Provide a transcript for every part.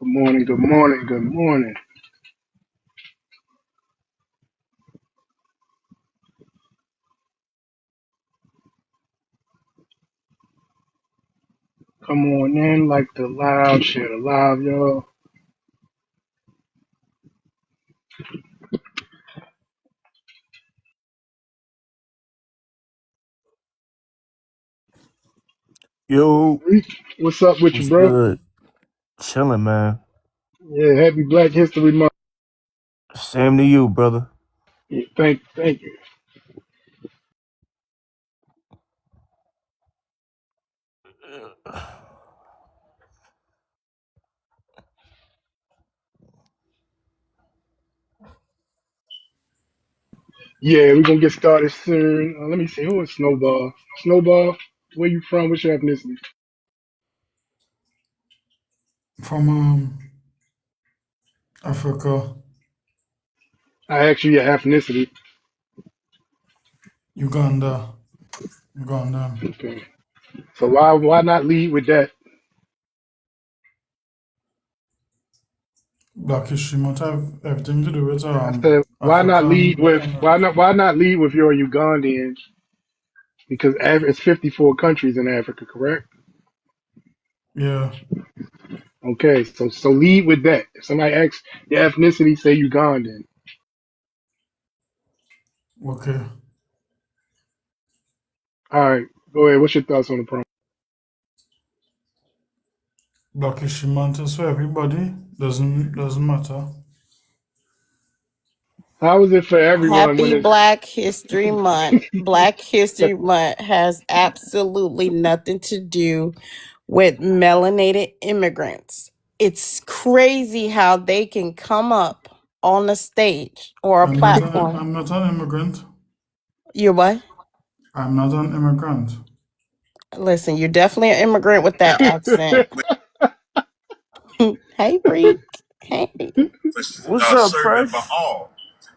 Good morning, good morning, good morning. Come on in, like the live, share the live, y'all. Yo, What's up with you, what's bro? good? Chilling, man. Yeah, happy Black History Month. Same to you, brother. Yeah, thank you. Yeah, we're gonna get started soon. Let me see, who is Snowball? Snowball, where you from? What's your ethnicity? From Africa, I asked you your ethnicity. Uganda, Ugandan. Okay. So why not lead with that? Black history might have everything to do with I said African Black American. why not lead with your Ugandan? Because it's 54 countries in Africa, correct? Yeah, Okay, so lead with that. If somebody asks your ethnicity, say Ugandan. okay. All right, go ahead. What's your thoughts on the problem? Black history month is for everybody. Doesn't matter. How is it for everyone when Happy it's Black History Month. Black History Month has absolutely nothing to do with melanated immigrants. It's crazy how they can come up on a stage or a platform. I'm not an immigrant. You're what? I'm not an immigrant. Listen, you're definitely an immigrant with that accent. Hey, Freak. Hey. What's up, serving for Fresh? all.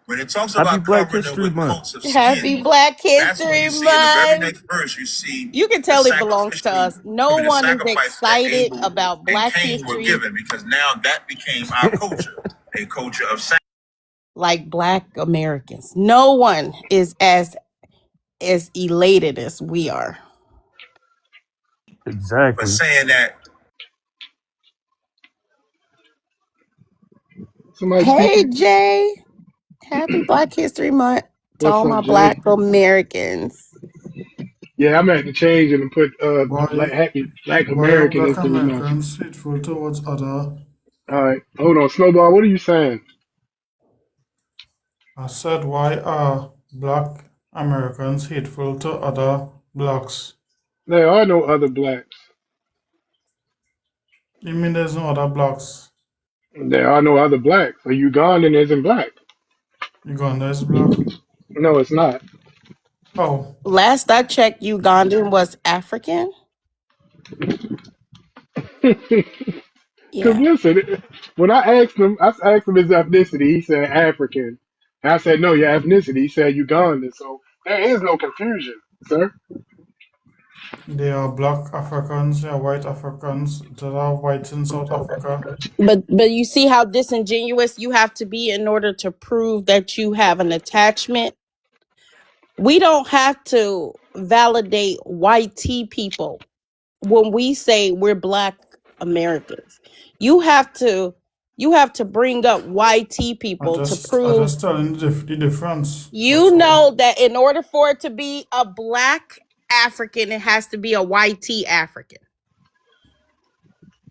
When it talks Happy about Black covering them History with Month. coats of Happy skin, Black that's when History you see in the very Month. next verse, you see You can the tell it belongs to sacrificially, us. No the one is sacrifice that excited Abel about and Black Cain were history given, because now that became our culture, a culture of sacrifice. like Black Americans. No one is as elated as we are. But Exactly. saying that somebody Hey speaking. Jay, happy Black History Month to What's all up, my Jay? Black Americans. Yeah, I'm at to change it and put Why happy Black why are American Black History Month. Americans hateful towards other? All right, hold on, Snowball. What are you saying? I said why are Black Americans hateful to other blacks? There are no other blacks. You mean there's no other blacks? There are no other blacks. A Ugandan isn't black. Uganda is black. No, it's not. Oh, Last I checked, Ugandan was African. Because Yeah. listen, when I asked him his ethnicity. He said African. And I said, no, your ethnicity. He said Ugandan. So there is no confusion, sir. they are black Africans, they are white Africans, there are whites in South Africa. But you see how disingenuous you have to be in order to prove that you have an attachment. We don't have to validate white tea people when we say we're Black Americans. You have to bring up YT people to I prove just telling the difference. you That's know all. that in order for it to be a Black African, it has to be a YT African.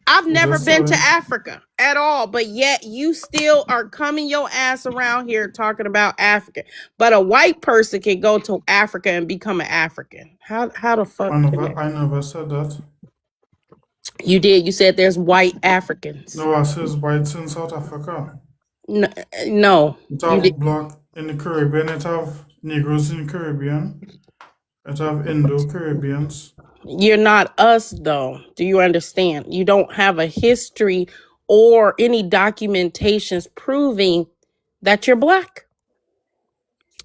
I've I'm never just been to telling. Africa at all, but yet you still are coming your ass around here talking about Africa. But a white person can go to Africa and become an African. How the fuck can that? I never said that. You did. You said there's white Africans. No, I says whites in South Africa. No, no, It you did. have black in the Caribbean. It have Negroes in the Caribbean. It have Indo-Caribbeans. You're not us, though. Do you understand? You don't have a history or any documentations proving that you're Black.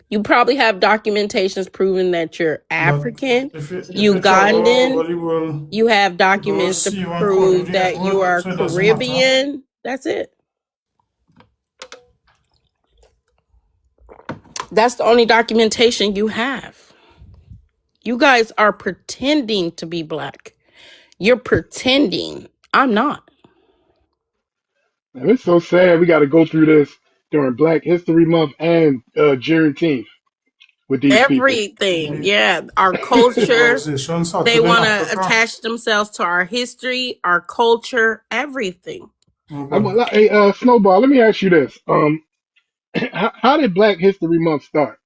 You probably have documentations proving that you're But African, if you travel Ugandan. all the world, You have you will documents to see one corner of prove the that you world, are so it doesn't matter. Caribbean. That's it. That's the only documentation you have. You guys are pretending to be black. You're pretending. I'm not. And it's so sad we got to go through this during Black History Month and Juneteenth with these people. Everything. The Yeah. Our culture. civilization They started in want to Africa. attach themselves to our history, our culture, everything. No, I, but well, hey, Snowball, let me ask you this: how did Black History Month start?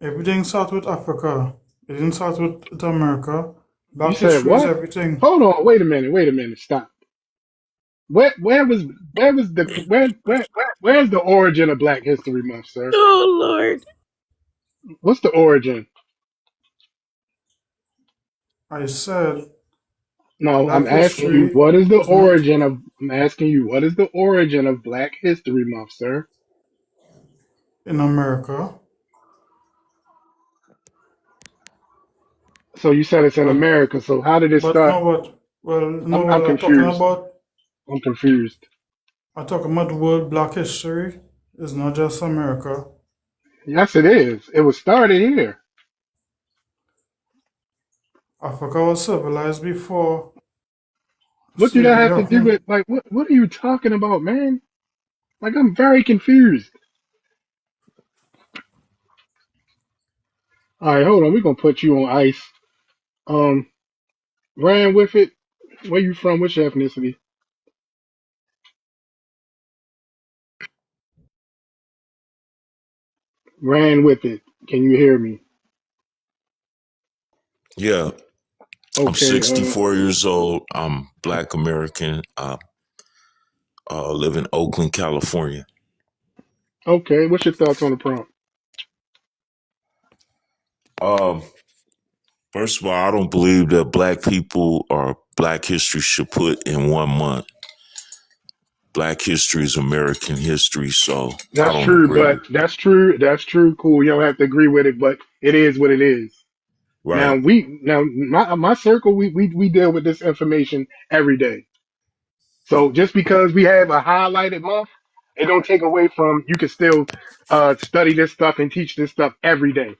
everything starts with Africa. It didn't start with America. You Black said history is what? everything. Hold on, wait a minute, stop. Where's the origin of Black History Month, sir? Oh, Lord. What's the origin? I said No, I'm black asking you, history what is the was not origin of? I'm asking you, what is the origin of Black History Month, sir? in America. So you said it's in But America. So how did it but start? no what well no I'm what I'm talking confused. about. I'm confused. I'm talking about world black history. It's not just America. Yes, it is. It was started here. Africa was civilized before What do that slavery have to do with happened. like what are you talking about, man? Like I'm very confused. All right, hold on. We're gonna put you on ice. Um, ran with it. Where you from? Which ethnicity? Ran with it. Can you hear me? Yeah, I'm Okay. 64 years old. I'm Black American. I live in Oakland, California. Okay. What's your thoughts on the prompt? Um, First of all, I don't believe that Black people or Black history should put in 1 month. Black history is American history, so I That's don't true, agree with but it. that's true. That's true. Cool. You don't have to agree with it, but it is what it is. Right. Now my circle we deal with this information every day. So just because we have a highlighted month, it don't take away from you can still study this stuff and teach this stuff every day.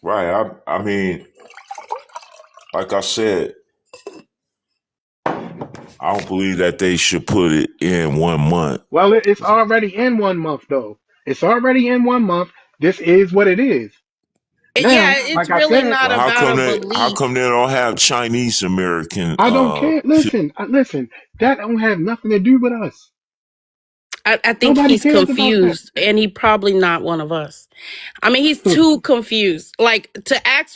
Right. I mean, like I said, I don't believe that they should put it in 1 month. Well, it's already in 1 month though. It's already in 1 month. This is what it is. Yeah, Now, it's like I really said, not Well, about a how belief. come they don't have Chinese American I don't care. Listen. That don't have nothing to do with us. I think Nobody he's cares about that. confused, and he probably not one of us. I mean, he's too confused. Like to ask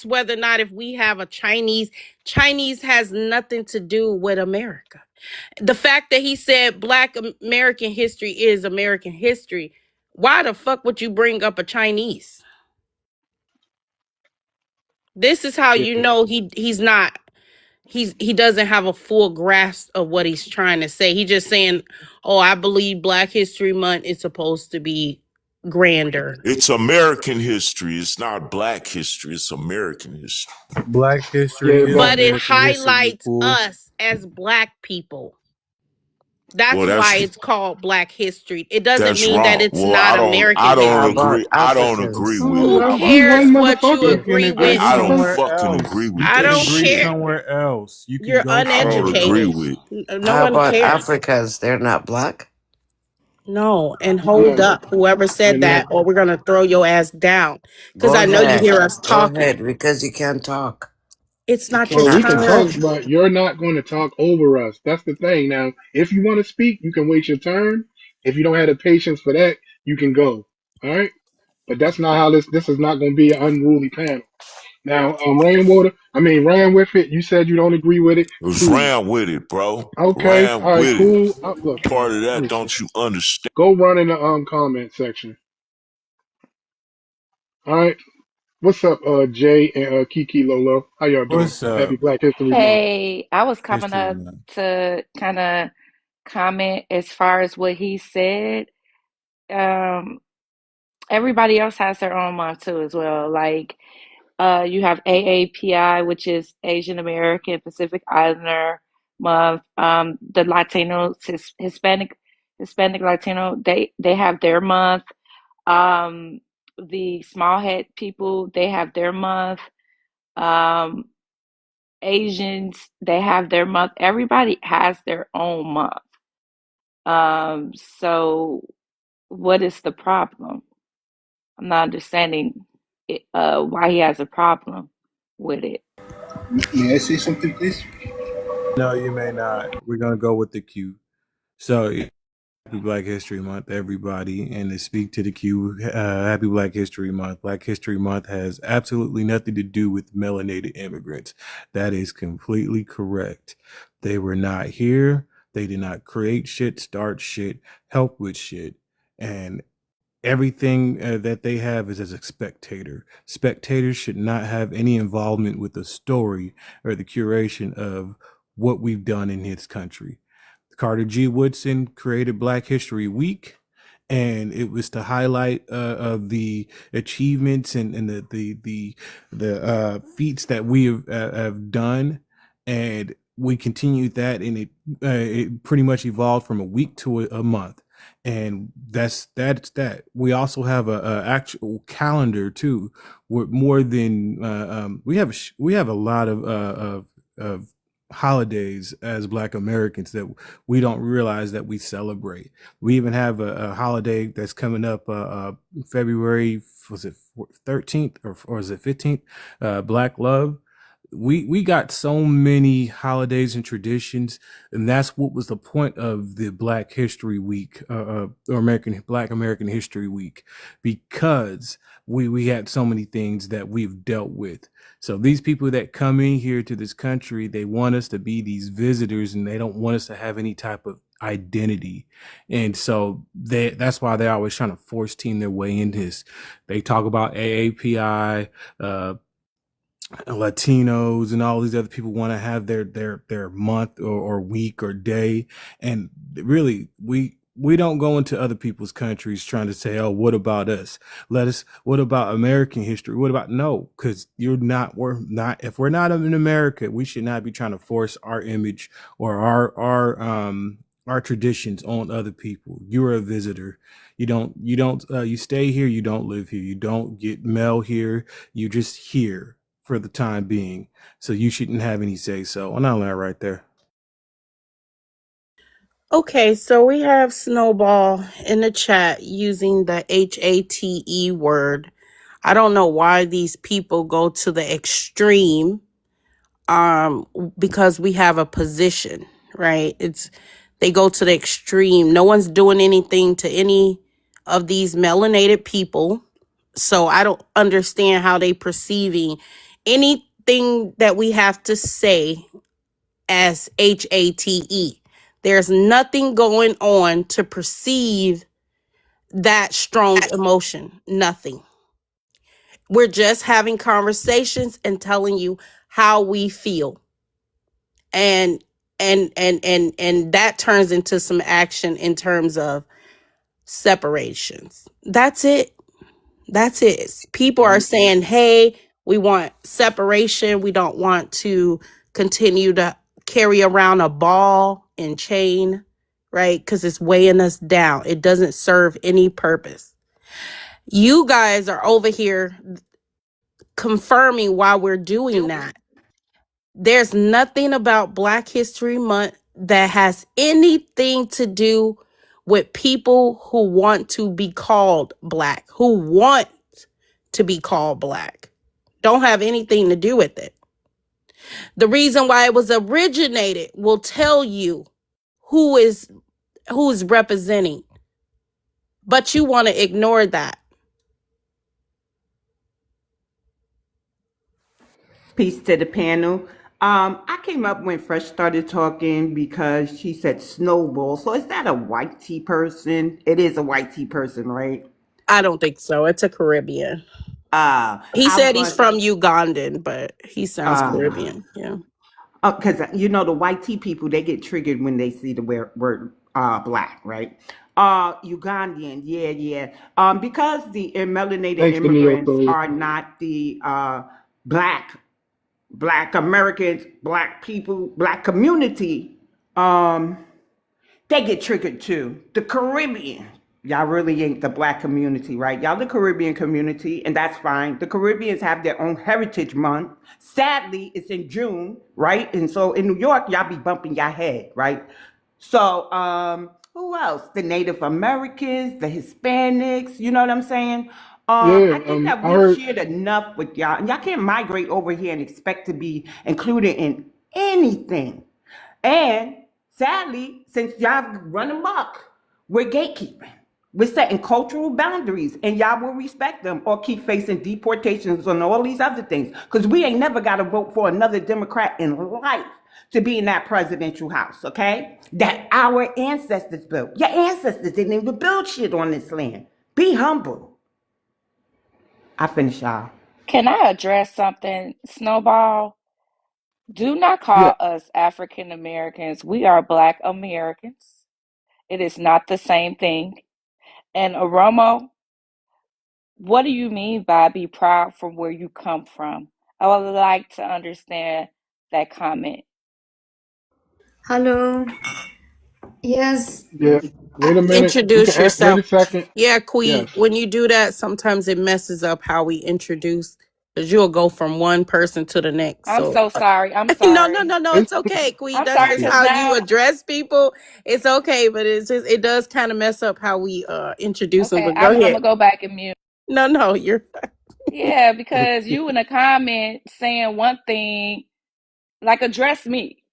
whether or not if we have a Chinese has nothing to do with America. The fact that he said Black American history is American history. Why the fuck would you bring up a Chinese? This is how Yeah. you know he doesn't have a full grasp of what he's trying to say. He just saying, "Oh, I believe Black History Month is supposed to be grander." It's American history. It's not Black history. It's American history. Black history Yeah, is but But it American history, highlights fool. us as Black people. Well, That's why it's called Black History. It doesn't that's mean that wrong. it's Well, not I American don't How history. about agree. I don't agree Africans? with oh it. Who well, I he won't. one cares what you You motherfucker. can agree agree with? I don't Christopher. somewhere fucking agree else. You with I can that don't agree shit. care. somewhere else. You can You're go I don't somewhere agree uneducated. else. with. No How one about cares. Africans? They're not black? No, and hold No, up, whoever they're said not. that, or we're gonna throw your ass down. Because Go I know you ahead. hear us Go talking. ahead, because you can't talk. It's You not your Well, we cannot can talk. talk, turn. but you're not going to talk over us. That's the thing. Now, if you want to speak, you can wait your turn. If you don't have the patience for that, you can go. All right. But that's not how this is not going to be an unruly panel. Now, Rainwater, I mean, ran with it. You said you don't agree with it. It was Cool. ran with it, bro. Okay. Ran All right. with it. Cool. Look, Part of let that, me see. don't you understand? Go run in the comment section. All right. What's up, Jay and Kiki Lolo? How y'all doing? What's Happy up? Black History Month. Hey, I was coming History, up man. to kind of comment as far as what he said. Um, Everybody else has their own month too, as well. Like, You have AAPI, which is Asian American Pacific Islander Month. The Latinos, Hispanic Latino, they have their month. The small head people, they have their month. Um, Asians, they have their month. Everybody has their own month. So what is the problem? I'm not understanding why he has a problem with it. May I say something, please? No, you may not. We're gonna go with the cue. So, happy Black History Month, everybody, and to speak to the cue, happy Black History Month. Black History Month has absolutely nothing to do with melanated immigrants. That is completely correct. They were not here. They did not create shit, start shit, help with shit, and everything that they have is as a spectator. Spectators should not have any involvement with the story or the curation of what we've done in his country. Carter G. Woodson created Black History Week, and it was to highlight of the achievements and the feats that we have done, and we continued that, and it pretty much evolved from a week to a month, and that's that. We also have a actual calendar too, with more than we have a lot of holidays as Black Americans that we don't realize that we celebrate. We even have a holiday that's coming up February, was it 13th or is it 15th? Black Love. We got so many holidays and traditions, and that's what was the point of the Black History Week, or Black American History Week, because we had so many things that we've dealt with. So these people that come in here to this country, they want us to be these visitors, and they don't want us to have any type of identity. And so that's why they're always trying to force team their way into this. They talk about AAPI, Latinos and all these other people want to have their month or week or day, and really we don't go into other people's countries trying to say, oh, what about us? What about American history? What about, no, because we're not, if we're not in America, we should not be trying to force our image or our traditions on other people. You're a visitor. You stay here. You don't live here. You don't get mail here. You're just here for the time being. So you shouldn't have any say so. And I'll land right there. Okay, so we have Snowball in the chat using the HATE word. I don't know why these people go to the extreme, because we have a position, right? They go to the extreme. No one's doing anything to any of these melanated people. So I don't understand how they perceiving anything that we have to say as HATE. There's nothing going on to perceive that strong emotion. Nothing. We're just having conversations and telling you how we feel. And that turns into some action in terms of separations. That's it. That's it. People are saying, hey, we want separation. We don't want to continue to carry around a ball and chain, right? Because it's weighing us down. It doesn't serve any purpose. You guys are over here confirming why we're doing that. There's nothing about Black History Month that has anything to do with people who want to be called Black, who want to be called Black. Don't have anything to do with it. The reason why it was originated will tell you who is representing, but you want to ignore that. Peace to the panel. I came up when Fresh started talking because she said snowball. So is that a white tea person? It is a white tea person, right? I don't think so. It's a Caribbean. He said he's from Ugandan, but he sounds Caribbean. Yeah. Because the white tea people, they get triggered when they see the word Black, right? Ugandan, yeah. Because the melanated Thanks, Neo immigrants Code. are not the black Americans, black people, black community, they get triggered too. The Caribbean, y'all really ain't the black community, right? Y'all the Caribbean community, and that's fine. The Caribbeans have their own Heritage Month. Sadly, it's in June, right? And so in New York, y'all be bumping your head, right? So, who else? The Native Americans, the Hispanics, you know what I'm saying? Yeah, I think that I we've heard. shared enough with y'all, and y'all can't migrate over here and expect to be included in anything. And sadly, since y'all run amok, we're gatekeeping. We're setting cultural boundaries, and y'all will respect them or keep facing deportations and all these other things. Because we ain't never got to vote for another Democrat in life to be in that presidential house, okay? That our ancestors built. Your ancestors didn't even build shit on this land. Be humble. I finish, y'all. Can I address something, Snowball? Do not Yeah, call us African Americans. We are Black Americans. It is not the same thing. And Oromo, what do you mean by be proud from where you come from? I would like to understand that comment. Hello. Yes. yeah. Wait a minute. You can Introduce wait yourself. a second. Yeah, Quee, Yes. when you do that, sometimes it messes up how we introduce, because you'll go from one person to the next. I'm So so sorry. I'm no, no, sorry. no, no, It's it's okay, Quee. I'm That's sorry just because how you now, address people. It's okay, but it's just, it does kind of mess up how we introduce them. okay, But go I'm ahead. gonna go back and mute. No, no, you're Yeah, because you in a comment saying one thing, like address me.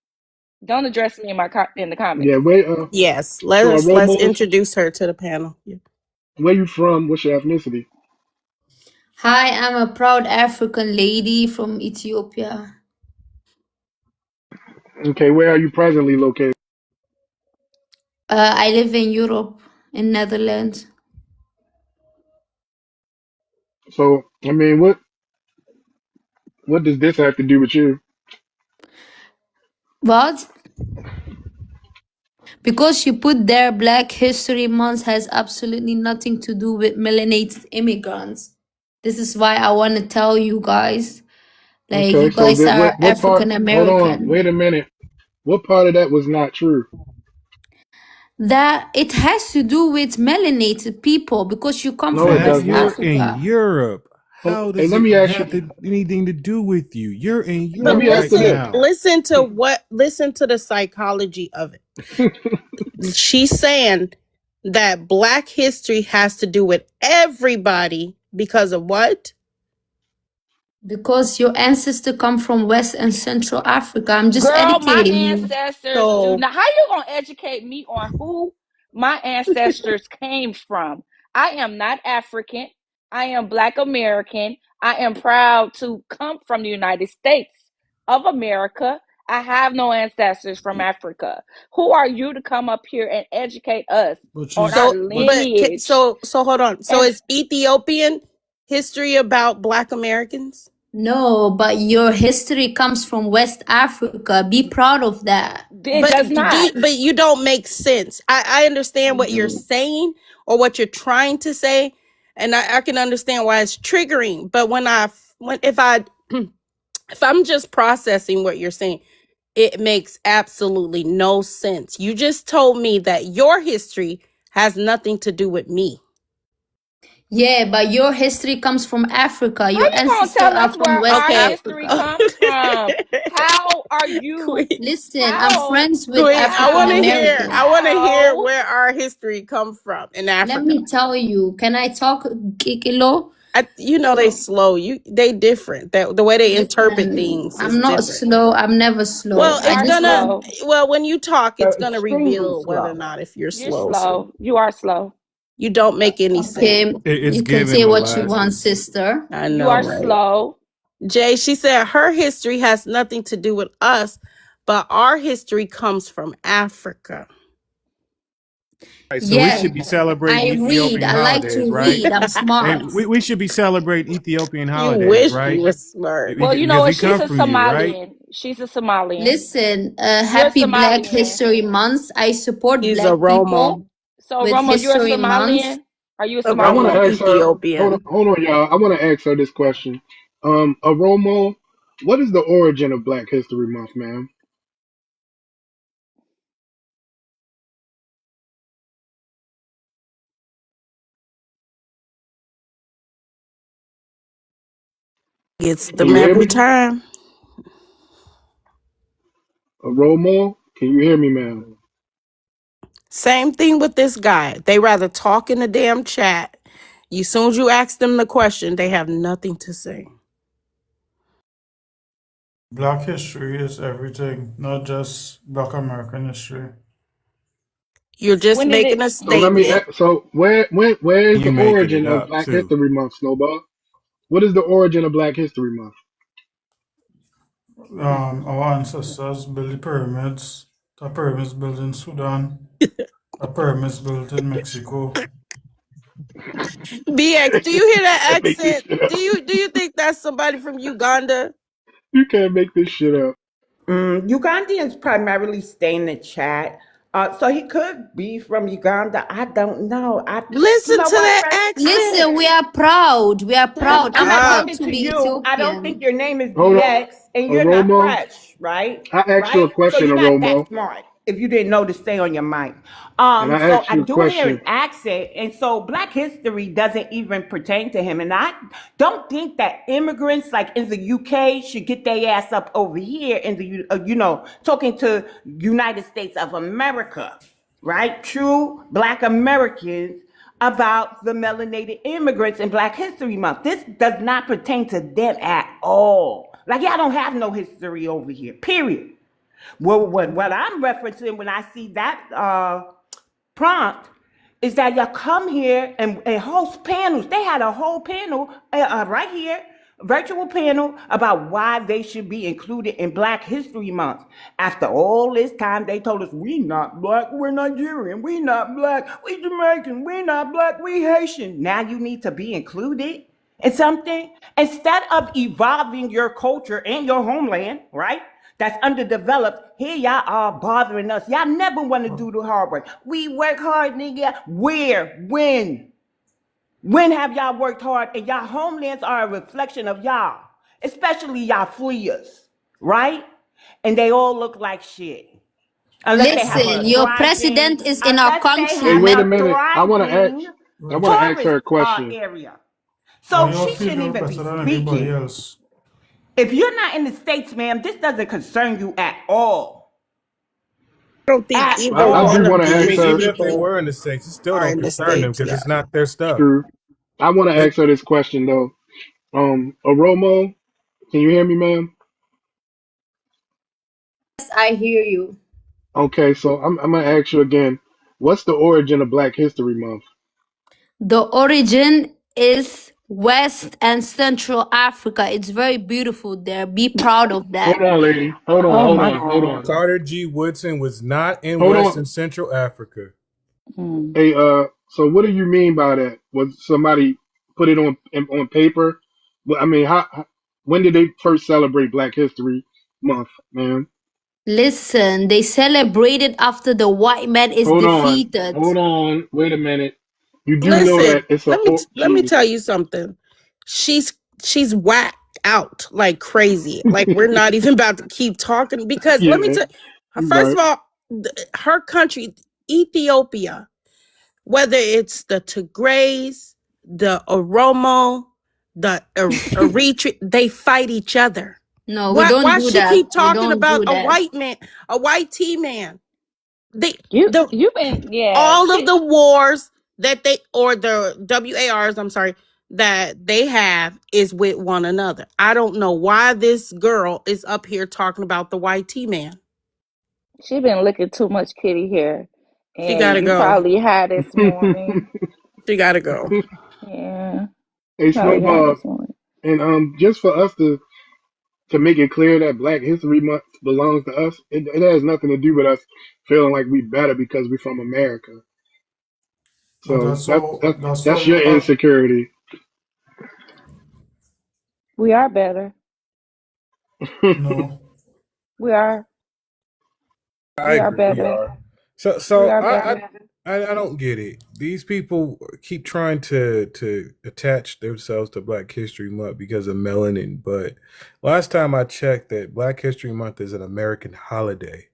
Don't address me in in the yeah. comments. Wait. yes. So Let's Aromos, introduce her to the panel. Yeah. where you from? What's your ethnicity? Hi, I'm a proud African lady from Ethiopia. Okay, where are you presently located? I live in Europe, in Netherlands. So I mean, what does this have to do with you? What? Because you put there Black History Month has absolutely nothing to do with melanated immigrants. This is why I want to tell you guys, like, Okay, you so guys that are what part? African Hold on. American. Wait a minute. What part of that was not true? That it has to do with melanated people because you come No, from it Man, does West not. you're in Africa. Europe. How Hey, does let it me ask have you. anything to do with you? You're in Let But Europe me ask right you this. now. listen to the psychology of it. She's saying that Black history has to do with everybody because of what? Because your ancestors come from West and Central Africa. I'm just Girl, my educating you. ancestors do So not. How you gonna educate me on who my ancestors came from? I am not African. I am Black American. I am proud to come from the United States of America. I have no ancestors from Africa. Who are you to come up here and educate us But on our she's so but lineage? so hold on. So And is Ethiopian history about Black Americans? No, but your history comes from West Africa. Be proud of that. it does not. But you don't make sense. I understand what you're saying or what you're trying to say, and I can understand why it's triggering. But when if I if I'm just processing what you're saying, it makes absolutely no sense. You just told me that your history has nothing to do with me. Yeah, but your history comes from Africa. How Your you gonna ancestors tell are us from where West our Okay. history Africa. comes from? How are you? Queen, Listen, I'm How? friends with Queen, African How? Americans. I want to hear How? where our history comes from in Let Africa. me tell you. Can I talk, Kikilo? They slow. They different. The way they interpret Listen, things is I'm not different. slow. I'm never slow. Well, You I it's are just gonna. want slow. Well, when you talk, it's gonna Extremely reveal whether or slow. not if you're You're slow. So slow. You are slow. you don't make any sense. okay. It's You can giving say what you want, molasses. sister. I You know, are right? slow. Jay, she said her history has nothing to do with us, but our history comes from Africa. Right, so we should be Yes, celebrating I read. Ethiopian I like holidays, to right? read. I'm Hey, smart. we should be celebrating Ethiopian You holidays, wish you right? were smart. Well, you know Because what? we She's come a from you, right? Somalian. She's a Somalian. Listen, You're a happy Black Somalian. History Month. I support He's a Black Romo. people So, with Romo, you're a History Month. Somalian? Are you a A I want to Somalian? Romo ask her. Ethiopian. Hold on, y'all. I want to ask her this question. Aromo, what is the origin of Black History Month, ma'am? Gets Can them you hear every me? time. Aromo, can you hear me, ma'am? Same thing with this guy. They rather talk in the damn chat. As soon as you ask them the question, they have nothing to say. Black history is everything, not just Black American history. You're just When did making it? a So let me. statement. So where is You the making it origin of up Black too. History Month, Snowball? What is the origin of Black History Month? Our ancestors built the pyramids. The pyramids built in Sudan. The pyramids built in Mexico. BX, do you hear You that can't make this accent? shit up. Do you think that's somebody from Uganda? You can't make this shit up. Ugandians primarily stay in the chat. So he could be from Uganda. I don't know. You Listen know to what, that Fresh? accent. Listen, we are proud. We are I'm, proud. I'm I'm not proud talking Stop. to to be you. I don't think Ethiopian. your name is Hold on, BX and you're not Aromo. fresh, right? I asked you a Right? So question, you're not that Aromo, smart if you didn't know to stay on your mic. and I So asked I you a do hear question. an accent, and so Black history doesn't even pertain to him. And I don't think that immigrants like in the UK should get their ass up over here in the talking to United States of America, right? True Black Americans about the melanated immigrants in Black History Month. This does not pertain to them at all. Like y'all don't have no history over here. Period. Well, what I'm referencing when I see that prompt is that y'all come here and host panels. They had a whole panel right here, virtual panel about why they should be included in Black History Month. After all this time, they told us we not black, we're Nigerian, we not black, we Jamaican, we not black, we Haitian. Now you need to be included in something instead of evolving your culture and your homeland, right? That's underdeveloped. Here y'all are bothering us. Y'all never want to do the hard work. We work hard, nigga. Where? When? When have y'all worked hard? And y'all homelands are a reflection of y'all, especially y'all fleers, right? And they all look like shit. Unless they have Listen, a your thriving, president is in our unless they Hey, have wait a country. a minute. thriving I Right. want to ask tourist her a question. area. Why So you she feel shouldn't you're even be better than anybody speaking. else? If you're not in the States, ma'am, this doesn't concern you at all. I don't think At either I do one all. want of to I ask mean, these her. even if they people were in the States, it still are don't in the concern them States because yet. it's not their stuff. True. I want to They, ask her this question though. Aromo, can you hear me, ma'am? Yes, I hear you. Okay, so I'm gonna ask you again. What's the origin of Black History Month? The origin is West and Central Africa. It's very beautiful there. Be proud of Hold that. on, lady. Oh my Hold God. on. Carter G. Woodson was not in Hold West on. and Central Africa. Mm. Hey, so what do you mean by that? Was somebody put it on paper? Well, I mean, when did they first celebrate Black History Month, man? Listen, they celebrate it after the white man is defeated. Hold on, wait a minute. You do know Listen, that it's a let me tell you something. She's she's whacked out like crazy. Like we're not even about to keep talking because let me yeah, tell. you First right. of all, her country, Ethiopia, whether it's the Tigrays, the Oromo, the Eritrea, they fight each other. No, we Why? don't Why do she that. keep We talking don't about do a that. white man, a white T man? They You the you been yeah. all of She the wars that they or the WARs, I'm sorry, that they have is with one another. I don't know why this girl is up here talking about the white T man. she been looking too much kitty hair, She and gotta you go. probably high this morning. She gotta go. Yeah, Hey, probably high Snowball, this morning. and just for us to make it clear that Black History Month belongs to us, it has nothing to do with us feeling like we better because we're from America. But So that's that's how your you act. insecurity. We are better. No. We are. I We are agree. We better. are. So, We so are I, I, better. I don't get it. These people keep trying to attach themselves to Black History Month because of melanin, but last time I checked, that Black History Month is an American holiday.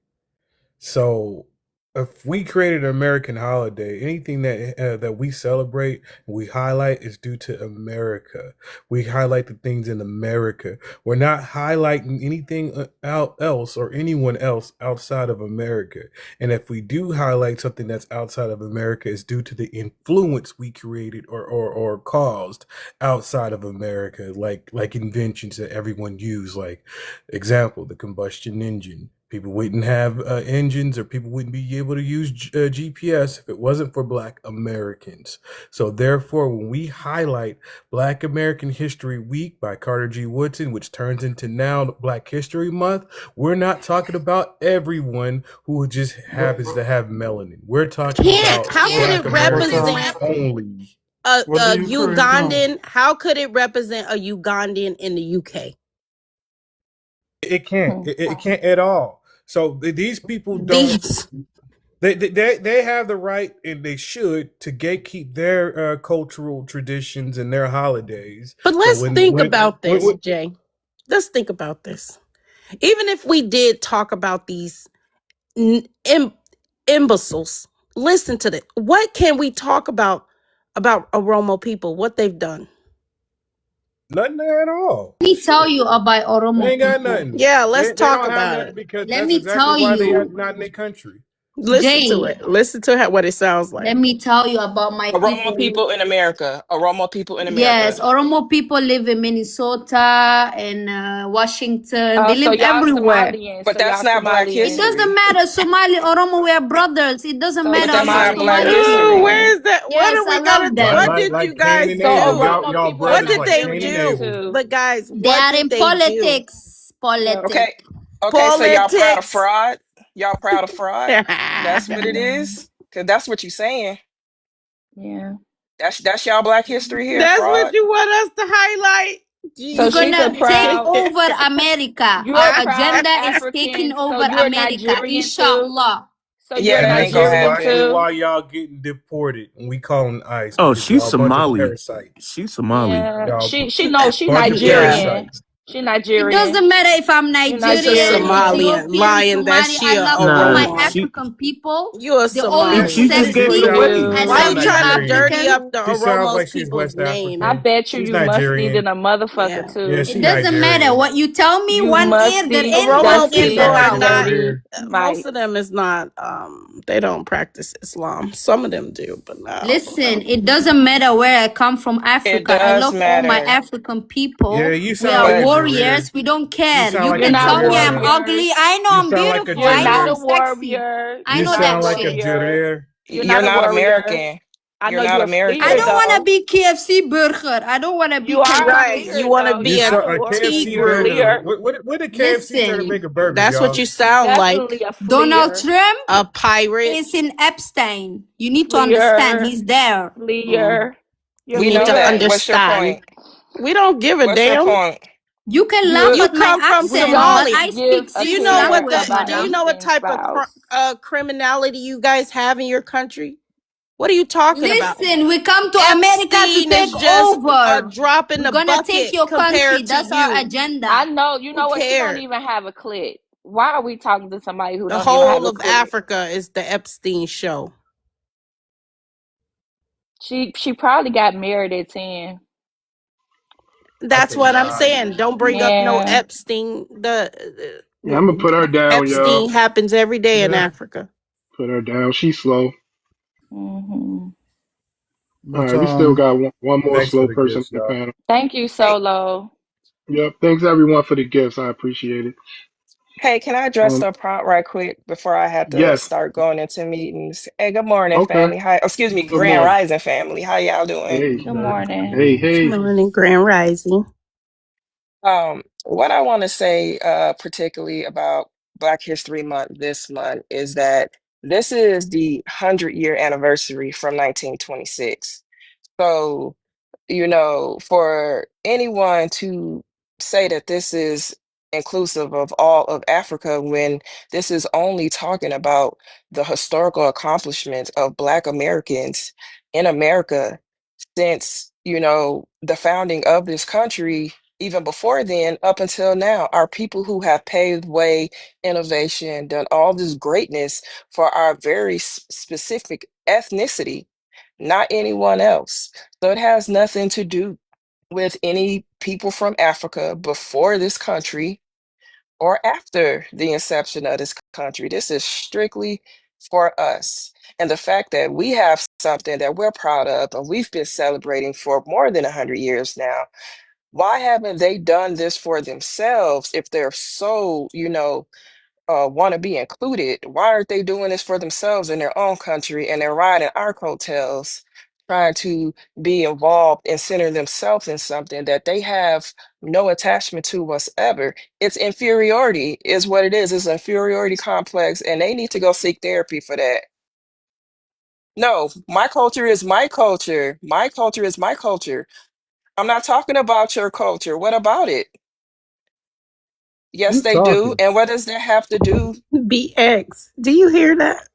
So if we created an American holiday, anything that we celebrate, we highlight is due to America. We highlight the things in America. We're not highlighting anything out else or anyone else outside of America. And if we do highlight something that's outside of America, it's due to the influence we created or caused outside of America, like inventions that everyone used, like example, the combustion engine. People wouldn't have engines, or people wouldn't be able to use GPS if it wasn't for Black Americans. So therefore, when we highlight Black American History Week by Carter G. Woodson, which turns into now Black History Month, we're not talking about everyone who just But happens to have melanin. We're talking Can't. about How could What it Black Americans um represent only. a what are you referring to? Ugandan? How could it represent a Ugandan in the UK? It can't. Hmm. It can't at all. So these people don't. These. They have the right, and they should, to gatekeep their cultural traditions and their holidays. But So let's think about this, when Jay. Let's think about this. Even if we did talk about these imbeciles, listen to this. What can we talk about Oromo people? What they've done? nothing there at all. Let me tell Shit, you about they Oromo ain't got people. nothing. Yeah, let's They talk don't have about nothing it. because Let that's me exactly tell why they are you, not in their country. Listen to Jay. it. Listen to what it sounds like. Let me tell you about my Aroma people. people in America. Aroma people in Yes, America. Oromo people live in Minnesota and Washington. Oh, They so live y'all everywhere. Somalians. But So that's y'all not Black It Somalians. doesn't history. matter. Somali, Oromo, we are brothers. It doesn't So But matter. that's I'm a not Black Somali Somalians. Ooh, too. history. where is that? What Yes, do we I gotta? love Like What them. like did you like Cain guys and So Abel. do? Y'all Oromo y'all people are What brothers did like they Cain and Nigerians do? Abel. too. But guys, They what are did in they do? politics. Yeah. Okay. Politic. Okay, so y'all proud of Politics. fraud? Y'all proud of fraud? That's what it Yeah. is? Because that's what you're saying. Yeah. That's y'all Black history here, That's what fraud. you want us to highlight? So We're she's a gonna take proud. Jeez. over America. You're Our a proud agenda is taking African. So over you're a America. Nigerian too. Inshallah. So you're Yeah, a And that this ain't gonna is Nigerian happen. too. why y'all getting deported, and we call them ICE Oh, because she's y'all a bunch of Somali. parasites. She's Somali. Yeah. Y'all She knows she's bunch of Yeah. Nigerian. parasites. She It Nigerian. doesn't matter if I'm You're She's a Nigerian, Nigerian. Somalian Ethiopian, lying that Somali. she I a love all Nah, my Oromo. she African people. You a They're all she Somalian. just gave You it sexy. away. I do. She's love Why you you, trying to Nigerian. dirty African. up the She sounds Oromo's like she's people's West name? I African. bet She's you must need in Nigerian. a motherfucker Yeah. Yeah, too. It she doesn't matter Nigerian. what you tell me. You One ear must they're be in, one Oromo ear dusty people they're She's are out. over not. there. Most Mike. of them is not. They don't practice Islam. Some of them do, but not all of Listen, them. it doesn't matter where I come from, It Africa. I does love all my matter. African Yeah, people. you We sound are like a But Jareer. warriors. We don't You care. sound You like a You're can not tell me I'm Jareer. ugly. warriors. I know You I'm sound like a beautiful. You're I know not I'm a Jareer. sexy. warrior. I You You're know not a that sound like a shit. warrior. Jareer. You're you're not a not warrior. American. I You're know not you're a I American. fleer don't want to though. be KFC burger. I don't want to be You are a Right. KFC. You fleer want to though. You You're be a not saw a a warrior. KFC You're a T-bird. burger. fleer. What did KFC turn to Listen, make a burger, That's what y'all? you sound like. Definitely a Donald fleer. Trump A pirate. is in Epstein. You need to understand. Fleer. He's there. Mm. Fleer. You're a You We need know to fleer. that. What's your understand. point? We don't give a What's your damn. point? You can laugh You You at my come from we accent, but don't Somalia. I give speak a Do you six know care what language, the? about Do you madam. know what anything, type of spouse. criminality you guys have in your country? What are you talking about? Listen, we come to America to Epstein take is just a over. drop in We're the gonna take bucket your country. compared to That's our you. I agenda. know, you Who know what? She don't cares? even have a clit. Why are we talking to somebody who The don't even have whole a of clit? Africa is the Epstein show. She probably got married at 10. I That's what I'm cannot. saying. Don't bring up no Yeah. Epstein. yeah, I'm gonna put her down, y'all. Epstein happens every day in Yeah, Africa. Put her down. She's slow. Hmm. All But right, we still got one more thanks for slow the person gifts, on the y'all. panel. Thank you, Hey, Solo. Yep. Thanks everyone for the gifts. I appreciate it. hey, can I address Um. the prompt right quick before I have to Yes. start going into meetings? Hey, good morning, Okay. family. Hi, excuse me, Good Grand morning. Rising family. How y'all doing? Hey. Good morning. Hey. Good Hey. morning, Grand Rising. What I want to say, particularly about Black History Month this month, is that this is the 100-year anniversary from 1926. So, for anyone to say that this is inclusive of all of Africa when this is only talking about the historical accomplishments of Black Americans in America since, the founding of this country, even before then, up until now, are people who have paved way, innovation, done all this greatness for our very specific ethnicity, not anyone else. So it has nothing to do with any people from Africa before this country or after the inception of this country. This is strictly for us. And the fact that we have something that we're proud of and we've been celebrating for more than 100 years now, why haven't they done this for themselves if they're so, want to be included? Why aren't they doing this for themselves in their own country and they're riding our coattails, trying to be involved and center themselves in something that they have no attachment to whatsoever? It's inferiority, is what it is. It's an inferiority complex, and they need to go seek therapy for that. No, my culture is my culture. My culture is my culture. I'm not talking about your culture. What about it? Yes, Who's they do. talking? And what does that have to do? BX. Do you hear that?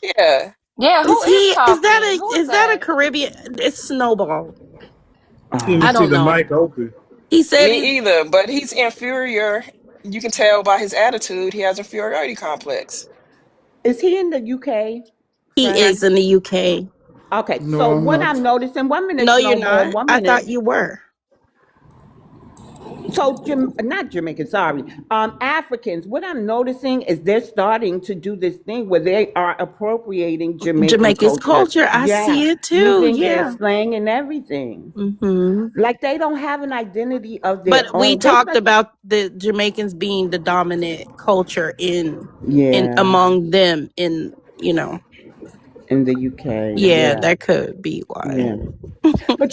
Yeah. Yeah, who Is is he talking? Who is is that a that? Caribbean? It's Snowball. Couldn't I see don't the know. mic open. He said he's Me either, but he's inferior. You can tell by his attitude, he has inferiority complex. Is he in the UK, he is friend? in the UK. Okay, No, so I'm what not. I'm noticing, 1 minute, No, you're Snowball, not. one I thought minute. you were. So, not Jamaican, sorry. Africans, what I'm noticing is they're starting to do this thing where they are appropriating Jamaican Jamaica's culture. culture. I Yeah, see it too. using their Yeah. slang and everything. Hmm. Like they don't have an identity of their But we own. They talked spent, about the Jamaicans being the dominant culture in yeah, among them in. in the UK. Yeah, Yeah, that could be why. yeah. But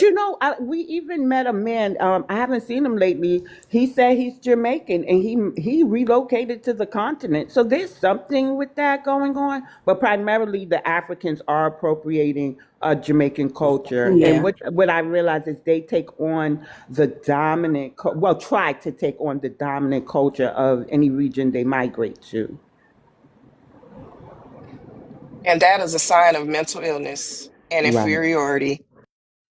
we even met a man. I haven't seen him lately. He said he's Jamaican and he relocated to the continent. So there's something with that going on. But primarily, the Africans are appropriating Jamaican culture. And Yeah. what I realize is they take on the try to take on the dominant culture of any region they migrate to. And that is a sign of mental illness and Right. inferiority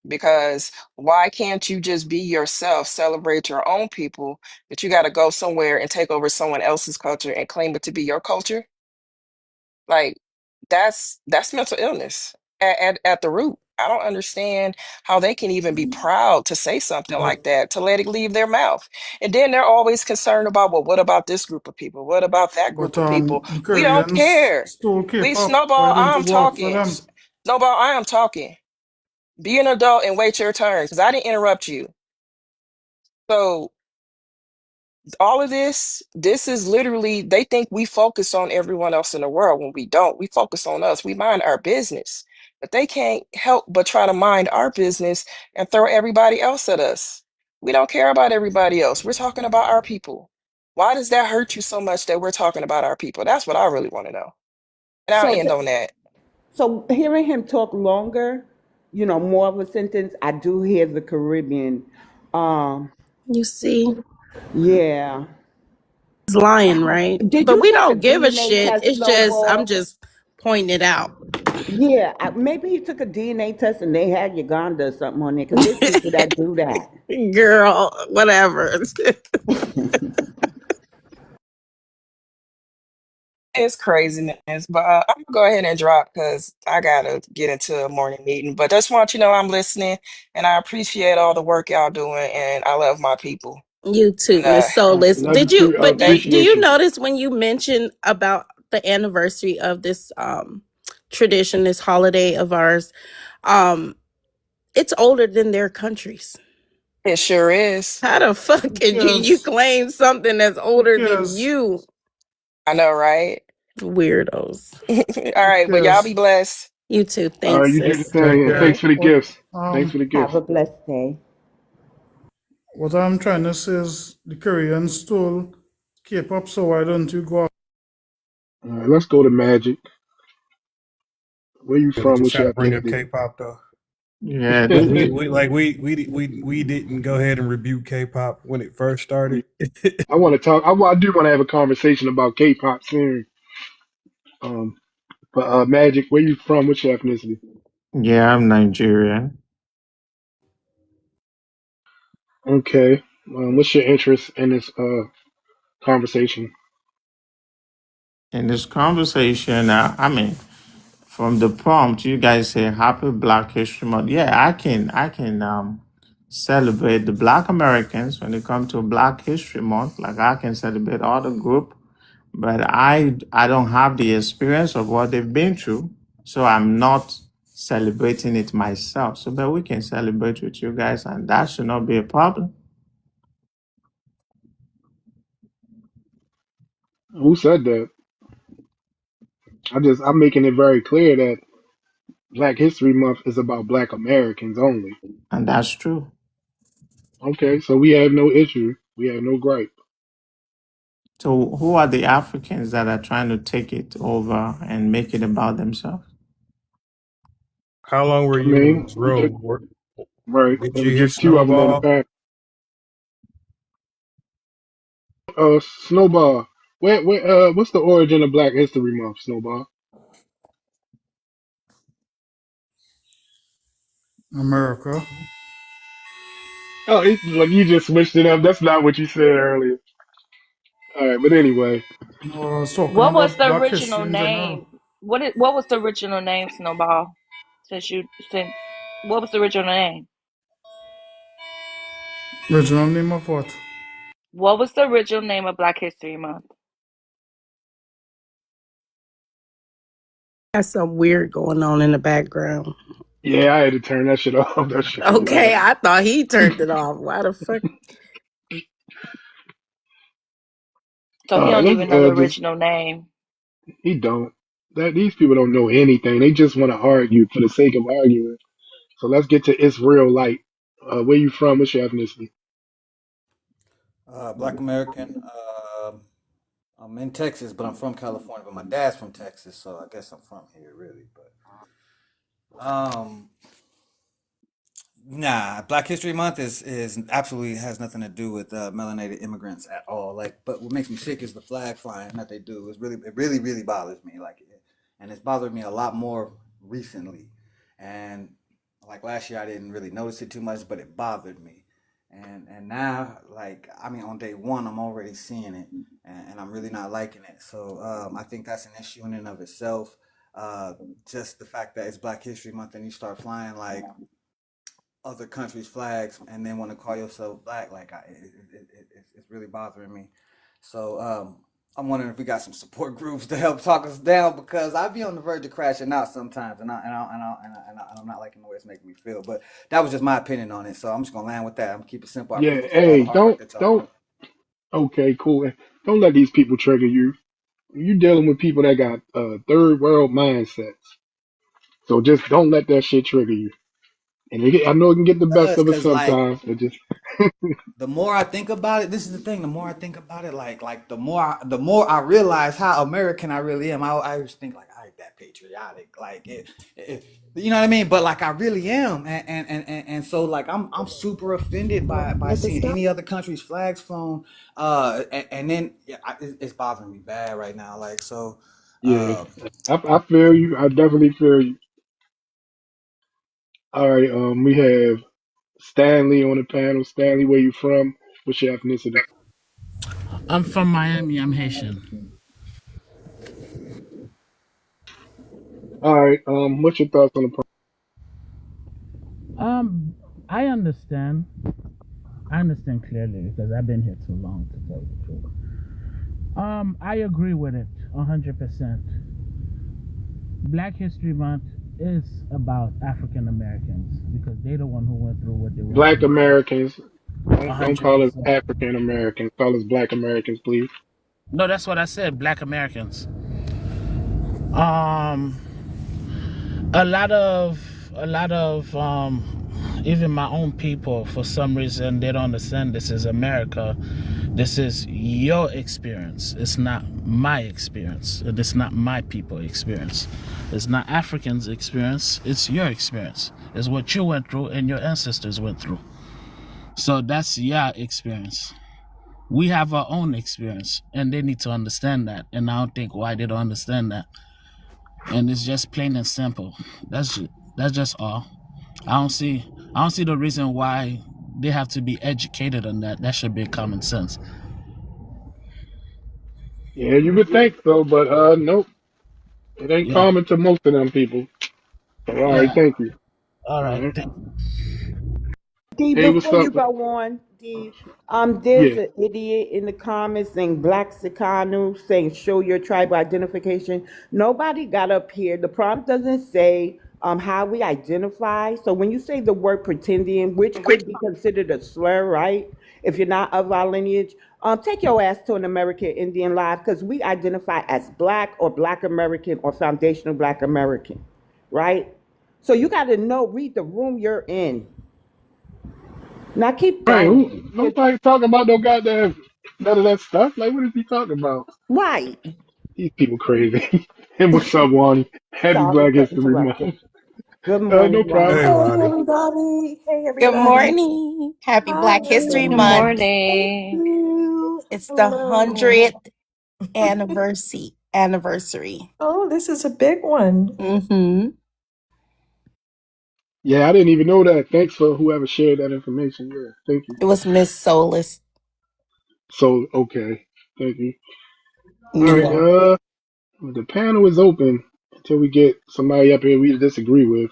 because why can't you just be yourself, celebrate your own people, but you got to go somewhere and take over someone else's culture and claim it to be your culture? Like that's mental illness at the root. I don't understand how they can even be proud to say something But like that, to let it leave their mouth. And then they're always concerned about, well, what about this group of people? What about that group but of people? the We don't Koreans care. stole We K-pop. Why snowball, don't you I'm go after talking. them? Snowball, I am talking. Be an adult and wait your turn because I didn't interrupt you. So all of this is literally, they think we focus on everyone else in the world when we don't. We focus on us. We mind our business. But they can't help but try to mind our business and throw everybody else at us. We don't care about everybody else. We're talking about our people. Why does that hurt you so much that we're talking about our people? That's what I really want to know. And I'll So end on that. So hearing him talk longer, more of a sentence, I do hear the Caribbean. Um, You see, yeah. he's lying, right? Did But you we take a don't give a DNA shit. test, It's just I'm Snowball? just pointing it out. Yeah, maybe he took a DNA test and they had Uganda or something on there because there's people that do that. Girl, whatever. It's craziness, but I'm gonna go ahead and drop because I gotta get into a morning meeting. But just want you to know I'm listening, and I appreciate all the work y'all doing, and I love my people. You too, And Miss Soulless. Love you Did you too. but thank do you. Appreciate you you. notice when you mentioned about the anniversary of this tradition, this holiday of ours, um, it's older than their countries. It sure is. How the fuck Who could you cares? claim something that's Who older than cares? you? I know, right? Weirdos. All Who right, but y'all be cares? blessed. You too. All right, Thanks, you do the sis. thing, Take and care. thanks for the What gifts. Thanks for the Have gifts. a blessed day. what I'm trying to say is the Koreans stole K-pop, so why don't you go? All right, let's go to Magic. Where you Yeah, but from you with try your to bring up identity? K-pop though. Yeah, Like this, we didn't go ahead and rebuke K-pop when it first started. I want to talk. I do want to have a conversation about K-pop soon. Um, but Magic, where you from? What's your ethnicity? yeah, I'm Nigerian. Okay. What's your interest in this conversation? In this conversation, I mean, from the prompt, you guys say Happy Black History Month. Yeah, I can celebrate the Black Americans when it comes to Black History Month. Like I can celebrate all the group, but I don't have the experience of what they've been through, so I'm not celebrating it myself. So, but we can celebrate with you guys, and that should not be a problem. Who said that? I'm making it very clear that Black History Month is about Black Americans only. And that's true. Okay, so we have no issue. We have no gripe. So, who are the Africans that are trying to take it over and make it about themselves? How long were I you on mean, this road? right. Did There you was hear just two of them on the Snowball? path. Snowball. What's the origin of Black History Month, Snowball? America. Oh, look, you just switched it up. That's not what you said earlier. All right, but anyway, No, I was talking What was about the black original history in general. name? What was the original name, Snowball? Since what was the original name? Original name of what? What was the original name of Black History Month? That's something weird going on in the background. yeah, I had to turn that shit off. That shit was Okay, loud. I thought he turned it off. Why the fuck? So he don't Let's even know the just original name. he don't. That these people don't know anything. They just want to argue for the sake of arguing. So let's get to It's Real Light. Where you from? What's your ethnicity? Black American. I'm in Texas, but I'm from California. But my dad's from Texas, so I guess I'm from here, really. But nah, Black History Month is absolutely has nothing to do with melanated immigrants at all. Like, but what makes me sick is the flag flying that they do. It really bothers me. And it's bothered me a lot more recently. And like last year, I didn't really notice it too much, but it bothered me. And now, like, I mean, on day one, I'm already seeing it, and I'm really not liking it. So I think that's an issue in and of itself. Uh, just the fact that it's Black History Month and you start flying like other countries' flags and then want to call yourself black, like it's really bothering me. So I'm wondering if we got some support groups to help talk us down because I be on the verge of crashing out sometimes, and I'm not liking the way it's making me feel. But that was just my opinion on it, so I'm just gonna land with that. I'm gonna keep it simple. I Yeah, appreciate all the hey, hard work that y'all don't. doing. Okay, cool. Don't let these people trigger you. You're dealing with people that got third world mindsets. So just don't let that shit trigger you. And I know it can get the best of us Because like sometimes, but just the more I think about it, this is the thing. The more I think about it, like the more I realize how American I really am. I always think like I ain't that patriotic, like you know what I mean. But like I really am, and so like I'm super offended by seeing any other country's flags flown, and then yeah, it's bothering me bad right now. Like so, yeah, uh, I feel you. I definitely feel you. All right, we have Stanley on the panel. Stanley, where you from? What's your ethnicity? I'm from Miami. I'm Haitian. All right, what's your thoughts on the Um, I understand. I understand clearly because I've been here too long to tell you the truth. I agree with it 100%. Black History Month is about African Americans because they're the one who went through what they went Black through. Americans? Don't call us 100%. African Americans. Call us Black Americans, please. No, that's what I said. Black Americans. Um, a lot of even my own people, for some reason, they don't understand this is America. This is your experience. It's not my experience. It's not my people experience. It's not Africans experience. It's your experience. It's what you went through and your ancestors went through. So that's your experience. We have our own experience, and they need to understand that. And I don't think why they don't understand that. And it's just plain and simple. That's just all. I don't see the reason why they have to be educated on that. That should be common sense. Yeah, you would think so, but nope. It ain't Yeah, common to most of them people. So, all right, yeah. thank you. All All right. right. D, Hey, what's before you up? go on, D, there's Yeah. an idiot in the comments saying Black Sicanu saying show your tribal identification. Nobody got up here. The prompt doesn't say how we identify. So when you say the word pretendian, which could be considered a slur, right? If you're not of our lineage, take your ass to an American Indian live because we identify as Black or Black American or foundational Black American, right? So you got to know, read the room you're in. Now keep Right. going. Nobody talking about no goddamn none of that stuff. Like, what is he talking about? Right. These people crazy. And what's up, Wani? Happy Sorry Black for History interrupting. Month. Good No morning, problem. Hey, Wanda. Hey, Ronnie. everybody. Hey, Good everybody. morning. Happy Black Good History Good morning. Month. Thank morning. you. It's the Hello. 100th anniversary. Oh, this is a big one. Mm-hmm. Yeah, I didn't even know that. Thanks for whoever shared that information. Yeah, thank you. It was Miss Solis. So, okay. Thank you. All right. Yeah. The panel is open until we get somebody up here we disagree with.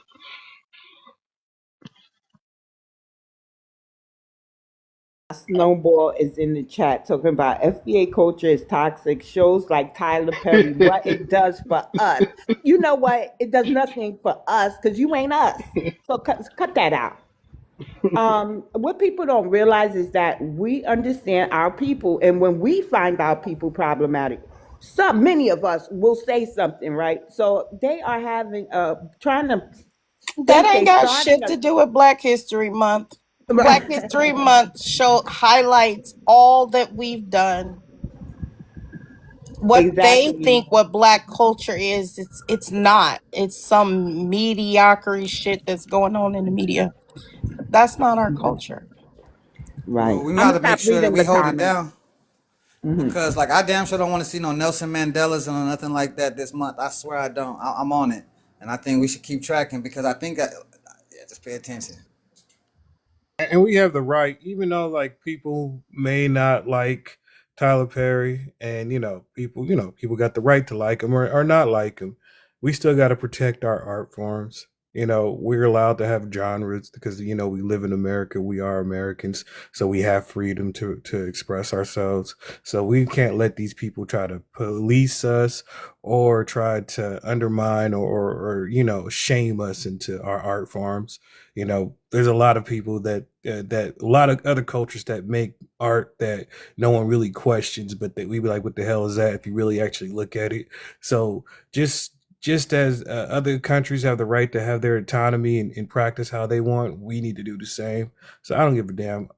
Snowball is in the chat talking about FBA culture is toxic. Shows like Tyler Perry, what it does for us. You know what? It does nothing for us because you ain't us. So cut that out. What people don't realize is that we understand our people, and when we find our people problematic, many of us will say something, right? So they are having trying to That state ain't they got starting shit to do with Black History Month. Black History Month highlights all that we've done. What they exactly think what Black culture is, it's not. It's some mediocrity shit that's going on in the media. That's not our culture. right. Well, we know I'm how gonna to make stop sure that reading we the hold it comments. down because, like, I damn sure don't want to see no Nelson Mandelas or nothing like that this month. I swear I don't. I'm on it, and I think we should keep tracking because I think yeah, just pay attention. And we have the right, even though like people may not like Tyler Perry, and people got the right to like him or not like him. We still got to protect our art forms. We're allowed to have genres because we live in America. We are Americans, so we have freedom to express ourselves. So we can't let these people try to police us or try to undermine or shame us into our art forms. There's a lot of people that a lot of other cultures that make art that no one really questions, but that we be like, what the hell is that? If you really actually look at it. So just as other countries have the right to have their autonomy and practice how they want, we need to do the same. So I don't give a damn.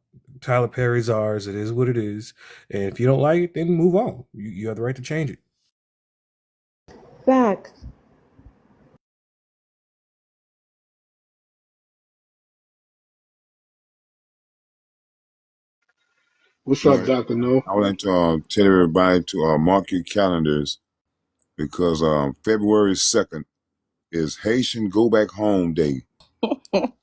Tyler Perry's ours. It is what it is. And if you don't like it, then move on. You have the right to change it. Facts. What's up, Right. Dr. No? I would like to tell everybody to mark your calendars because February 2nd is Haitian Go Back Home Day.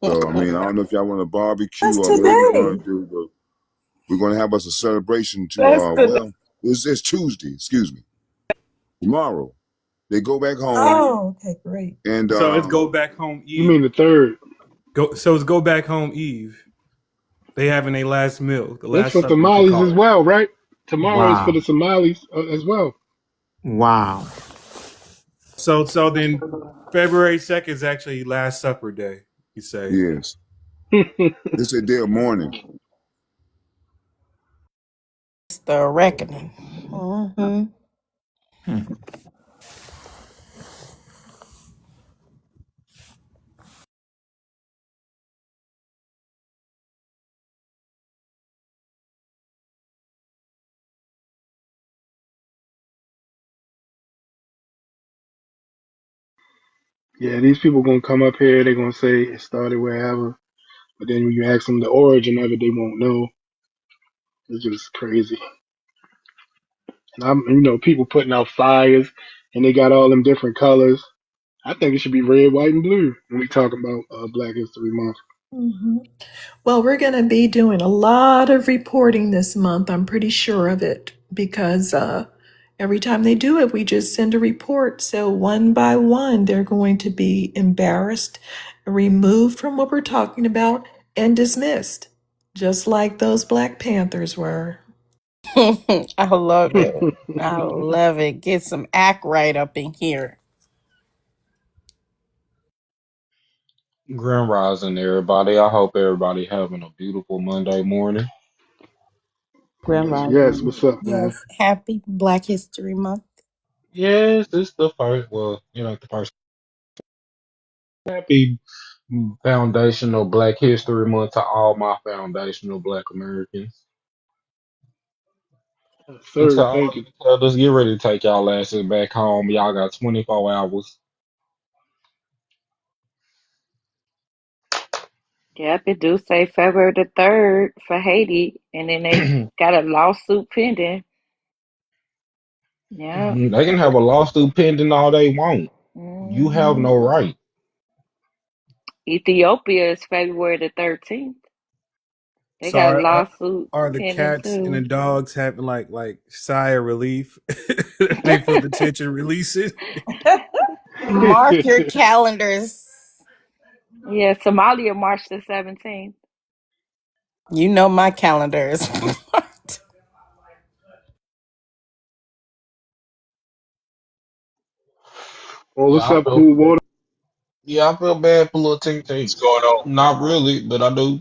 So, I mean, I don't know if y'all want to barbecue That's or whatever you're going today. to do, but we're going to have us a celebration to, That's the. it's Tuesday, excuse me, tomorrow. They go back home Oh, okay, great. and, So it's go back home You mean Eve. the third? It's go back home Eve. They having a last meal, the That's last for supper, you could Somalis call as it. well, right? Tomorrow is for the Wow. Somalis as well. Wow. So then February 2nd is actually Last Supper Day, you say. yes, it's a day of mourning. It's the reckoning. Hmm. Hmm. Yeah, these people gonna come up here. They're gonna say it started wherever, but then when you ask them the origin of it, they won't know. It's just crazy. And people putting out fires, and they got all them different colors. I think it should be red, white, and blue when we talk about Black History Month. Hmm. Well, we're going to be doing a lot of reporting this month. I'm pretty sure of it because every time they do it, we just send a report. So one by one, they're going to be embarrassed, removed from what we're talking about, and dismissed, just like those Black Panthers were. I love it. I love it. Get some act right up in here. Grand Rising, everybody. I hope everybody having a beautiful Monday morning. Grand Yes, Rising. what's up, man? Yes. Happy Black History Month. Yes, it's the first. Well, the first. Happy Foundational Black History Month to all my foundational Black Americans, Yes, and to sir, all thank you you. others, get ready to take y'all asses back home. Y'all got 24 hours. Yep, it do say February the 3rd for Haiti, and then they They got a lawsuit pending. Yeah. can have a lawsuit pending all they want. You have Hmm. no right. Ethiopia is February the 13th. They So got a lawsuit are the pending cats and the too. dogs having like sigh of relief? They feel the tension releasing. Mark your calendars. Yeah, Somalia March the 17th. You know my calendar is marked. Well, Yeah, what's I up, feel. Cool Water? Yeah, I feel bad for little Tink Tink. What's going on? Not really, but I do.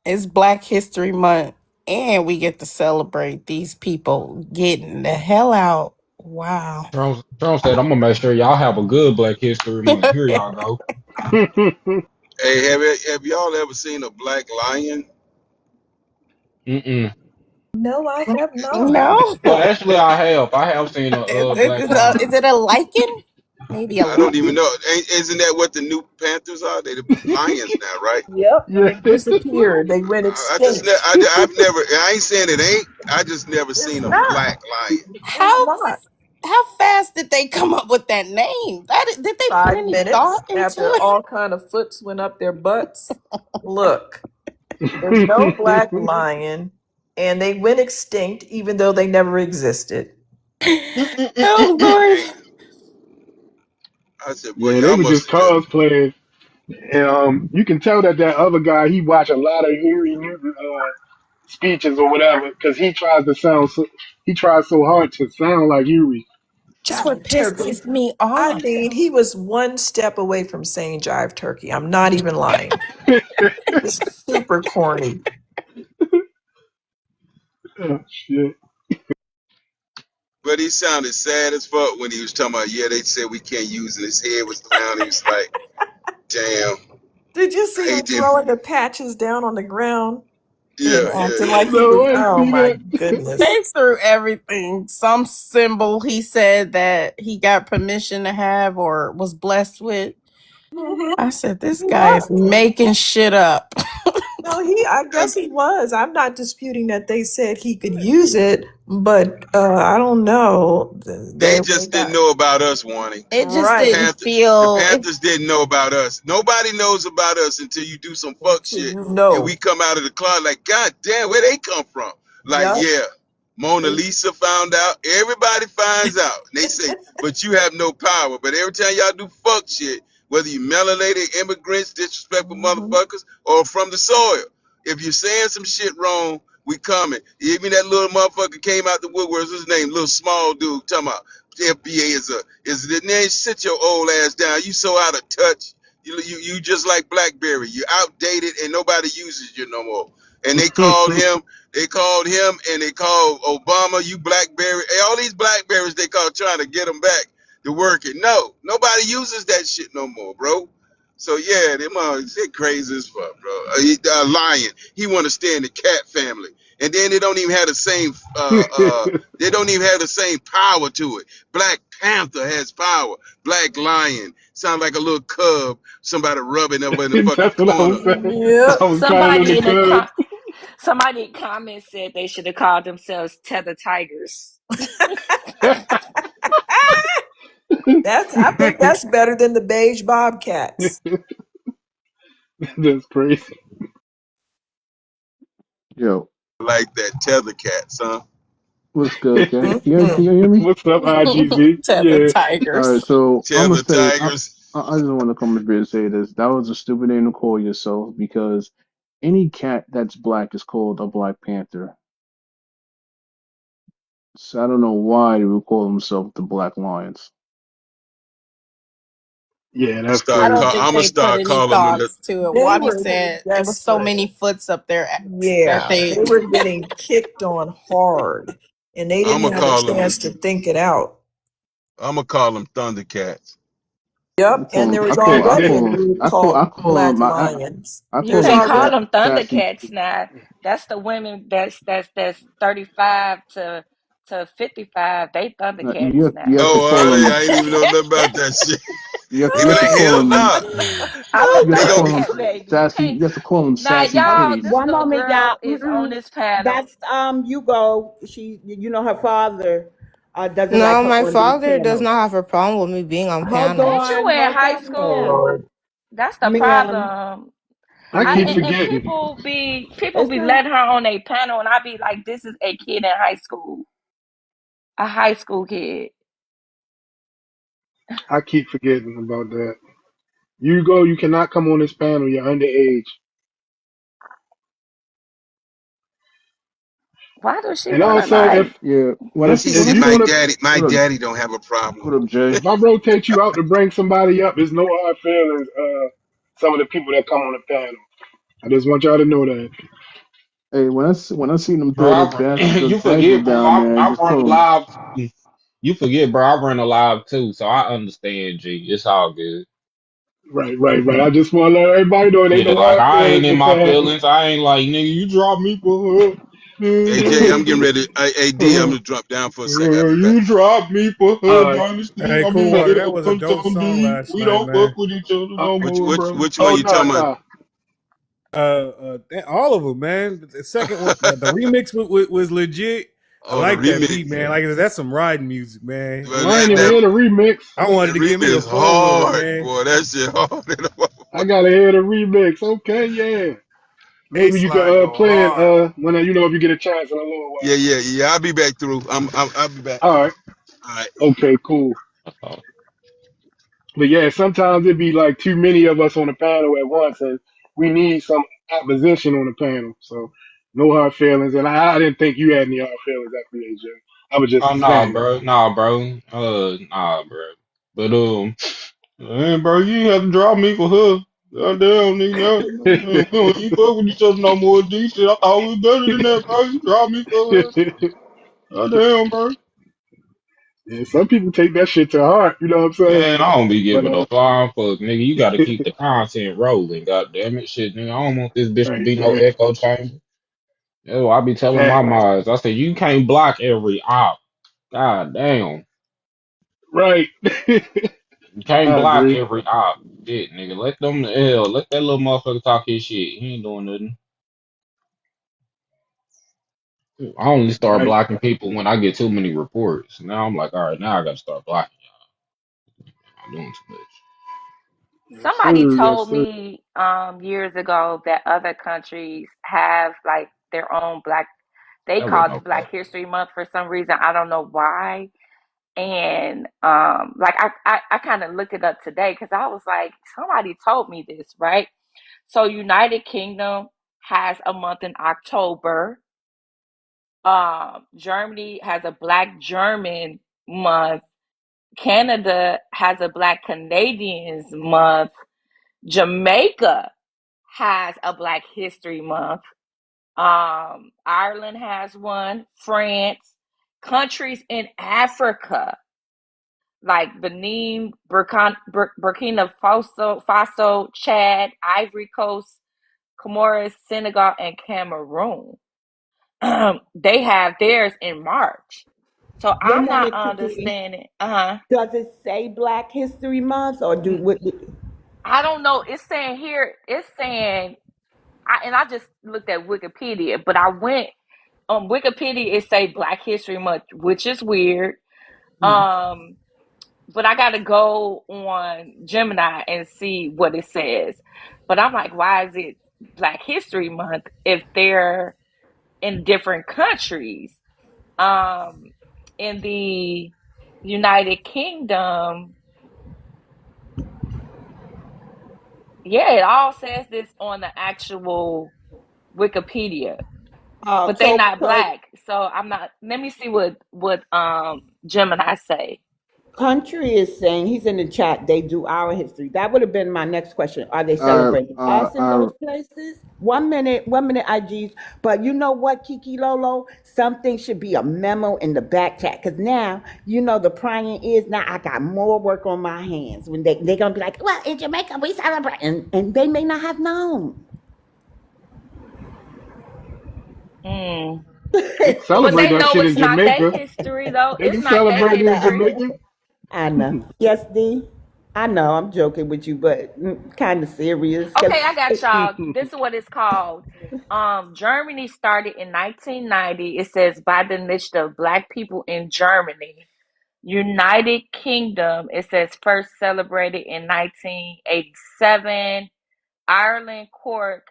It's Black History Month, and we get to celebrate these people getting the hell out. Wow. Trump said, "I'm gonna make sure y'all have a good Black History Month." Here y'all go. Hey, have y'all ever seen a black lion? Mm-mm. No, I have not. No. Well, actually, I have. I have seen a black Is lion. it a lichen? Maybe a I don't even lichen? know. Isn't that what the new Panthers are? They the lions now, right? Yep, and Yeah. they disappeared. They went extinct. I've never. I ain't saying it ain't. I just never It's seen a not. black lion. It's How not. how fast did they come up with that name? Did they put 5 any thought minutes into after it? all kind of foots went up their butts. Look, there's no black lion, and they went extinct even though they never existed. Oh Mm-mm-mm-mm-mm. Lord. Hey, I said, boy, Yeah, they y'all were must just have just. cosplaying. And you can tell that other guy, he watch a lot of Huey Newton speeches or whatever, because he tries so hard to sound like Huey. That's what Jive turkey. pisses me I off. mean, he was one step away from saying jive turkey. I'm not even lying. It's super corny. Oh, shit. But he sounded sad as fuck when he was talking about. Yeah, they said we can't use it. His head was down. He was like, "Damn, Did you I see him hate them." throwing the patches down on the ground and Yeah, yeah, acting like yeah. he No, was, I didn't oh see my that. goodness. They threw everything. Some symbol he said that he got permission to have or was blessed with. Mhm. I said, this He guy is was. making shit up. No, I I, guess he was. I'm not disputing that they said he could use it, but I don't know. they They just didn't got know about us, Wanting. It just The right. didn't Panther, the feel it. Panthers didn't know about us. Nobody knows about us until you do some fuck Until shit, you and we know. come out of the closet like, God damn, where they come from? Like, Yep. yeah, Mona They, Lisa found out. Everybody finds out. And they say, but you have no power. But every time y'all do fuck shit, whether you melanated immigrants, disrespectful mhm. motherfuckers, or from the soil, if you're saying some shit wrong, we coming. Even that little motherfucker came out the woodwork. What's his name? Little small dude. Talking about the FBA is the name. Sit your old ass down. You so out of touch. You just like BlackBerry. You outdated and nobody uses you no more. And they called him. They called him and they called Obama. You BlackBerry. Hey, all these BlackBerries they called trying to get them back to working. No, nobody uses that shit no more, bro. So yeah, they crazy as fuck, bro. A lion. He want to stay in the cat family. and then they don't even have the same they don't even have the same power to it. Black Panther has power. Black Lion sounds like a little cub, somebody rubbing up in the fucking That's what I corner. was saying. Yep. I was calling them the Somebody in the Cubs. somebody in comments said they should have called themselves Tether Tigers. I think that's better than the beige bobcats. That's crazy. Yo, Like that tether cats, huh? what's good, gang? Can Mhm. you hear me? What's up, IGB? Tether Yeah. All right, Tigers. so I'm gonna Tether say tigers. I just want to come up here and say this. That was a stupid name to call yourself because any cat that's black is called a Black Panther. So I don't know why they would call themselves the Black Lions. Yeah, that's crazy. I I'm gonna They put start any calling them the. thoughts to it. They Wadi were said it was so desperate. many foots up their ass that Yeah, they they were getting kicked on hard, and they I'm didn't gonna have a call them. chance to think it out. I'm gonna call them Thundercats. Yep, and there was already a group I called call Black them Lions. I You call There's them can't call already them sassy. Thundercats now. That's the women that's 35 to 55. They Thundercats You now. have to Oh, call are they? them I ain't even know nothing about that shit. They you be have to like, call hell them nah. I'm a you have They to call gonna. them Thundercat baby. You sassy. can't. You have to call them Now, sassy y'all, kitties. this One little moment, y'all. girl is on this panel. That's Hugo. She, her father, doesn't like No, her my on these father does panels. not have a problem with me being on Ain't panels. you in Hold high on, Oh school? ma'am. Lord. That's the Ma'am, problem. I keep And forgetting. people it's be not. letting her on a panel, and I be like, this is a kid in high school, a high school kid. I keep forgetting about that. You cannot come on this panel. You're underage. Why does she And want to also, like? Yeah. if When I you see My want to, daddy, my what up daddy don't have a problem. what up, Jay? if I rotate you out to bring somebody up, there's no hard feelings. Some of the people that come on the panel. I just want y'all to know that. Hey, when I see them Bro, throw the you banter forget, bro. down there, I just run tell them, live too. You forget, bro. I run a live too, so I understand. G, it's all good. Right. I just want to let everybody know it ain't Yeah, no like hard I ain't feelings in to my pass. feelings. I ain't like nigga. You drop me for her. Hey Jay, I'm getting ready. Hey D, I'm gonna drop down for a second. I'll be back. You drop me for her, All right. Dynasty. Hey, I Cool mean, Water, that was a come dope some song D. last We night, don't fuck man. with each other Uh, no more, bro. Which one oh you no, talking about? no. All of them, man. The second one, the remix was legit. I Oh, the like that beat, remix. man. Like that's some riding music, man. Well, Well, I ain't even that hear the remix. I wanted that to give remix me a is flow with it, hard, man. boy. That shit hard. I gotta hear the remix. Okay, yeah. A Maybe you can slide go play it hard. when if you get a chance in a little Yeah. I'll be back through. I'll be back. while. All right. All right. Okay, cool. Oh, But yeah, sometimes it'd be like too many of us on the panel at once, and we need some opposition on the panel. So no hard feelings. And I didn't think you had any hard feelings after AJ. I was just nah, saying. bro. Nah, bro. Nah, bro. But man, bro, you ain't have to drop me for her. Goddamn, nigga. We don't even fuck with each other no more, D. Shit, I thought we was better than that, bro. You drop me for her. Goddamn, bro. Yeah, some people take that shit to heart. You know what I'm saying? Man, I don't be But giving no flying fuck, nigga. You gotta keep the content rolling, goddamn it, shit, nigga. I don't want this bitch to be no right. echo chamber. That's what I be telling my Facts. mods. I say you can't block every op. God damn. Right. You can't I block agree. every op. Shit, nigga. Let that little motherfucker talk his shit. He ain't doing nothing. I only start Right. blocking people when I get too many reports. Now I'm like, all right, now I gotta start blocking. I'm doing too much. Yes, Somebody sir. Yes, told sir. me years ago that other countries have like their own black. They That wasn't call no it Black cap. History Month for some reason. I don't know why. And like I kind of looked it up today because I was like, somebody told me this, right? So United Kingdom has a month in October. Germany has a Black German month. Canada has a Black Canadians month. Jamaica has a Black History Month. Ireland has one. France, countries in Africa like Benin, Burkina Faso, Chad, Ivory Coast, Comoros, Senegal, and Cameroon. They have theirs in March. So One I'm not minute, Kiki. understanding. Uh-huh. Does it say Black History Month or do what? I don't know. It's saying here, it's saying, and I just looked at Wikipedia, but I went on Wikipedia, it say Black History Month, which is weird. Um, but I gotta go on Gemini and see what it says. But I'm like, why is it Black History Month if they're in different countries? Um, in the United Kingdom, yeah, it all says this on the actual Wikipedia, but they So not because black. So I'm not. Let me see what Gemini say. Country is saying he's in the chat. They do our history. That would have been my next question. Are they celebrating us in those places? 1 minute, 1 minute, IGs. But you know what, Kiki Lolo? Something should be a memo in the back chat because now you know the prying is now. I got more work on my hands when they're gonna be like, well, in Jamaica we celebrate, and they may not have known. Mm. They can But celebrate they that know shit in it's not their Jamaica. history though. They It's can not their celebrate it in I know. history. Jamaica. I know. Yes, D. I know. I'm joking with you, but kind of serious because Okay, I got y'all. This is what it's called. Germany started in 1990. It says by the initiative of Black people in Germany. United Kingdom, it says first celebrated in 1987. Ireland, Cork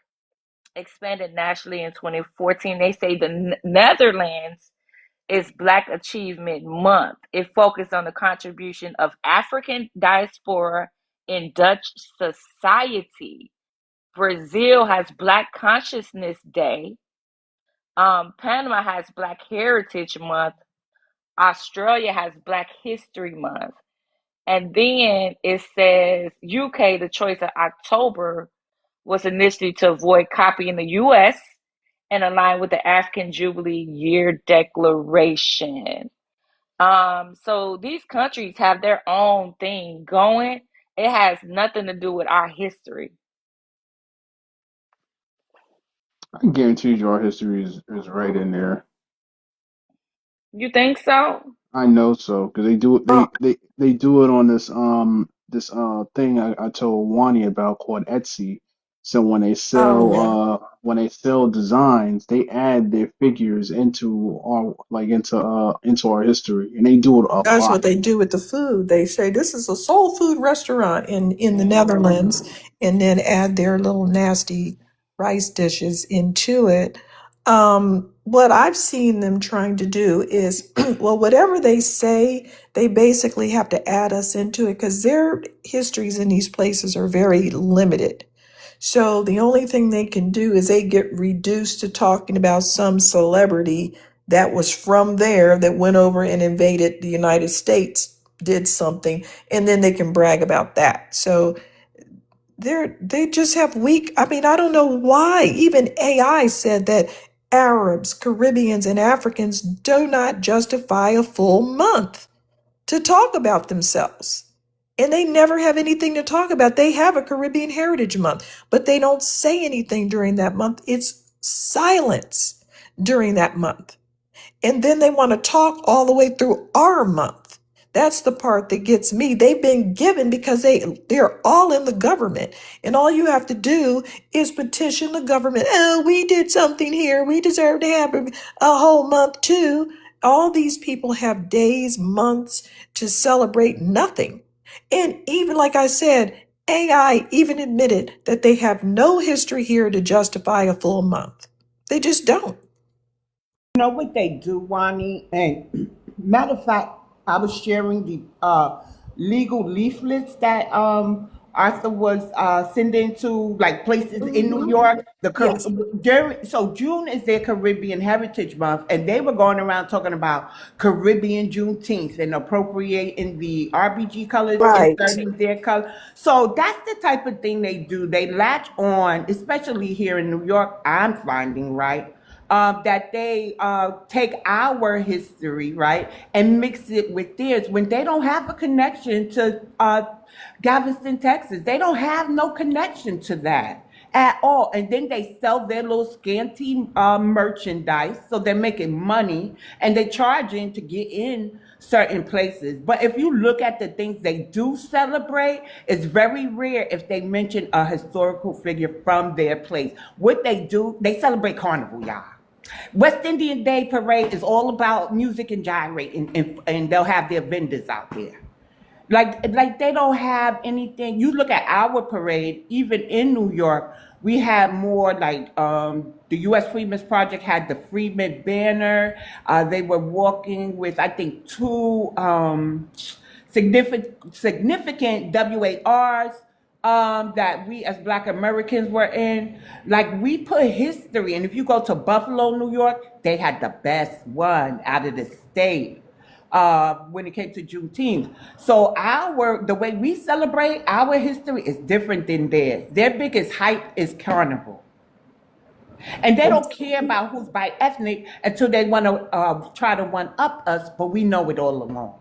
expanded nationally in 2014. They say the Netherlands is Black Achievement Month. It focused on the contribution of African diaspora in Dutch society. Brazil has Black Consciousness Day. Panama has Black Heritage Month. Australia has Black History Month. And then it says UK, the choice of October was initially to avoid copying the US and align with the African Jubilee Year Declaration. So these countries have their own thing going. It has nothing to do with our history. I can guarantee you our history is right in there. You think so? I know so because they do it. Oh, They do it on this thing I told Wani about called Etsy. So oh yeah. when they sell designs, they add their figures into our into our history, and they do it a That's what lot. they do with the food. They say this is a soul food restaurant in the Mm. Netherlands, and then add their little nasty rice dishes into it. What I've seen them trying to do is, well, whatever they say, they basically have to add us into it because their histories in these places are very limited. So the only thing they can do is they get reduced to talking about some celebrity that was from there that went over and invaded the United States, did something, and then they can brag about that. So they just have weak. I mean, I don't know why. Even AI said that Arabs, Caribbeans, and Africans do not justify a full month to talk about themselves. And they never have anything to talk about. They have a Caribbean Heritage Month, but they don't say anything during that month. It's silence during that month. And then they want to talk all the way through our month. That's the part that gets me. They've been given because they're all in the government. And all you have to do is petition the government. Oh, we did something here. We deserve to have a whole month too. All these people have days, months to celebrate nothing. And even like I said, AI even admitted that they have no history here to justify a full month. They just don't. know what they do, Wani? And matter of fact, I was sharing the legal leaflets that Arthur was sending to like places in New York. Yes. So June is their Caribbean Heritage Month, and they were going around talking about Caribbean Juneteenth and appropriating the RBG colors, Right. inserting their color. So that's the type of thing they do. They latch on, especially here in New York. I'm finding right that they take our history, right, and mix it with theirs when they don't have a connection to Galveston, Texas. They don't have no connection to that. at all. And then they sell their little scanty merchandise, so they're making money and they're charging to get in certain places. But if you look at the things they do celebrate, it's very rare if they mention a historical figure from their place. What they do, they celebrate carnival, y'all. West Indian Day Parade is all about music and gyrating, and they'll have their vendors out there. Like they don't have anything. You look at our parade, even in New York, we had more like the U.S. Freedmen's Project had the Freedmen banner. They were walking with, I think, two significant WARs that we as Black Americans were in. Like we put history, and if you go to Buffalo, New York, they had the best one out of the state when it came to Juneteenth. So the way we celebrate our history is different than theirs. Their biggest hype is Carnival. And they don't care about who's by ethnic until they want to try to one up us, but we know it all along.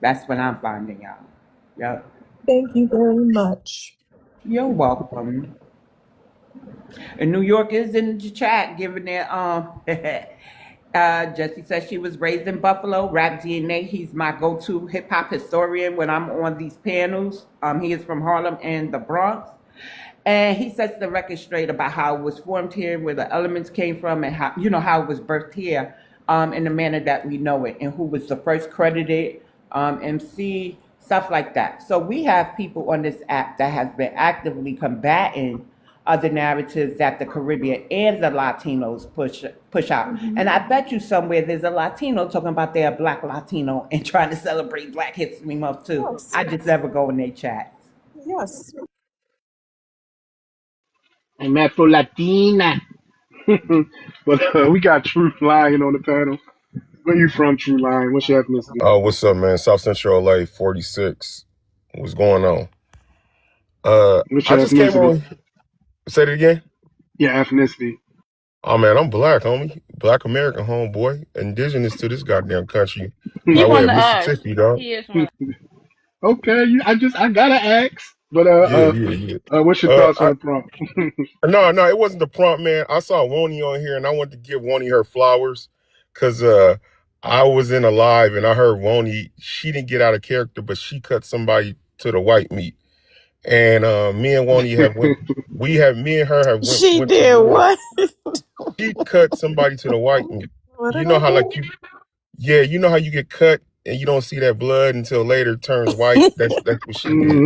That's what I'm finding out. Yep. Thank you very much. You're welcome. And New York is in the chat giving their Jessie says she was raised in Buffalo. Rap DNA. He's my go-to hip hop historian when I'm on these panels. He is from Harlem and the Bronx. And he sets the record straight about how it was formed here, where the elements came from, and how it was birthed here in the manner that we know it, and who was the first credited MC, stuff like that. So we have people on this app that has been actively combating the narratives that the Caribbean and the Latinos push out. Mhm. And I bet you somewhere there's a Latino talking about they're a Black Latino and trying to celebrate Black History Month too. Yes, I just never go in their chats. yes. I'm Afro Latina. But we got Truth Lion on the panel. Where you from, True Lion? What's your ethnicity? Oh, what's up, man? South Central LA, 46. What's going on? What's I your just came ethnicity? on. Say it again. Your ethnicity. Oh man, I'm black, homie. Black American homeboy. Indigenous to this goddamn country. He By way wanted of to ask. Mississippi, dog. He is one. Okay, I gotta ask. But Yeah, yeah, yeah. what's your thoughts on I the prompt? no, it wasn't the prompt, man. I saw Woni on here and I wanted to give Woni her flowers because I was in a live and I heard Woni, she didn't get out of character, but she cut somebody to the white meat. And me and Woni have went me and her have She went to did war. what? She cut somebody to the white meat. What You did know I how do? you know how you get cut and you don't see that blood until later it turns white. That's what she did.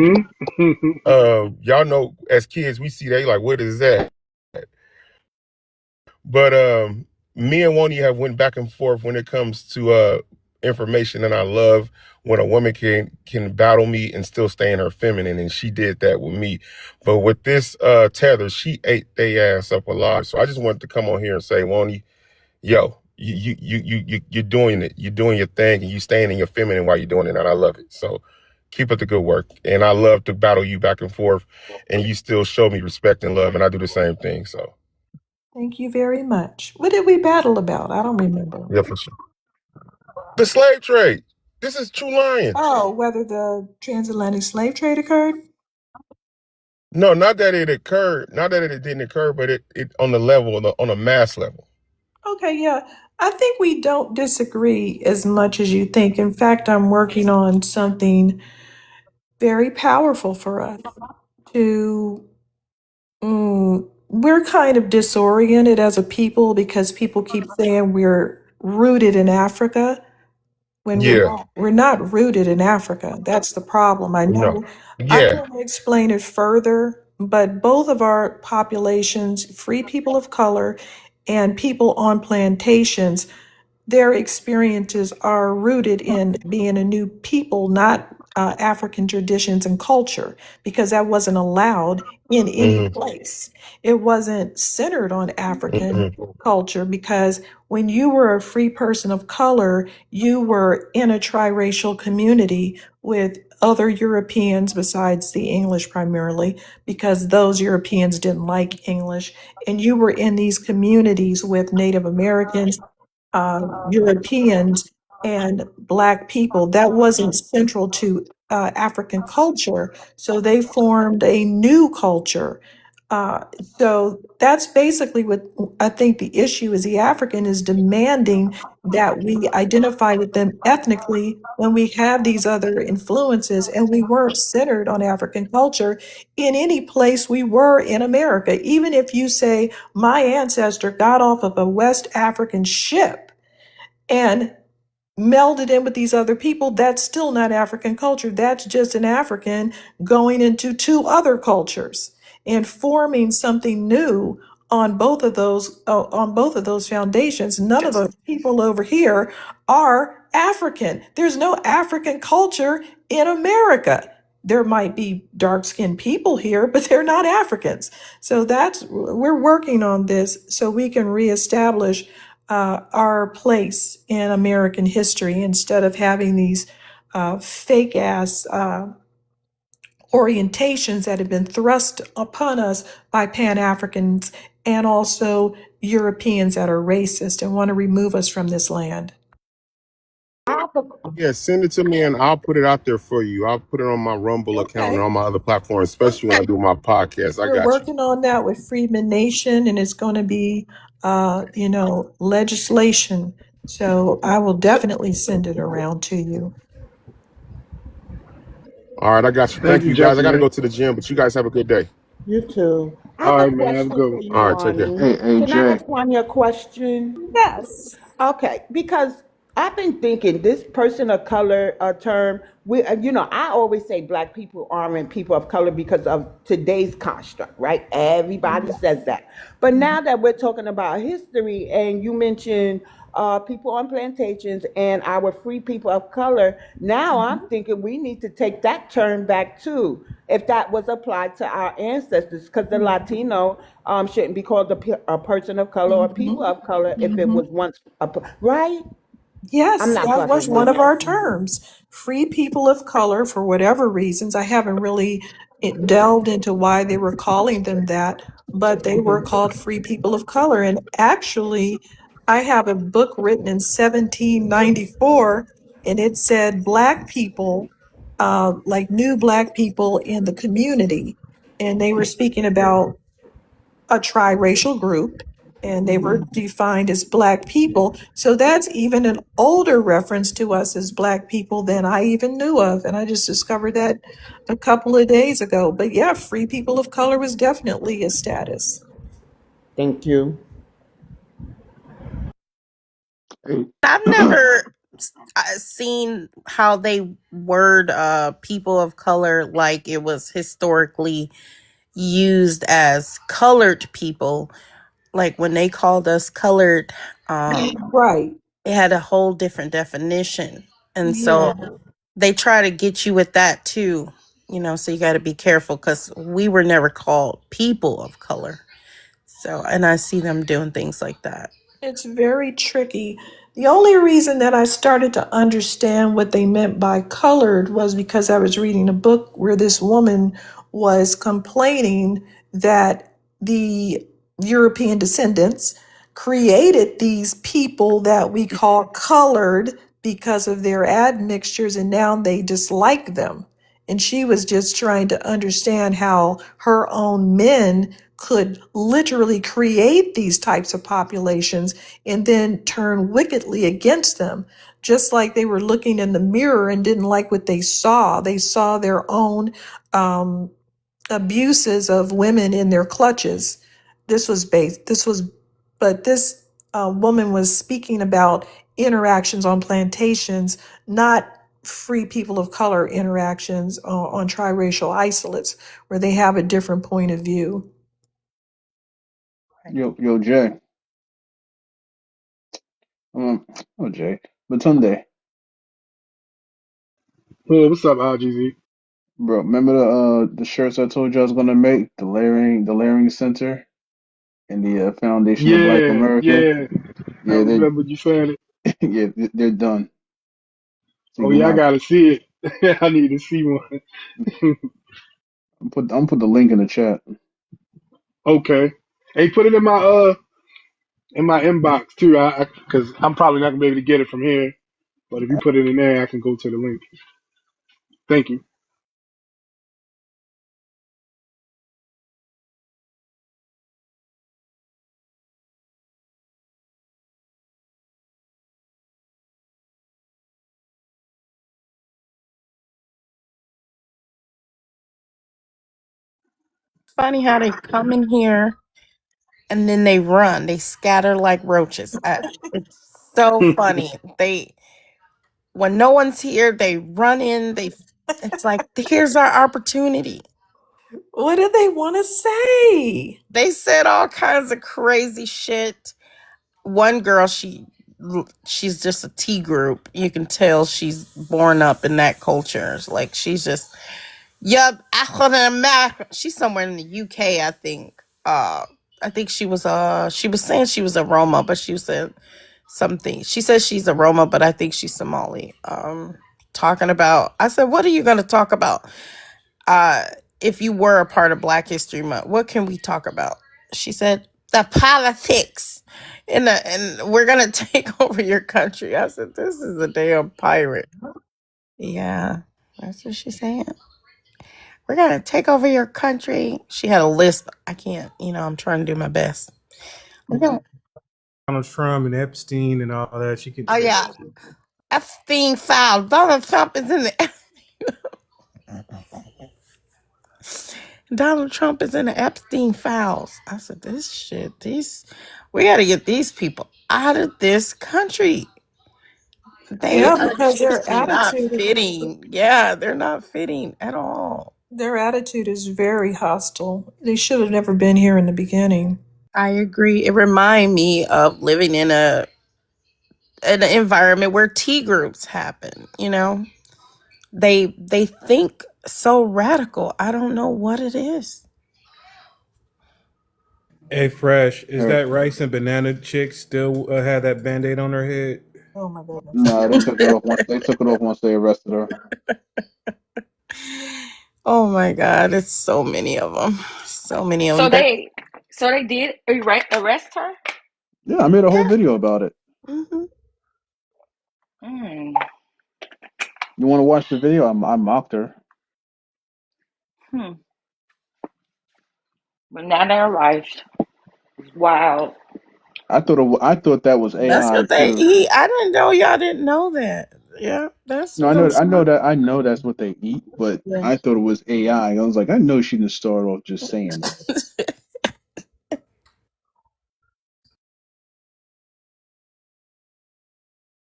Mm-hmm. Y'all know as kids we see they like, what is that? But me and Woni have went back and forth when it comes to information, and I love when a woman can battle me and still stay in her feminine, and she did that with me. But with this tether, she ate they ass up alive. So I just wanted to come on here and say, Woni, yo, you're doing it. You're doing your thing, and you staying in your feminine while you're doing it, and I love it. So keep up the good work. And I love to battle you back and forth, and you still show me respect and love, and I do the same thing. So Thank you very much. What did we battle about? I don't remember. yeah, for sure. The slave trade. This is True Lion. Oh, whether the transatlantic slave trade occurred? No, not that it occurred, not that it didn't occur, but it on the level, on a mass level. Okay, yeah. I think we don't disagree as much as you think. In fact, I'm working on something very powerful for us to we're kind of disoriented as a people because people keep saying we're rooted in Africa when Yeah, we're not rooted in Africa. That's the problem. I no, know I yeah, want to explain it further, but both of our populations, free people of color and people on plantations, their experiences are rooted in being a new people, not African traditions and culture, because that wasn't allowed in any mm-hmm, place. It wasn't centered on African mm-hmm, culture because when you were a free person of color, you were in a triracial community with other Europeans besides the English primarily, because those Europeans didn't like English. And you were in these communities with Native Americans, Europeans, and Black people. That wasn't central to African culture. So they formed a new culture. So that's basically what I think the issue is. The African is demanding that we identify with them ethnically when we have these other influences, and we weren't centered on African culture in any place we were in America. Even if you say my ancestor got off of a West African ship and melded in with these other people, that's still not African culture. That's just an African going into two other cultures and forming something new on both of those foundations. None of the people over here are African. There's no African culture in America. There might be dark-skinned people here, but they're not Africans. So we're working on this so we can reestablish our place in American history instead of having these fake ass orientations that have been thrust upon us by Pan Africans and also Europeans that are racist and want to remove us from this land. Yeah, send it to me and I'll put it out there for you. I'll put it on my Rumble account and Okay. on my other platforms, especially when I do my podcast. I We're got you. working on that with Freedmen Nation, and it's going to be, legislation. So I will definitely send it around to you. All right, I got you. Thank Thank you, you guys. I Jesse, got to man. go to the gym, but you guys have a good day. You too. I have All a right, man. Have a question good for one. you, All right, take care. Arnie. Hey, Can I Jay. ask Arnie a question? Yes. Okay, because I've been thinking this person of color term. I always say black people aren't people of color because of today's construct, right? Everybody says that. But now that we're talking about history, and you mentioned people on plantations and our free people of color, now I'm thinking we need to take that term back too, if that was applied to our ancestors, because the Latino shouldn't be called a person of color or people Mhm. of color if it Mhm. was once right. I'm Yes, not that was bugging, one right? of our terms. Free people of color, for whatever reasons. I haven't really delved into why they were calling them that, but they were called free people of color. And actually, I have a book written in 1794, and it said Black people, like new Black people in the community. And they were speaking about a triracial group, and they were defined as Black people. So that's even an older reference to us as Black people than I even knew of. And I just discovered that a couple of days ago. But yeah, free people of color was definitely a status. Thank you. Hey, I've never seen how they word people of color like it was historically used as colored people. Like when they called us colored, Right. it had a whole different definition. And Yeah. so they try to get you with that too, so you got to be careful because we were never called people of color. So, and I see them doing things like that. It's very tricky. The only reason that I started to understand what they meant by colored was because I was reading a book where this woman was complaining that the European descendants created these people that we call colored because of their admixtures, and now they dislike them. And she was just trying to understand how her own men could literally create these types of populations and then turn wickedly against them, just like they were looking in the mirror and didn't like what they saw. They saw their own um, abuses of women in their clutches. But this woman was speaking about interactions on plantations, not free people of color interactions on triracial isolates, where they have a different point of view. yo, Jay. Oh, Jay. Batunde, Hey, what's up, RGZ? bro. Remember the shirts I told you I was gonna make? The layering center and the foundation of Black Yeah, America. yeah. I Yeah, they remember you saying it. yeah they're done. So you Oh can yeah, I now gotta see it. I need to see one. I'm put the link in the chat. Okay. Hey, put it in my inbox too. Because I'm probably not gonna be able to get it from here. But if you put it in there, I can go to the link. Thank you. Funny how they come in here and then they run. They scatter like roaches. It's so funny. They when no one's here, they run in. It's like here's our opportunity. What do they want to say? They said all kinds of crazy shit. One girl, she's just a T group. You can tell she's born up in that culture. Like she's just yup, African American. She's somewhere in the UK, I think. I think she was saying she was a Roma, but she said something. She says she's a Roma, but I think she's Somali. Talking about I said, what are you gonna talk about? Uh if you were a part of Black History Month, what can we talk about? She said, the politics. And we're gonna take over your country. I said, this is a damn pirate. Yeah, that's what she's saying. We're gonna take over your country. She had a list. I can't, I'm trying to do my best. We're gonna, Donald Trump and Epstein and all that. She could oh say yeah, that shit. Epstein file. Donald Trump is in the Donald Trump is in the Epstein files. I said, this shit, we gotta get these people out of this country. They Yeah, are because just not fitting. Yeah, they're not fitting at all. their attitude is very hostile. They should have never been here in the beginning. I agree. It remind me of living in an environment where tea groups happen. They think so radical. I don't know what it is. Hey, Fresh, is Hey, that rice and banana chick still had that band-aid on her head? Oh my goodness. no, they took it off once. They took it off once they arrested her. Oh my god, it's so many of them. So many of So them. That they did arrest her. Yeah, I made a whole yeah. video about it. hmm Hmm. You want to watch the video? I mocked her. Hmm. But now they're arrived. Wow. I thought that was That's AI what they too. eat. I didn't know y'all didn't know that. Yeah, that's No, what I'm saying. I know that's what they eat, but Yeah. I thought it was AI. I was like, I know she didn't start off just saying that.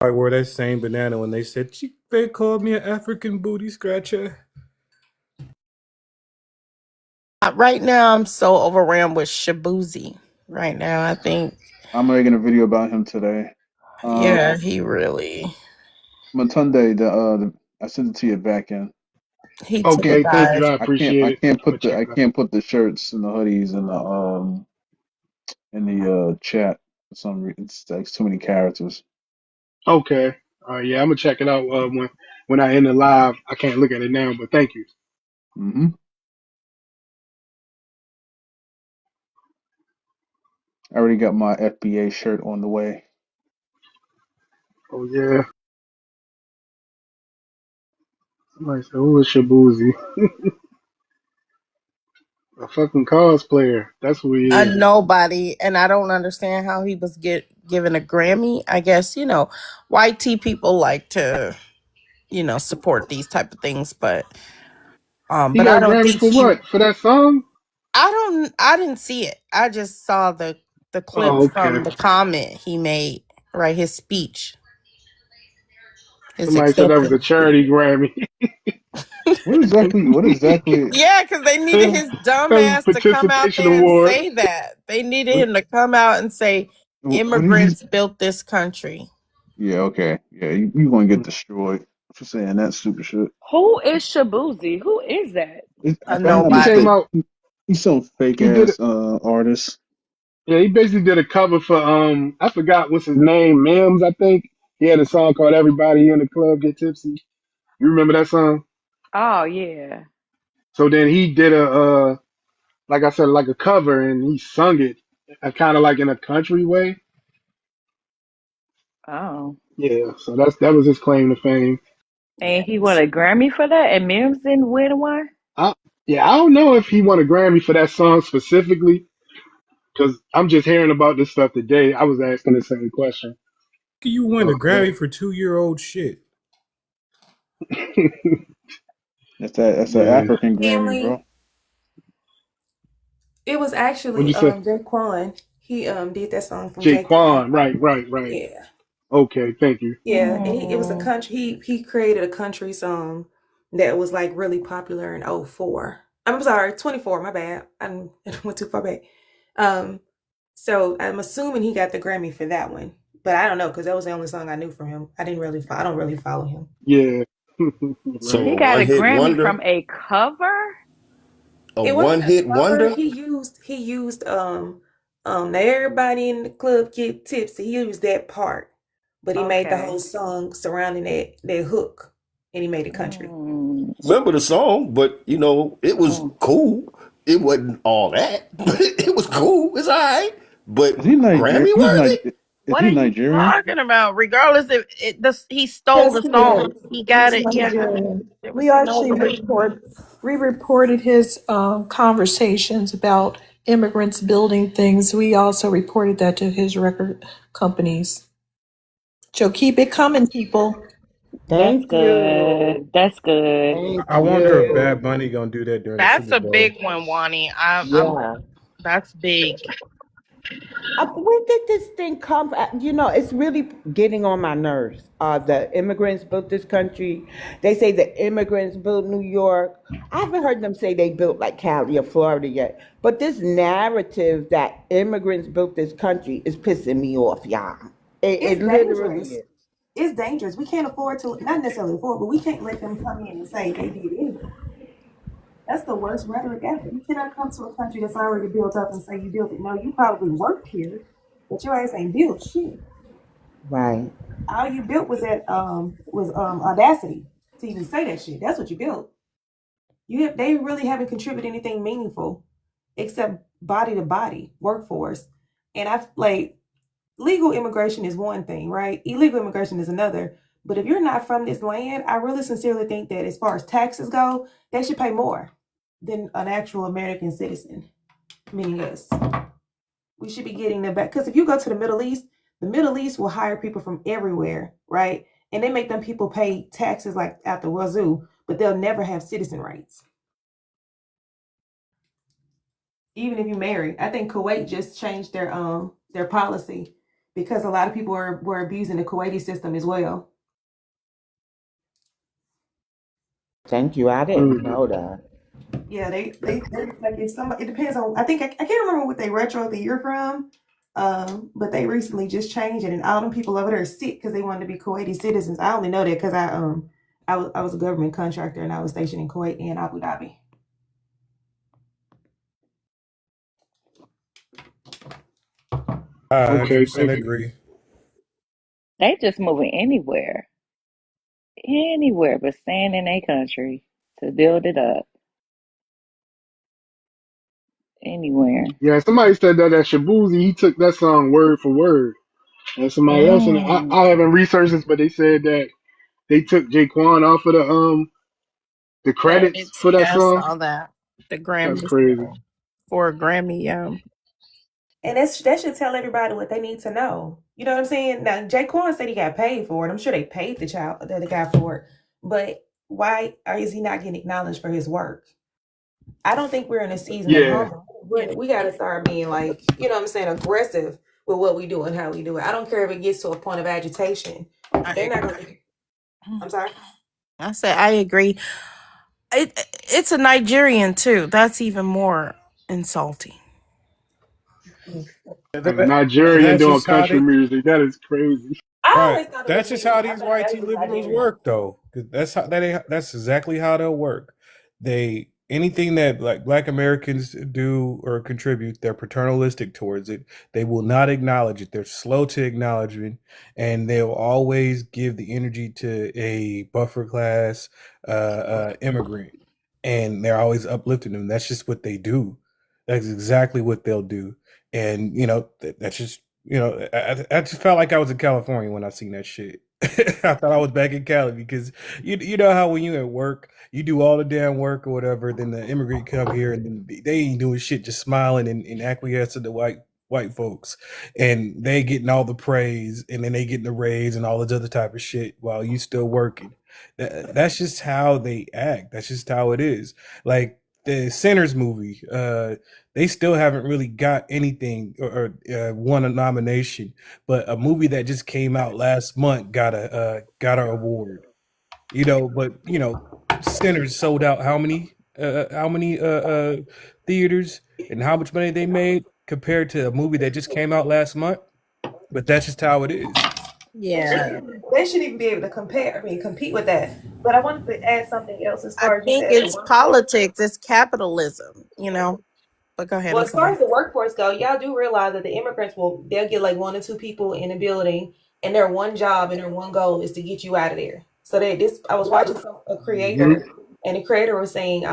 I wore that same banana when they said they called me an African booty scratcher. Right now, I'm so overwhelmed with Shabuzi. Right now, I think, I'm making a video about him today. yeah, he really Matunde, I sent it to you back in. he Okay, thank you. typicized. I appreciate it. I'm gonna check I it out. can't put the shirts and the hoodies in the chat for some reason. It's like too many characters. Okay. Yeah, I'm gonna check it out when I end the live. I can't look at it now, but thank you. hmm I already got my FBA shirt on the way. Oh yeah. Somebody said, "Who is Shabuzi?" A fucking cosplayer. That's who he A is. nobody, and I don't understand how he was given a Grammy. I guess white tea people like to support these type of things, He but got I a don't Grammy think for what? For that song? I didn't see it. I just saw the clip Oh, okay. from the comment he made, right? His speech, his Somebody said that was a acceptance speech. charity Grammy. What exactly? What exactly? Yeah, because they needed his dumb That was ass to come out participation there and award. say that. They needed What? him to come out and say What did he? immigrants built this country. Yeah. Okay. Yeah. You gonna get destroyed for saying that stupid shit. Who is Shabuzi? Who is that? If A I'm not He came nobody. mistaken, out. he's some fake He did it. ass artist. Yeah, he basically did a cover for I forgot what's his name, Mims, I think. He had a song called "Everybody in the Club Get Tipsy." You remember that song? Oh yeah. So then he did like I said, like a cover, and he sung it, kind of like in a country way. Oh. Yeah, so that was his claim to fame. And he won a Grammy for that, and Mims didn't win one. I, yeah, I don't know if he won a Grammy for that song specifically, because I'm just hearing about this stuff today. I was asking the same question. You win So, a Grammy for 2-year-old shit. That's an yeah. African Grammy, bro. Family. It was What'd actually you say? Jaquan. He did that song from Jaquan. Jaquan. Right, right, right. Yeah. Okay, thank you. Yeah, and it was a Mm. country. He created a country song that was like really popular in '04. I'm sorry, 24. My bad. I went too far back. Um, so I'm assuming he got the Grammy for that one, but I don't know because that was the only song I knew from him. I don't really follow him. Yeah. So Right. He a got one a hit Grammy wonder, from a cover. a It wasn't one hit a cover. wonder. He used now everybody in the club get tipsy. He used that part, but he made the whole Okay. song surrounding that hook, and he made it country. Mm. Remember the song, but it was Mm. cool. It wasn't all that, but it was cool. It's all right. But Is he Niger? Grammy He's worthy? Is What he are you Nigerian? talking about? Regardless if he stole Yes, the he song, is. he got He's it. Yeah, Nigerian. there We was actually no. reported his conversations about immigrants building things. We also reported that to his record companies. So keep it coming, people. That's Thank you. good. That's good. Thank I wonder if you. Bad Bunny gonna do that during the That's Super a Bowl. big one, Wani. I'm. Yeah. That's big. Where did this thing come from? It's really getting on my nerves. The immigrants built this country. They say the immigrants built New York. I haven't heard them say they built like Cali or Florida yet. But this narrative that immigrants built this country is pissing me off, y'all. It It's literally dangerous. is. It's dangerous. We can't afford to, not necessarily afford, but we can't let them come in and say they did anything. That's the worst rhetoric ever. You cannot come to a country that's already built up and say you built it. No, you probably worked here, but your ass ain't built shit. Right. All you built was that audacity to even say that shit. That's what you built. They really haven't contributed anything meaningful except body to body workforce. And I like legal immigration is one thing, right? Illegal immigration is another. But if you're not from this land, I really sincerely think that as far as taxes go, they should pay more than an actual American citizen, meaning us. We should be getting them back. Because if you go to the Middle East will hire people from everywhere, right? And they make them people pay taxes like out the wazoo, but they'll never have citizen rights. Even if you marry. I think Kuwait just changed their policy because a lot of people were abusing the Kuwaiti system as well. Thank you. I didn't Mhm. know that. Yeah, they like if somebody it depends on I can't remember what they retro the year from. But they recently just changed it and all them people over there are sick because they wanted to be Kuwaiti citizens. I only know that because I was a government contractor and I was stationed in Kuwait and Abu Dhabi. I Okay, 100% thank you. agree. They just moving anywhere but staying in a country to build it up. Anywhere. Yeah, somebody said that Shabuzi, he took that song word for word. And somebody else, and Mm. I haven't researched this, but they said that they took Jaquan off of the credits Credits. for that Yeah, I song. saw that. The That's Grammys crazy. for a Grammy. And that should tell everybody what they need to know. You know what I'm saying? Now, Jaquan said he got paid for it. I'm sure they paid the guy for it. But why is he not getting acknowledged for his work? I don't think we're in a season of Yeah, humble. We got to start being like, you know what I'm saying, aggressive with what we do and how we do it. I don't care if it gets to a point of agitation. They're I not going to. I'm sorry. I said I agree. It's a Nigerian too. That's even more insulting. a And Nigerian that's doing just how country they music. That is crazy. I Right. always thought it was That's just Haitian. how I these thought white that tea was liberals Nigerian. work, though. 'Cause that's exactly how they'll work. They anything that like Black Americans do or contribute, they're paternalistic towards it. They will not acknowledge it. They're slow to acknowledgement, and they'll always give the energy to a buffer class immigrant, and they're always uplifting them. That's just what they do. That's exactly what they'll do, and that's just I just felt like I was in California when I seen that shit. I thought I was back in Cali because you know how when you at work, you do all the damn work or whatever, then the immigrant come here and then they ain't doing shit, just smiling and acquiescing to white folks, and they getting all the praise, and then they getting the raise and all this other type of shit while you still working. That's just how they act. That's just how it is. Like the Sinners movie, they still haven't really got anything or won a nomination, but a movie that just came out last month got an award. But Sinners sold out how many theaters and how much money they made compared to a movie that just came out last month. But that's just how it is. Yeah. They shouldn't even be able to compare. I mean, compete with that. But I wanted to add something else as I far as you think said the it's workforce. politics, it's capitalism, you know. But go ahead, Well, I'm as far sorry. as the workforce go, y'all do realize that the immigrants they'll get like one or two people in a building, and their one job and their one goal is to get you out of there. So I was watching a Hmm. creator, and the creator was saying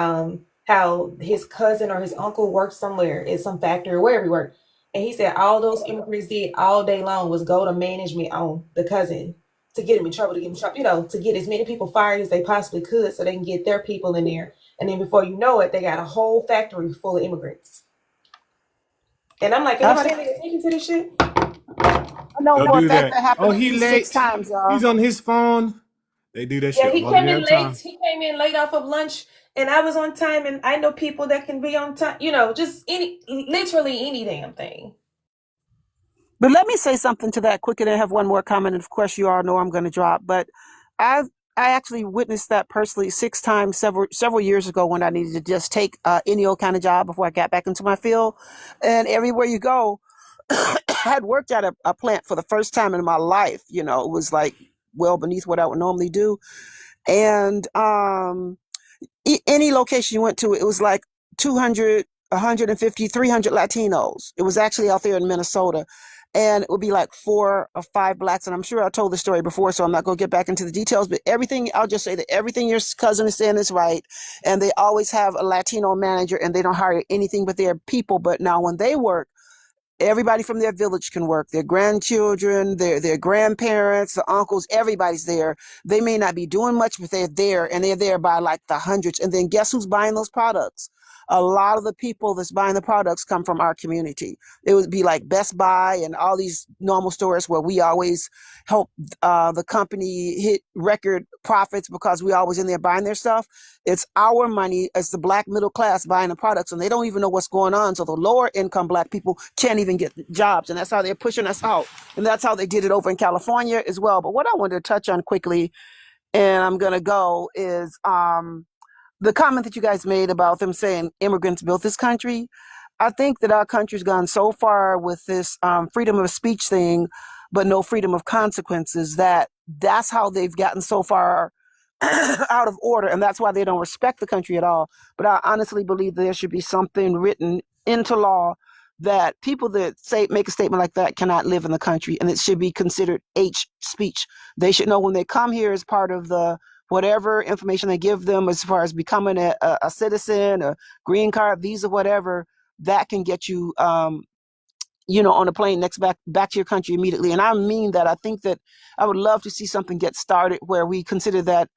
how his cousin or his uncle worked somewhere at some factory or wherever he worked, and he said all those immigrants did all day long was go to management on the cousin to get him in trouble, to get him in trouble, to get as many people fired as they possibly could so they can get their people in there. And then before you know it, they got a whole factory full of immigrants. And I'm like, can I've nobody seen, pay attention to this shit? I know They'll for a do fact that. that Oh, happened at he least six late. times, He's y'all. on his phone. They do that Yeah, shit he all the came in damn late. time. He came in late off of lunch, and I was on time. And I know people that can be on time. Just literally any damn thing. But let me say something to that quick, and then have one more comment. And of course, you all know I'm going to drop. But I I actually witnessed that personally six times several years ago when I needed to just take any old kind of job before I got back into my field. And everywhere you go, I had worked at a plant for the first time in my life. It was like well beneath what I would normally do. And any location you went to, it was like 200, 150, 300 Latinos. It was actually out there in Minnesota. And it would be like 4 or 5 blacks. And I'm sure I told the story before, so I'm not going to get back into the details. But I'll just say that everything your cousin is saying is right. And they always have a Latino manager, and they don't hire anything but their people. But now when they work, everybody from their village can work. Their grandchildren, their grandparents, the uncles, everybody's there. They may not be doing much, but they're there, and they're there by like the hundreds. And then guess who's buying those products? A lot of the people that's buying the products come from our community. It would be like Best Buy and all these normal stores where we always help the company hit record profits because we always in there buying their stuff. It's our money as the black middle class buying the products, and they don't even know what's going on. So the lower income black people can't even get jobs, and that's how they're pushing us out. And that's how they did it over in California as well. But what I wanted to touch on quickly, and I'm gonna go, is the comment that you guys made about them saying immigrants built this country. I think that our country's gone so far with this freedom of speech thing, but no freedom of consequences, that's how they've gotten so far out of order. And that's why they don't respect the country at all. But I honestly believe there should be something written into law that people that make a statement like that cannot live in the country, and it should be considered hate speech. They should know when they come here as part of the whatever information they give them as far as becoming a citizen, a green card, visa, whatever, that can get you on a plane next back to your country immediately. And I mean that. I think that I would love to see something get started where we consider that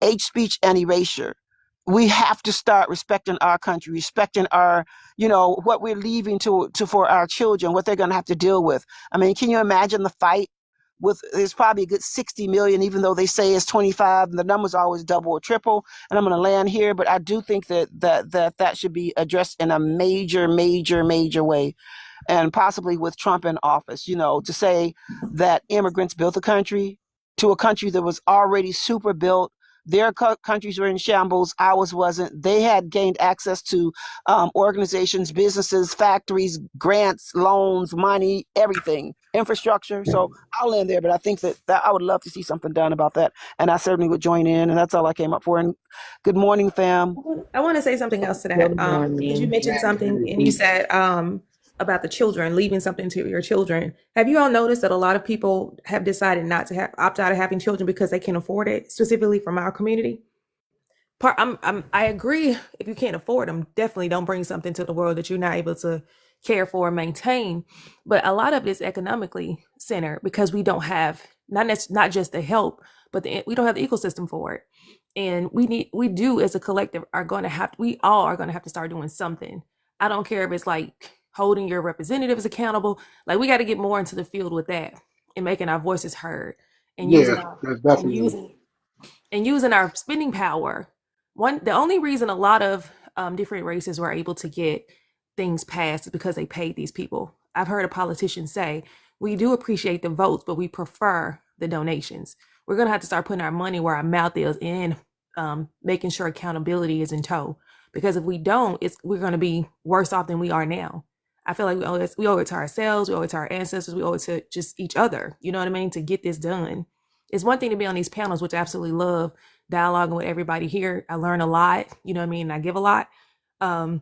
hate speech and erasure. We have to start respecting our country, respecting our, what we're leaving to for our children, what they're going to have to deal with. I mean, can you imagine the fight with? There's probably a good 60 million, even though they say it's 25, and the numbers always double or triple. And I'm going to land here, but I do think that should be addressed in a major, major, major way, and possibly with Trump in office, to say that immigrants built the country to a country that was already super built. Their countries were in shambles. Ours wasn't. They had gained access to organizations, businesses, factories, grants, loans, money, everything, infrastructure. So I'll end there, but I think that I would love to see something done about that. And I certainly would join in. And that's all I came up for. And good morning, fam. I want to say something else to that. Good Because you morning. mentioned something and you said about the children, leaving something to your children. Have you all noticed that a lot of people have decided not to opt out of having children because they can afford it, specifically from our community? I agree. If you can't afford them, definitely don't bring something to the world that you're not able to care for and maintain. But a lot of it is economically centered because we don't have not just the help, but we don't have the ecosystem for it. And we do as a collective are going to have we all are going to have to start doing something. I don't care if it's like holding your representatives accountable. Like we got to get more into the field with that and making our voices heard and Yeah, using our that's and definitely. using our spending power. The only reason a lot of different races were able to get things passed is because they paid these people. I've heard a politician say, we do appreciate the votes, but we prefer the donations. We're going to have to start putting our money where our mouth is and making sure accountability is in tow. Because if we don't, we're going to be worse off than we are now. I feel like we owe it to ourselves, we owe it to our ancestors, we owe it to just each other, you know what I mean, to get this done. It's one thing to be on these panels, which I absolutely love, dialoguing with everybody here. I learn a lot, you know what I mean? I give a lot. But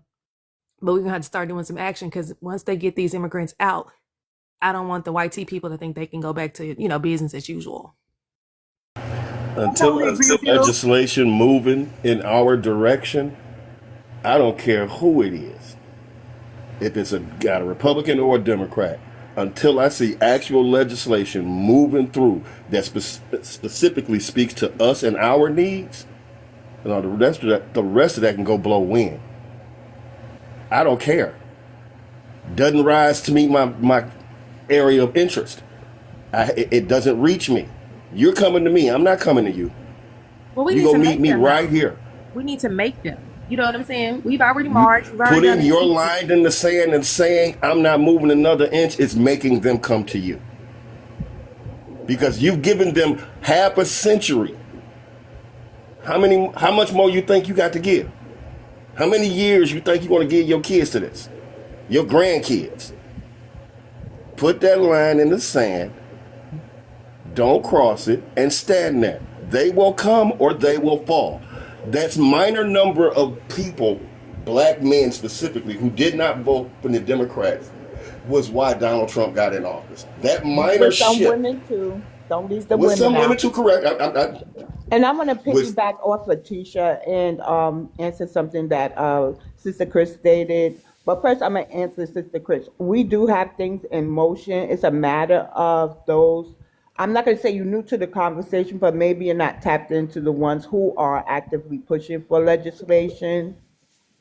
we're gonna have to start doing some action because once they get these immigrants out, I don't want the white tea people to think they can go back to, business as usual. Until legislation moving in our direction, I don't care who it is, if it's got a Republican or a Democrat, until I see actual legislation moving through that specifically speaks to us and our needs, the rest of that can go blow wind. I don't care. Doesn't rise to me my area of interest. It doesn't reach me. You're coming to me. I'm not coming to you. Well, we You need go to meet make me them. right here. We need to make them. You know what I'm saying? We've already marched. We've already Putting done your it. line in the sand and saying I'm not moving another inch is making them come to you. Because you've given them half a century. How much more you think you got to give? How many years you think you want to give your kids to this? Your grandkids? Put that line in the sand, don't cross it, and stand there. They will come or they will fall. That's minor number of people, black men specifically, who did not vote for the Democrats was why Donald Trump got in office. That minor With some shift. women too. Don't leave the With women some women out. too, correct. And I'm going to Was piggyback off of Tisha and answer something that Sister Chris stated. But first, I'm going to answer Sister Chris. We do have things in motion. It's a matter of those. I'm not going to say you're new to the conversation, but maybe you're not tapped into the ones who are actively pushing for legislation.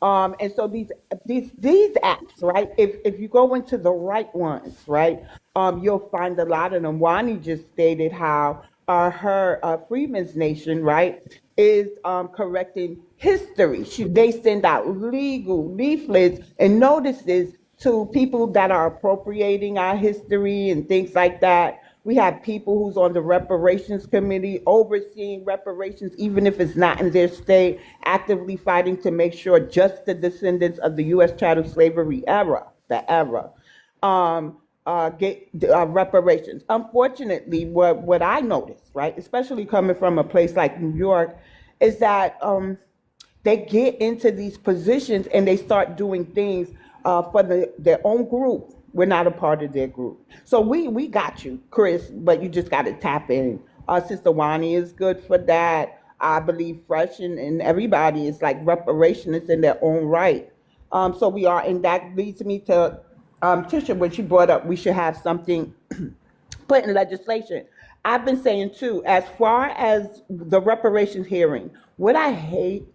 And so these apps, right? If you go into the right ones, right, you'll find a lot of them. Wani just stated how her Freeman's Nation, right, is correcting history. They send out legal leaflets and notices to people that are appropriating our history and things like that. We have people who's on the reparations committee overseeing reparations, even if it's not in their state, actively fighting to make sure just the descendants of the U.S. chattel slavery era, get reparations. Unfortunately, what I noticed, right, especially coming from a place like New York, is that they get into these positions and they start doing things for their own group. We're not a part of their group. So we got you, Chris, but you just got to tap in. Sister Wani is good for that. I believe Fresh and everybody is like reparationists in their own right. So we are, and that leads me to Tisha, when she brought up we should have something put in legislation. I've been saying too, as far as the reparations hearing, what I hate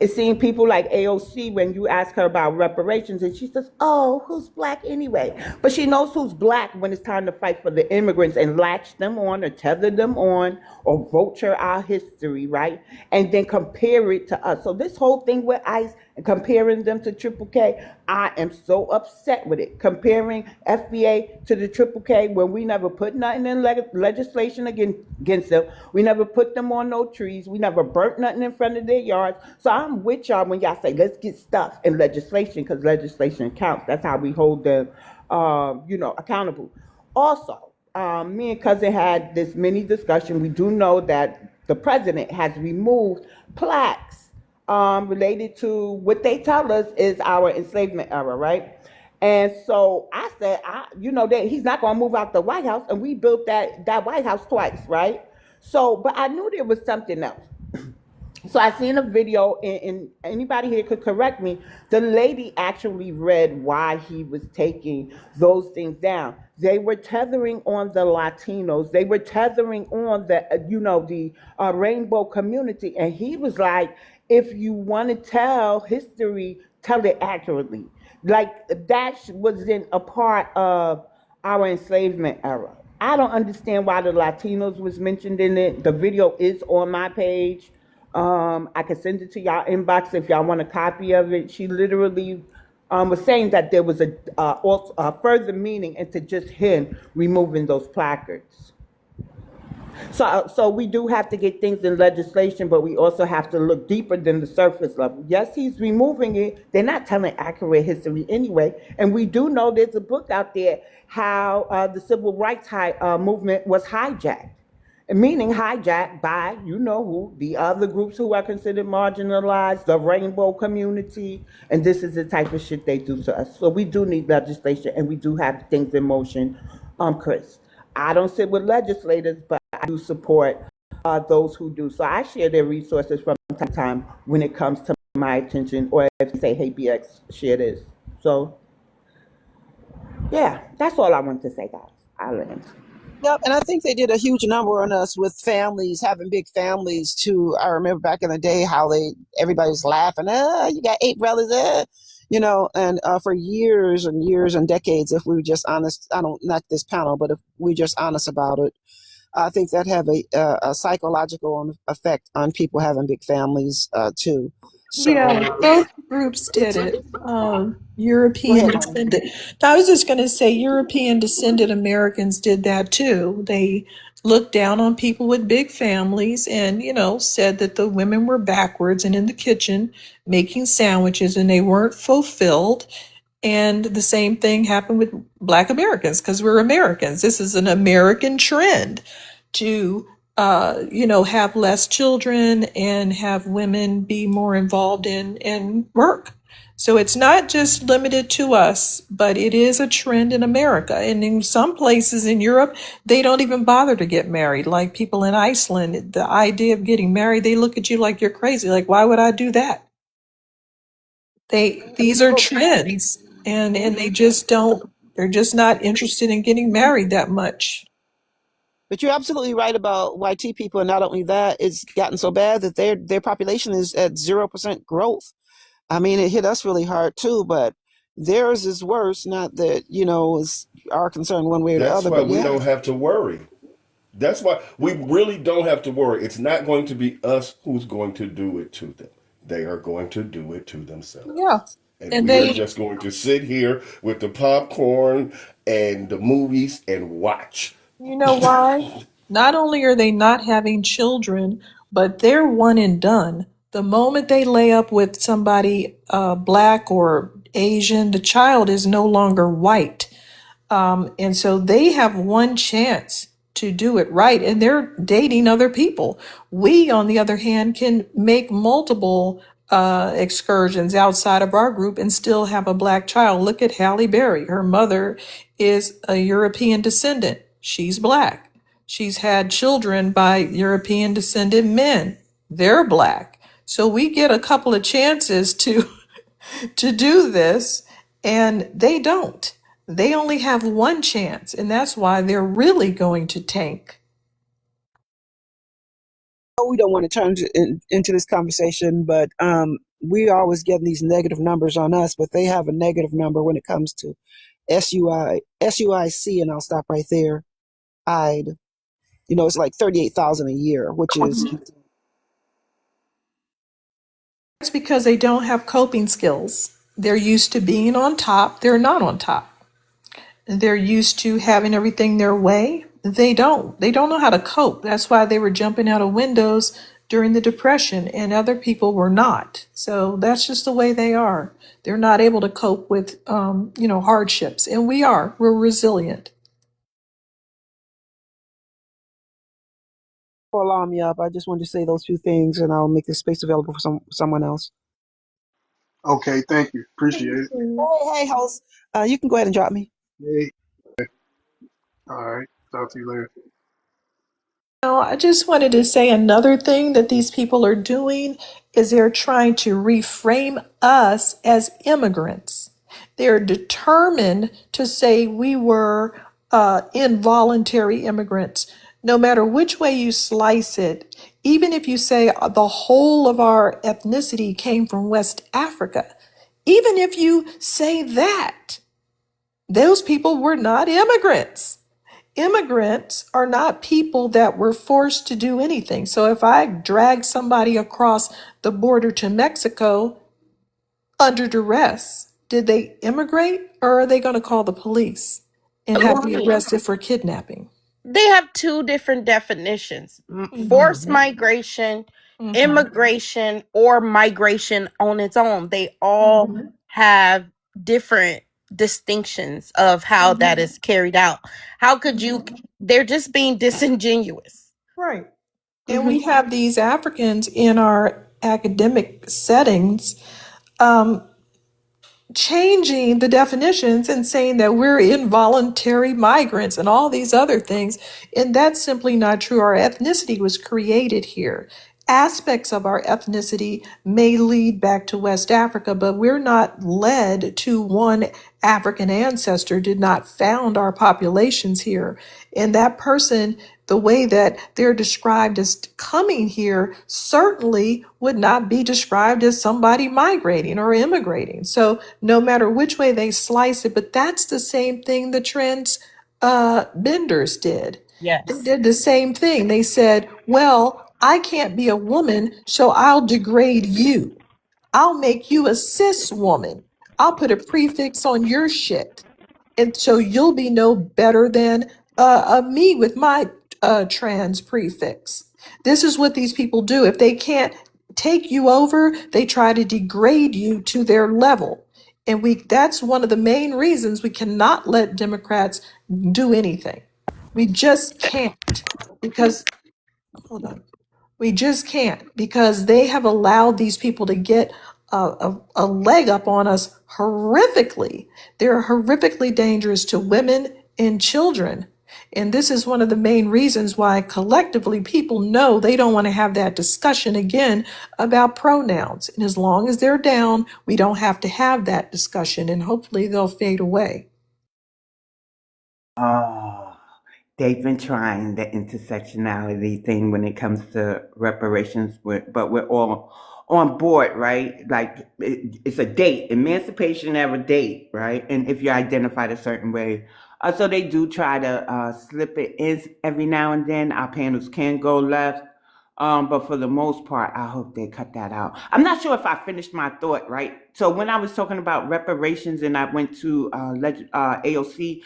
is seeing people like AOC when you ask her about reparations and she says, oh, who's black anyway? But she knows who's black when it's time to fight for the immigrants and latch them on or tether them on or vulture our history, right? And then compare it to us. So this whole thing with ICE and comparing them to Triple K, I am so upset with it. Comparing FBA to the Triple K when we never put nothing in legislation against them. We never put them on no trees. We never burnt nothing in front of their yards. So I'm with y'all when y'all say, let's get stuff in legislation because legislation counts. That's how we hold them, accountable. Also, me and Cousin had this mini discussion. We do know that the president has removed plaques related to what they tell us is our enslavement era, right? And so I said, that he's not going to move out the White House, and we built that White House twice, right? So, but I knew there was something else. So I seen a video, and anybody here could correct me. The lady actually read why he was taking those things down. They were tethering on the Latinos. They were tethering on the rainbow community, and he was like, "If you want to tell history, tell it accurately." Like that wasn't a part of our enslavement era. I don't understand why the Latinos was mentioned in it. The video is on my page. I can send it to y'all inbox if y'all want a copy of it. She literally was saying that there was a further meaning into just him removing those placards. So we do have to get things in legislation, but we also have to look deeper than the surface level. Yes, he's removing it. They're not telling accurate history anyway. And we do know there's a book out there how the civil rights movement was hijacked, meaning hijacked by you know who, the other groups who are considered marginalized, the rainbow community, and this is the type of shit they do to us. So we do need legislation, and we do have things in motion. Chris, I don't sit with legislators, but I do support those who do. So I share their resources from time to time when it comes to my attention, or if you say, hey, BX, share this. So yeah, that's all I want to say, guys. I land. Yep, and I think they did a huge number on us with families, having big families too. I remember back in the day how everybody was laughing, you got 8 brothers, and for years and years and decades, if we were just honest, I don't, not this panel, but if we just honest about it, I think that have a psychological effect on people having big families too. Yeah, So both groups did it's it. go European ahead, Mama. descended. I was just going to say, European descended Americans did that too. They looked down on people with big families and, said that the women were backwards and in the kitchen making sandwiches and they weren't fulfilled. And the same thing happened with Black Americans because we're Americans. This is an American trend to, have less children and have women be more involved in work. So it's not just limited to us, but it is a trend in America. And in some places in Europe, they don't even bother to get married. Like people in Iceland, the idea of getting married, they look at you like you're crazy. Like, why would I do that? These are trends, and they just don't, they're just not interested in getting married that much. But you're absolutely right about YT people, and not only that, it's gotten so bad that their population is at 0% growth. I mean, it hit us really hard too, but theirs is worse. Not that is our concern one way or the That's other, why but we yeah. don't have to worry. That's why we really don't have to worry. It's not going to be us who's going to do it to them. They are going to do it to Yeah. themselves. And And we are they, just going to sit here with the popcorn and the movies and watch. you know why? Not only are they not having children, but they're one and done. The moment they lay up with somebody black or Asian, the child is no longer white. And so they have one chance to do it right, and they're dating other people. We, on the other hand, can make multiple excursions outside of our group and still have a black child. Look at Halle Berry. Her mother is a European descendant. She's black. She's had children by European descendant men. They're black. So we get a couple of chances to to do this, and they don't. They only have one chance, and that's why they're really going to tank. We don't want to turn into this conversation, but we always get these negative numbers on us, but they have a negative number when it comes to SUIC, and I'll stop right there. I'd, it's like 38,000 a year, which is It's because they don't have coping skills. They're used to being on top, they're not on top. They're used to having everything their way. They don't. They don't know how to cope. That's why they were jumping out of windows during the Depression, and other people were not. So that's just the way they are. They're not able to cope with, hardships, and we are. We're resilient. for allowing me up. I just wanted to say those few things, and I'll make this space available for someone else. Okay, thank you. Appreciate it. Hey, host, you can go ahead and drop me. Hey, all right. Talk to you later. Now, I just wanted to say another thing that these people are doing is they're trying to reframe us as immigrants. They're determined to say we were involuntary immigrants. No matter which way you slice it, even if you say the whole of our ethnicity came from West Africa, even if you say that, those people were not immigrants. Immigrants are not people that were forced to do anything. So if I drag somebody across the border to Mexico under duress, did they immigrate or are they going to call the police and have me Right. arrested for kidnapping? They have two different definitions: forced Mm-hmm. migration, Mm-hmm. immigration, or migration on its own. They all Mm-hmm. have different distinctions of how that Mm-hmm. is carried out. How could Mm-hmm. you? They're just being disingenuous. Right. And Hmm. we have these Africans in our academic settings um, changing the definitions and saying that we're involuntary migrants and all these other things. And that's simply not true. Our ethnicity was created here. Aspects of our ethnicity may lead back to West Africa, but we're not led to one African ancestor did not found our populations here. And that person, the way that they're described as coming here, certainly would not be described as somebody migrating or immigrating. So no matter which way they slice it, but that's the same thing the trans benders did. They Yes. did the same thing. They said, well, I can't be a woman, so I'll degrade you. I'll make you a cis woman. I'll put a prefix on your shit. And so you'll be no better than me with my trans prefix. This is what these people do. If they can't take you over, they try to degrade you to their level. And that's one of the main reasons we cannot let Democrats do anything. We just can't because, hold on. We just can't because they have allowed these people to get a leg up on us horrifically. They're horrifically dangerous to women and children. And this is one of the main reasons why collectively people know they don't want to have that discussion again about pronouns. And as long as they're down, we don't have to have that discussion and hopefully they'll fade away. Oh, they've been trying the intersectionality thing when it comes to reparations, but we're all on board, right? Like it's a date, emancipation have a date, right? And if you're identified a certain way, so they do try to slip it in every now and then. Our panels can go left. But for the most part, I hope they cut that out. I'm not sure if I finished my thought, right? So when I was talking about reparations and I went to AOC,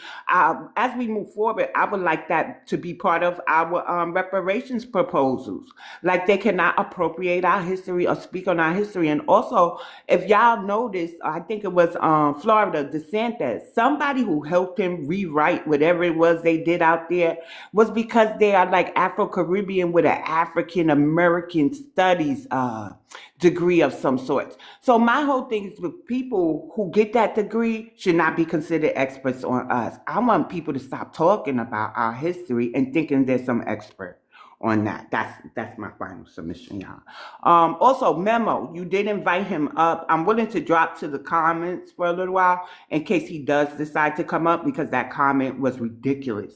as we move forward, I would like that to be part of our reparations proposals. Like they cannot appropriate our history or speak on our history. And also, if y'all noticed, I think it was Florida, DeSantis, somebody who helped him rewrite whatever it was they did out there was because they are like Afro-Caribbean with an African American studies degree of some sort. So my whole thing is with people who get that degree should not be considered experts on us. I want people to stop talking about our history and thinking there's some expert on that. That's my final submission, y'all. Also, Memo, you did invite him up. I'm willing to drop to the comments for a little while in case he does decide to come up because that comment was ridiculous.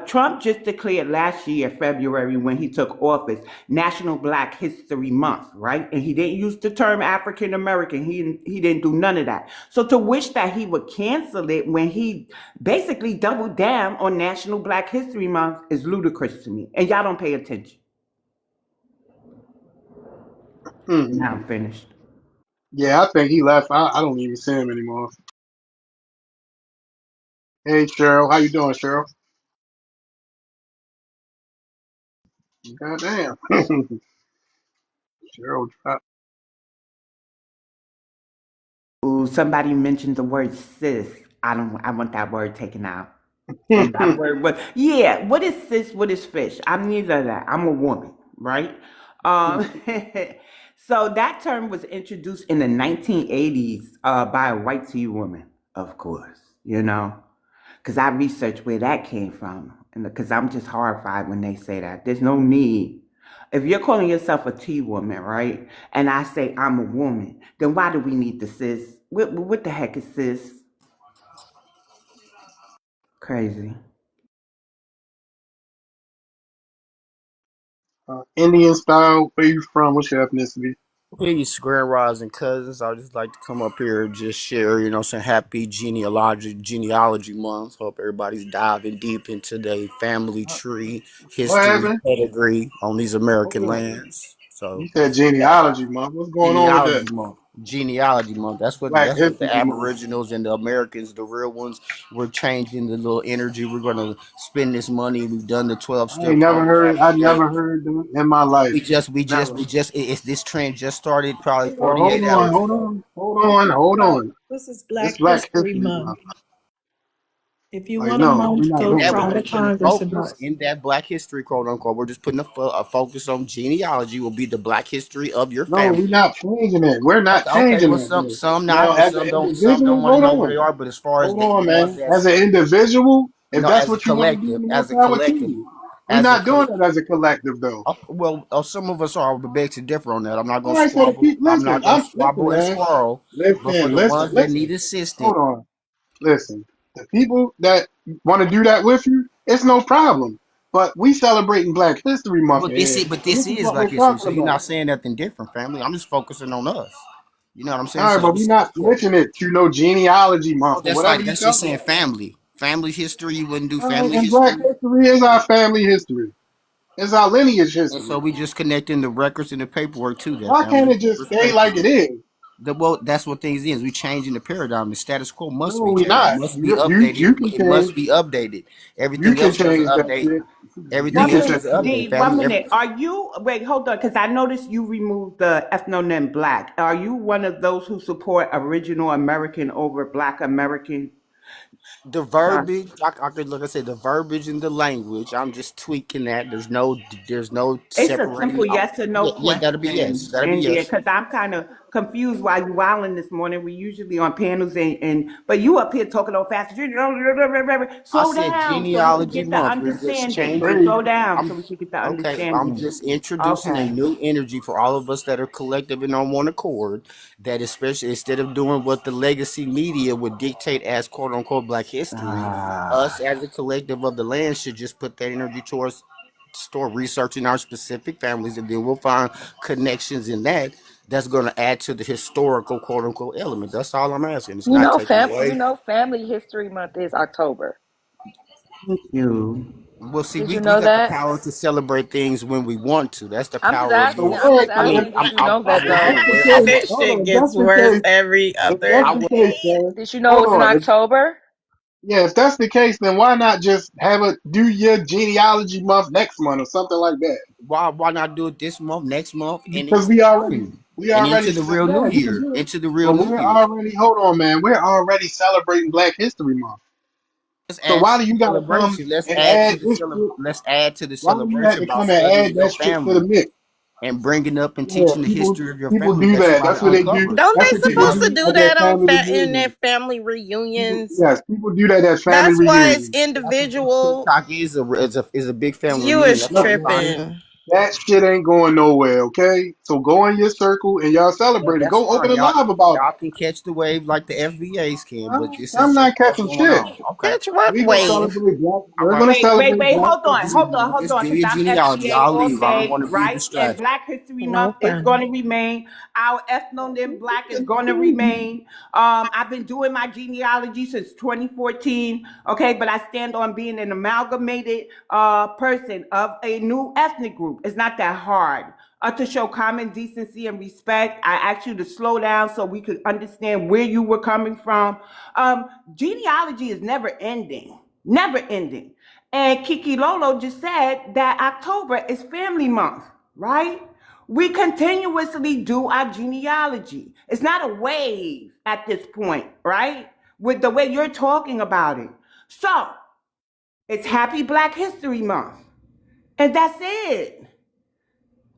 Trump just declared last year, February, when he took office, National Black History Month, right? And he didn't use the term African American. He didn't do none of that. So to wish that he would cancel it when he basically doubled down on National Black History Month is ludicrous to me. And y'all don't pay attention. Mm. Now I'm finished. Yeah, I think he left. I don't even see him anymore. Hey, Cheryl, how you doing, Cheryl? Goddamn. Cheryl dropped. Ooh, somebody mentioned the word cis. I want that word taken out. And that word, but yeah, what is cis? What is fish? I'm neither of that. I'm a woman, right? Um, so that term was introduced in the 1980s by a white tea woman, of course, you know. because I researched where that came from, and because I'm just horrified when they say that. There's no need. If you're calling yourself a T woman, right, and I say I'm a woman, then why do we need the cis? What the heck is cis? Crazy. Indian style. Where you from? What's your ethnicity? Peace, Grand Rising cousins. I just like to come up here and just share, some happy genealogy month. Hope everybody's diving deep into their family tree, What history, happened? pedigree on these Hold American on. lands. You So said that's genealogy, mom. What's going on with genealogy that? month. Genealogy month. That's what Black that's what the History Month. Aboriginals and the Americans, the real ones, we're changing the little energy. We're gonna spend this money. We've done the 12 step program I update. never heard that in my life. Never. It's this trend just started probably Well, hold 48 on, hours hold ago. on, hold on, hold on. This is It's Black Black History History Month. Month. If you Like, want a no, we're month, not In go doing that, try we're that. to putting a Congress about focus it. in that Black history, quote unquote. We're just putting a focus on genealogy. Will be the Black history of your No, family. we're not changing it. We're not Okay. changing Well, that, though. some Now, not, but as an some don't individual, want to know where they are. But as far as hold the on, ones man. that's As an individual, if no, that's as a what you want to do, collective, then more as a power to collective, you. We're as a not doing collective. it as a collective, though. Some of us are, but beg to differ on that. I'm not All gonna right, so the squabble. people, I'm listen, not gonna listen, squabble and man. squirrel. But for Listen, the listen, ones that need listen. assistance, Hold on. Listen, the people that want to do that with you, it's no problem. But we celebrating Black History Month but in here, but and this this is is what Black we're history. talking So you're not about. saying nothing different, family. I'm just focusing on us. You know what I'm saying? All right, So but we're not switching it to no genealogy oh, month or whatever you that's just talking saying about. family history. You wouldn't do All right, family and Black history, history is our family history. It's our lineage and so history. we just connecting the records and the paperwork to that Why can't family. it just stay like Respectfully. it is? That's what things is. We changing the paradigm. The status quo must No, be we changed. It not. must be You updated. can It must change. be updated. You Everything can else doesn't change that update. shit. You Everything can else change doesn't Woman, that. update, D, one family. minute. Are you, wait, hold on, because I noticed you removed the ethnonym black. Are you one of those who support original American over black American? The Uh, verbiage, I could look. I said the verbiage and the language. I'm just tweaking that. There's no It's a separating. simple yes or no Yeah, yeah, that'll be yes. question, That'll be India, yes. because I'm kind of confused why you wilding this morning. We usually on panels but you up here talking all fast. I Slow said down so we could genealogy get the month. We're just understanding. changing. Slow down so I'm we could get the okay. I'm understanding. just introducing a Okay. new energy for all of us that are collective and on one accord. That especially instead of doing what the legacy media would dictate as quote unquote Black history, us Ah. as a collective of the land should just put that energy towards start researching our specific families, and then we'll find connections in that. That's going to add to the historical quote unquote element. That's all I'm asking. It's not taking away. Family History Month is October. Thank you. Well, see, Did we, you we know got the that? power to celebrate things when we want to. That's the I'm just power of So asking. being. I'm just wait, I if, mean, asking. Did you know I that if will be though? that's the aware. case, This hold shit on. If that's gets the worse case, every if other that's I the will. case, day. sir, Did you know hold it's in on. October? Yeah, if that's the case, then why not just have a do your genealogy month next month or something like that? Why not do it this month, next month, and Because into spring, we and already, into the real yeah, new you can year, do it. into the real But new we're year. already, hold on, man, we're already celebrating Black History Month. Let's So add why to do the you got to come celebration. Let's and add to add the this shit? Let's add to the Why do you have celebration to about come and studying add your that shit to the family mix? and bringing up and Yeah, teaching the history of your people family do that that. somebody That's what they do. uncovered. Don't That's they what people supposed to do do at their that on family in their reunions. family People, reunions? yes, people do that at family That's why it's reunions. That's what individual. TikTok is a big family You reunion. is That's what No, everybody. tripping. that shit ain't going nowhere, okay? So go in your circle and y'all Yeah, celebrate it. that's Go open fine. a live about it. Y'all can catch the wave like the FBAs can, but this is I'm just not what's catching going shit. on. Okay. Catch what We gonna wave? celebrate Black. All We're right. gonna Wait, celebrate Black hold on, History Month. hold Just on, do because your I'm genealogy. FBA I'll all leave. I don't day, want to be right? And distracted. Black History Month is Okay. going to remain. Our ethnonym Black is going to remain. I've been doing my genealogy since 2014, okay, but I stand on being an amalgamated person of a new ethnic group. It's not that hard. To show common decency and respect, I asked you to slow down so we could understand where you were coming from. Genealogy is never ending, never ending. And Kiki Lolo just said that October is Family Month, right? We continuously do our genealogy. It's not a wave at this point, right? With the way you're talking about it. So it's Happy Black History Month. And that's it.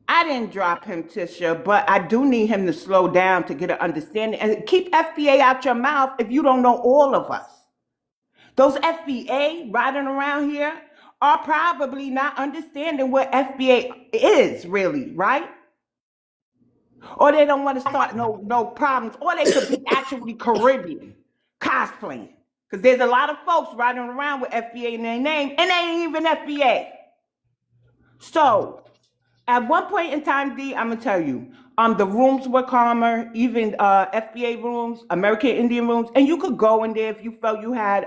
I didn't drop him, Tisha, but I do need him to slow down to get an understanding. And keep FBA out your mouth if you don't know all of us. Those FBA riding around here are probably not understanding what FBA is really, right? Or they don't want to start no problems, or they could be actually Caribbean cosplaying. Because there's a lot of folks riding around with FBA in their name, and they ain't even FBA. So at one point in time, D, I'm gonna tell you, the rooms were calmer, even FBA rooms, American Indian rooms, and you could go in there if you felt you had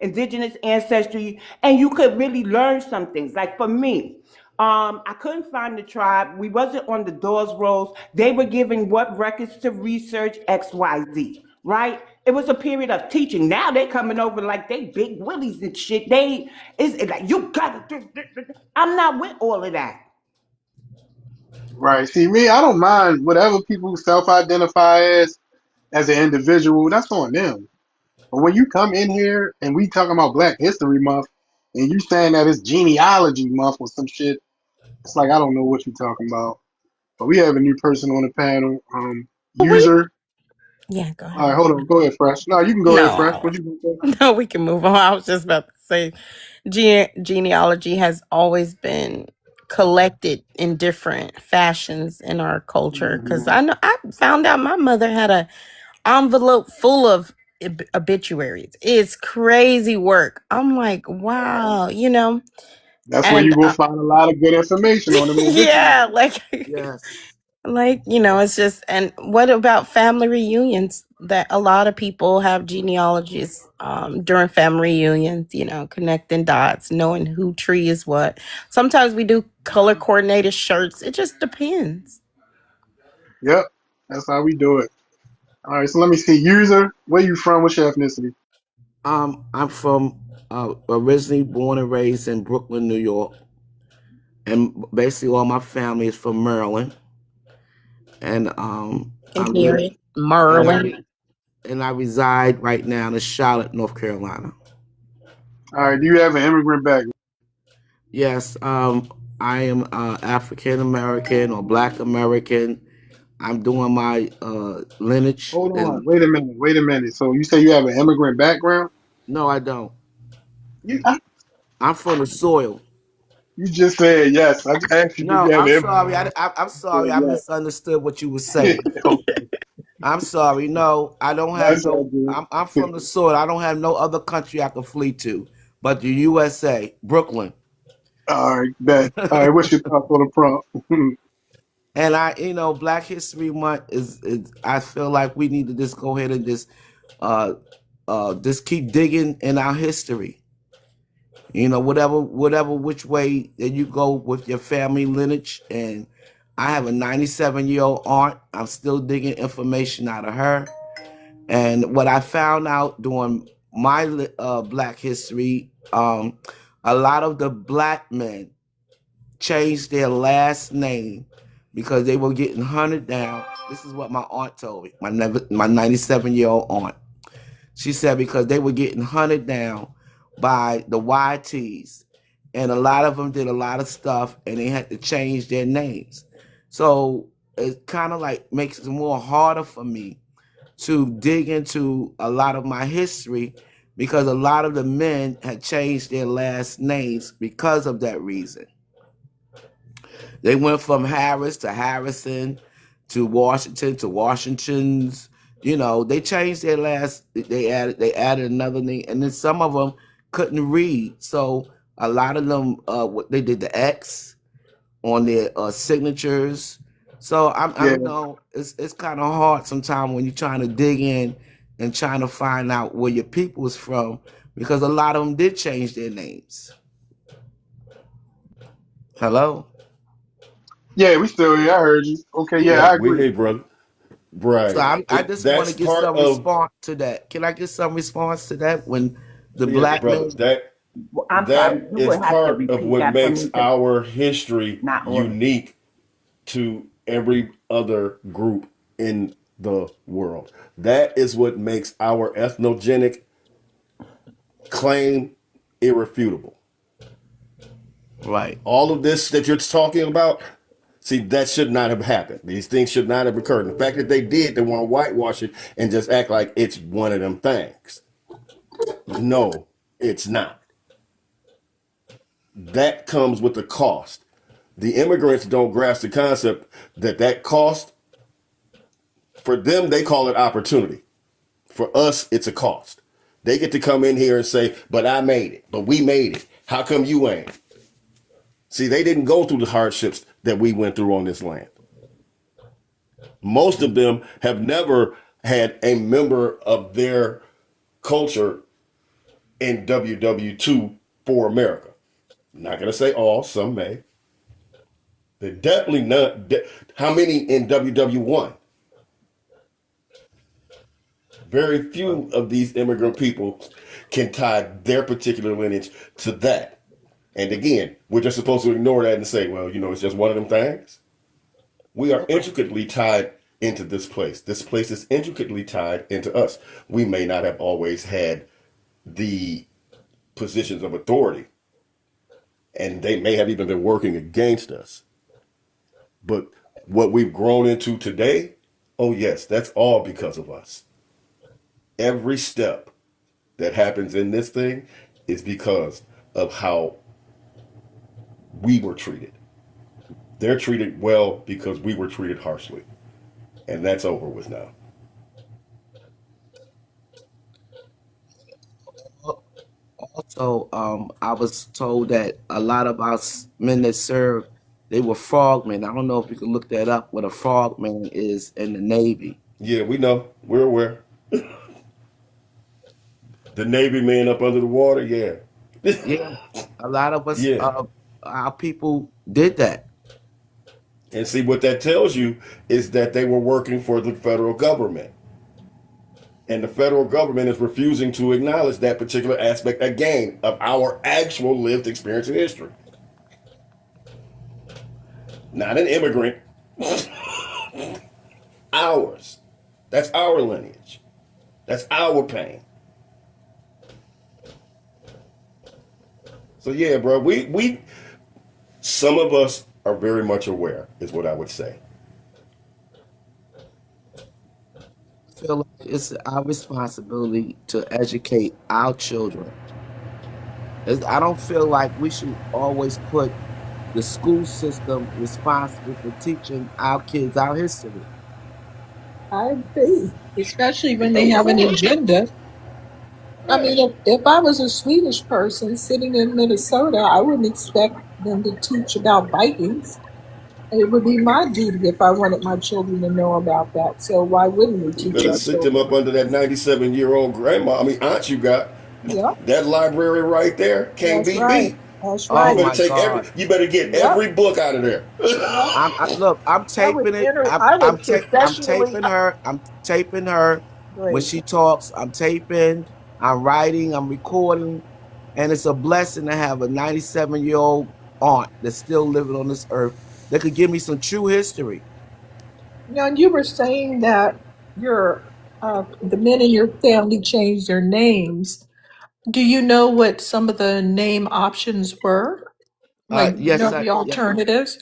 indigenous ancestry, and you could really learn some things. Like for me, I couldn't find the tribe. We wasn't on the doors rolls. They were giving what records to research XYZ, right? It was a period of teaching. Now they coming over like they big willies and shit. It's like you gotta do. I'm not with all of that. Right. See, me, I don't mind whatever people self-identify as an individual. That's on them. But when you come in here and we talking about Black History Month, and you saying that it's genealogy month or some shit, it's like I don't know what you're talking about. But we have a new person on the panel. We User. Yeah, go All right, ahead. hold on. Go ahead, Fresh. No, you can go ahead, Fresh. No, What you gonna say? no, we can move on. I was just about to say genealogy has always been collected in different fashions in our culture. Because Mhm. I know I found out my mother had a envelope full of obituaries. It's crazy work. I'm like, wow, That's where and you gonna find a lot of good information on them yeah, obituaries. Yes. it's just, and what about family reunions? That a lot of people have genealogies during family reunions, connecting dots, knowing who tree is what. Sometimes we do color coordinated shirts. It just depends. Yep, that's how we do it. All right, so let me see. User, where you from? What's your ethnicity? I'm from originally born and raised in Brooklyn, New York, and basically all my family is from Maryland, and Can hear it. Merlin. I and I reside right now in Charlotte, North Carolina. All right, do you have an immigrant background? Yes, I am African American or Black American. I'm doing my lineage, Hold on. and Wait a minute. Wait a minute. So you say you have an immigrant background? no, I don't. You, I, I'm from the soil. you just said yes. I just asked you, did No, you have I'm an sorry. immigrant? I'm You sorry. I said misunderstood what you were yes. saying. Okay. I'm sorry. No, I don't have That's all no. good. I'm from the soil. I don't have no other country I can flee to, but the USA, Brooklyn. All right, bet. All right, what's your thoughts on the prompt? And Black History Month is. I feel like we need to just go ahead and just keep digging in our history. Whatever which way that you go with your family lineage. And I have a 97-year-old aunt. I'm still digging information out of her. And what I found out during my Black history, a lot of the Black men changed their last name because they were getting hunted down. This is what my aunt told me, my 97-year-old aunt. She said because they were getting hunted down by the YTs, and a lot of them did a lot of stuff, and they had to change their names. So it kind of like makes it more harder for me to dig into a lot of my history because a lot of the men had changed their last names because of that reason. They went from Harris to Harrison to Washington to Washingtons. They changed their last. They added another name, and then some of them couldn't read. So a lot of them, they did the X on their signatures. So Yeah, it's kind of hard sometimes when you're trying to dig in and trying to find out where your people is from because a lot of them did change their names. Hello. yeah, we still here. I heard you. Okay, yeah, Yeah, I we agree. hey brother. So Right. I just want to That's get part some of response to that. Can I get some response to that when the yeah, black brother. men? I'm sorry, That you is would have to part of repeat what that for makes me because our history not all of it. unique to every other group in the world. That is what makes our ethnogenic claim irrefutable. Right. All of this that you're talking about, see, that should not have happened. These things should not have occurred. And the fact that they did, they want to whitewash it and just act like it's one of them things. No, it's not. That comes with the cost. The immigrants don't grasp the concept that cost, for them, they call it opportunity. For us, it's a cost. They get to come in here and say, but I made it, but we made it. How come you ain't? See, they didn't go through the hardships that we went through on this land. Most of them have never had a member of their culture in WW2 for America. I'm not going to say all, some may. They're definitely not. How many in WW1? Very few of these immigrant people can tie their particular lineage to that. And again, we're just supposed to ignore that and say, well, it's just one of them things. We are intricately tied into this place. This place is intricately tied into us. We may not have always had the positions of authority, and they may have even been working against us. But what we've grown into today, oh yes, that's all because of us. Every step that happens in this thing is because of how we were treated. They're treated well because we were treated harshly. And that's over with now. Also, I was told that a lot of us men that served, they were frogmen. I don't know if you can look that up, what a frogman is in the Navy. Yeah, we know. We're aware. The Navy man up under the water, yeah. Yeah, a lot of us, Yeah. our people did that. And see, what that tells you is that they were working for the federal government. And the federal government is refusing to acknowledge that particular aspect, again, of our actual lived experience in history. Not an immigrant. Ours. That's our lineage. That's our pain. So yeah, bro, we some of us are very much aware, is what I would say. I feel like it's our responsibility to educate our children. I don't feel like we should always put the school system responsible for teaching our kids our history. I agree, especially when they have an agenda. I mean, if I was a Swedish person sitting in Minnesota, I wouldn't expect them to teach about Vikings. It would be my duty if I wanted my children to know about that. So why wouldn't we You teach better our sit them up children? under that 97-year-old grandma, aunt you got. Yep, That library right there can't that's be right. beat. That's Oh You right. better my take God. you better get Yep, every book out of there. yep. Look, I'm I would taping it. enter. I would I'm professionally. taping her. I'm taping her when Great. she talks. I'm taping. I'm writing. I'm recording, and it's a blessing to have a 97-year-old aunt that's still living on this earth that could give me some true history. Now, you were saying that your the men in your family changed their names. Do you know what some of the name options were? Like, you Yes, know, the alternatives?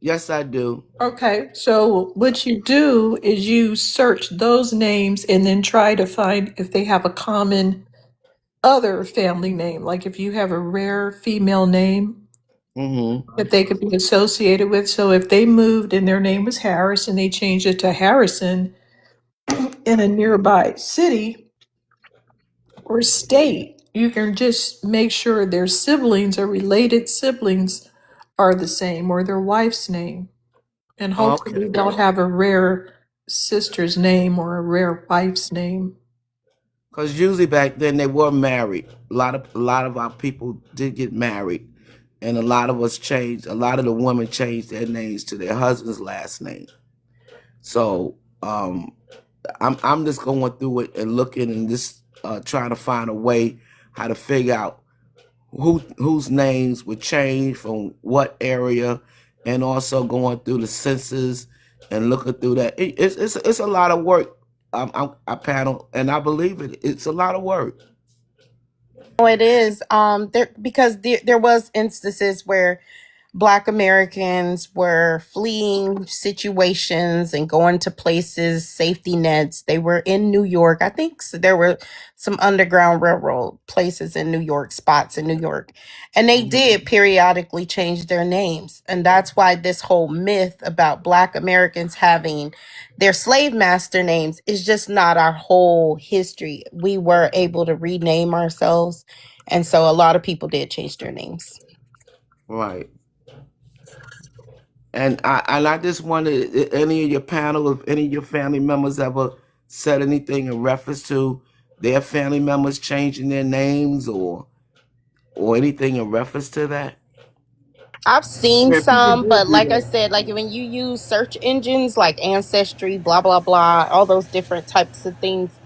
yes, I do. Okay, so what you do is you search those names and then try to find if they have a common other family name. Like if you have a rare female name Mm-hmm. that they could be associated with. So if they moved and their name was Harris and they changed it to Harrison in a nearby city or state, you can just make sure their siblings or related siblings are the same or their wife's name. And hopefully Okay. they'll have a rare sister's name or a rare wife's name. Because usually back then they were married. A lot of our people did get married, and a lot of us changed. A lot of the women changed their names to their husband's last name. So I'm just going through it and looking and just trying to find a way how to figure out whose names would change from what area, and also going through the census and looking through that. It's a lot of work. I panel and I believe it. It's a lot of work. Oh, it is. There because there was instances where Black Americans were fleeing situations and going to places, safety nets. They were in New York. I think there were some Underground Railroad places in New York, spots in New York. And they did periodically change their names. And that's why this whole myth about Black Americans having their slave master names is just not our whole history. We were able to rename ourselves. And so a lot of people did change their names. Right. And I just wondered, any of your panel, if any of your family members ever said anything in reference to their family members changing their names or anything in reference to that? I've seen Yeah, people some, did but do like I that. said, like when you use search engines like Ancestry, blah blah blah, all those different types of things,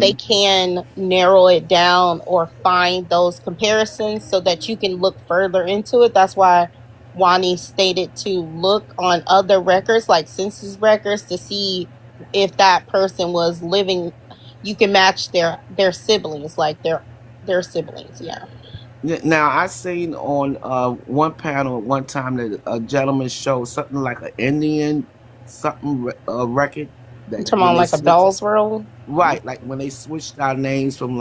they Mm-hmm. can narrow it down or find those comparisons so that you can look further into it. That's why Wani stated to look on other records like census records to see if that person was living. You can match their siblings, like their siblings. Yeah. Now I seen on one panel at one time that a gentleman showed something like an Indian record You that talking when about they like a switched, doll's world? right, like when they switched our names from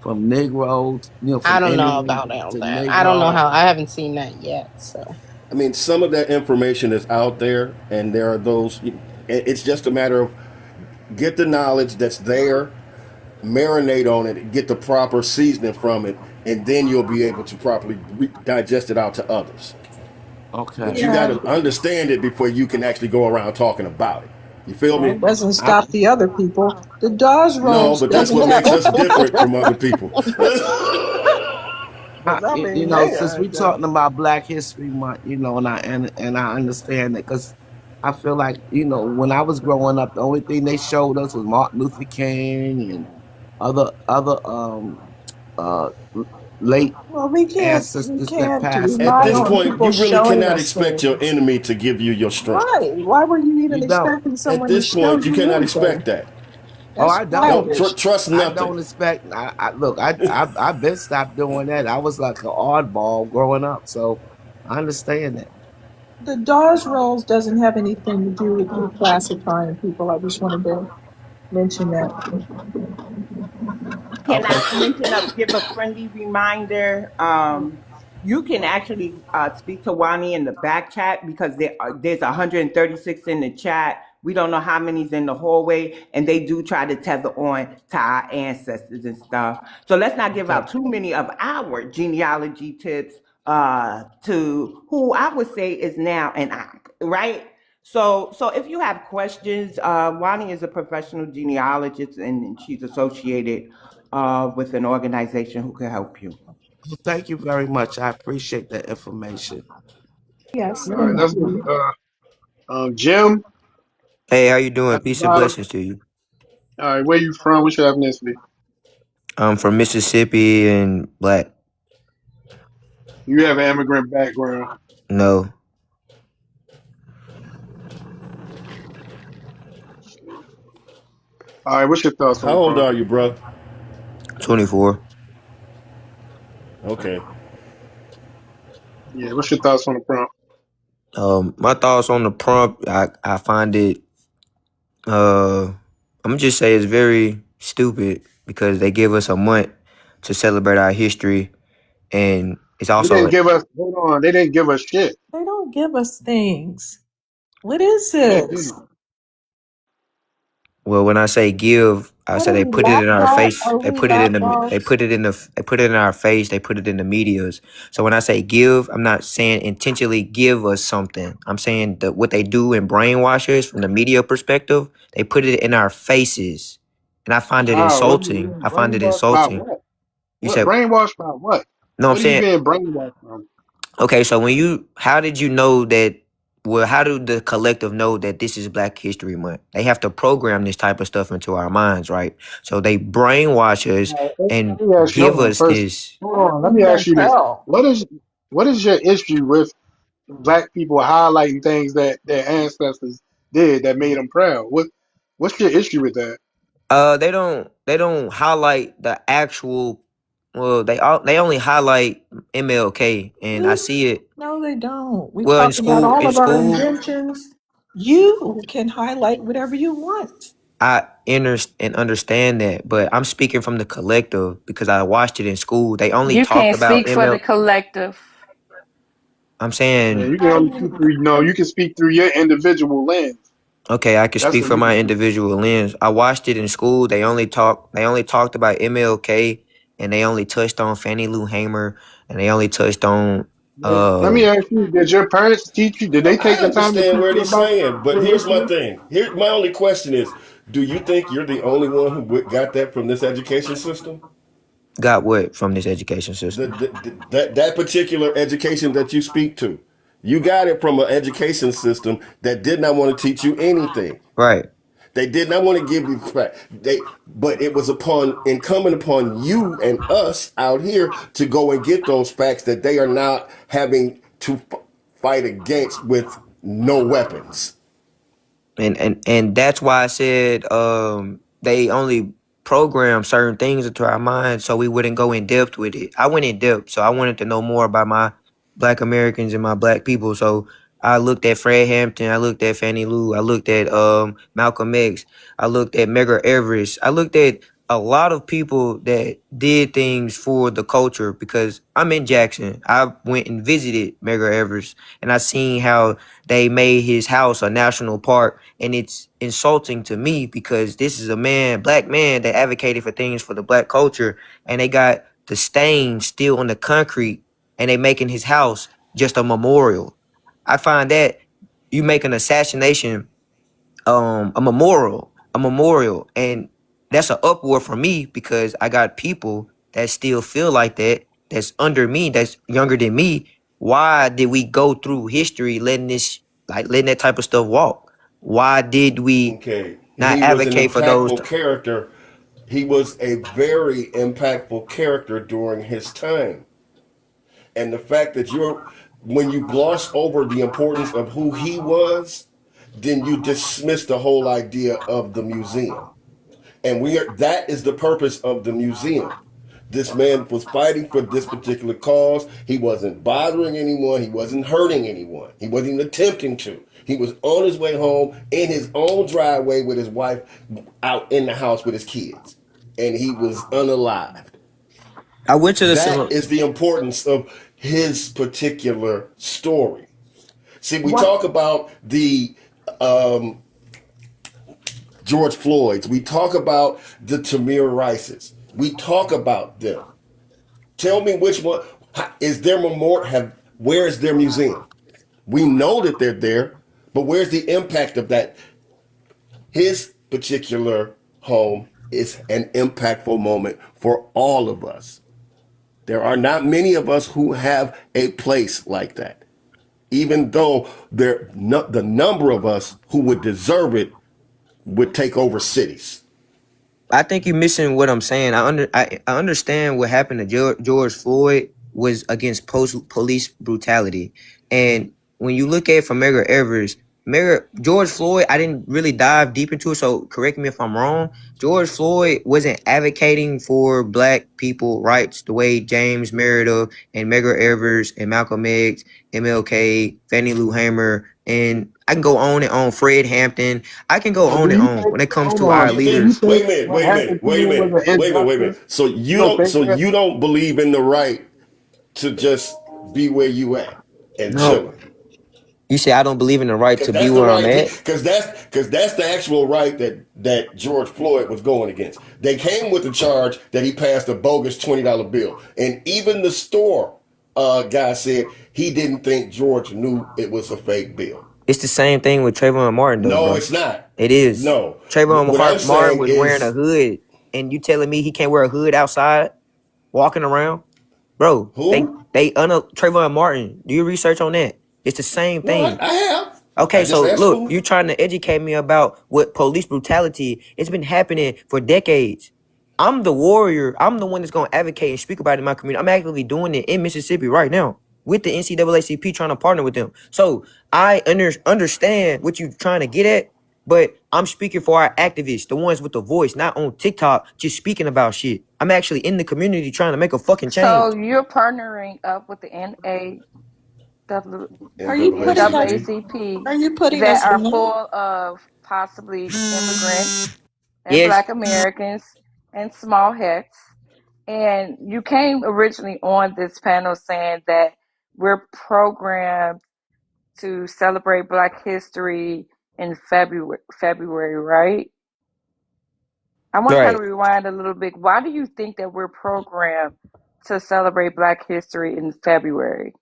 Negro, I from don't know Indian about all to that. I don't know Negro. how. I haven't seen that yet. So I mean, some of that information is out there, and there are those. It's just a matter of get the knowledge that's there, marinate on it, get the proper seasoning from it, and then you'll be able to properly digest it out to others. But Okay. you got Yeah, to understand it before you can actually go around talking about it. You feel well, me? it doesn't I stop the other people. The Dawes No, Rolls but that's doesn't what have. makes us different from other people. But I mean, since we talking about Black History Month, and I understand that because I feel like when I was growing up, the only thing they showed us was Martin Luther King and other uh late well, we ancestors that can't passed At rely this away. on point, people you really showing cannot us expect your things. enemy to give you your strength. Right? Why were you even You don't. expecting At someone to this show point, you you cannot anything? expect that. Oh, That's I don't. Don't childish. trust I nothing. don't expect. I look. I've been stopped doing that. I was like an oddball growing up, so I understand that. The Dawes Rolls doesn't have anything to do with classifying people. I just wanted to mention that. Can Okay. I give a friendly reminder? You can actually speak to Wani in the back chat because there's 136 in the chat. We don't know how many's in the hallway, and they do try to tether on to our ancestors and stuff. So let's not give Okay. out too many of our genealogy tips to who I would say is now an aunt, right? So if you have questions, Wani is a professional genealogist and she's associated with an organization who can help you. Well, thank you very much. I appreciate that information. Yes, All right, thank let's go. you. Jim Hey, how you doing? at the Peace and bottom. blessings to you. All right, where you from? What's your ethnicity? I'm from Mississippi and black. You have an immigrant background. No, All right, what's your thoughts on How the old prompt? are you, bro? 24. Okay. Yeah, what's your thoughts on the prompt? My thoughts on the prompt, I find it I'm gonna just say it's very stupid because they give us a month to celebrate our history, and it's They didn't also, give us. Hold on, they didn't give us shit. They don't give us things. What is They this? didn't. well, when I say give, I What say are they we put it in our lapdog? face. Are They we put it in the they lapdogs? put it in the they put it in our face. They put it in the medias. So when I say give, I'm not saying intentionally give us something. I'm saying that what they do in brainwashers from the media perspective, they put it in our faces, and I find it How? What are you insulting. being I find it brainwashed by? insulting. What? You What said brainwashed by what? no. I'm What are you saying being brainwashed from? okay. So how did you know that? Well, how do the collective know that this is Black History Month? They have to program this type of stuff into our minds, right? So they brainwash us All right, and let me ask you. give Hold on, us first. this. Hold How on. Let can me you ask you this. tell? What is your issue with black people highlighting things that their ancestors did that made them proud? What's your issue with that? They don't highlight the actual. Well, they only highlight MLK, and I see it. No, they don't. We Well, in talk about school, all in of our school, inventions. You can highlight whatever you want. I understand that, but I'm speaking from the collective because I watched it in school. They only You talked can't about speak for the ML. collective. I'm Man, saying, you can only speak through. No, you can speak through your individual lens. okay, I can That's speak what from you can my speak. individual lens. I watched it in school. They only talked about MLK, and they only touched on Fannie Lou Hamer, and they only touched on Let me uh ask you: did your parents teach you? Did No, they take I the time to understand teach what you he's about saying, but your here's my history? thing. Here, my only question is: do you think you're the only one who got that from this education system? got what from this education system. That particular education that you speak to, you got it from an education system that did not want to teach you anything. Right. They did not want to give you fact. But it was incumbent upon you and us out here to go and get those facts that they are not having to fight against with no weapons. And that's why I said they only program certain things into our minds so we wouldn't go in depth with it. I went in depth, so I wanted to know more about my black Americans and my black people. So I looked at Fred Hampton, I looked at Fannie Lou, I looked at Malcolm X, I looked at Medgar Evers, I looked at a lot of people that did things for the culture because I'm in Jackson. I went and visited Medgar Evers and I seen how they made his house a national park, and it's insulting to me because this is a man, black man, that advocated for things for the black culture, and they got the stain still on the concrete, and they making his house just a memorial. I find that you make an assassination a memorial, and that's an uproar for me because I got people that still feel like that, that's under me, that's younger than me. Why did we go through history letting that type of stuff walk? Why did we Okay. not He was an advocate for those impactful character. He was a very impactful character during his time. And the fact that when you gloss over the importance of who he was, then you dismiss the whole idea of the museum. And that is the purpose of the museum. This man was fighting for this particular cause. He wasn't bothering anyone. He wasn't hurting anyone. He wasn't even attempting to. He was on his way home in his own driveway with his wife out in the house with his kids. And he was unalived. I went to the That civil. is the importance of his particular story. See, we What? talk about the George Floyd's. We talk about the Tamir Rices. We talk about them. Tell me which one is their memorial? Where is their museum? We know that they're there, but where's the impact of that? His particular home is an impactful moment for all of us. There are not many of us who have a place like that, even though the number of us who would deserve it would take over cities. I think you're missing what I'm saying. I understand what happened to George Floyd was against police brutality, and when you look at it from Medgar Evers, George Floyd, I didn't really dive deep into it, so correct me if I'm wrong. George Floyd wasn't advocating for black people rights the way James Meredith and Medgar Evers and Malcolm X, MLK, Fannie Lou Hamer, and I can go on and on. Fred Hampton. I can go So do on and you on think? when it comes Hold to on. our You Do think? you leaders. think Wait a minute. what Wait a happened minute. to Wait a him was minute. an Wait a minute. Wait a injustice? minute. So You don't think that? you don't believe in the right to just be where you at and No. chilling. You say I don't believe in the right Because to be that's the where I'm right. at. Because that's the actual right that George Floyd was going against. They came with the charge that he passed a bogus $20 bill, and even the store guy said he didn't think George knew it was a fake bill. It's the same thing with Trayvon Martin, though, No, bro. it's not. It is. No. Trayvon What I'm Martin saying was wearing a is, hood, and you telling me he can't wear a hood outside, walking around, bro? who? Trayvon Martin. Do your research on that? It's the same No, thing. I have. I Okay, just so asked look, who. you're trying to educate me about what police brutality. It's been happening for decades. I'm the warrior. I'm the one that's gonna advocate and speak about it in my community. I'm actively doing it in Mississippi right now with the NCAACP, trying to partner with them. So I understand what you're trying to get at, But I'm speaking for our activists, the ones with the voice, not on TikTok just speaking about shit. I'm actually in the community trying to make a fucking change. So you're partnering up with the Are you putting us? NAACP. NAACP Are you putting that us are down? full of possibly immigrants and Yes. Black Americans and small hats. And you came originally on this panel saying that we're programmed to celebrate Black History in February, right? I want to kind Right. of rewind a little bit. Why do you think that we're programmed to celebrate Black History in February?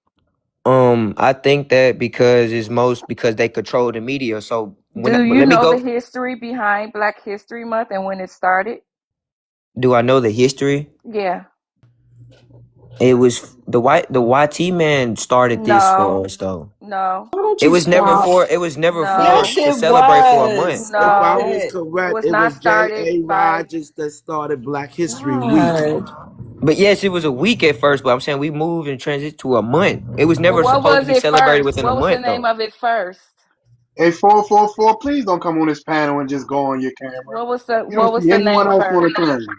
I think that because they control the media. So Do but you let me know the go. history behind Black History Month and when it started? Do I know the history? Yeah. It was the YT man started this for No. us though. No. Why don't It you was never stop? for it was never for Yes, No. to it celebrate for a month. was. If I No. was Okay. It correct, was it not was started J.A. by Rogers that started Black History Week. God. But yes, it was a week at first, but I'm saying we moved and transitioned to a month. It was well, never what supposed to was be it celebrated first? within a What was the month name though. of it first? Hey, 444, please don't come on this panel and just go on your camera. You What don't was see the anyone name else on first? the camera.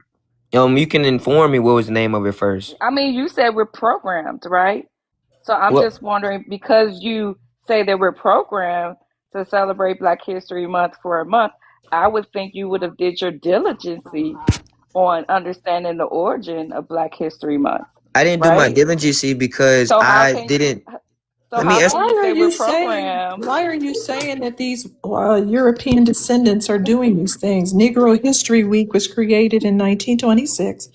You can inform me what was the name of it first. I mean, you said we're programmed, right? So I'm What just wondering because you say that we're programmed to celebrate Black History Month for a month, I would think you would have did your diligence on understanding the origin of Black History Month, I didn't do my right? diligence because So how I can didn't. so Let me how ask. can you Why are say we're you saying? programmed? Why are you saying that these European descendants are doing these things? Negro History Week was created in 1926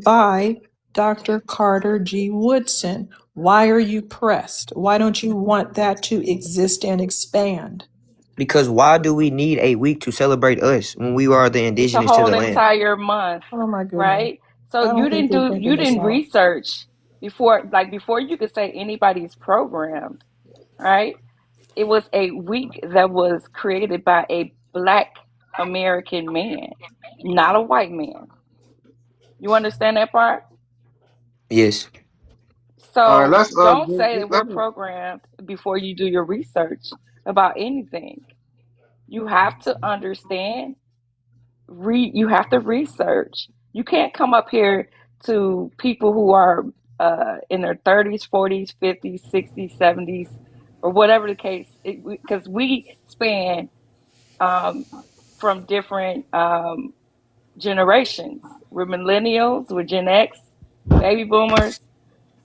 by Dr. Carter G. Woodson. Why are you pressed? Why don't you want that to exist and expand? Because why do we need a week to celebrate us when we are the It's a indigenous to whole the land? entire month, Oh my goodness. right? So I don't think you're thinking you this didn't out. research before you could say anybody's programmed, right? It was a week that was created by a Black American man, not a white man. You understand that part? Yes. All right, So let's don't say that we're let's programmed before you do your research about anything. You have to understand, you have to research. You can't come up here to people who are in their 30s, 40s, 50s, 60s, 70s, or whatever the case, because we span um, from different generations. We're millennials, we're Gen X, baby boomers,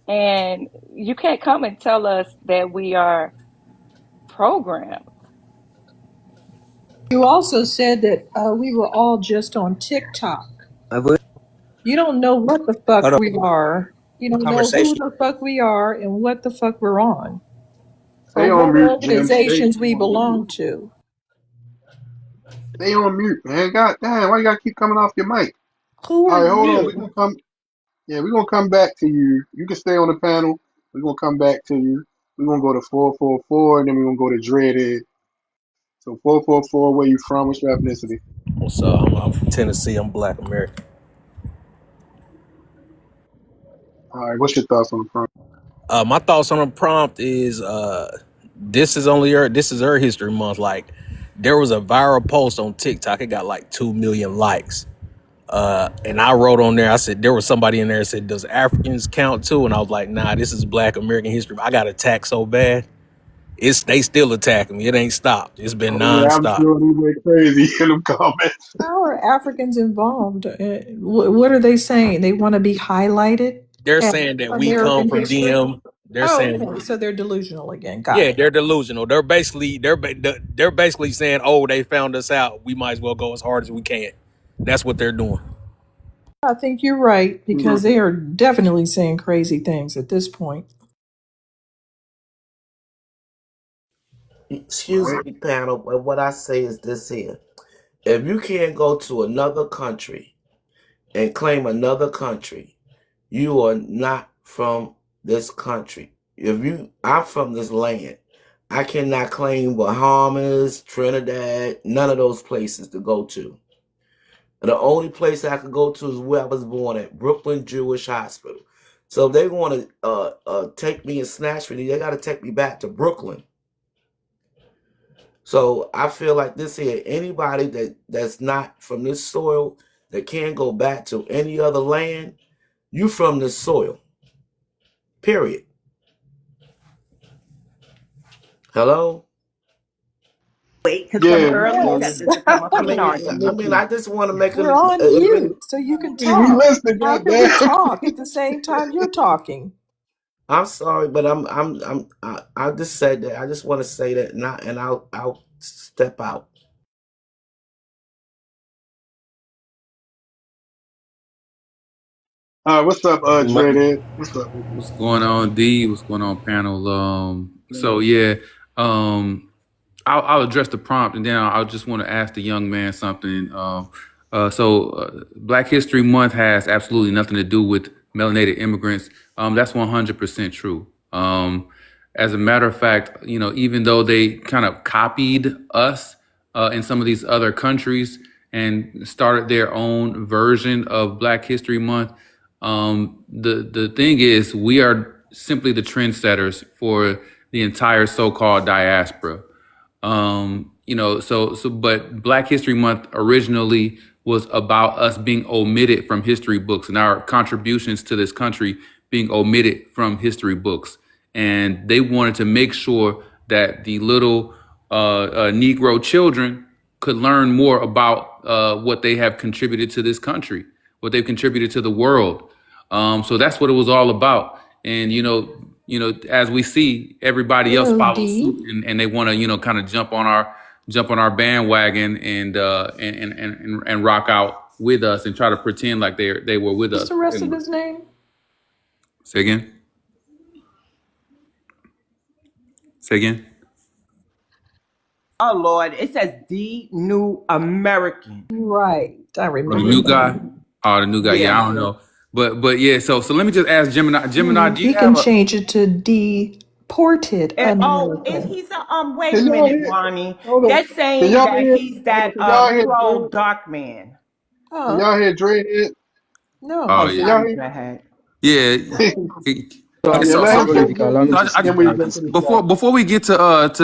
and you can't come and tell us that we are programmed. You also said that we were all just on TikTok. I would. You don't know what the fuck Hold on. we are. You A don't know who conversation. the fuck we are and what the fuck we're on or stay what on mute, Jim. organizations we belong to. Stay on mute, man. God damn, why you gotta keep coming off your mic? Who All are right, hold on. We're you? gonna come. Yeah, we're gonna come back to you. You can stay on the panel. We're gonna come back to you. We're gonna go to 444, and then we're gonna go to Dreadhead. So 444, where you from? What's your ethnicity? So I'm from Tennessee. I'm Black American. All right, what's your thoughts on the prompt? My thoughts on the prompt is this is Earth History Month. Like there was a viral post on TikTok. It got like 2 million likes. And I wrote on there. I said there was somebody in there that said, "Does Africans count too?" And I was like, "Nah, this is Black American history." I got attacked so bad. They still attacking me. It ain't stopped. It's been Oh yeah, I'm nonstop. sure they went crazy in them comments. How are Africans involved? What are they saying? They want to be highlighted They're as saying that we come American from history? them. They're Oh, saying okay. So they're delusional again. Got yeah, it. they're delusional. They're basically saying, "Oh, they found us out. We might as well go as hard as we can." That's what they're doing. I think you're right Hmm. because they are definitely saying crazy things at this point. All Excuse right. me, panel, but what I say is this here. If you can't go to another country and claim another country, you are not from this country. I'm from this land. I cannot claim Bahamas, Trinidad, none of those places to go to. The only place I could go to is where I was born at, Brooklyn Jewish Hospital. So if they want to take me and snatch me, they got to take me back to Brooklyn. So I feel like this here, anybody that's not from this soil that can't go back to any other land, you from this soil. Period. Hello? Wait, because from Yeah, early Yes. settlers that come up I here and mean, argue I with mean, you. I just want to make We're a, on mute so you can we talk. listening, How can we goddamn. talk at the same time you're talking? I'm sorry, but I just said that. I just want to say that, not, and I'll step out. What's up, My, Dreadhead? What's up with you? what's going on, D? What's going on, panel? So yeah, um, I'll address the prompt, and then I'll just want to ask the young man something. Black History Month has absolutely nothing to do with melanated immigrants. That's 100% true. As a matter of fact, even though they kind of copied us in some of these other countries and started their own version of Black History Month, the thing is, we are simply the trendsetters for the entire so-called diaspora. But Black History Month originally was about us being omitted from history books and our contributions to this country being omitted from history books. And they wanted to make sure that the little Negro children could learn more about what they have contributed to this country, what they've contributed to the world. So that's what it was all about. And as we see, everybody else Hello, follows D. suit, and they want to, kind of jump on our bandwagon and rock out with us and try to pretend like they were with What's us. the rest of his name? Say again. Say again. Oh Lord, it says the new American. Right. I Or the remember new that. guy. Oh, the new guy. Yeah. Yeah, I don't know. But yeah. So let me just ask Gemini. Gemini, do you He can have a? change it to deported Is American. he's a wait a Can y'all minute, hear? Ronnie. Hold on. That's Can saying y'all that hear? he's Hold on. that Can y'all hear pro Dread? dark man. Can Oh, y'all hear Dreadhead? Oh Oh, no. Can yeah. y'all sorry, hear? Dreadhead. Yeah. Yeah, So let so him Sorry, finish. Tika, allow me so to I speak, Then we please. go to the before side. before we get to the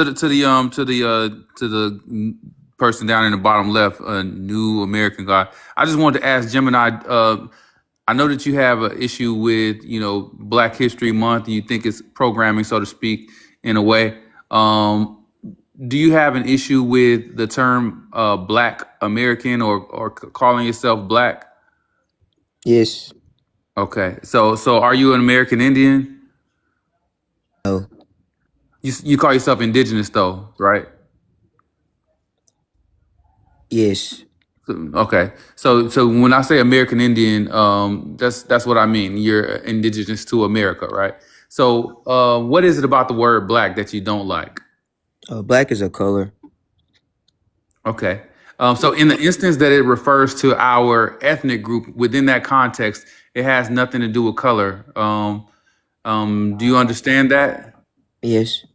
person down in the bottom left, a new American guy. I just wanted to ask Gemini. I know that you have an issue with Black History Month, and you think it's programming, so to speak, in a way. Do you have an issue with the term Black American or calling yourself Black? Yes. Okay, so are you an American Indian? No. You call yourself indigenous though, right? Yes. Okay, so when I say American Indian, that's what I mean. You're indigenous to America, right? So, what is it about the word black that you don't like? Black is a color. Okay, so in the instance that it refers to our ethnic group within that context, it has nothing to do with color. Do you understand that? Yes.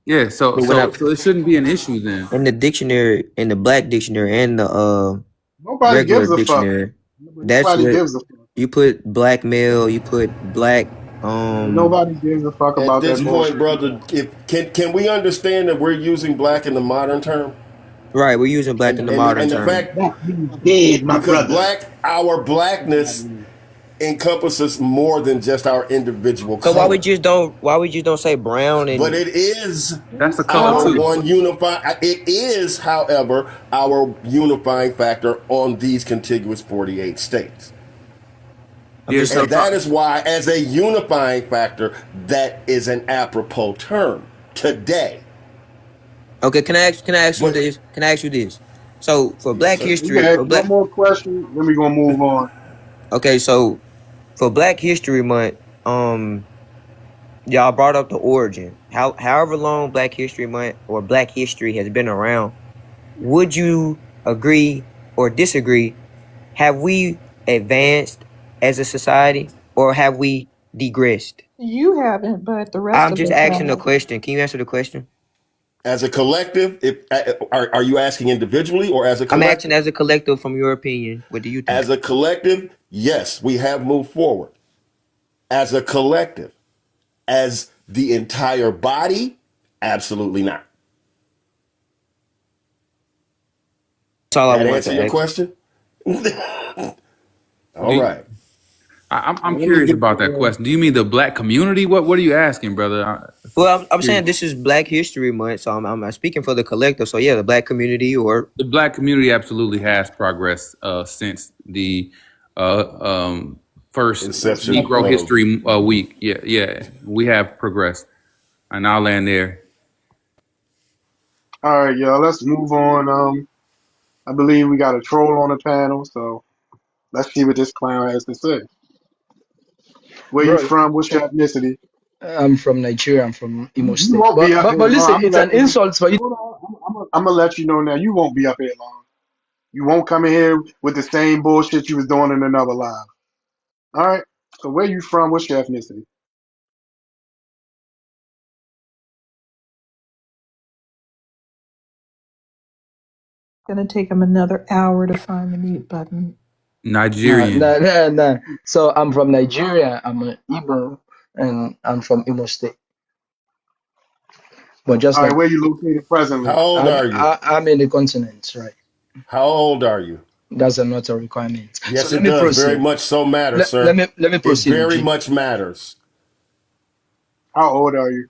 Yeah. So But when I so so it shouldn't be an issue then. in the dictionary, in the black dictionary and the Nobody regular gives a fuck. dictionary, that's Nobody what gives a fuck. you put black male, you put black Nobody gives a fuck At about this that point, bullshit. brother, if can we understand that we're using black in the modern term, right, we're using black in and the and modern and the term. fact That means dead, my because brother. our Fuck out of blackness here. encompasses more than just our individual So color, why we just don't say brown but and it is That's a color our too. one unifying. It is, however, our unifying factor on these contiguous 48 states. I'm Yeah. just saying So And that is why, as a unifying factor, that is an apropos term today. okay, can I ask you But this? Can I ask you this? So for yes, black sir. You can history, ask for one black more question, then we gonna move on. okay, so for Black History Month, y'all brought up the origin. However long Black History Month or Black history has been around, would you agree or disagree? Have we advanced as a society or have we digressed? You haven't, but the rest I'm of just us asking a have. question. Can you answer the question? as a collective, if are you asking individually or as a I'm asking collective? as a collective from your opinion. What do you think? As a collective, yes, we have moved forward. As a collective, as the entire body, absolutely not. That's all I That wanted answer to your ask. question? All Do, right. I'm Let me curious get about that question. Do you mean the black community? What are you asking, brother? Well, I'm Curious. saying this is Black History Month, so I'm speaking for the collective. So yeah, the black community, or The black community absolutely has progressed since the uh, first Inception Negro of History Week. Yeah, we have progressed, and I'll land there. All right, y'all. Let's move on. I believe we got a troll on the panel, so let's see what this clown has to say. Where you Bro, from? What's your ethnicity? I'm from Nigeria. I'm from Imo You State. won't be up But here long. listen, I'm gonna it's let an you. insult for you. Hold on. I'm gonna let you know now. You won't be up here long. You won't come in here with the same bullshit you was doing in another live. All right. So where you from? What's your ethnicity? Gonna take him another hour to find the mute button. Nah, Nigerian. nah, nah, nah. So I'm from Nigeria. I'm an Igbo, and I'm from Imo State. But just All right. like Where you located presently? how old are you? I'm in the continent, right? How old are you? That's not a requirement. So Yes, let it me does. Very proceed. much so matters, Let sir. me It proceed, very OG. much matters. How old are you?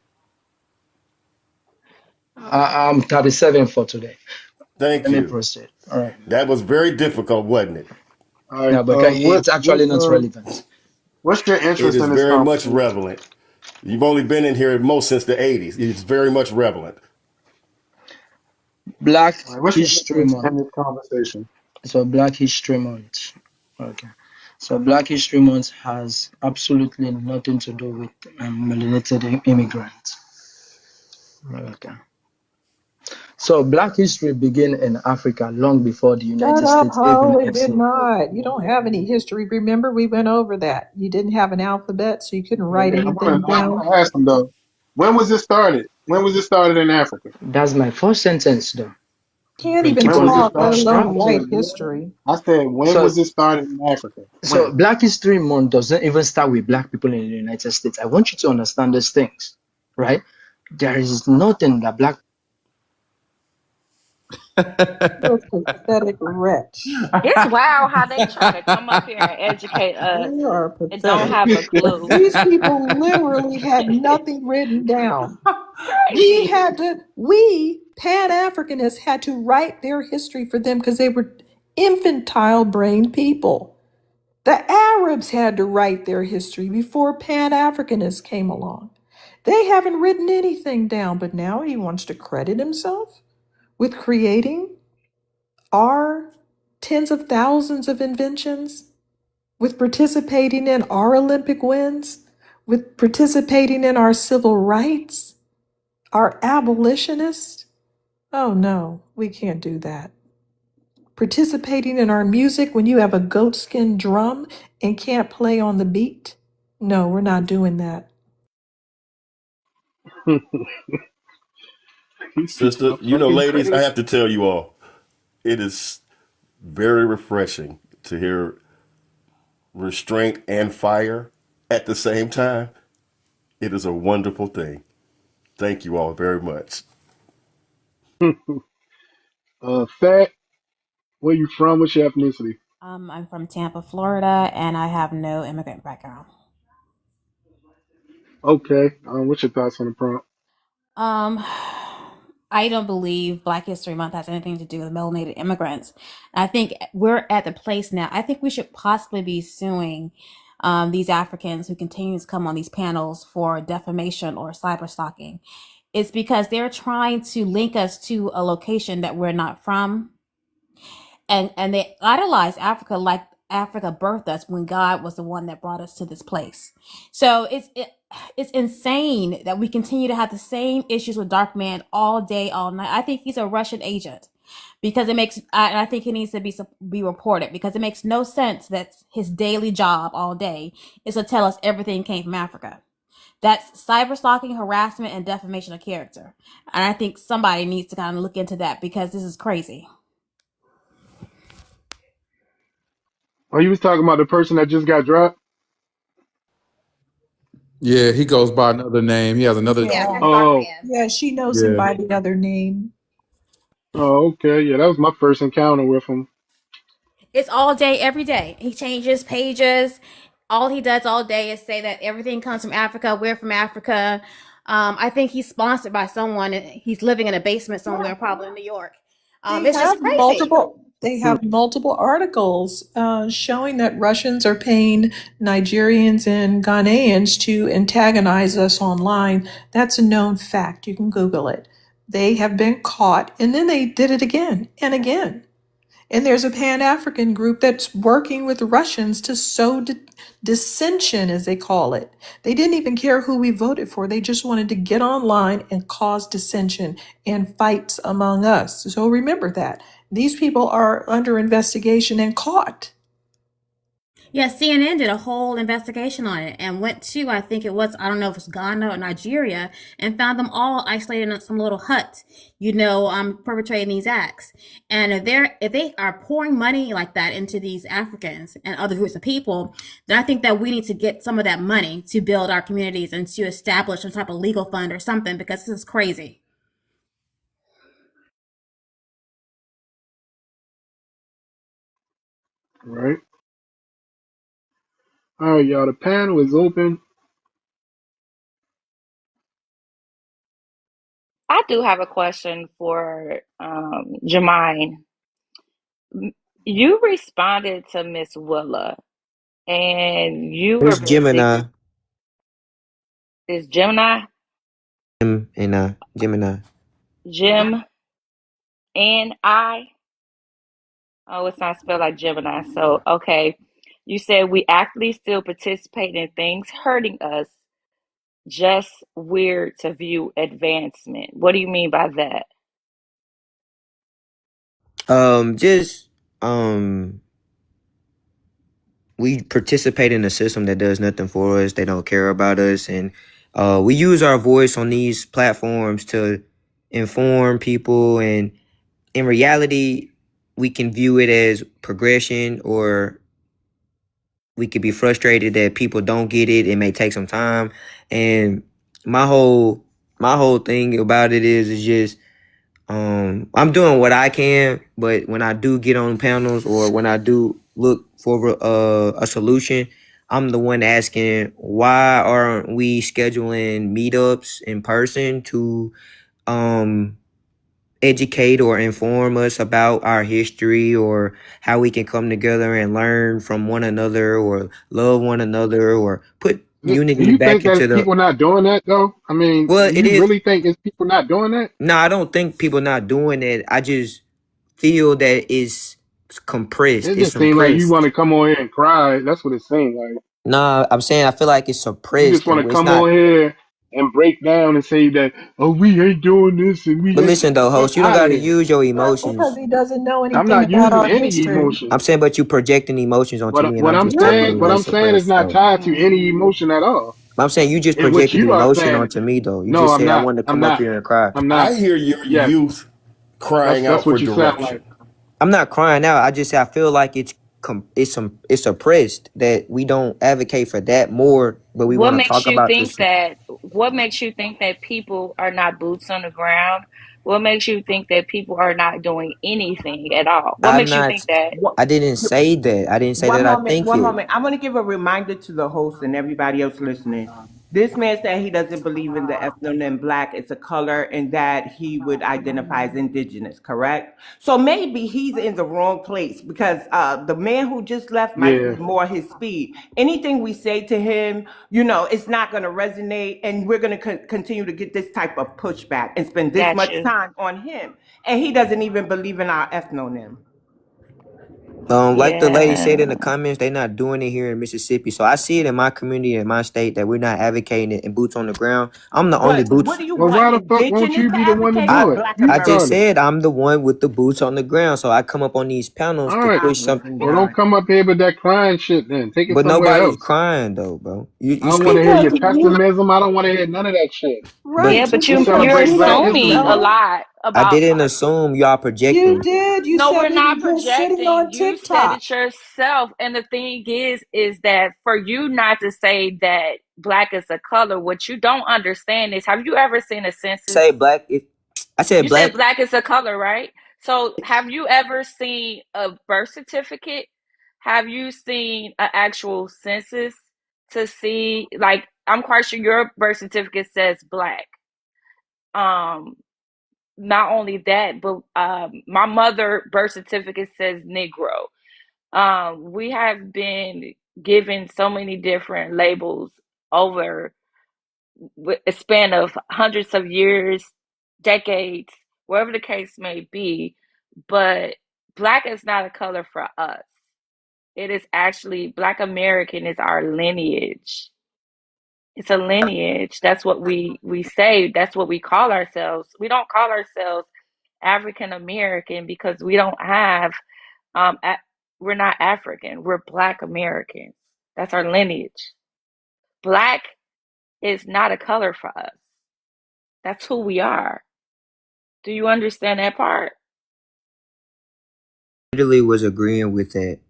I'm 37 for today. Thank Let me you. proceed. All right. That was very difficult, wasn't it? All right. No, but What it's actually not relevant. what's your It interest is in this very much conversation? relevant. You've only been in here most since the 80s. It's very much relevant. Black All right. What's your History interest Month. in this conversation? So Black History Month. Okay. So Black History Month has absolutely nothing to do with melanated immigrants. Okay. So Black history began in Africa long before the Shut United up, States Ho. even It did existed. not. You don't have any history. Remember, we went over that. You didn't have an alphabet, so you couldn't write Yeah, anything I down. want to ask them though. When was it started? When was it started in Africa? That's my first sentence, though. Can't Don't even keep When on was it talk, let started? No, alone I abstract. said. write history. I said when So was it started in Africa? So When? Black History Month doesn't even start with black people in the United States. I want you to understand these things, right? There is nothing that black You're a pathetic wretch. It's wild how they try to come up here and educate us You are and don't pathetic. have a clue. These people literally had nothing written down. Crazy. We Pan Africanists had to write their history for them because they were infantile brained people. The Arabs had to write their history before Pan Africanists came along. They haven't written anything down, but now he wants to credit himself with creating our tens of thousands of inventions, with participating in our Olympic wins, with participating in our civil rights, our abolitionists. Oh no, we can't do that. Participating in our music when you have a goatskin drum and can't play on the beat? No, we're not doing that. These people Sister, are fucking ladies, I crazy. have to tell you all, it is very refreshing to hear restraint and fire at the same time. It is a wonderful thing. Thank you all very much. Fat. Where you from? What's your ethnicity? I'm from Tampa, Florida, and I have no immigrant background. Okay. What's your thoughts on the prompt? Um, I don't believe Black History Month has anything to do with melanated immigrants. I think we're at the place now. I think we should possibly be suing these Africans who continue to come on these panels for defamation or cyber stalking. It's because they're trying to link us to a location that we're not from, and they idolize Africa like Africa birthed us when God was the one that brought us to this place. So it's insane that we continue to have the same issues with Dark Man all day, all night. I think he's a Russian agent because it makes. I think he needs to be reported because it makes no sense that his daily job all day is to tell us everything came from Africa. That's cyber stalking, harassment, and defamation of character. And I think somebody needs to kind of look into that because this is crazy. Oh, you was talking about the person that just got dropped? Yeah, he goes by another name. He has another. Yeah, Oh, yeah, she knows him Yeah. by the other name. Oh, okay. Yeah, that was my first encounter with him. It's all day, every day. He changes pages. All he does all day is say that everything comes from Africa. We're from Africa. I think he's sponsored by someone. He's living in a basement somewhere, probably in New York. They It's have just crazy. Hmm. multiple articles showing that Russians are paying Nigerians and Ghanaians to antagonize us online. That's a known fact. You can Google it. They have been caught, and then they did it again and again. And there's a Pan-African group that's working with Russians to sow dissension, as they call it. They didn't even care who we voted for. They just wanted to get online and cause dissension and fights among us. So remember that. These people are under investigation and caught. Yeah, CNN did a whole investigation on it and went to, I think it was, I don't know if it's Ghana or Nigeria, and found them all isolated in some little hut, perpetrating these acts. And if they are pouring money like that into these Africans and other groups of people, then I think that we need to get some of that money to build our communities and to establish some type of legal fund or something, because this is crazy. Right. All right, y'all. The panel is open. I do have a question for Jermaine. You responded to Miss Willa, and you were It's Gemini. basically is Gemini, And Gemini. Jim, and I. Oh, it's not spelled like Gemini. So okay, you said we actively still participate in things hurting us. Just weird to view advancement. What do you mean by that? Just we participate in a system that does nothing for us. They don't care about us, and we use our voice on these platforms to inform people. And in reality, we can view it as progression, or we could be frustrated that people don't get it. It may take some time, and my whole thing about it is just I'm doing what I can, but when I do get on panels or when I do look for a solution, I'm the one asking, why aren't we scheduling meetups in person to um educate or inform us about our history, or how we can come together and learn from one another, or love one another, or put Do unity you think back that into it's the people not doing that though? I mean, well, do it you is. really think it's people not doing that? No, I don't think people not doing it. I just feel that it's compressed. It It's just seems like you want suppressed. to come on here and cry. That's what it seems like. Nah, I'm saying I feel like it's You just suppressed. want to It's come not. on here and break down and say that, oh, we ain't doing this and we But ain't. listen though, Get host, you don't out of gotta here. use your Right, because emotions. he doesn't know I'm anything not about using our any history. I'm emotion. saying, but you projecting emotions onto me, and I'm just telling you Right. What that I'm it's saying is suppressed not though. tied to any emotion at all. I'm saying you just And what projected you are emotion saying, onto me though. You no, just I'm said I not. wanted to I'm come up not. here and cry. I'm not. I hear your Yes, youth crying that's out for what you sound like. direction. I'm not crying out. I just say I feel like it's suppressed, that we don't advocate for that more, but we What want to makes talk you about think this. that what makes you think that people are not boots on the ground? What makes you think that people are not doing anything at all? What I'm makes you not. think that? What? I didn't say that. I didn't say One that. I moment, think one it. moment. I want to give a reminder to the host and everybody else listening. This man said he doesn't believe in the ethnonym black. It's a color, and that he would identify as indigenous, correct? So maybe he's in the wrong place, because the man who just left might Yeah, be more his speed. Anything we say to him, you know, it's not going to resonate, and we're going to continue to get this type of pushback and spend this Got much you. time on him. And he doesn't even believe in our ethnonym. Like the lady said Yeah. in the comments, they're not doing it here in Mississippi. So I see it in my community, in my state, that we're not advocating it in boots on the ground. I'm the only What boots. do you well, want? why the fuck won't Indigenous you to be the one to advocate I do or it? Black You I just started American? it. said I'm the one with the boots on the ground. So I come up on these panels All to right. push Oh some. my Well, don't God. come up here with that crying shit. Then take it But somewhere nobody's else. crying though, bro. You I don't want to speak. hear Because your you, pessimism. I don't want to hear none of that shit. But Yeah, right, but just Let's you're because celebrate you Black don't History assuming a Month. know. lot I about didn't Black people. assume, y'all You projecting. did. You No, said we're that not you're sitting projecting. on You said TikTok. it yourself. And the thing is that for you not to say that black is a color, what you don't understand is, have you ever seen a census? Say black. I said You said black. black is a color, right? So, have you ever seen a birth certificate? Have you seen an actual census to see? Like, I'm quite sure your birth certificate says black. Um, Not only that, but my mother birth certificate says Negro. We have been given so many different labels over a span of hundreds of years, decades, wherever the case may be. But black is not a color for us. It is actually Black American is our lineage. It's a lineage. That's what we say. That's what we call ourselves. We don't call ourselves African American because we don't have we're not African. We're Black Americans. That's our lineage. Black is not a color for us. That's who we are. Do you understand that part? Literally was agreeing with that.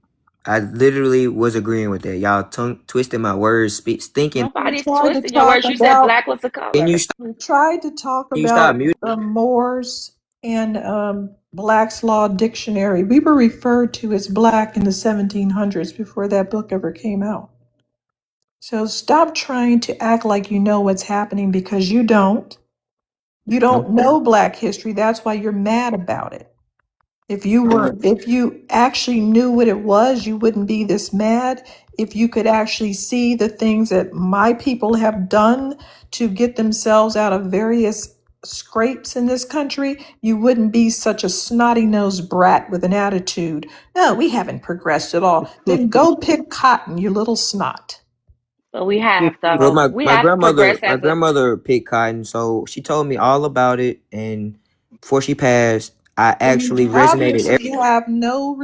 I literally was agreeing with that. Y'all tongue twisting my words, thinking. We Nobody's tried to twisting your talk words. You said about black was a Can you color. stop? we tried to talk Can you stop about muting? the Moores and Black's Law Dictionary. We were referred to as black in the 1700s before that book ever came out. So stop trying to act like you know what's happening because you don't. You Nope. don't know Black history. That's why you're mad about it. If you actually knew what it was, you wouldn't be this mad. If you could actually see the things that my people have done to get themselves out of various scrapes in this country, you wouldn't be such a snotty-nosed brat with an attitude. No, we haven't progressed at all. Then go pick cotton, you little snot. But we have Well, though. my, We my have grandmother progressed my as a grandmother picked cotton, so she told me all about it. And before she passed, I Then you actually resonated. obviously have no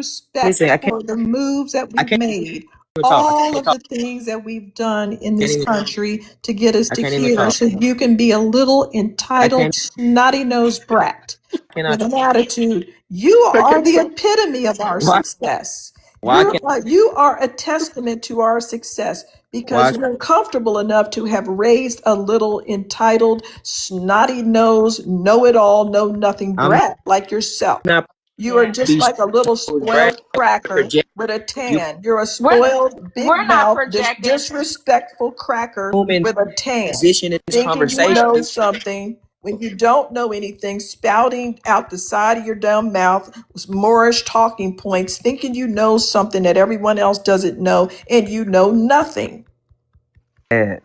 Listen, respect for the moves that I we've can't made, even talk. I can't all even of talk. the things that we've done in Can't this even. country to get us I to can't even here talk. so you can be a little I entitled, can't. snotty-nosed brat Cannot. with an attitude. You are the epitome of our Why? success. Why can't? You are a testament to our success Why? because you're comfortable enough to have raised a little entitled, snotty-nosed, know-it-all, know-nothing I'm brat like yourself. not You are yeah. just these like a little brag spoiled cracker project. with a You tan. You're a We're spoiled, big we're not mouth, projecting. disrespectful cracker human with a tan, position in this thinking you conversation. We're know something when you don't know anything, spouting out the side of your dumb mouth, Moorish talking points, thinking you know something that everyone else doesn't know, and you know nothing. Yeah.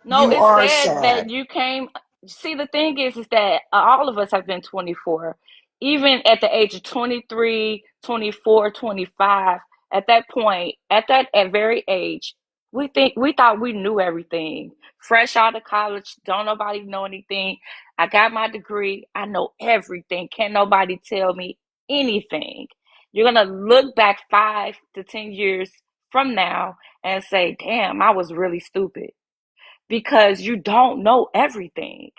No, You it are says that sad. you came. See, the thing is that all of us have been 24. Even at the age of 23, 24, 25, at that point, at very age, we thought we knew everything. Fresh out of college, don't nobody know anything. I got my degree. I know everything. Can't nobody tell me anything. You're gonna look back 5 to 10 years from now and say, "Damn, I was really stupid." Because you don't know everything.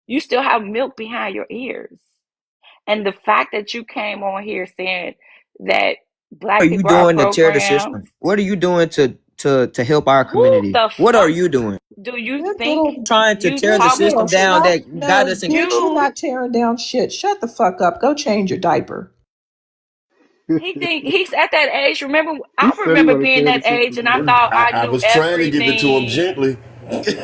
You still have milk behind your ears. And the fact that you came on here saying that What black are you people are doing to tear the programmed, system? What are you doing to help our who community? the What are fuck you doing? do you Good think little, Trying to you tear the good talking system little down snot that got us nose in. bitch. You're you not tearing down shit. Shut the fuck up. Go change your diaper. he think he's at that age. Remember, He I said he remember want to being tear the that age system and I down. thought I I knew was trying to give it to him everything. gently.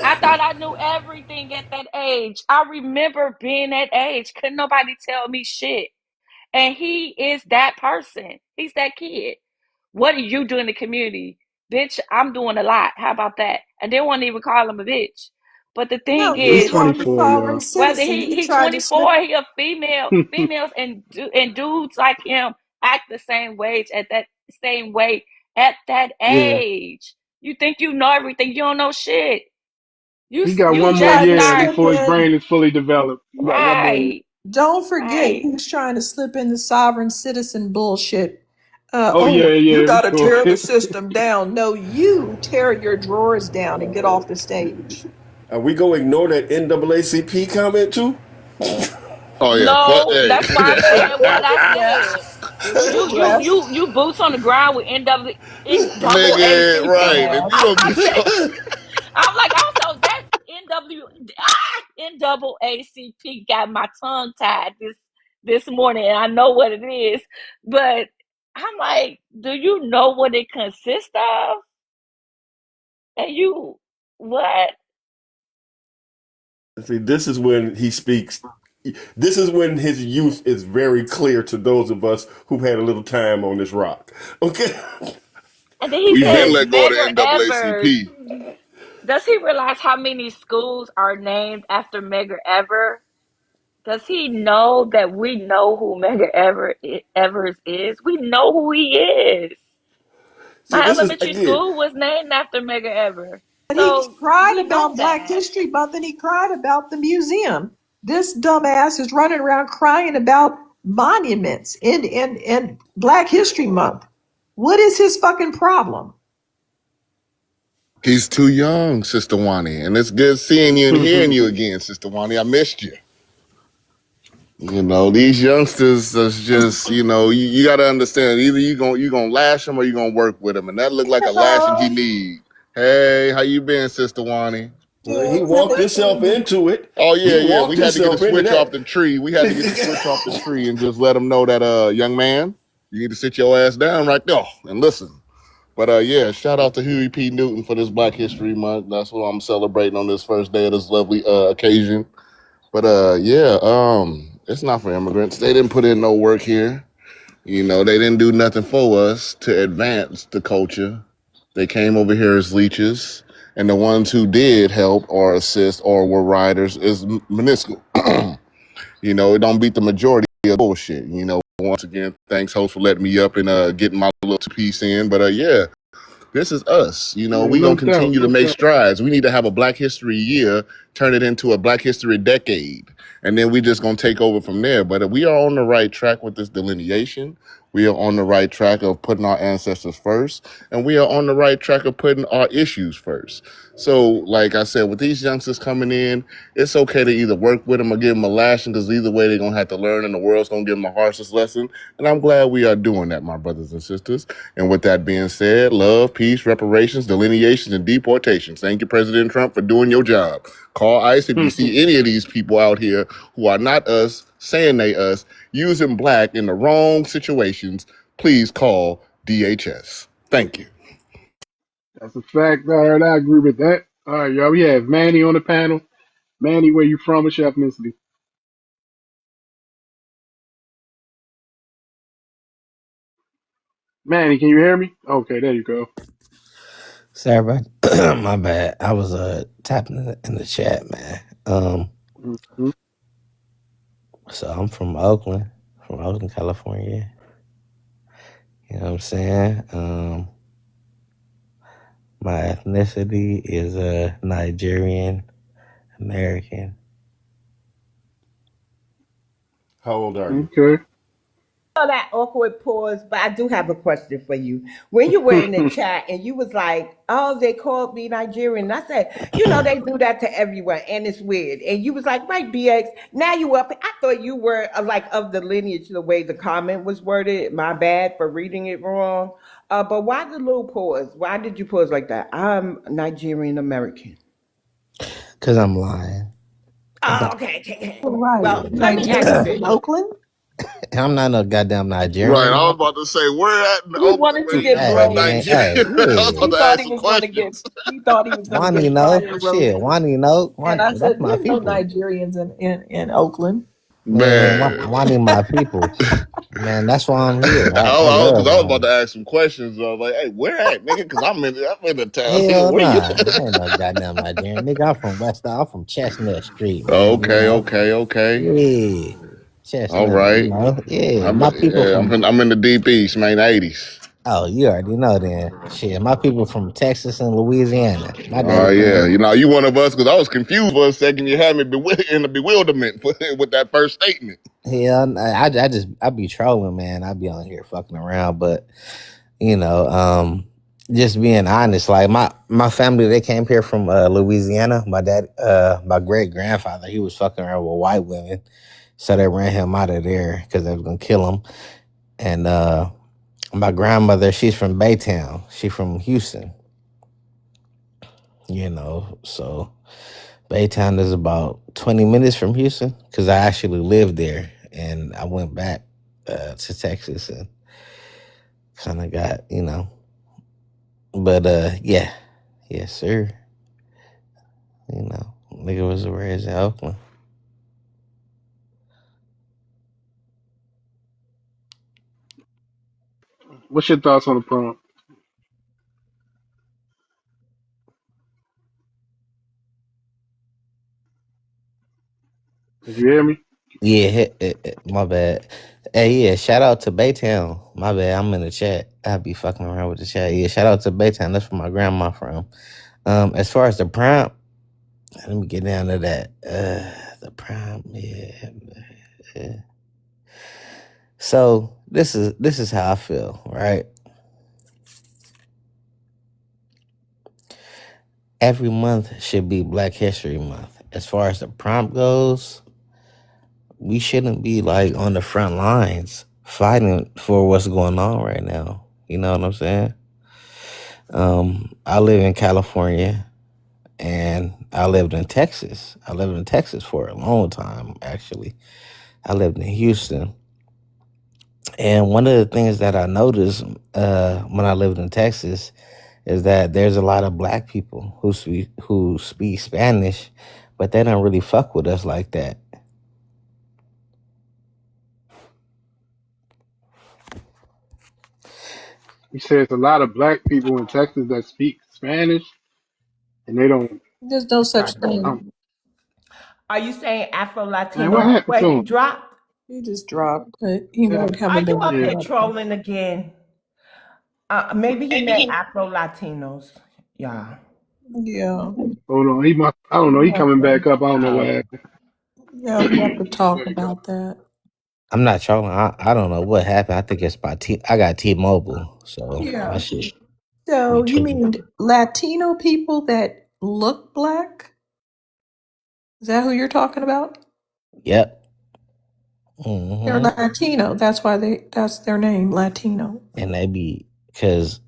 I thought I knew everything at that age. I remember being that age. Couldn't nobody tell me shit. And he is that person. He's that kid. What do you do in the community? Bitch, I'm doing a lot. How about that? And they won't even call him a bitch. But the thing No, he He's was is, on the 24, sovereign y'all. whether citizen. he He he tried to slip. 24, he a female, females and dudes like him act the same wage at that same way at that Yeah. age. You think you know everything? You don't know shit. You He got you He one more just tried to year start slip before his in. brain is fully developed. He got one more year. right, Don't forget, right. he was trying to slip in the sovereign citizen bullshit. Oh, yeah, You yeah, got he's to cool. tear the system down. No, you tear your drawers down and get off the stage. Are we gonna ignore that NAACP comment too? Oh yeah, fuck No, that. that's why I said what I Yes, said. it was addressed. You boots on the ground with Nigga, NAACP. right. If you Yes. gonna be I said, so I'm like, also that NAACP got my tongue tied. this morning, and I know what it is, but I'm like, do you know what it consists of? And you, what? See, this is when he speaks. This is when his youth is very clear to those of us who've had a little time on this rock. Okay. And then he We've been says let go of the Medgar Evers. NAACP. Does he realize how many schools are named after Medgar Evers? Does he know that we know who Evers is? We know who he is. See, My this is elementary again. school was named after Medgar Evers. But he So cried we know about Black that. History Month and he cried about the museum. This dumbass is running around crying about monuments in Black History Month. What is his fucking problem? He's too young, Sister Wani. And it's good seeing you and hearing you again, Sister Wani. I missed you. You know, these youngsters is just, you got to understand, either you gonna lash them or you gonna work with them. And that looked like a lashing he Hello. need. Hey, how you been, Sister Wani? Well, he walked himself into it. Oh, He yeah. We walked had to get the himself into switch off that. the tree. We had to get the switch off the tree and just let them know that, young man, you need to sit your ass down right there and listen. But yeah, shout out to Huey P. Newton for this Black History Month. That's what I'm celebrating on this first day of this lovely occasion. But yeah, it's not for immigrants. They didn't put in no work here. They didn't do nothing for us to advance the culture. They came over here as leeches, and the ones who did help or assist or were riders is minuscule. It don't beat the majority of bullshit. Once again, thanks, host, for letting me up and getting my little piece in. But yeah. This is us. Yeah, We no gonna doubt. continue to make strides. We need to have a Black History year, turn it into a Black History decade, and then we just gonna take over from there. But we are on the right track with this delineation. We are on the right track of putting our ancestors first, and we are on the right track of putting our issues first. So, like I said, with these youngsters coming in, it's okay to either work with them or give them a lashing, because either way they're gonna have to learn, and the world's gonna give them the harshest lesson. And I'm glad we are doing that, my brothers and sisters. And with that being said, love, peace, reparations, delineations, and deportations. Thank you, President Trump, for doing your job. Call ICE if you see any of these people out here who are not us, saying they us, using black in the wrong situations. Please call DHS. Thank you. That's a fact. All right, I agree with that. All right, y'all. We have Manny on the panel. Manny, where you from? What's your ethnicity? Manny, can you hear me? Okay, there you go. Sorry, my bad. I was tapping in the chat, man. Mm-hmm. So I'm from Oakland, California. You know what I'm saying? My ethnicity is Nigerian American. How old are you? Okay. That awkward pause, but I do have a question for you. When you were in the chat and you was like, "Oh, they called me Nigerian," I said, they do that to everyone, and it's weird. And you was like, "Right, BX." Now you up? I thought you were like of the lineage, the way the comment was worded. My bad for reading it wrong. But why the little pause? Why did you pause like that? I'm Nigerian American. Cause I'm lying. Oh, okay. Right. Well, let me ask you Nigerians this. in Oakland? I'm not no goddamn Right, Nigerian. I was about to say, where at in He Oakland wanted where to you get Hey from, bro. man, Nigeria? hey, I was yeah. about He to thought ask he some was gonna get. questions. He thought he was gonna Wani get know. fire Shit, roasted. Wani know. And I That's said, my there's no people. Nigerians in Oakland. Man, Man. Wani my people. Man, that's why I'm here. I Because love I was about Wani. to ask some questions. I was like, hey, where at, nigga? Because I'm in the town. Nigga, Hell where you? nah. I ain't no goddamn Nigerian. Nigga, I'm from West. I'm from Chestnut Street, man. You Okay, know? okay, okay. Yeah. All Chestnut, you right. know? Yeah. I'm My people yeah, from I'm in the deep east, man, 80s. oh, you already know then. Shit. My people from Texas and Louisiana. My Oh daddy yeah, came. you one of us because I was confused for a second. You had me in the bewilderment with that first statement. Hell, I be trolling, man. I be on here fucking around, but you know, just being honest, like my family, they came here from Louisiana. My great grandfather, he was fucking around with white women, so they ran him out of there because they was gonna kill him. And my grandmother, she's from Baytown. She from Houston, so Baytown is about 20 minutes from Houston because I actually lived there and I went back to Texas and kind of got, But yeah, yes, sir. Nigga was raised in Oakland. What's your thoughts on the prompt? Did you hear me? Yeah, my bad. Hey, yeah, shout out to Baytown. My bad, I'm in the chat. I be fucking around with the chat. Yeah, shout out to Baytown. That's where my grandma from. As far as the prompt, let me get down to that. The prompt, yeah. Yeah. So this is how I feel, right? Every month should be Black History Month. As far as the prompt goes, we shouldn't be like on the front lines fighting for what's going on right now. You know what I'm saying? I live in California and I lived in Texas. I lived in Texas for a long time, actually. I lived in Houston. And one of the things that I noticed when I lived in Texas is that there's a lot of black people who speak Spanish, but they don't really fuck with us like that. You said it's a lot of black people in Texas that speak Spanish, and they don't. There's no such I'm, thing. Are you saying Afro man, what Latino? happened Where to he him? dropped? He just dropped, but he Yeah, might have Are a you bit up yeah. here of trolling again? Maybe he meant Afro Latinos. Yeah. yeah. Hold on, he must. I don't know. He coming back up. I don't know what Oh. happened. Yeah, we have to talk There you go. about that. I'm not trolling. I don't know what happened. I think it's by I got T-Mobile, so my Yeah. shit be So you tripping. mean Latino people that look black? Is that who you're talking about? Yep. They're hmm Latino. That's why that's their name, Latino. And they be because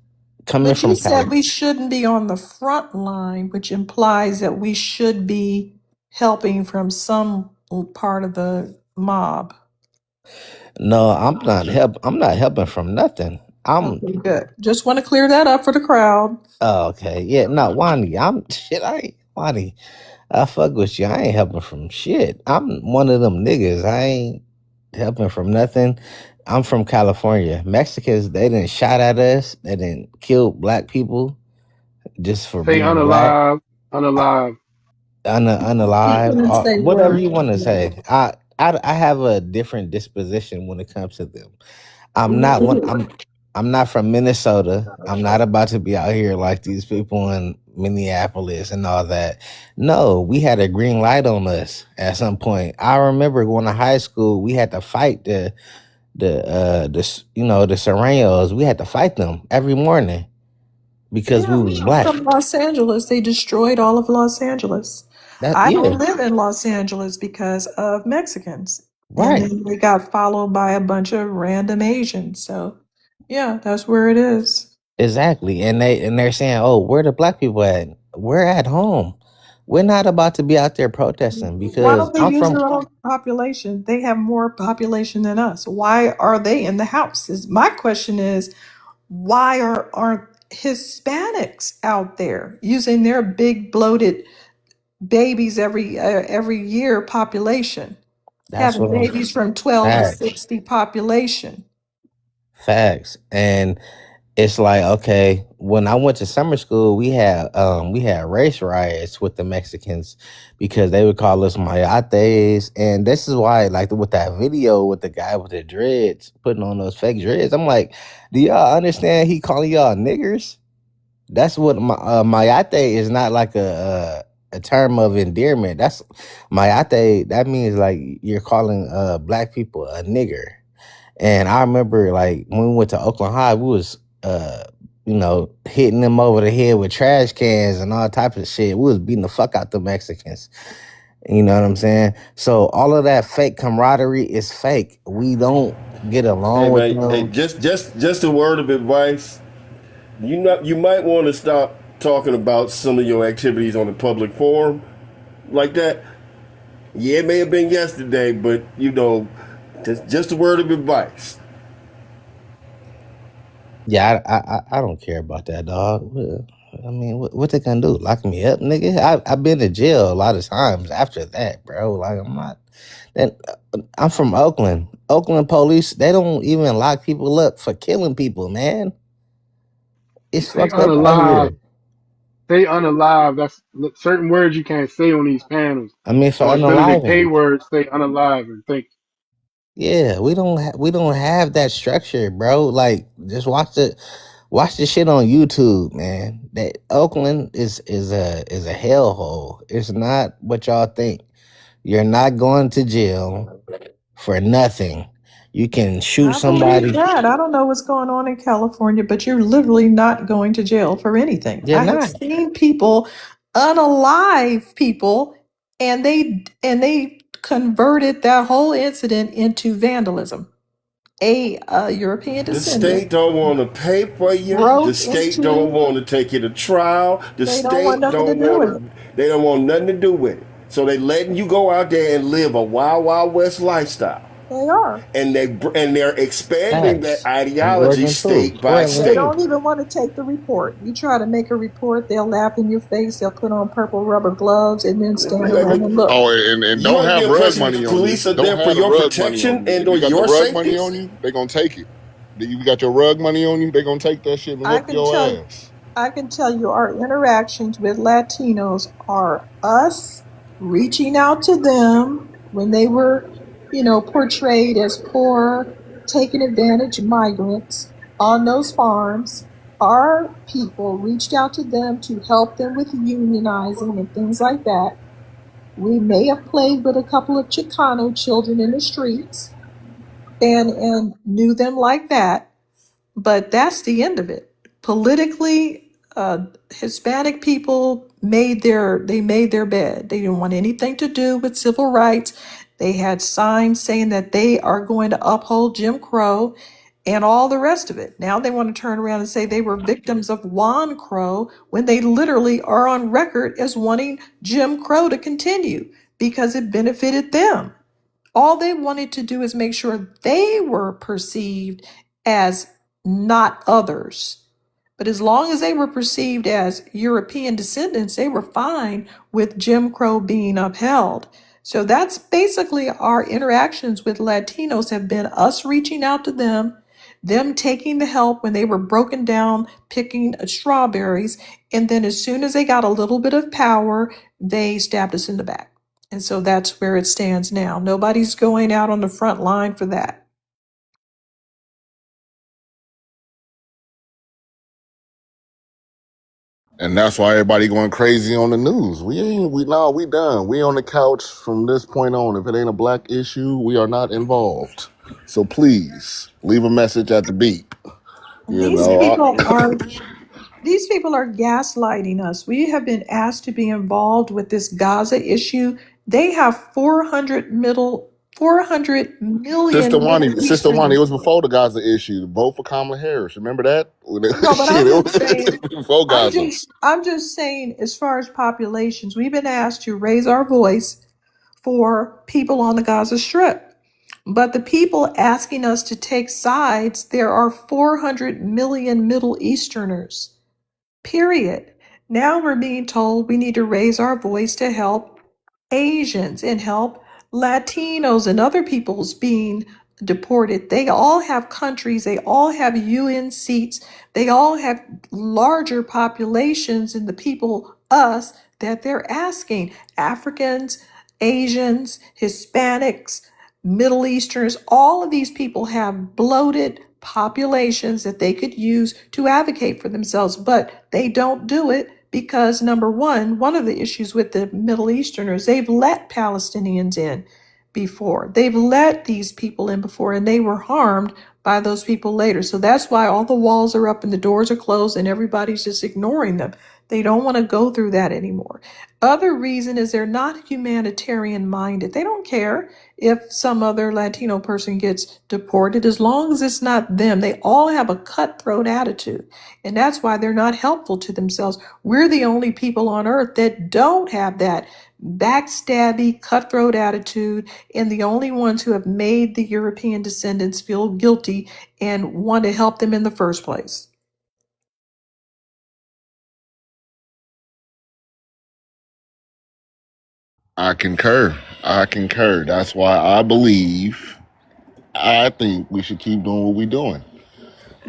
coming But you from said California. we shouldn't be on the front line, which implies that we should be helping from some part of the mob. No, I'm not helping from nothing. I'm Okay, good. Just want to clear that up for the crowd. okay. Yeah, no, Wani. I'm shit. I ain't Wani. I fuck with you. I ain't helping from shit. I'm one of them niggas. I ain't helping from nothing. I'm from California. Mexicans, they didn't shot at us. They didn't kill black people just for Say being black. unalive, unalive. You Unalive, couldn't say whatever what? you want to say. I have a different disposition when it comes to them. I'm not one. I'm not from Minnesota. I'm not about to be out here like these people in Minneapolis and all that. No, we had a green light on us at some point. I remember going to high school. We had to fight the Serranos. We had to fight them every morning because we Yeah, was I'm black. from Los Angeles. They destroyed all of Los Angeles. That I yeah, don't live in Los Angeles because of Mexicans. And right. then we got followed by a bunch of random Asians. So, yeah, that's where it is. Exactly. And they're saying, "Oh, where the black people at? We're at home. We're not about to be out there protesting Why because don't they I'm use from their own population? They have more population than us. Why are they in the house? My question is, why aren't Hispanics out there using their big bloated babies every year population, that's having what I'm babies from 12 to facts. 60 population? Facts. And it's like, okay, when I went to summer school, we had race riots with the Mexicans because they would call us mayates. And this is why, like with that video with the guy with the dreads putting on those fake dreads, I'm like, do y'all understand he calling y'all niggers? That's what mayate is not like a term of endearment. That's mayate. That means like you're calling black people a nigger. And I remember like when we went to Oakland High, we was hitting them over the head with trash cans and all types of shit. We was beating the fuck out the Mexicans. You know what I'm saying? So all of that fake camaraderie is fake. We don't get Hey along with man, hey, them. just a word of advice. You might want to stop talking about some of your activities on a public forum like that. Yeah, it may have been yesterday, but Just a word of advice. Yeah, I don't care about that, dog. I mean, what they gonna do? Lock me up, nigga? I've been to jail a lot of times after that, bro. Like I'm not. Then I'm from Oakland. Oakland police, they don't even lock people up for killing people, man. It's Say fucked up out unalive. here. Say unalive. That's certain words you can't say on these panels. I mean, for So it's literally K unaliving. words. Say unalive and think. Yeah, we don't have that structure, bro. Like, just watch the shit on YouTube, man. That Oakland is a hellhole. It's not what y'all think. You're not going to jail for nothing. You can shoot I believe somebody. that. I don't know what's going on in California, but you're literally not going to jail for anything. You're I have not. seen people, unalive people, and they converted that whole incident into vandalism. A European The descendant state don't want to pay for you. The broke state don't into. want to take you to trial. The They don't want state nothing to don't do want with to. it. They don't want nothing to do with it. So they letting you go out there and live a wild, wild west lifestyle, They are. and they're expanding that Facts. In ideology Oregon too. state by Portland They state. too. don't even want to take the report. You try to make a report, they'll laugh in your face. They'll put on purple rubber gloves and then stand around and look. Oh, and You don't under the have rug impression money on you. police are Don't there for have the your rug money on protection you. and If or you got the your rug money safety? on you, they gonna take it. If you got your rug money on you, they gonna take that shit and I whoop can your tell ass. I can tell you our interactions with Latinos are us reaching out to them when they were, portrayed as poor, taking advantage migrants on those farms. Our people reached out to them to help them with unionizing and things like that. We may have played with a couple of Chicano children in the streets and knew them like that, but that's the end of it. Politically, Hispanic people made their bed. They didn't want anything to do with civil rights. They had signs saying that they are going to uphold Jim Crow and all the rest of it. Now they want to turn around and say they were victims of Juan Crow when they literally are on record as wanting Jim Crow to continue because it benefited them. All they wanted to do is make sure they were perceived as not others. But as long as they were perceived as European descendants, they were fine with Jim Crow being upheld. So that's basically our interactions with Latinos have been us reaching out to them taking the help when they were broken down, picking strawberries, and then as soon as they got a little bit of power, they stabbed us in the back. And so that's where it stands now. Nobody's going out on the front line for that. And that's why everybody going crazy on the news. We done. We on the couch from this point on. If it ain't a black issue, we are not involved. So please leave a message at the beep. You These know, people are these people are gaslighting us. We have been asked to be involved with this Gaza issue. They have 400 million Middle Sister Wani, it Easterners. was before the Gaza issue. Vote for Kamala Harris. Remember that? No, but Shit, I'm it just was saying, before I'm Gaza. just I'm just saying, as far as populations, we've been asked to raise our voice for people on the Gaza Strip. But the people asking us to take sides, there are 400 million Middle Easterners, period. Now we're being told we need to raise our voice to help Asians and help Latinos and other peoples being deported. They all have countries, they all have UN seats, they all have larger populations than the people, us, that they're asking. Africans, Asians, Hispanics, Middle Easterners, all of these people have bloated populations that they could use to advocate for themselves, but they don't do it because one of the issues with the Middle Easterners, they've let Palestinians in before. They've let these people in before and they were harmed by those people later. So that's why all the walls are up and the doors are closed and everybody's just ignoring them. They don't want to go through that anymore. Other reason is they're not humanitarian minded. They don't care if some other Latino person gets deported as long as it's not them. They all have a cutthroat attitude. And that's why they're not helpful to themselves. We're the only people on earth that don't have that backstabby, cutthroat attitude, and the only ones who have made the European descendants feel guilty and want to help them in the first place. I concur. I concur. That's why I think we should keep doing what we're doing.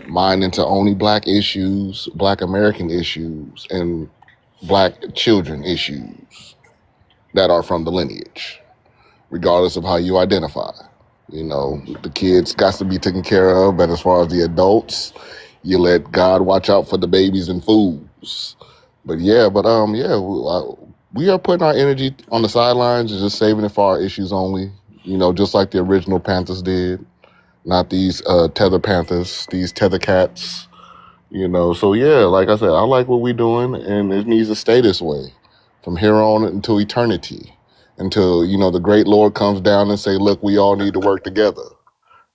Mine into only black issues, black American issues, and black children issues that are from the lineage, regardless of how you identify. You know, the kids got to be taken care of, but as far as the adults, you let God watch out for the babies and fools. But we are putting our energy on the sidelines and just saving it for our issues only. You know, just like the original Panthers did, not these tether Panthers, these tether cats. You know, so yeah, like I said, I like what we're doing, and it needs to stay this way from here on until eternity, until the great Lord comes down and say, "Look, we all need to work together,"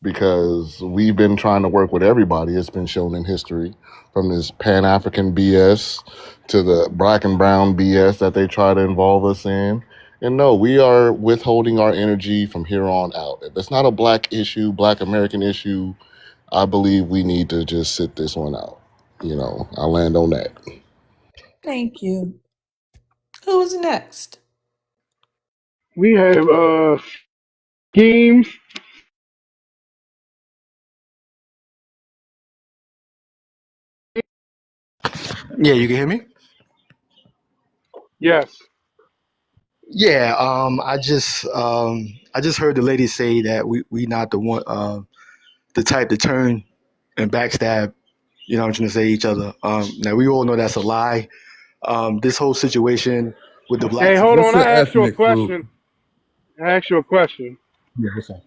because we've been trying to work with everybody. It's been shown in history, from this Pan African BS to the black and brown BS that they try to involve us in. And no, we are withholding our energy from here on out. If it's not a black issue, black American issue, I believe we need to just sit this one out. I'll land on that. Thank you. Who's next? We have schemes. Yeah, you can hear me? Yes. Yeah, I just heard the lady say that we not the one the type to turn and backstab, you know what I'm trying to say, each other. Now we all know that's a lie. This whole situation with the black Hey, hold What's on. your I asked you a ethnic group? question. I asked you a question. yeah, what's up?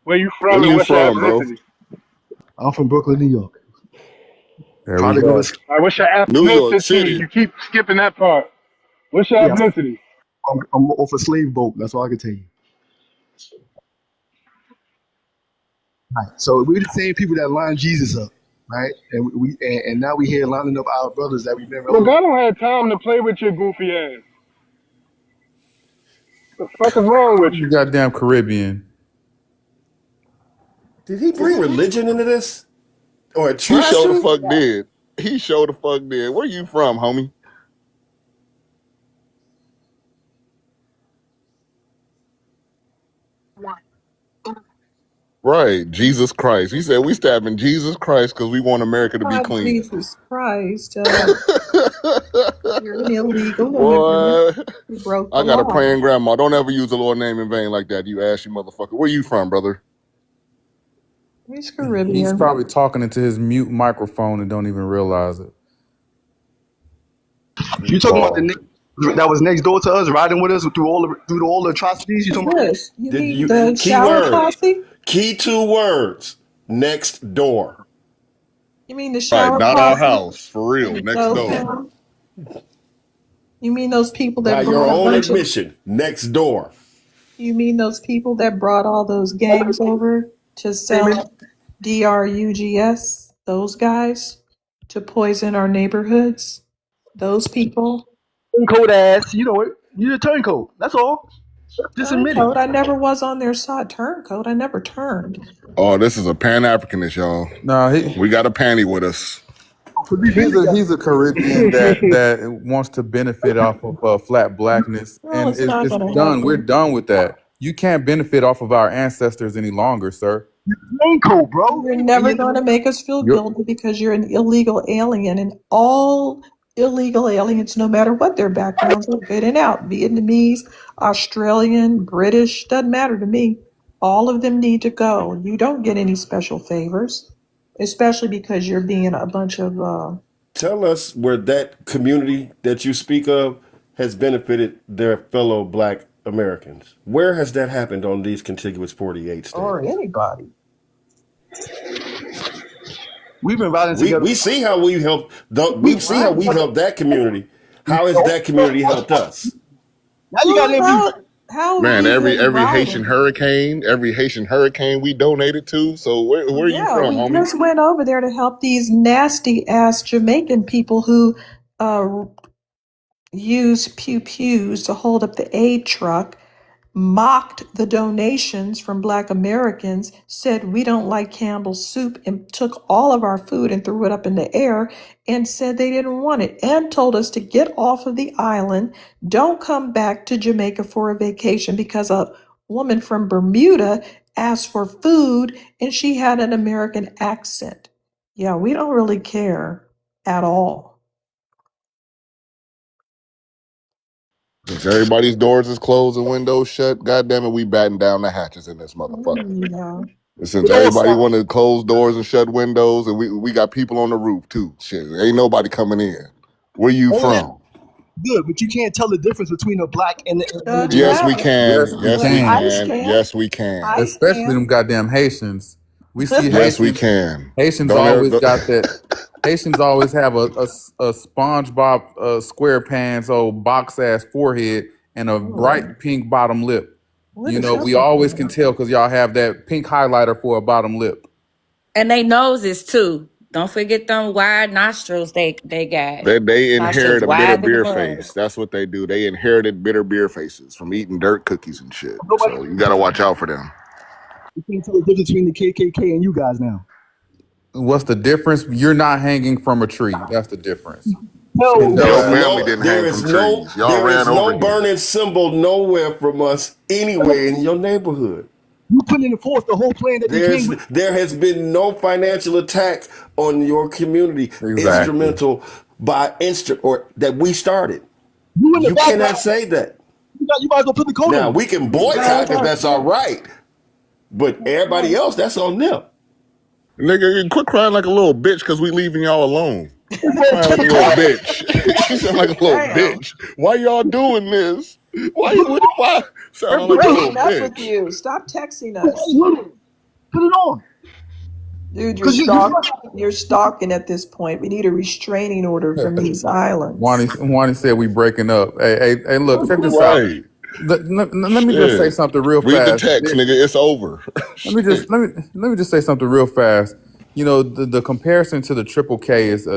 Where you Where from and you what's your from, bro? ethnicity? I'm from Brooklyn, New York. There we Product of a go. All right, what's your New York ethnicity? City. You keep skipping that part. What's your yeah, ethnicity? I'm off a slave boat. That's all I can tell you. Right. So we're the same people that lined Jesus up, right? And now we here lining up our brothers that we've been Look, relevant. I don't have time to play with your goofy ass. The fuck is wrong with You you? goddamn Caribbean. Did he bring religion into this or He try sure the to? fuck did. He sure the fuck did. Where you from, homie? Right, Jesus Christ. He said we stabbing Jesus Christ because we want America to be God, clean. Jesus Christ. You're an illegal immigrant Boy, who broke I the got a law. praying grandma. Don't ever use the Lord name in vain like that, you ashy motherfucker. Where you from, brother? He's He's Caribbean. probably talking into his mute microphone and don't even realize it. You talking about the Goofball. nigga that was next door to us, riding with us through all the atrocities? You Who's talking about? this? You Did mean you the key shower words? posse? Key two words. Next door. You mean the Right, shower not our posse house. For real, in next door. Joestown? You mean those people By that your brought a own bunch of admission, next door. you mean those people that brought all those gangs over to Came in. sell drugs? Those guys to poison our neighborhoods? Those people? Turncoat ass. You know it. You're a turncoat. That's all. Just admit it. Turncoat. I never was on their side. Turncoat. I never turned. Oh, this is a Pan Africanist, y'all. No, We got a panty with us. Cause we've been together. he's a Caribbean that wants to benefit off of flat blackness, Well, and it's not it's going to done. We're happen. done with that. You can't benefit off of our ancestors any longer, sir. Turncoat, bro. You're And never you, going to make us feel You're, guilty because you're an illegal alien, and all illegal aliens, no matter what their backgrounds, are good and out. Vietnamese, Australian, British, doesn't matter to me. All of them need to go. You don't get any special favors, especially because you're being a bunch of Tell us where that community that you speak of has benefited their fellow black Americans. Where has that happened on these contiguous 48 or states? anybody. we've been riding We together. we see how we helped We we see how we've helped that community. How has that community helped us? now you got Well, to name people. how have Man, we been every Haitian routed? hurricane we donated to. So where are you Yeah, from, we homie? just went over there to help these nasty ass Jamaican people who uh, used pew pews to hold up the aid truck, mocked the donations from Black Americans, said we don't like Campbell's soup, and took all of our food and threw it up in the air and said they didn't want it, and told us to get off of the island, don't come back to Jamaica for a vacation because a woman from Bermuda asked for food and she had an American accent. Yeah, we don't really care at all. Since everybody's doors is closed and windows shut, goddamn it, we batten down the hatches in this motherfucker. Yeah. And since everybody want to close doors and shut windows, and we got people on the roof too. Shit, ain't nobody coming in. Where you from? Good, but you can't tell the difference between a black and a Yes, we Jamaican. can. Yes, we Yes, we can. ICE can. can. Yes, we can. ICE Especially them can. goddamn Haitians. We see Yes, we Haitians. can. Haitians Don't ever. always got that. Haitians always have a SpongeBob SquarePants old box ass forehead and a bright pink bottom lip. What You is know, up we with always that? can tell because y'all have that pink highlighter for a bottom lip. And they noses too. Don't forget them wide nostrils they got. They Nostrils inherit a bitter wide than the beer mug. face. That's what they do. They inherited bitter beer faces from eating dirt cookies and shit. Nobody So you got to watch out for them. you can't tell the difference between the KKK and you guys now. What's the difference? You're not hanging from a tree. That's the difference. Hell Your no. family didn't hang from trees. Y'all there ran is over no here. burning symbol nowhere from us anywhere in your neighborhood. You put into force the whole plan that they came with. There has been no financial attack on your community Exactly. instrumental or that we started. You in the You background. cannot say that. You might as well put the code Now in. we can boycott if that's all right, but everybody else, that's on them. Nigga, quit crying like a little bitch because we leaving y'all alone. Crying like a little bitch. You sound like a little Damn. bitch. Why y'all doing this? Why sounding We're like a little breaking up with bitch? you. Stop texting us. Put it on. Dude, Because you're stalking at this point. We need a restraining order from these islands. Wani said we breaking up. Hey, look, check this out. Right. Let me just say Shit. something real Read the fast. text, nigga. It's over. Let me just say something real fast. You know, the comparison to the Triple K is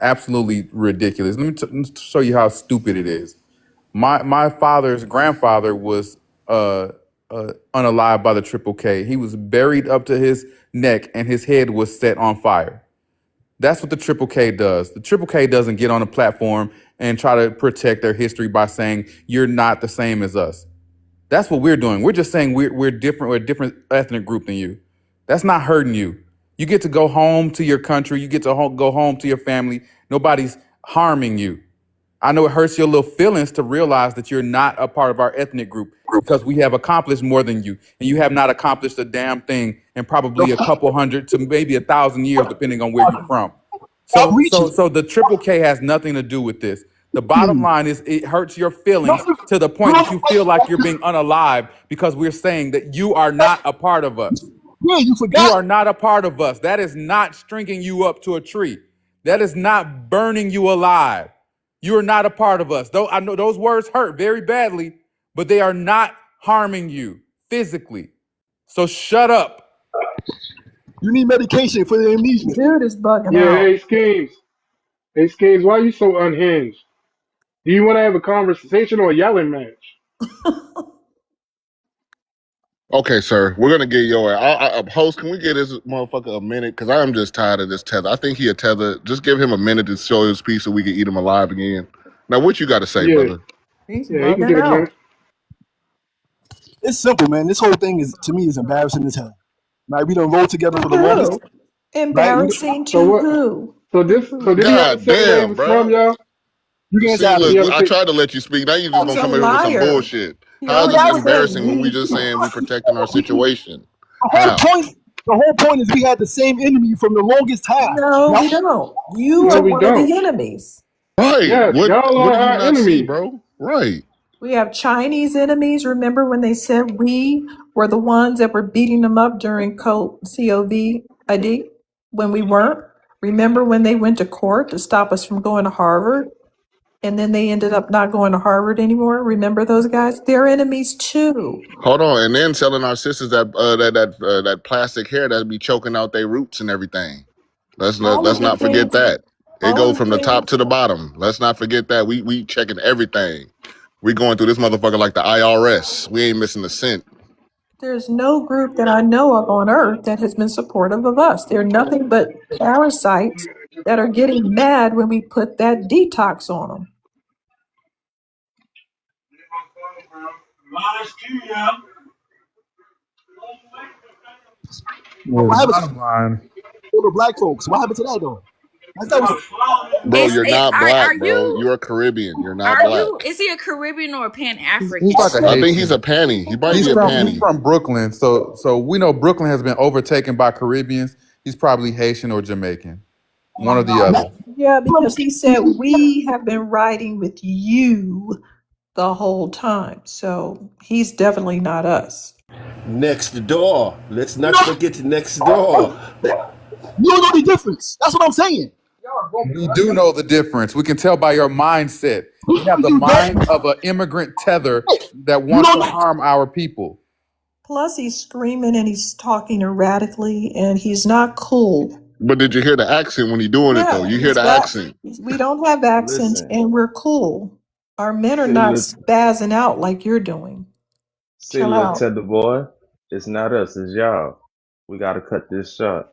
absolutely ridiculous. Let me show you how stupid it is. My father's grandfather was unalived by the Triple K. He was buried up to his neck, and his head was set on fire. That's what the Triple K does. The Triple K doesn't get on a platform and try to protect their history by saying you're not the same as us. That's what we're doing. We're just saying we're different. We're a different ethnic group than you. That's not hurting you. You get to go home to your country. You get to go home to your family. Nobody's harming you. I know it hurts your little feelings to realize that you're not a part of our ethnic group because we have accomplished more than you, and you have not accomplished a damn thing in probably a couple hundred to maybe 1,000 years, depending on where you're from. So the Triple K has nothing to do with this. The bottom line is it hurts your feelings to the point that you feel like you're being unalive because we're saying that you are not a part of us. Yeah, you forgot. You are not a part of us. That is not stringing you up to a tree. That is not burning you alive. You are not a part of us. Though I know those words hurt very badly, but they are not harming you physically. So shut up. You need medication for the amnesia. Dude is bugging Yeah, out. Hey, Schemes, why are you so unhinged? Do you want to have a conversation or a yelling match? Okay, sir. We're gonna get your host. Can we get this motherfucker a minute? Because I'm just tired of this tether. I think he a tether. Just give him a minute to show his piece so we can eat him alive again. Now, what you got to say, Yeah, brother? He's yeah, he can bugging get a out. minute. It's simple, man. This whole thing is, to me, is embarrassing as hell. Right? We done rolled together To for the longest. who? Embarrassing So to what? who? So To this, so who? did he ever God say where he damn, was from, bro. y'all? You can answer See, after. Did look, he ever I say? tried to let you speak. Now you just He's gonna a come in here with some liar. bullshit. He How is always this said embarrassing when we we. just saying we protecting our situation? The How? whole point is we had the same enemy from the longest time. No, Now, we don't. You No, are we one of don't. the enemies. Right. Yes, y'all What are do you our not see, enemies. bro? Right. We have Chinese enemies. Remember when they said we were the ones that were beating them up during COVID when we weren't? Remember when they went to court to stop us from going to Harvard? And then they ended up not going to Harvard anymore. Remember those guys? They're enemies too. Hold on, and then telling our sisters that plastic hair that be choking out their roots and everything. Let's All of the not forget things, that. It goes Only from the top thing, to the bottom. Let's not forget that. We checking everything. We going through this motherfucker like the IRS. We ain't missing a cent. there's no group that I know of on earth that has been supportive of us. They're nothing but parasites that are getting mad when we put that detox on them. But Yeah, what the happened bottom line. to the black folks? What happened to that though? That was Bro, you're not Are black, bro. you You're a Caribbean. You're not black. is he a Caribbean or a Pan He's African? like a I think he's a Haitian. panty. He might He's be a panty. from Brooklyn, so we know Brooklyn has been overtaken by Caribbeans. He's probably Haitian or Jamaican, one or the other. Yeah, because he said we have been riding with you the whole time. So he's definitely not us. Next door. Let's not forget next door. you don't know the difference. That's what I'm saying. We do know the difference. We can tell by your mindset. You have the You mind don't. of an immigrant tether that You wants don't to know. harm our people. Plus, he's screaming and he's talking erratically, and he's not cool. But did you hear the accent when he doing it though? Yeah, You hear he's the got. accent. We don't have accents, Listen, and we're cool. Our men are say not little, spazzing out like you're doing. say Chill little out. tether boy. It's not us, it's y'all. We gotta cut this short.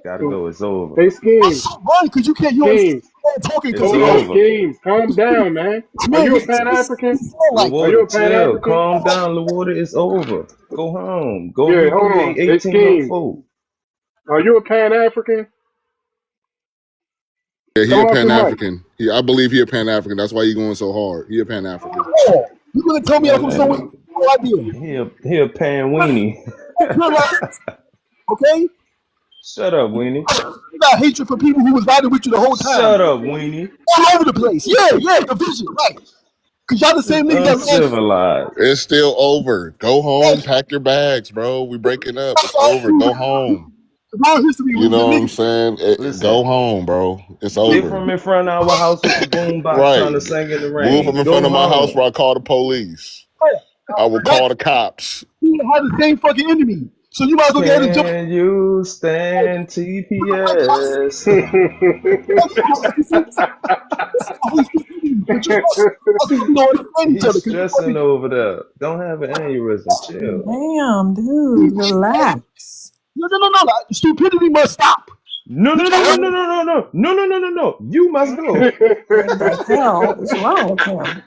Gotta go. It's over. Hey, Schemes, Run, because you can't. You don't Schemes. understand talking because It's he Hold on, has. over. Schemes. Calm down, man. Are Man, you a he's Pan African? like Are that. you Lawater, a Pan chill. African? Calm down, Lawater. It's over. Go home. Go Yeah, hold on. recreate Hey, Schemes. 1804. Are you a Pan African? Yeah, he Come a off Pan your mic. African. I believe he a Pan African. That's why he going so hard. He a Pan African. Oh, you gonna tell me I'm from somewhere? Man, No idea. he a pan weenie. You're right, okay? Shut up, weenie. You got hatred for people who was riding with you the whole time. Shut up, weenie. All over the place. Yeah, yeah, division, right. Because y'all the This same niggas that ran. uncivilized. It's still over. Go home, Hey, pack your bags, bro. We breaking up. It's all over. through Go home. the history You with the know what I'm niggas. saying? Listen, Go home, bro. It's get over. from in front of our house with the boombox Right. trying to sing in the Move from rain. in front Go of my house home. where I call the police. I will That call the cops. you have the same fucking enemy. So you might as well get ahead and jump. Can you stand TPS? But you don't understand each He's other because you stressing over there. Don't have an aneurysm. Chill. Damn, dude, relax. no. Stupidity must stop. No, no, no, no, no, no, no, no, no, no, no, no, no. You must go. What the hell is wrong with him?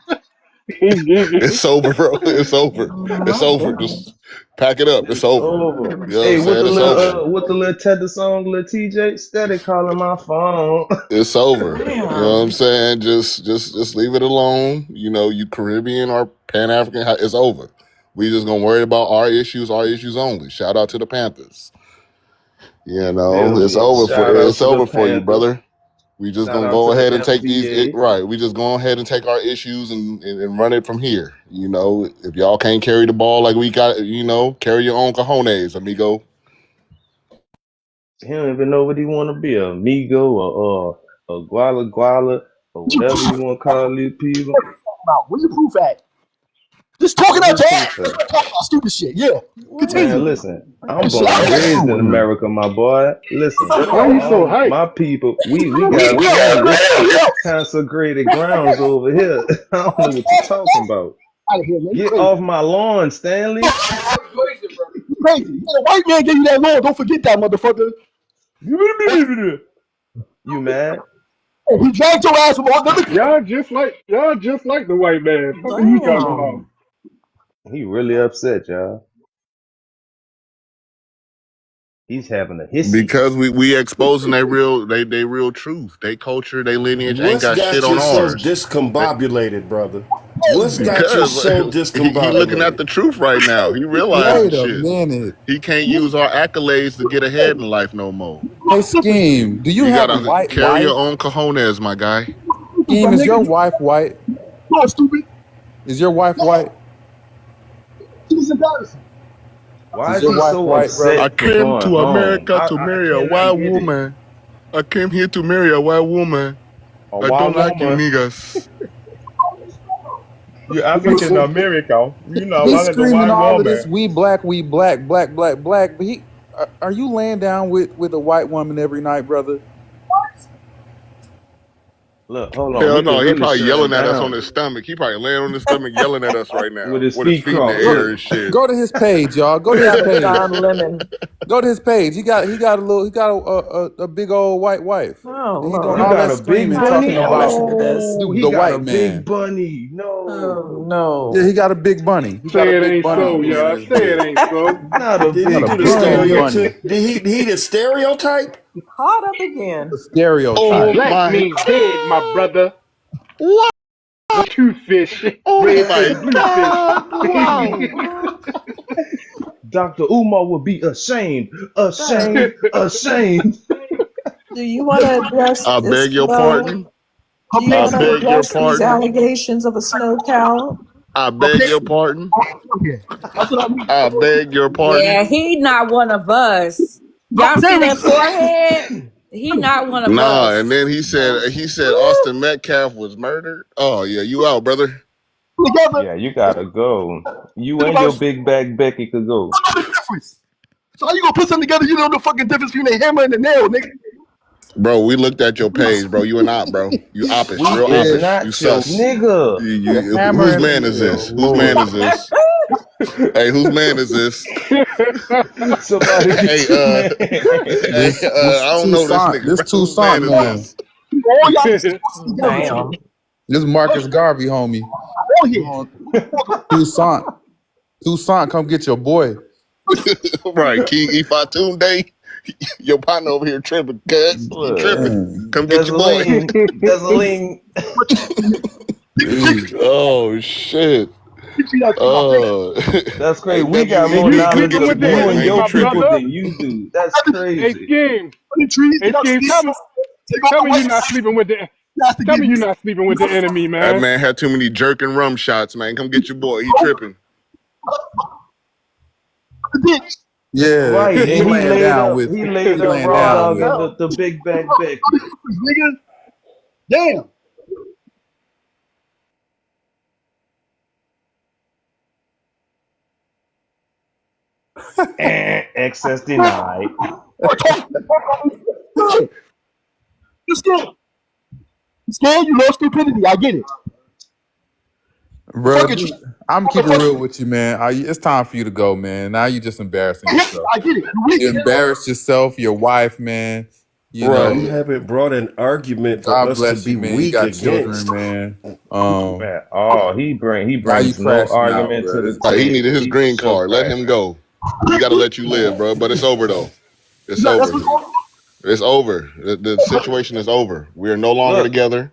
He's geeking. It's over, bro. It's over. It's My over. Just goodness. pack it up. It's It's over. over. You know what I'm Hey, saying? It's over. what the little Tedder song, little TJ? Steady calling my phone. It's over. You know what I'm Damn. saying? Just leave it alone. You know, you Caribbean or Pan African, it's over. We just gonna worry about our issues only. Shout out to the Panthers. You know, Hell yeah. Shout out it's to the over for you, Panthers. brother. We just Shout gonna out go to the ahead and take FBA. right. We just go ahead and take our issues and run it from here. You know, if y'all can't carry the ball like we got, you know, carry your own cojones, amigo. He don't even know what he want to be, a Migo or a Guala Guala or What you whatever proof you want to call these people. about? Where you proof at? Just talking Where out his your ass. proof Let's at? not talk about stupid shit. Yeah. What is Man, Continue. listen, I'm what Shit, is born I and don't got raised time in for you. America, my boy. Listen, Why you so all hype? my people, we got Yeah. consecrated grounds over here. I don't know what you're talking about. Out of here, man. You Get crazy. off my lawn, Stanley. You crazy. Yeah, the white man gave you that law. Don't forget that, motherfucker. You mad? Hey, he dragged your ass from all the Y'all just like the white man. Fuck are you talking about? damn. He really upset, y'all. He's having a hissy. Because we exposing they real truth. They culture, they lineage ain't What's got shit got on you so ours. discombobulated, brother? What's got you Because so he looking at discombobulated? the truth right now. He realizing Wait a shit. minute. He can't use our accolades to get ahead in life no more. Hey, Scheme, do you You have a gotta white carry your wife? own cojones, my guy. Scheme, is your wife white? No, stupid. Is your wife white? She was embarrassing. Why Is is your he wife so white, I brother? upset for came going to home? America to I marry a white cannot get it. woman. I came here to marry a white woman. A I wild don't like you woman. niggas. You're African American. You know, He's like the screaming white all of this, woman. we black, black, black, black. But are you laying down with a white woman every night, brother? Look, hold on. Hell We could no, he really probably shut him yelling at us on down his stomach. He probably laying on his stomach yelling at us right with now his with his feet feet in the crossed. air and shit. Go to his page, y'all. Go You to his got a page. Don Lemon. Go to his page. He got a big old white wife. Oh And he doing You all Lord. got that a big screaming, I talking bunny? can't about listen to this. Oh, he the got a white big man. bunny. Oh No. Yeah, he no. got a big bunny. He got a Say it big ain't bunny so, being in y'all. his Say it page. ain't so. Not a Did he big Got a do the big old bunny. bunny. stereotype? Did he the stereotype? Caught up again. A stereotype. Oh Black my, means dead, my brother. wow, The two fish, oh red fish my and blue fish. God, wow. Dr. Umar would be ashamed, Sir, ashamed, ashamed. do you want to address I this beg your snow? pardon. Do you I want to beg your address these pardon. allegations of a snow cow? I beg Okay, your pardon. okay. That's what I mean. I beg your Yeah, pardon. he not one of us. My Y'all see that parents forehead? He not one of Nah, and us. then he said Austin Metcalf was murdered. Oh yeah, you out, brother. together. Yeah, you gotta go. You Think and about your big bag Becky could go. the difference. So how you gonna put something together? You know the fucking difference between a hammer and a nail, nigga. Bro, we looked at your page, bro. You an op, bro. You oppish, We real is Yeah, oppish. You not your sus. nigga. the hammer Whose and man the is nail. this? Whose man Lord. is this? Hey, whose man is this? Somebody Hey, get your man. I don't know this nigga, This bro. Whose man Toussaint is man. this? All y'all just fucking together. Damn. This Marcus Garvey homie. Oh Come yeah. on. Toussaint. Toussaint, come get your boy. Right, King Ifatun Day. Your partner over here tripping, cuz. He Look, tripping. Man. Come get your boy. Desaline. Jeez. Oh shit. 6 feet out to my face. That's Hey crazy. We got W, Hey, more you come knowledge sleeping get your with of the boy, you and enemy, man. your You my people tripping. brother? than you do. That's Hey, crazy. Scheme. The trees, Hey, take out the Scheme, leaves, take off tell the me white you're not sleeping with the grass to tell give me you you're not sleeping with the enemy, That man. man had too many jerking rum shots, man. Come get your boy. He tripping. the ditch. Yeah, Right, he and he laying laid down up. with He he laid up laying raw down Oh dog with in him. no. the big bag Becky. Nigga, damn. And access denied. You're scared. You're scared. You love stupidity. I get it. Fuck it. Bro, I'm keeping real with you, man. It's time for you to go, man. Now you just embarrassing yourself. I get it. You're weak. You embarrassed yourself, your wife, man. You Right. You know, haven't brought an argument for God us to bless be you, man. You weak got children, against. man. Man, oh, he Now you brings no crashing out, argument bro. to the This He crazy. needed table. his He for green sure card. Let him crashing. go. We got to let you live, bro. But it's over, though. It's That's over. what's going on. It's over. The situation is over. We are no longer Look, together.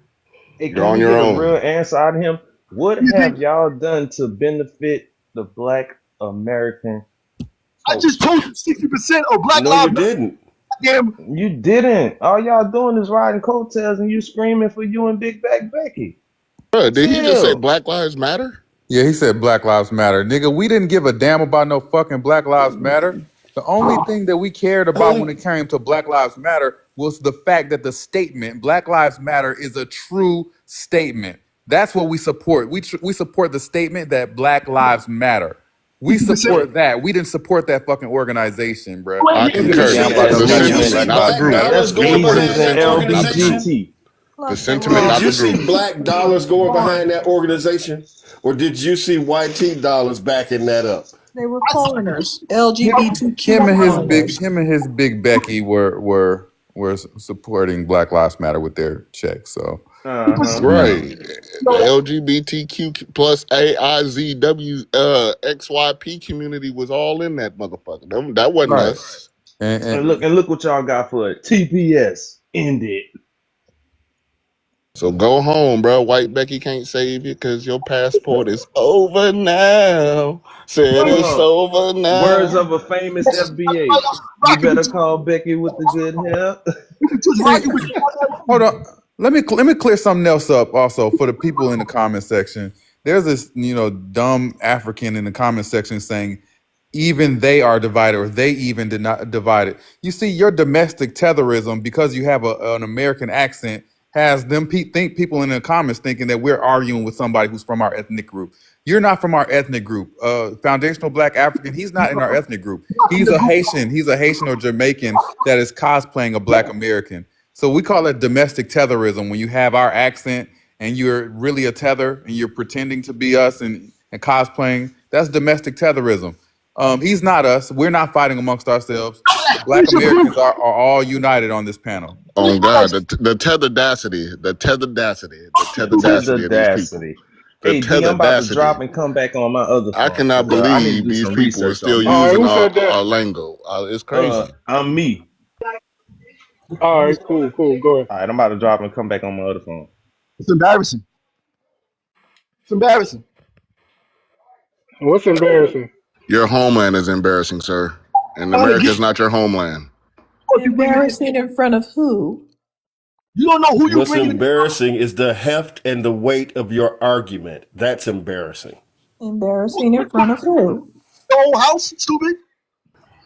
hey, You're can on we your get a real own. answer out of him? What You think have y'all done to benefit the Black American I just culture? told you 60% of Black No, you Lives Matter. didn't. Damn, You didn't. All y'all doing is riding coattails and you screaming for you and Big Back Becky. Bro, did he just say Chill. Black Lives Matter? Yeah, he said Black Lives Matter. Nigga, we didn't give a damn about no fucking Black Lives Matter. The only thing that we cared about when Only it came to Black Lives Matter was the fact that the statement Black Lives Matter is a true statement. That's what we support. We support the statement that Black Lives Matter. We 60%. support that. We didn't support that fucking organization, bro. I We don't give did a you concur. damn see about no that? The Did you goddamn sentiment, see Black not the Lives black group. Matter. dollars That's going Asians behind and that organization? LGBT. The Plus they were sentiment, Did all not you the see group. black dollars going behind that organization? Or did you see YT dollars backing that up? they were I foreigners. Him LGBTQ and foreigners. his big Becky were supporting Black Lives Matter with their checks. So Uh-huh. you know. Right. The LGBTQ plus AIZW XYP community was all in that motherfucker. That wasn't Right. us. And And look what y'all got for it. TPS. End it. So go home, bro. White Becky can't save you because your passport is over now. Said Hold it's on. over Words now. of a famous FBA. You rocking better with you. call Becky with the good hair. Just see, rocking with hold you. on. Let me clear something else up also for the people in the comment section. There's this, dumb African in the comment section saying even they are divided or they even did not divided. You see, your domestic tetherism, because you have an American accent, has them think people in the comments thinking that we're arguing with somebody who's from our ethnic group. You're not from our ethnic group. Foundational Black African, he's not in our ethnic group. He's a Haitian. He's a Haitian or Jamaican that is cosplaying a Black American. So we call it domestic tetherism when you have our accent and you're really a tether and you're pretending to be us and cosplaying. That's domestic tetherism. He's not us. We're not fighting amongst ourselves. The Black Where's your proof? Americans are all united on this panel. On God, the tetherdacity, the The tetherdacity of these people. tetherdacity. The Hey D, I'm about to tetherdacity. drop and come back on my other I phone cannot because I need to believe do these some people are research still on All this. right, using who said that? our lingo. It's crazy. I'm me. All right, cool, cool. Go ahead. All right, I'm about to drop and come back on my other phone. It's embarrassing. It's embarrassing. What's embarrassing? Your homeland is embarrassing, sir. And Trying to America get is not your homeland. you bringing in. Embarrassing in front of who? You don't know who you What's bringing in. embarrassing is the heft and the weight of your argument. That's embarrassing. Embarrassing in front of who? Your own house, stupid.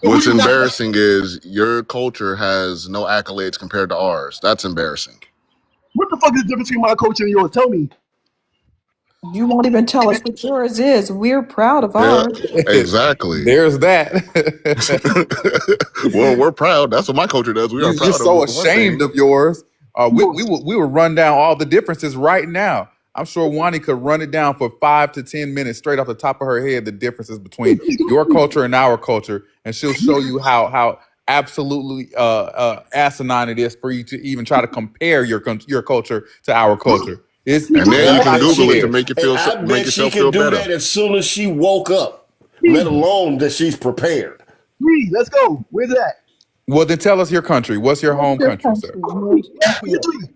So who What's you got? embarrassing is your culture has no accolades compared to ours. That's embarrassing. What the fuck is the difference between my culture and yours? Tell me. You won't even tell us what yours is. We're proud of Yeah, ours. exactly. There's that. Well, we're proud. That's what my culture does. We are You're proud of so one ashamed thing. of yours. Yours. We will run down all the differences right now. I'm sure Wani could run it down for 5 to 10 minutes straight off the top of her head, the differences between your culture and our culture, and she'll show you how absolutely asinine it is for you to even try to compare your culture to our culture. And then And you I can bet Google she it to can. make you And feel I make bet she yourself can feel do better. that as soon as she woke up. Let alone that she's prepared. Three. Let's go. Where's that? Well, then tell us your country. What's your What's home your country, country? sir? Give me a three.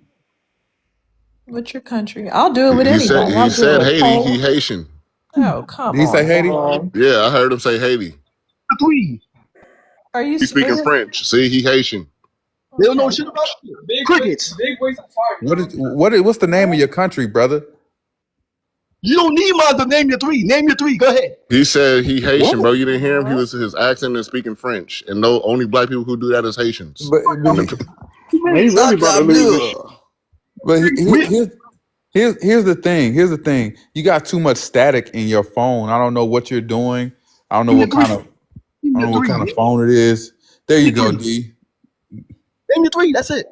What's your country? I'll do it with He said anybody. I'll do it with Haiti. He Poland. Haitian. Oh, Did come he say on, Haiti? man. Yeah, I heard him say Haiti. A three. Are you He's speaking serious? French. See, he Haitian. They don't know Okay. shit about it. Crickets. What's the name of your country, brother? You don't need mine to name your three. Name your three. Go ahead. He said he Haitian, What? bro. You didn't hear him. He was his accent and speaking French, and no, only black people who do that is Haitians. But And he, Man, he really about to lose this shit. but We here's the thing. Here's the thing. You got too much static in your phone. I don't know what you're doing. I don't know Give me a what three. kind of Give I me don't a know what three. kind of Give phone it is. There me you a go, three. D. Name your three. That's it.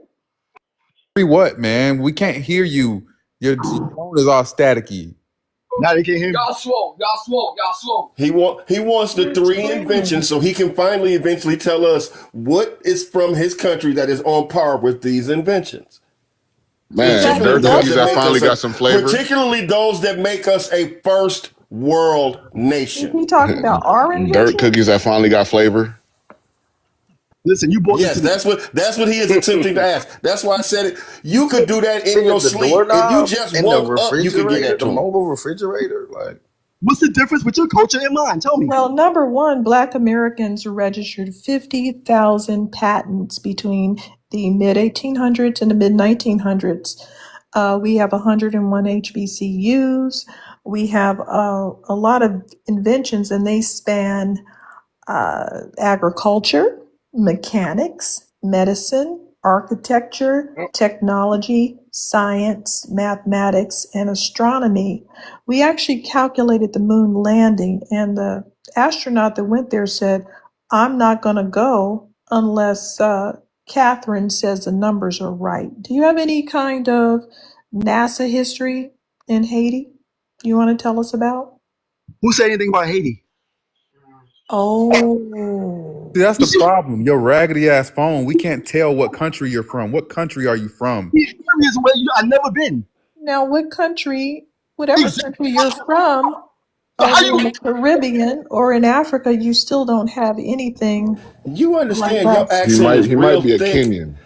Three what, man? We can't hear you. Your phone is all staticky. Now they can't hear me. He wants the three inventions so he can finally eventually tell us what is from his country that is on par with these inventions. man, Particularly Exactly. dirt those cookies that What? that make finally us got some flavor. a first world Is nation. he talking about our Dirt invention? cookies that finally got flavor. Listen, you brought this Yes, to me. that's what he is attempting to ask. That's why I said it. You could do that in your Nigga, the sleep. If you doorknob just and the woke up, you could give refrigerator, that the to him. mobile refrigerator, like What's the difference with your culture and mine? Tell me. Well, number one, Black Americans registered 50,000 patents between the mid 1800s and the mid 1900s. We have 101 HBCUs. We have a lot of inventions, and they span agriculture, mechanics, medicine, architecture, Oh, technology, science, mathematics, and astronomy. We actually calculated the moon landing, and the astronaut that went there said, I'm not going to go unless Catherine says the numbers are right. Do you have any kind of NASA history in Haiti you want to tell us about? Who said anything about Haiti? Oh. See, that's You the see, problem. Your raggedy ass phone. We can't tell what country you're from. What country are you from? is where I've never been. Now, what country, whatever Exactly. country you're from, So how over in you? the Caribbean or in Africa, you still don't have anything You like understand your us. accent is He might real be a thick. Kenyan.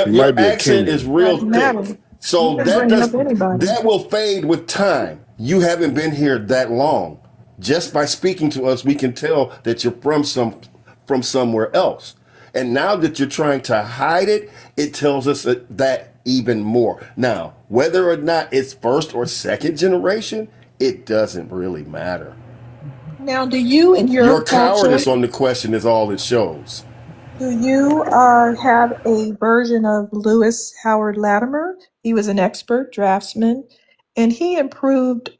He might Your be a accent is Kenyan. real Doesn't matter. thick. You So can bring up anybody. that will fade with time. You haven't been here that long. Just by speaking to us, we can tell that you're from somewhere else. And now that you're trying to hide it, it tells us that even more. Now, whether or not it's first or second generation, it doesn't really matter. Now, do you in Your your culture, cowardice on the question is all it shows. do you have a version of Lewis Howard Latimer? He was an expert draftsman, and he improved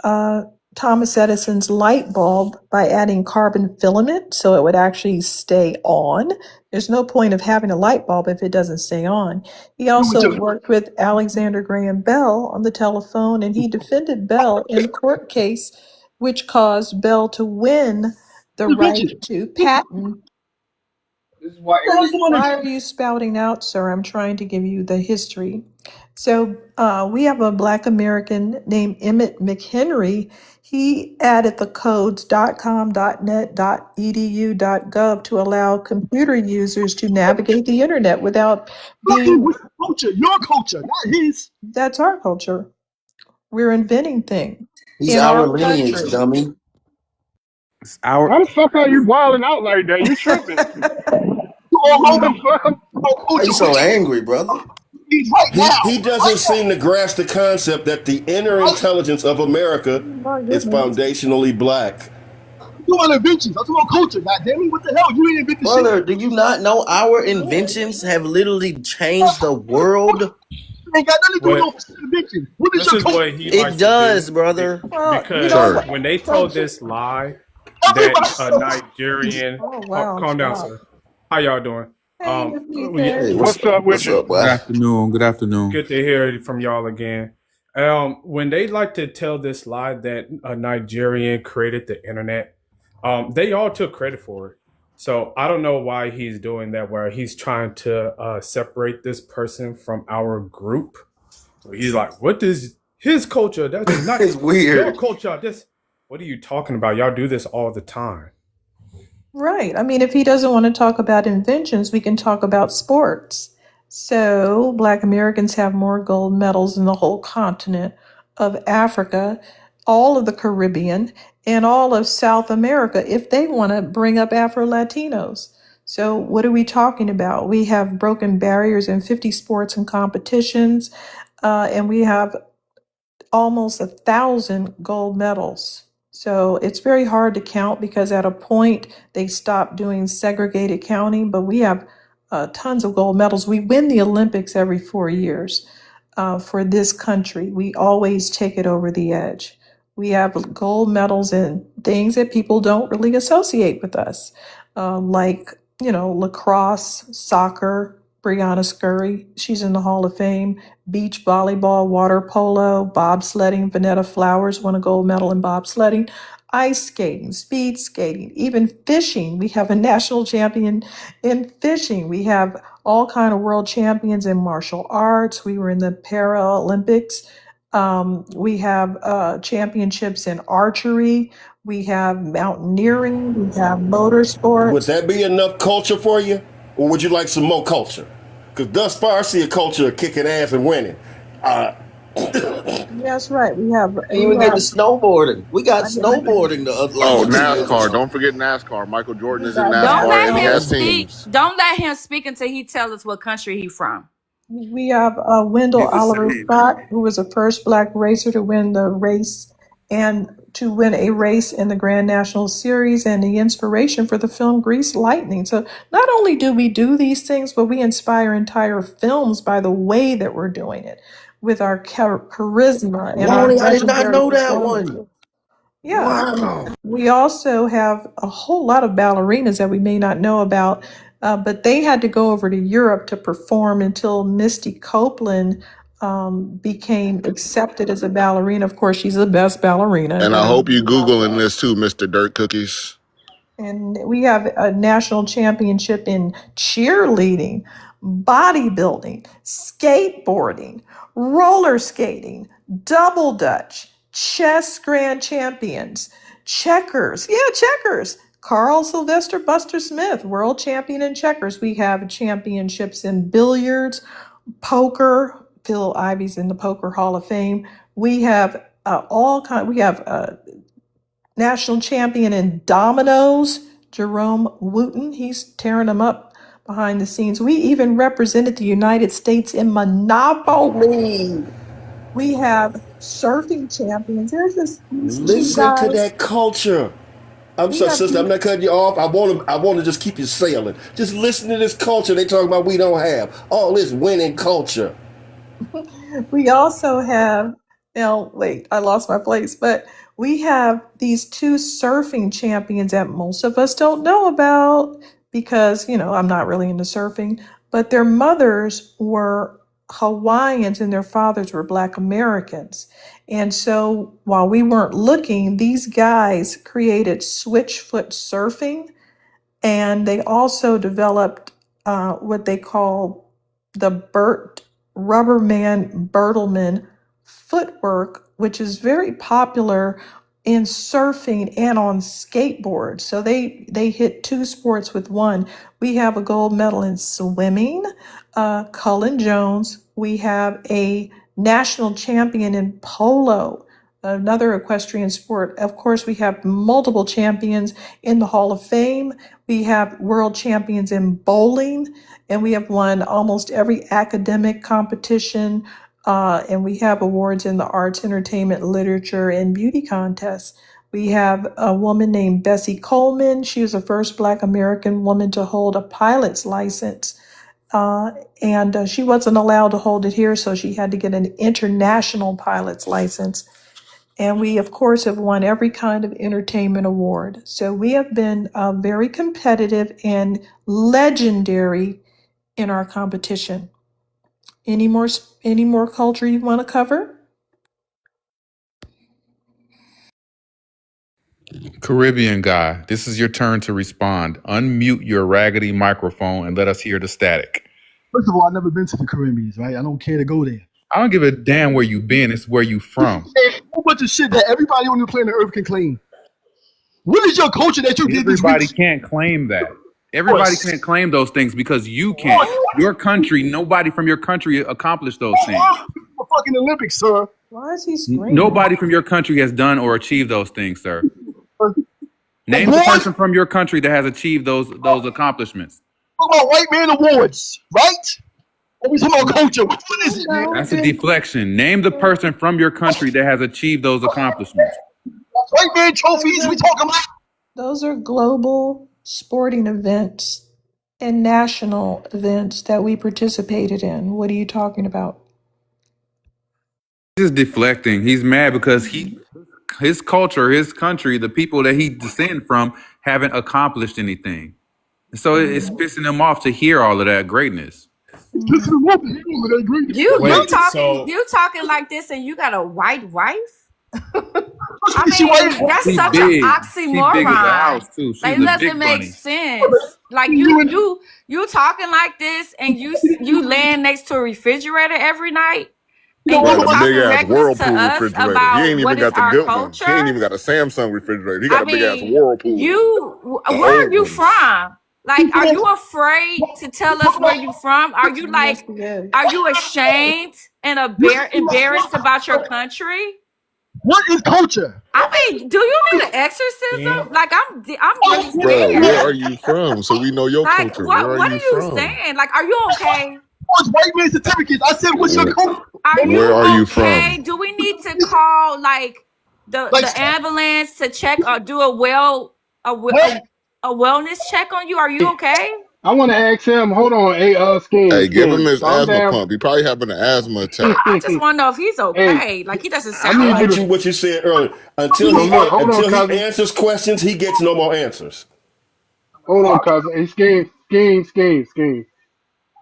Thomas Edison's light bulb by adding carbon filament so it would actually stay on. There's no point of having a light bulb if it doesn't stay on. He also worked with Alexander Graham Bell on the telephone, and he defended Bell in a court case, which caused Bell to win the right to patent. This is why Why are you spouting out, sir? I'm trying to give you the history. So we have a Black American named Emmett McHenry. He added the codes .com, .net, .edu, .gov to allow computer users to navigate the internet without being. culture, your culture, not his. That's our culture. We're inventing things He's in our our lineage, country. dummy. It's our Why the fuck are you wilding out like that? You tripping? What the fuck? Why you so angry, brother? He's right now. He doesn't seem to grasp the concept that the inner intelligence of America is foundationally black. Doing inventions. I'm talking about culture. Goddamn it! What the hell? You ain't invented shit. Brother, do you not know our inventions have literally changed the world? Ain't got nothing to do with no invention. What is This your is culture? what he It likes does, to do. brother. Because when they told this lie that a Nigerian, calm down, sir. How y'all doing? Hey, What's up with what's you? up, boy? Good afternoon. Good afternoon. Good to hear it from y'all again. When they like to tell this lie that a Nigerian created the internet, they all took credit for it. So I don't know why he's doing that, where he's trying to separate this person from our group. So he's like, what is his culture? That is not It's weird. your culture. What are you talking about? Y'all do this all the time. Right. I mean, if he doesn't want to talk about inventions, we can talk about sports. So, Black Americans have more gold medals in the whole continent of Africa, all of the Caribbean, and all of South America, if they want to bring up Afro Latinos. So, what are we talking about? We have broken barriers in 50 sports and competitions, and we have almost 1,000 gold medals. So it's very hard to count because at a point they stopped doing segregated counting, but we have tons of gold medals. We win the Olympics every 4 years for this country. We always take it over the edge. We have gold medals in things that people don't really associate with us, like, lacrosse, soccer. Brianna Scurry, she's in the Hall of Fame. Beach volleyball, water polo, bobsledding. Vanetta Flowers won a gold medal in bobsledding. Ice skating, speed skating, even fishing. We have a national champion in fishing. We have all kind of world champions in martial arts. We were in the Paralympics. We have championships in archery. We have mountaineering. We have motorsports. Would that be enough culture for you? Or would you like some more culture? Because thus far, I see a culture of kicking ass and winning. That's right. We have. And you get the snowboarding. We got snowboarding the other Oh, like 2 years NASCAR. ago. Don't forget NASCAR. Michael Jordan is in Don't NASCAR let and he him has speak. teams. Don't let him speak until he tell us what country he from. We have Wendell Oliver Scott, who was the first Black racer to win the race and to win a race in the Grand National Series, and the inspiration for the film Grease Lightning. So not only do we do these things, but we inspire entire films by the way that we're doing it, with our charisma and our Lonnie, I did not legendary know that performances. one. Yeah. Wow. We also have a whole lot of ballerinas that we may not know about, but they had to go over to Europe to perform until Misty Copeland became accepted as a ballerina. Of course, she's the best ballerina. And I hope you Googling this too, Mr. Dirt Cookies. And we have a national championship in cheerleading, bodybuilding, skateboarding, roller skating, double dutch, chess grand champions, checkers. Yeah, checkers. Carl Sylvester Buster Smith, world champion in checkers. We have championships in billiards, poker. Phil Ivey's in the Poker Hall of Fame. We have We have national champion in dominoes, Jerome Wooten. He's tearing them up behind the scenes. We even represented the United States in Monopoly. We have surfing champions. There's these Listen to guys. that culture. I'm sorry, sister, I'm not cutting you off. I want to just keep you sailing. Just listen to this culture they talk about we don't have. All this winning culture. We also have Now, wait, I lost my place. But we have these two surfing champions that most of us don't know about because, I'm not really into surfing, but their mothers were Hawaiians and their fathers were Black Americans. And so while we weren't looking, these guys created switchfoot surfing, and they also developed what they call the Burt Rubberman Bertelsmann footwork, which is very popular in surfing and on skateboards. So they hit two sports with one. We have a gold medal in swimming, Cullen Jones. We have a national champion in polo, another equestrian sport. Of course, we have multiple champions in the Hall of Fame. We have world champions in bowling, and we have won almost every academic competition, and we have awards in the arts, entertainment, literature, and beauty contests. We have a woman named Bessie Coleman. She was the first Black American woman to hold a pilot's license. And she wasn't allowed to hold it here, so she had to get an international pilot's license. And we, of course, have won every kind of entertainment award. So we have been very competitive and legendary in our competition. Any more culture you want to cover? Caribbean guy, this is your turn to respond. Unmute your raggedy microphone and let us hear the static. First of all, I've never been to the Caribbean, right? I don't care to go there. I don't give a damn where you been. It's where you from. There's a whole bunch of shit that everybody on the planet Earth can claim. What is your culture that you did this week? Everybody can't claim that. Everybody can't claim those things because you can't. Your country, nobody from your country accomplished those things. The fucking Olympics, sir. Why is he screaming? Nobody from your country has done or achieved those things, sir. Name the person from your country that has achieved those accomplishments. Talk about white man awards, right? Or we talking about culture? Which one is it, man? That's a deflection. Name the person from your country that has achieved those accomplishments. White man trophies we talking about? Those are global sporting events and national events that we participated in. What are you talking about? He's just deflecting. He's mad because his culture, his country, the people that he descends from haven't accomplished anything. So it's pissing him off to hear all of that greatness. You talking like this and you got a white wife? I mean, that's such an oxymoron. Like, it doesn't make sense. Like you talking like this and you laying next to a refrigerator every night. And Well, you a talking big ass reckless to Whirlpool us refrigerator. about He ain't what even is got the our good one. culture. He ain't even got a Samsung refrigerator. He got a big ass Whirlpool. Where are you from? Like, are you afraid to tell us where you from? Are you are you ashamed and embarrassed about your country? What is culture? I mean, do you need an exorcism? Like, I'm really Bro, scared. where are you from? So we know your Like, culture. what Where are you are you from? saying? Like, are you okay? What's white man certificates? I said, what's your culture? Where are you Okay? from? Do we need to call like the ambulance to check or do a wellness check on you? Are you okay? I want to ask him. Hold on, Hey, give him his calm asthma down. pump. He probably having an asthma attack. I just want to know if he's okay. Like, he doesn't I sound need like what you said earlier. Until he answers questions, he gets no more answers. Hold on, cousin. Hey, scheme.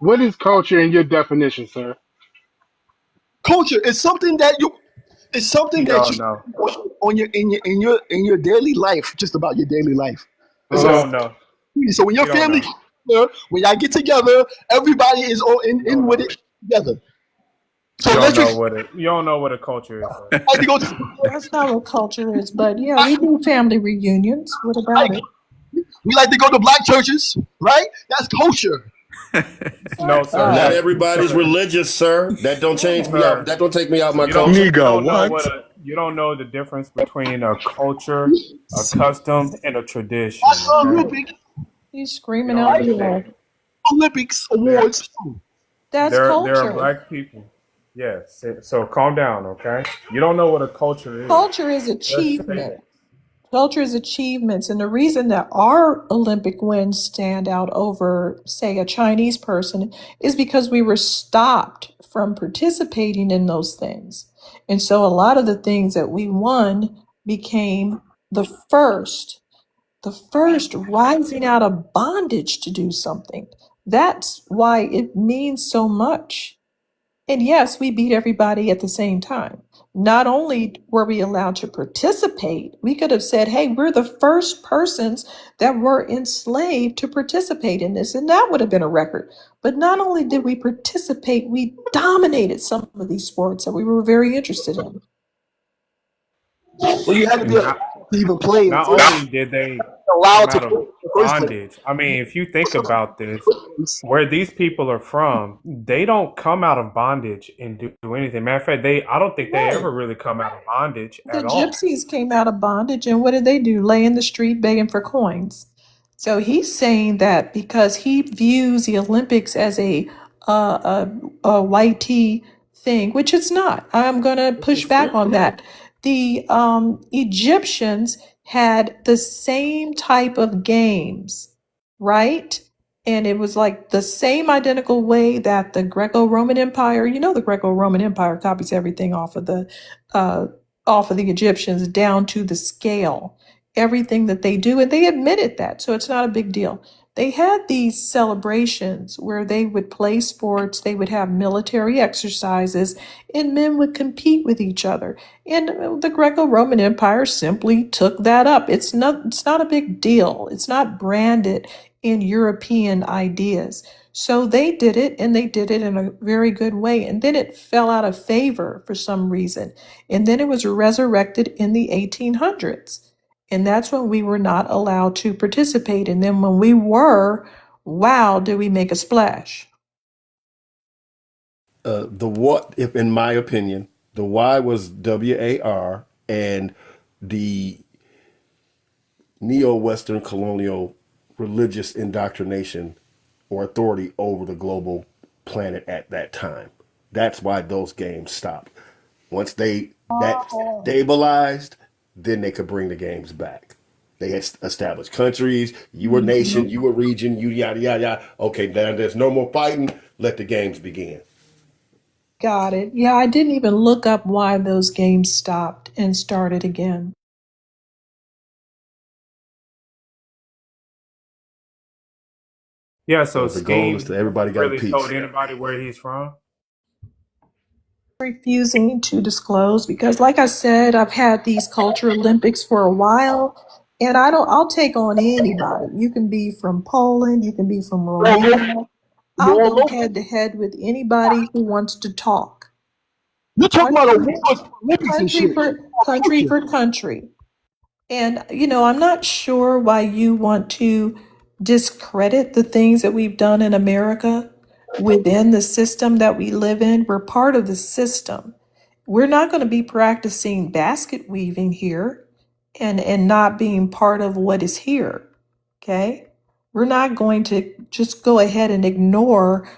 What is culture in your definition, sir? Culture is something that you. It's something that you know. on in your daily life, just about your daily life. You don't know. So when your family, when y'all get together, everybody is all in with it together. So you don't know what a culture is. That's not what culture is, but yeah, we do family reunions. What about it? We like to go to black churches, right? That's culture. No, sir. Not everybody's religious, sir. That don't change me out. That don't take me out my culture. You don't know the difference between a culture, a custom, and a tradition. He's screaming out loud. Olympics awards. That's culture. There are black people. Yes. So calm down, okay? You don't know what a culture is. Culture is achievement. Culture is achievements. And the reason that our Olympic wins stand out over, say, a Chinese person is because we were stopped from participating in those things. And so a lot of the things that we won became the first, the first rising out of bondage to do something. That's why it means so much. And yes, we beat everybody at the same time. Not only were we allowed to participate, we could have said, hey, we're the first persons that were enslaved to participate in this, and that would have been a record. But not only did we participate, we dominated some of these sports that we were very interested in. Well, you had to be And allowed to even play not until only did they come allowed to out play of in the first place. bondage, I mean, if you think about this, where these people are from, they don't come out of bondage and do anything. Matter of fact, I don't think they Right. ever really come out of bondage The at all. gypsies came out of bondage, and what did they do? Lay in the street begging for coins. So he's saying that because he views the Olympics as a white tea thing, which it's not. I'm going to push back on that. The Egyptians had the same type of games, right? And it was like the same identical way that the Greco-Roman Empire, the Greco-Roman Empire copies everything uh, off of the Egyptians down to the scale, everything that they do, and they admitted that, so it's not a big deal. They had these celebrations where they would play sports, they would have military exercises, and men would compete with each other. And the Greco-Roman Empire simply took that up. It's not a big deal. It's not branded in European ideas. So they did it, and they did it in a very good way. And then it fell out of favor for some reason. And then it was resurrected in the 1800s. And that's when we were not allowed to participate. And then when we were, wow, did we make a splash? The what, if in my opinion, the why was WAR and the neo-Western colonial religious indoctrination or authority over the global planet at that time. That's why those games stopped. Once that stabilized, then they could bring the games back. They had established countries. You were nation. You were region. You yada yada yada. Okay, now there's no more fighting. Let the games begin. Got it. Yeah, I didn't even look up why those games stopped and started again. Yeah, so So the goal is Scheme to everybody got a really told piece. anybody where he's from. Refusing to disclose because, like I said, I've had these culture Olympics for a while, and I'll take on anybody. You can be from Poland, you can be from Romania. I'll More go local. head to head with anybody who wants to talk. You're talking about Country, awards for Olympics and shit. country for country. And, I'm not sure why you want to discredit the things that we've done in America within the system that we live in. We're part of the system. We're not going to be practicing basket weaving here and not being part of what is here. Okay? We're not going to just go ahead and ignore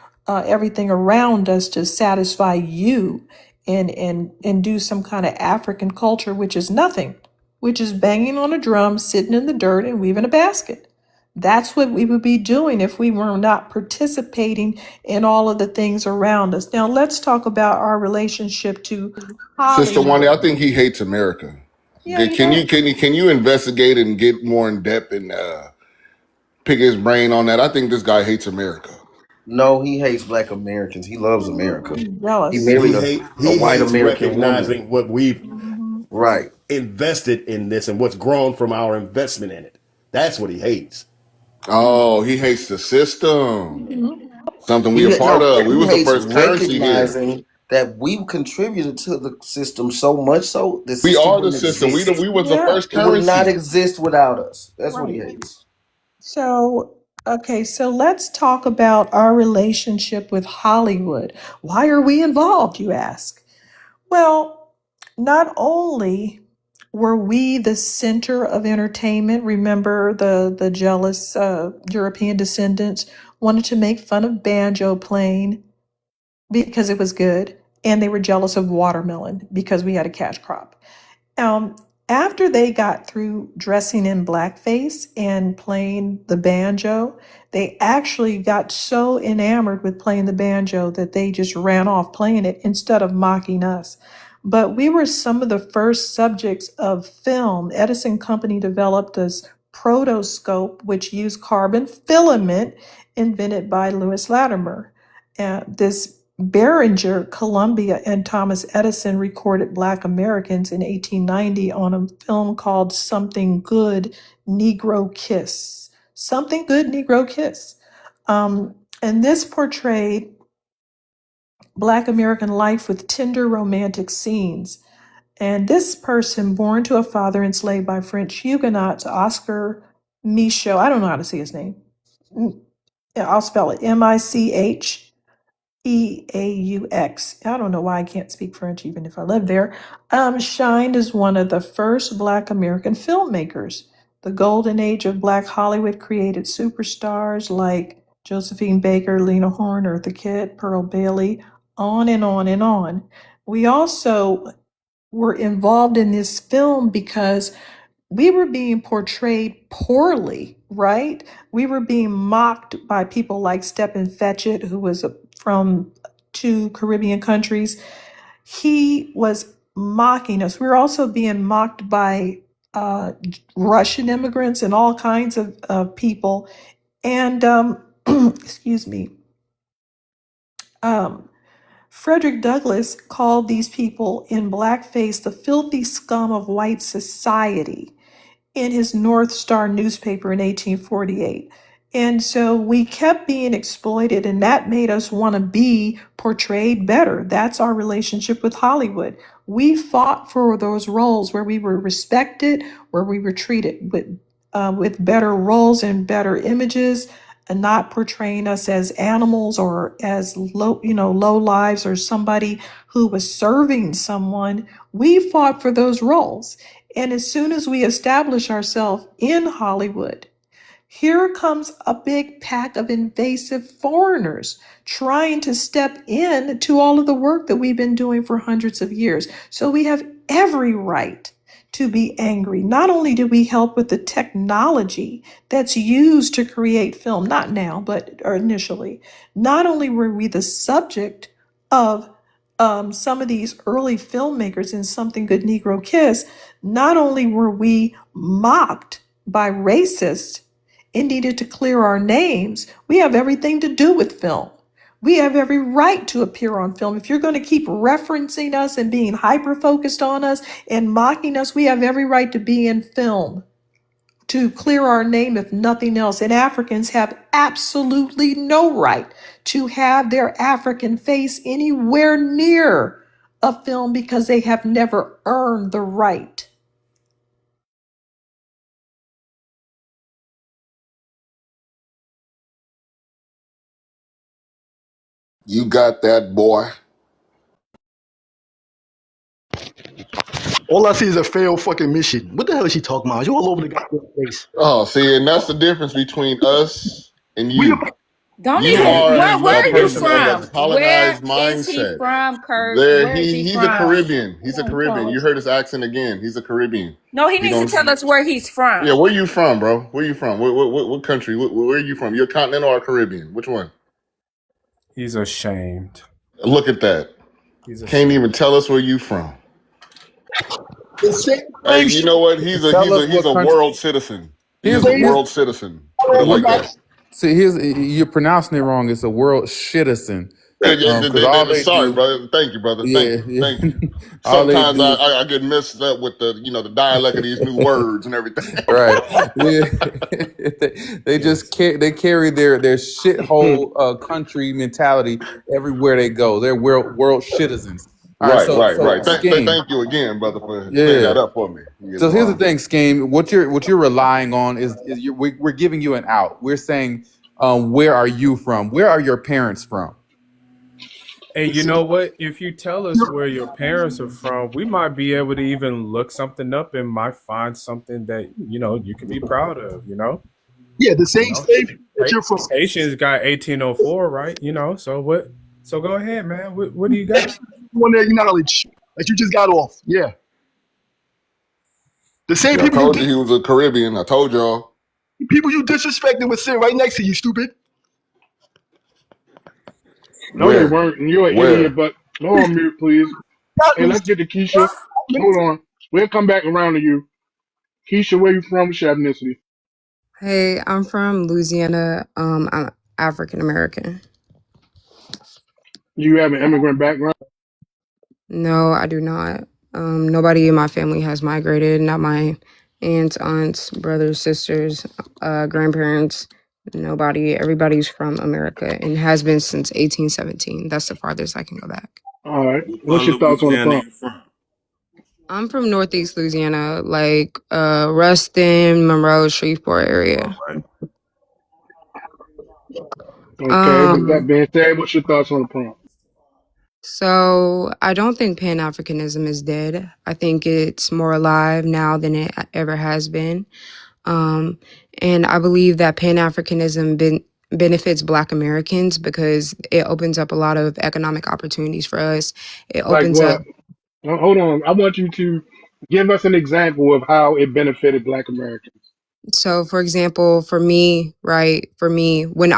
everything around us to satisfy you and do some kind of African culture, which is nothing, which is banging on a drum, sitting in the dirt, and weaving a basket. That's what we would be doing if we were not participating in all of the things around us. Now, let's talk about our relationship to Sister Hollywood. Wanda, I think he hates America. Yeah, you Can know, you investigate and get more in depth and pick his brain on that? I think this guy hates America. No, he hates Black Americans. He loves America. he's He jealous. married a He white hates American woman. recognizing what we've Right. invested in this and what's grown from our investment in it. That's what he hates. Oh, he hates the system. Something we a part of. We He was the hates first currency here. recognizing that we contributed to the system so much so the We system are the wouldn't system. exist. We was the Yeah, first It would not currency. exist without us. That's what he right. hates. So, okay, so let's talk about our relationship with Hollywood. Why are we involved, you ask? Well, not only were we the center of entertainment, remember the jealous European descendants wanted to make fun of banjo playing because it was good, and they were jealous of watermelon because we had a cash crop. Um, After they got through dressing in blackface and playing the banjo, they actually got so enamored with playing the banjo that they just ran off playing it instead of mocking us. But we were some of the first subjects of film. Edison Company developed this protoscope, which used carbon filament invented by Lewis Latimer. This Behringer, Columbia, and Thomas Edison recorded Black Americans in 1890 on a film called Something Good, Negro Kiss. Something Good, Negro Kiss. And this portrayed Black American life with tender romantic scenes. And this person, born to a father enslaved by French Huguenots, Oscar Michaud, I don't know how to say his name. I'll spell it Michaux. I don't know why I can't speak French, even if I lived there. Shined as one of the first Black American filmmakers. The golden age of Black Hollywood created superstars like Josephine Baker, Lena Horne, Eartha Kitt, Pearl Bailey, on and on and on. We also were involved in this film because we were being portrayed poorly, right? We were being mocked by people like Stephen Fetchit, who was from two Caribbean countries. He was mocking us. We were also being mocked by Russian immigrants and all kinds of people. And excuse me, Frederick Douglass called these people in blackface the filthy scum of white society in his North Star newspaper in 1848. And so we kept being exploited, and that made us want to be portrayed better. That's our relationship with Hollywood. We fought for those roles where we were respected, where we were treated with better roles and better images, and not portraying us as animals or as low lives or somebody who was serving someone. We fought for those roles. And as soon as we establish ourselves in Hollywood, here comes a big pack of invasive foreigners trying to step in to all of the work that we've been doing for hundreds of years. So we have every right to be angry. Not only do we help with the technology that's used to create film, not now, but initially, not only were we the subject of some of these early filmmakers in Something Good Negro Kiss, not only were we mocked by racists and needed to clear our names, we have everything to do with film. We have every right to appear on film. If you're going to keep referencing us and being hyper-focused on us and mocking us, we have every right to be in film, to clear our name if nothing else. And Africans have absolutely no right to have their African face anywhere near a film because they have never earned the right. You got that, boy. All I see is a failed fucking mission. What the hell is she talking about? You all over the goddamn place. Oh, see, and that's the difference between us and We you. Don't You even. are Where a are you person of from? a Where colonized is he mindset. from, Kurt? There, Where is he he's a from? Caribbean. He's a Caribbean. You heard his accent again. He's a Caribbean. No, he You needs to don't. tell us where he's Yeah, from. where you from, bro? Where you from? What country? Where are you from? You're continental or Caribbean? Which one? He's ashamed. Look at that. He's Can't ashamed. even tell us where you from. The same Hey, slave you shit. know what? He's Tell us a what country. world citizen. He Here's is a Slave world citizen. Put it went like back. that. see. Here's you're pronouncing it wrong. It's a world citizen. Because all they Sorry, do, brother. Thank you, brother. Thank yeah, you. yeah. Thank you. All they Sometimes do is I get messed up with the dialect of these new words and everything. right. Yeah. They Yes. just they carry their shithole country mentality everywhere they go. They're world citizens. All right. So Right. scheme. Thank you again, brother, for clearing Yeah. that up for me. So here's the thing, scheme. What you're relying on is we're giving you an out. We're saying, where are you from? Where are your parents from? Hey, you know what? If you tell us where your parents are from, we might be able to even look something up and might find something that you can be proud of. Yeah, the You same know, slave that you're from. Haitians got 1804, right? So what? So go ahead, man. What do you got? One there, you knowledge that you just got off. Yeah. The same Yeah, I people you told you he was a Caribbean. I told y'all. people you disrespecting was sitting right next to you, stupid. No, they Where? weren't. And you're an idiot, Where? but go on mute, please. Got Hey, me. let's get to Keisha. Hold on. We'll come back around to you. Keisha, where you from? What's your ethnicity? Hey, I'm from Louisiana. I'm African American. Do you have an immigrant background? No, I do not. Nobody in my family has migrated. Not my aunts, brothers, sisters, grandparents. Nobody. Everybody's from America and has been since 1817. That's the farthest I can go back. All right. What part What's of your thoughts on the Louisiana prompt? you from? I'm from Northeast Louisiana, like Ruston, Monroe, Shreveport All area. right. Okay. With that Um, being said, what's your thoughts on the prompt? So I don't think Pan Africanism is dead. I think it's more alive now than it ever has been. Um, and I believe that Pan Africanism benefits Black Americans because it opens up a lot of economic opportunities for us. It Like opens up. what? Hold on. I want you to give us an example of how it benefited Black Americans. So, for example, for me, right, for me, when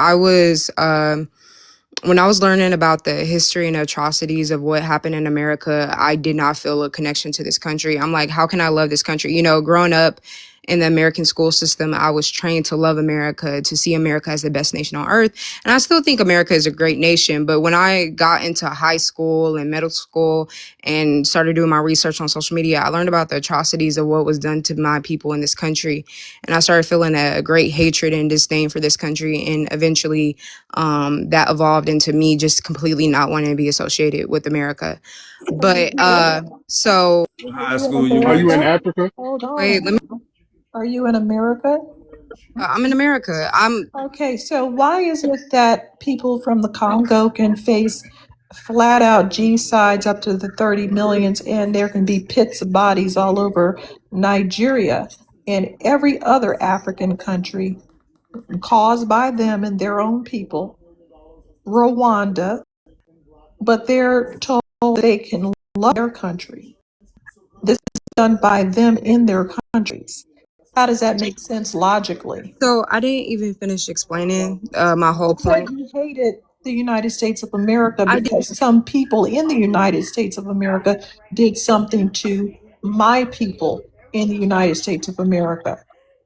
I was learning about the history and atrocities of what happened in America, I did not feel a connection to this country. I'm like, how can I love this country? You know, growing up in the American school system, I was trained to love America, to see America as the best nation on earth. And I still think America is a great nation. But when I got into high school and middle school and started doing my research on social media, I learned about the atrocities of what was done to my people in this country. And I started feeling a great hatred and disdain for this country. And eventually, that evolved into me just completely not wanting to be associated with America. But so What Are high you in school you Are went you in America? to? Africa? Hold wait, let me. on. Are you in America? I'm in America. I'm Okay, so why is it that people from the Congo can face flat out genocides up to the 30 millions and there can be pits of bodies all over Nigeria and every other African country caused by them and their own people, Rwanda, but they're told they can love their country. This is done by them in their countries. How does that make sense logically? so I didn't even finish explaining my whole You said point. you hated the United States of America I did. because some people in the United States of America did something to my people in the United States of America.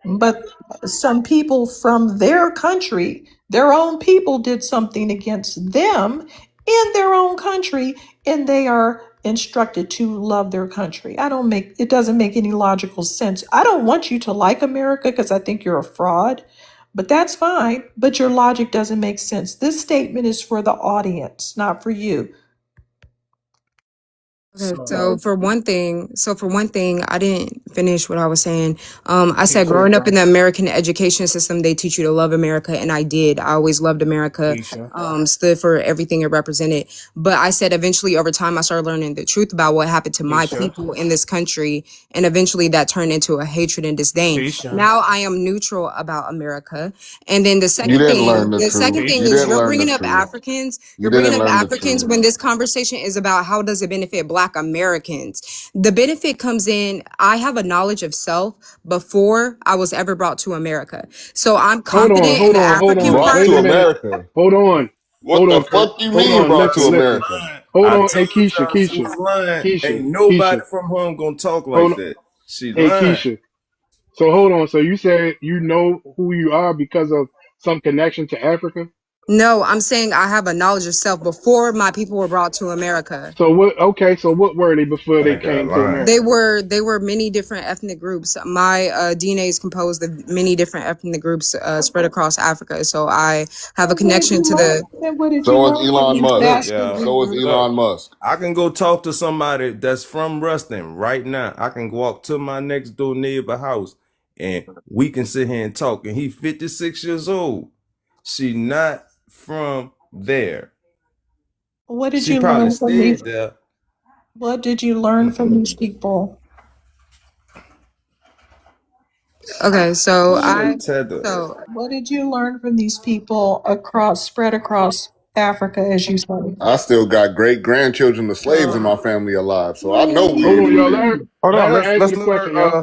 But some people from their country, their own people did something against them in their own country, and they are instructed to love their country. It doesn't make any logical sense. I don't want you to like America because I think you're a fraud. But that's fine. But your logic doesn't make sense. This statement is for the audience, not for you. Okay, So so for one thing, I didn't finish what I was saying. I said Keisha, growing up in the American education system, they teach you to love America, and I did. I always loved America, Keisha. stood for everything it represented. But I said eventually over time, I started learning the truth about what happened to my Keisha. people in this country, and eventually that turned into a hatred and disdain. Keisha. Now I am neutral about America. And then You didn't learn the the truth. second thing You Keisha. is didn't you're learn the bringing up truth. Africans. You You're bringing didn't up learn the Africans truth. when this conversation is about how does it benefit Black Americans. The benefit comes in, I have a knowledge of self before I was ever brought to America. So I'm Hold on, confident in hold the on, hold African on. Brought part. Wait to a minute. America. Hold on. What Hold the on, Kurt. fuck you Hold mean on. brought to Listen, She was listen. America? lying. Hold I on. Hey, told Keisha, y'all she Keisha, was lying. Keisha, Ain't nobody Keisha. from home gonna talk Hold like on. that. She Hey, lying. Keisha. So hold on. So you said you know who you are because of some connection to Africa? No, I'm saying I have a knowledge of self before my people were brought to America. So what, okay, so what were they before Oh, they that guy came to lying. America? They were many different ethnic groups. My DNA is composed of many different ethnic groups spread across Africa. So I have a connection to the. Then what did you So is learn from Elon these Musk. Look, bastard y'all. So is leaders? Look. Elon Musk. I can go talk to somebody that's from Ruston right now. I can walk to my next door neighbor house and we can sit here and talk. And he 56 years old. She not from there. What did She you probably learn from these? stayed there. What did you learn from these people? Okay, Shit, tether. so What did you learn from these people spread across Africa, as you say? I still got great grandchildren of slaves in my family alive, so I know we Hold ain't on, from y'all. there. Hold Let on, her answer let's the let her question, y'all.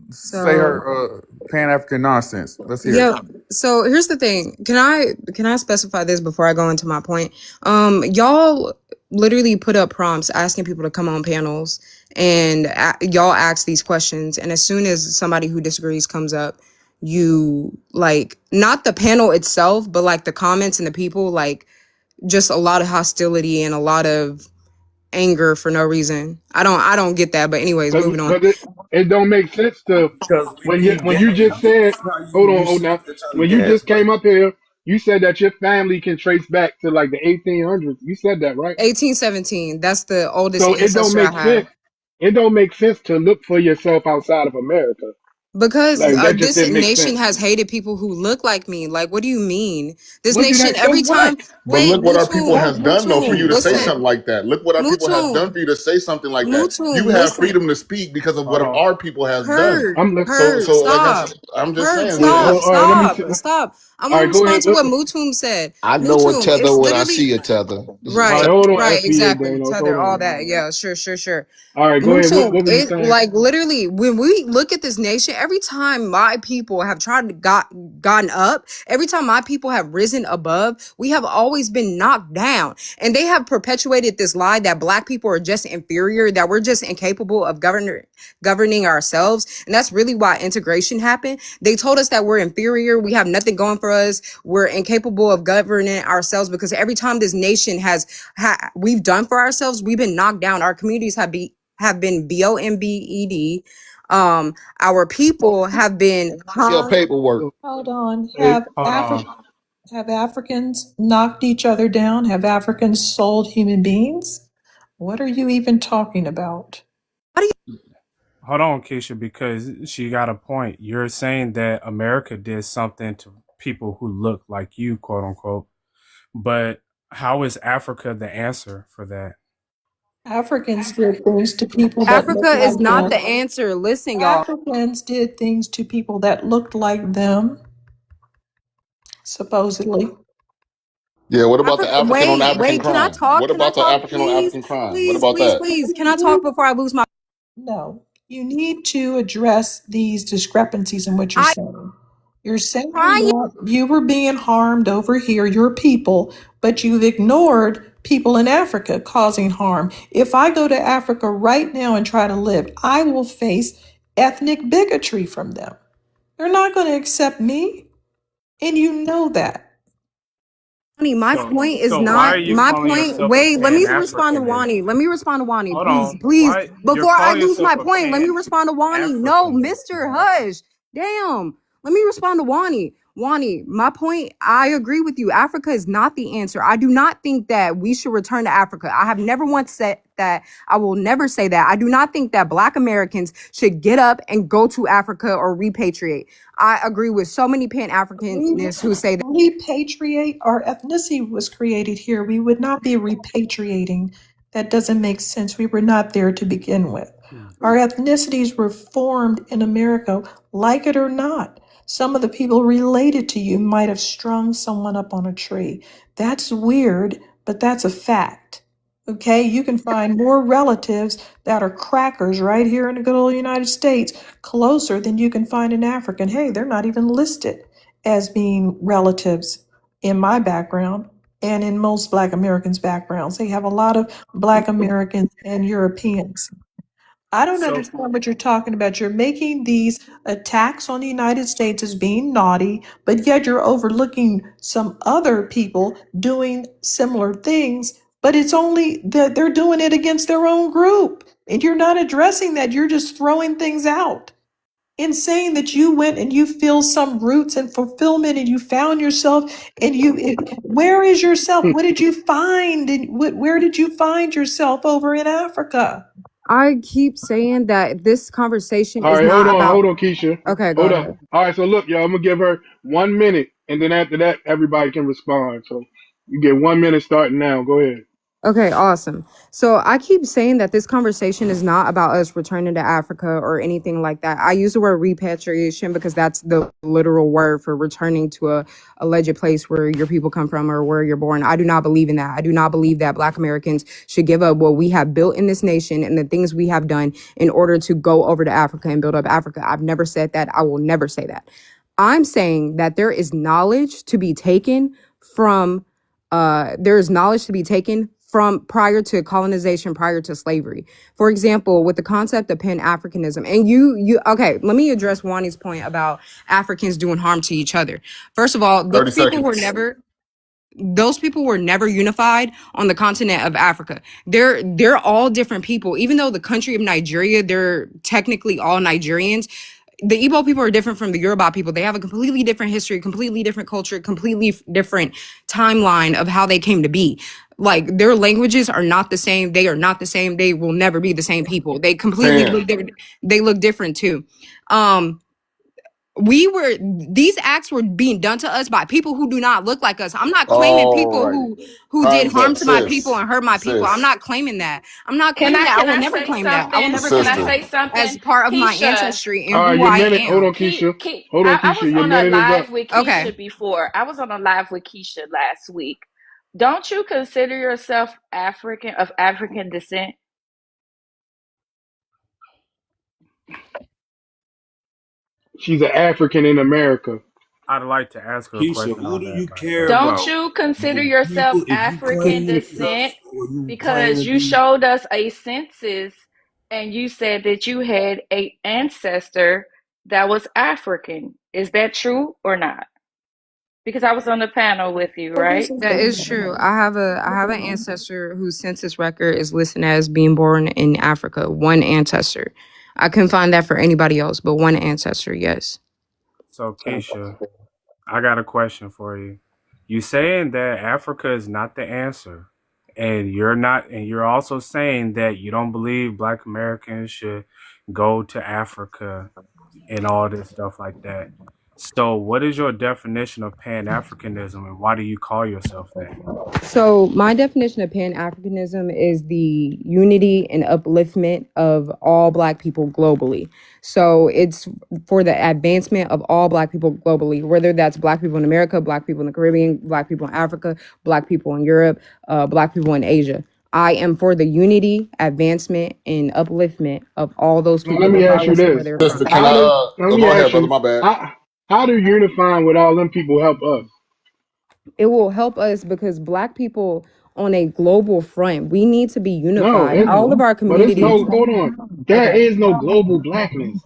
say So her Pan African nonsense. Let's hear it. yeah. So here's the thing. Can I specify this before I go into my point? Y'all literally put up prompts asking people to come on panels, and y'all ask these questions. And as soon as somebody who disagrees comes up, you like not the panel itself, but like the comments and the people, like just a lot of hostility and a lot of anger for no reason. I don't get that. But anyways, moving on. Because it don't make sense to Because we peep when you game. just said, How you hold sit now, up there trying when to you gas just me? came up here, you said that your family can trace back to like the 1800s. You said that, right? 1817. That's the oldest So it don't ancestor I make have. sense. It don't make sense to look for yourself outside of America. Because Like that just this didn't make nation sense. has hated people who look like me. Like, what do you mean? This What did nation, I? So every time. what? But Wait, look what our people Mutum, has done though for you Mutum, to say listen, something like that. Look what our people has done Mutum, for you to say something like that. You Mutum, have listen. freedom to speak because of Hold what on. our people has done. Heard, I'm listening. heard, So like stop. I'm just Heard, saying, Yeah. stop, man. All right. Let me see. stop, stop. I'm All gonna right. Go respond ahead. to what Mutum said. I know a Mutum, tether it's when I literally see a tether. This is a All right, right. tether. Hold on. right, FBA exactly. Daniels. Hold Tether, all on. that. Yeah, sure, sure, sure. All right. Go ahead. Mutum, What were you it saying? like literally when we look at this nation, every time my people have tried to gotten up, every time my people have risen above, we have always been knocked down. And they have perpetuated this lie that black people are just inferior, that we're just incapable of governing ourselves. And that's really why integration happened. They told us that we're inferior, we have nothing going for us, we're incapable of governing ourselves because every time this nation we've done for ourselves, we've been knocked down. Our communities have been bombed. Our people have been Yeah, harmed. paperwork. Hold on. Hey, Hold on. Have Africans knocked each other down? Have Africans sold human beings? What are you even talking about? Hold on, Keisha, because she got a point. You're saying that America did something to people who look like you, quote unquote. But how is Africa the answer for that? Africans did things to people that Africa looked is like not the them. answer. Listen, y'all. Africans did things to people that looked like them, supposedly. Yeah, what about the Africa, African on African wait, can I crime? talk? What Can I about the talk, African on please? African crime? What Please, about please, that? please. Can I talk before I lose my No, you need to address these discrepancies in what you're I saying. You're saying trying? that you were being harmed over here, your people, but you've ignored people in Africa causing harm. If I go to Africa right now and try to live, I will face ethnic bigotry from them. They're not going to accept me, and you know that. Wani, my point is So why are not you my calling point. yourself a Wait, let Pan me respond to Africanist? Wani. Let me respond to Wani, Hold please, on. please. Why you're Before I calling lose yourself my a point, let me Pan respond to Wani. No, Africanist? Mr. Hush. Damn. Let me respond to Wani. Wani, my point, I agree with you. Africa is not the answer. I do not think that we should return to Africa. I have never once said that. I will never say that. I do not think that Black Americans should get up and go to Africa or repatriate. I agree with so many Pan Africanists who say that. Repatriate, our ethnicity was created here. We would not be repatriating. That doesn't make sense. We were not there to begin with. Our ethnicities were formed in America, like it or not. Some of the people related to you might have strung someone up on a tree. That's weird, but that's a fact. Okay, you can find more relatives that are crackers right here in the good old United States closer than you can find an African. Hey, they're not even listed as being relatives in my background and in most Black Americans' backgrounds. They have a lot of Black Americans and Europeans. I don't So understand what you're talking about. You're making these attacks on the United States as being naughty, but yet you're overlooking some other people doing similar things, but it's only that they're doing it against their own group. And you're not addressing that. You're just throwing things out in saying that you went and you feel some roots and fulfillment and you found yourself and where is yourself? What did you find? And where did you find yourself over in Africa? I keep saying that this conversation all is right. not about. Hold on, Keisha. Okay, go Hold up. ahead. All right. So look, y'all. I'm gonna give her 1 minute, and then after that, everybody can respond. So you get 1 minute starting now. Go ahead. Okay, awesome. So I keep saying that this conversation is not about us returning to Africa or anything like that. I use the word repatriation because that's the literal word for returning to a alleged place where your people come from or where you're born. I do not believe in that. I do not believe that Black Americans should give up what we have built in this nation and the things we have done in order to go over to Africa and build up Africa. I've never said that. I will never say that. I'm saying that there is knowledge to be taken from there is knowledge to be taken from prior to colonization, prior to slavery. For example, with the concept of Pan-Africanism, and okay, let me address Wani's point about Africans doing harm to each other. First of all, 30 seconds. those people were never unified on the continent of Africa. They're all different people. Even though the country of Nigeria, they're technically all Nigerians. The Igbo people are different from the Yoruba people. They have a completely different history, completely different culture, completely different timeline of how they came to be. Like their languages are not the same. They are not the same. They will never be the same people. They completely Ten. look different. They look different too. Um, these acts were being done to us by people who do not look like us. I'm not claiming people Alrighty. who did Time's harm up, to my people sis. and hurt my people. I'm Sis. not claiming that. I'm not Can claiming I that. I can will I never say claim that. I will something? never Can claim I Sister. that say as something? part of my Keisha, ancestry All and right, who your I minute. Hold am. on, Keisha. Hold on, I was Keisha. Your on a minute is up. live with Okay. Keisha before. I was on a live with Keisha last week. Don't you consider yourself African of African descent? She's an African in America. I'd like to ask her a Keisha, question who on do that, you by the care way. Don't about? you consider The yourself people, if you African claim to be descent? us or you claim Because to you be showed us a census and you said that you had a ancestor that was African. Is that true or not? Because I was on the panel with you, So this right? is That the is true. I have an ancestor whose census record is listed as being born in Africa. One ancestor. I couldn't find that for anybody else, but one ancestor, yes. So, Keisha, I got a question for you. You saying that Africa is not the answer, and you're also saying that you don't believe Black Americans should go to Africa and all this stuff like that. So, what is your definition of Pan Africanism, and why do you call yourself that? So my definition of Pan-Africanism is the unity and upliftment of all Black people globally. So it's for the advancement of all Black people globally, whether that's Black people in America, Black people in the Caribbean, Black people in Africa, Black people in Europe, Black people in Asia. I am for the unity, advancement, and upliftment of all those Now people, let me ask you regardless of where this: they're Sister, from. can I How do? Let oh, me go ahead, ask brother. you My bad. how do unifying with all them people help us? It will help us because Black people on a global front, we need to be No, unified. All of our but it's communities. no. Hold on. There Okay. is no global blackness.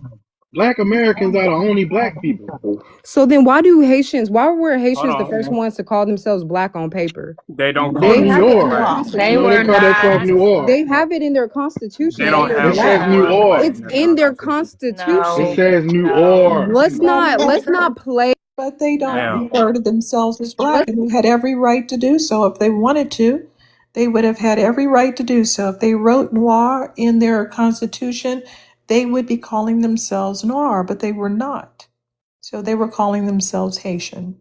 Black Americans are the only black people. So then why were Hold Haitians the on. first ones to call themselves Black on paper? They don't call They're They New have themselves it in Noir. their black. They No, they were call constitution. themselves not. New Or. They have it in their They constitution that don't they're It have the says Black. New word black Or. It's in their in their constitution. It No, constitution. says New no, Or. Let's not play. but they don't Ma'am, no. refer to themselves as black, Let's and they had every right to do so if they wanted to. They would have had every right to do so. If they wrote noir in their constitution, they would be calling themselves noir, but they were not. So they were calling themselves Haitian.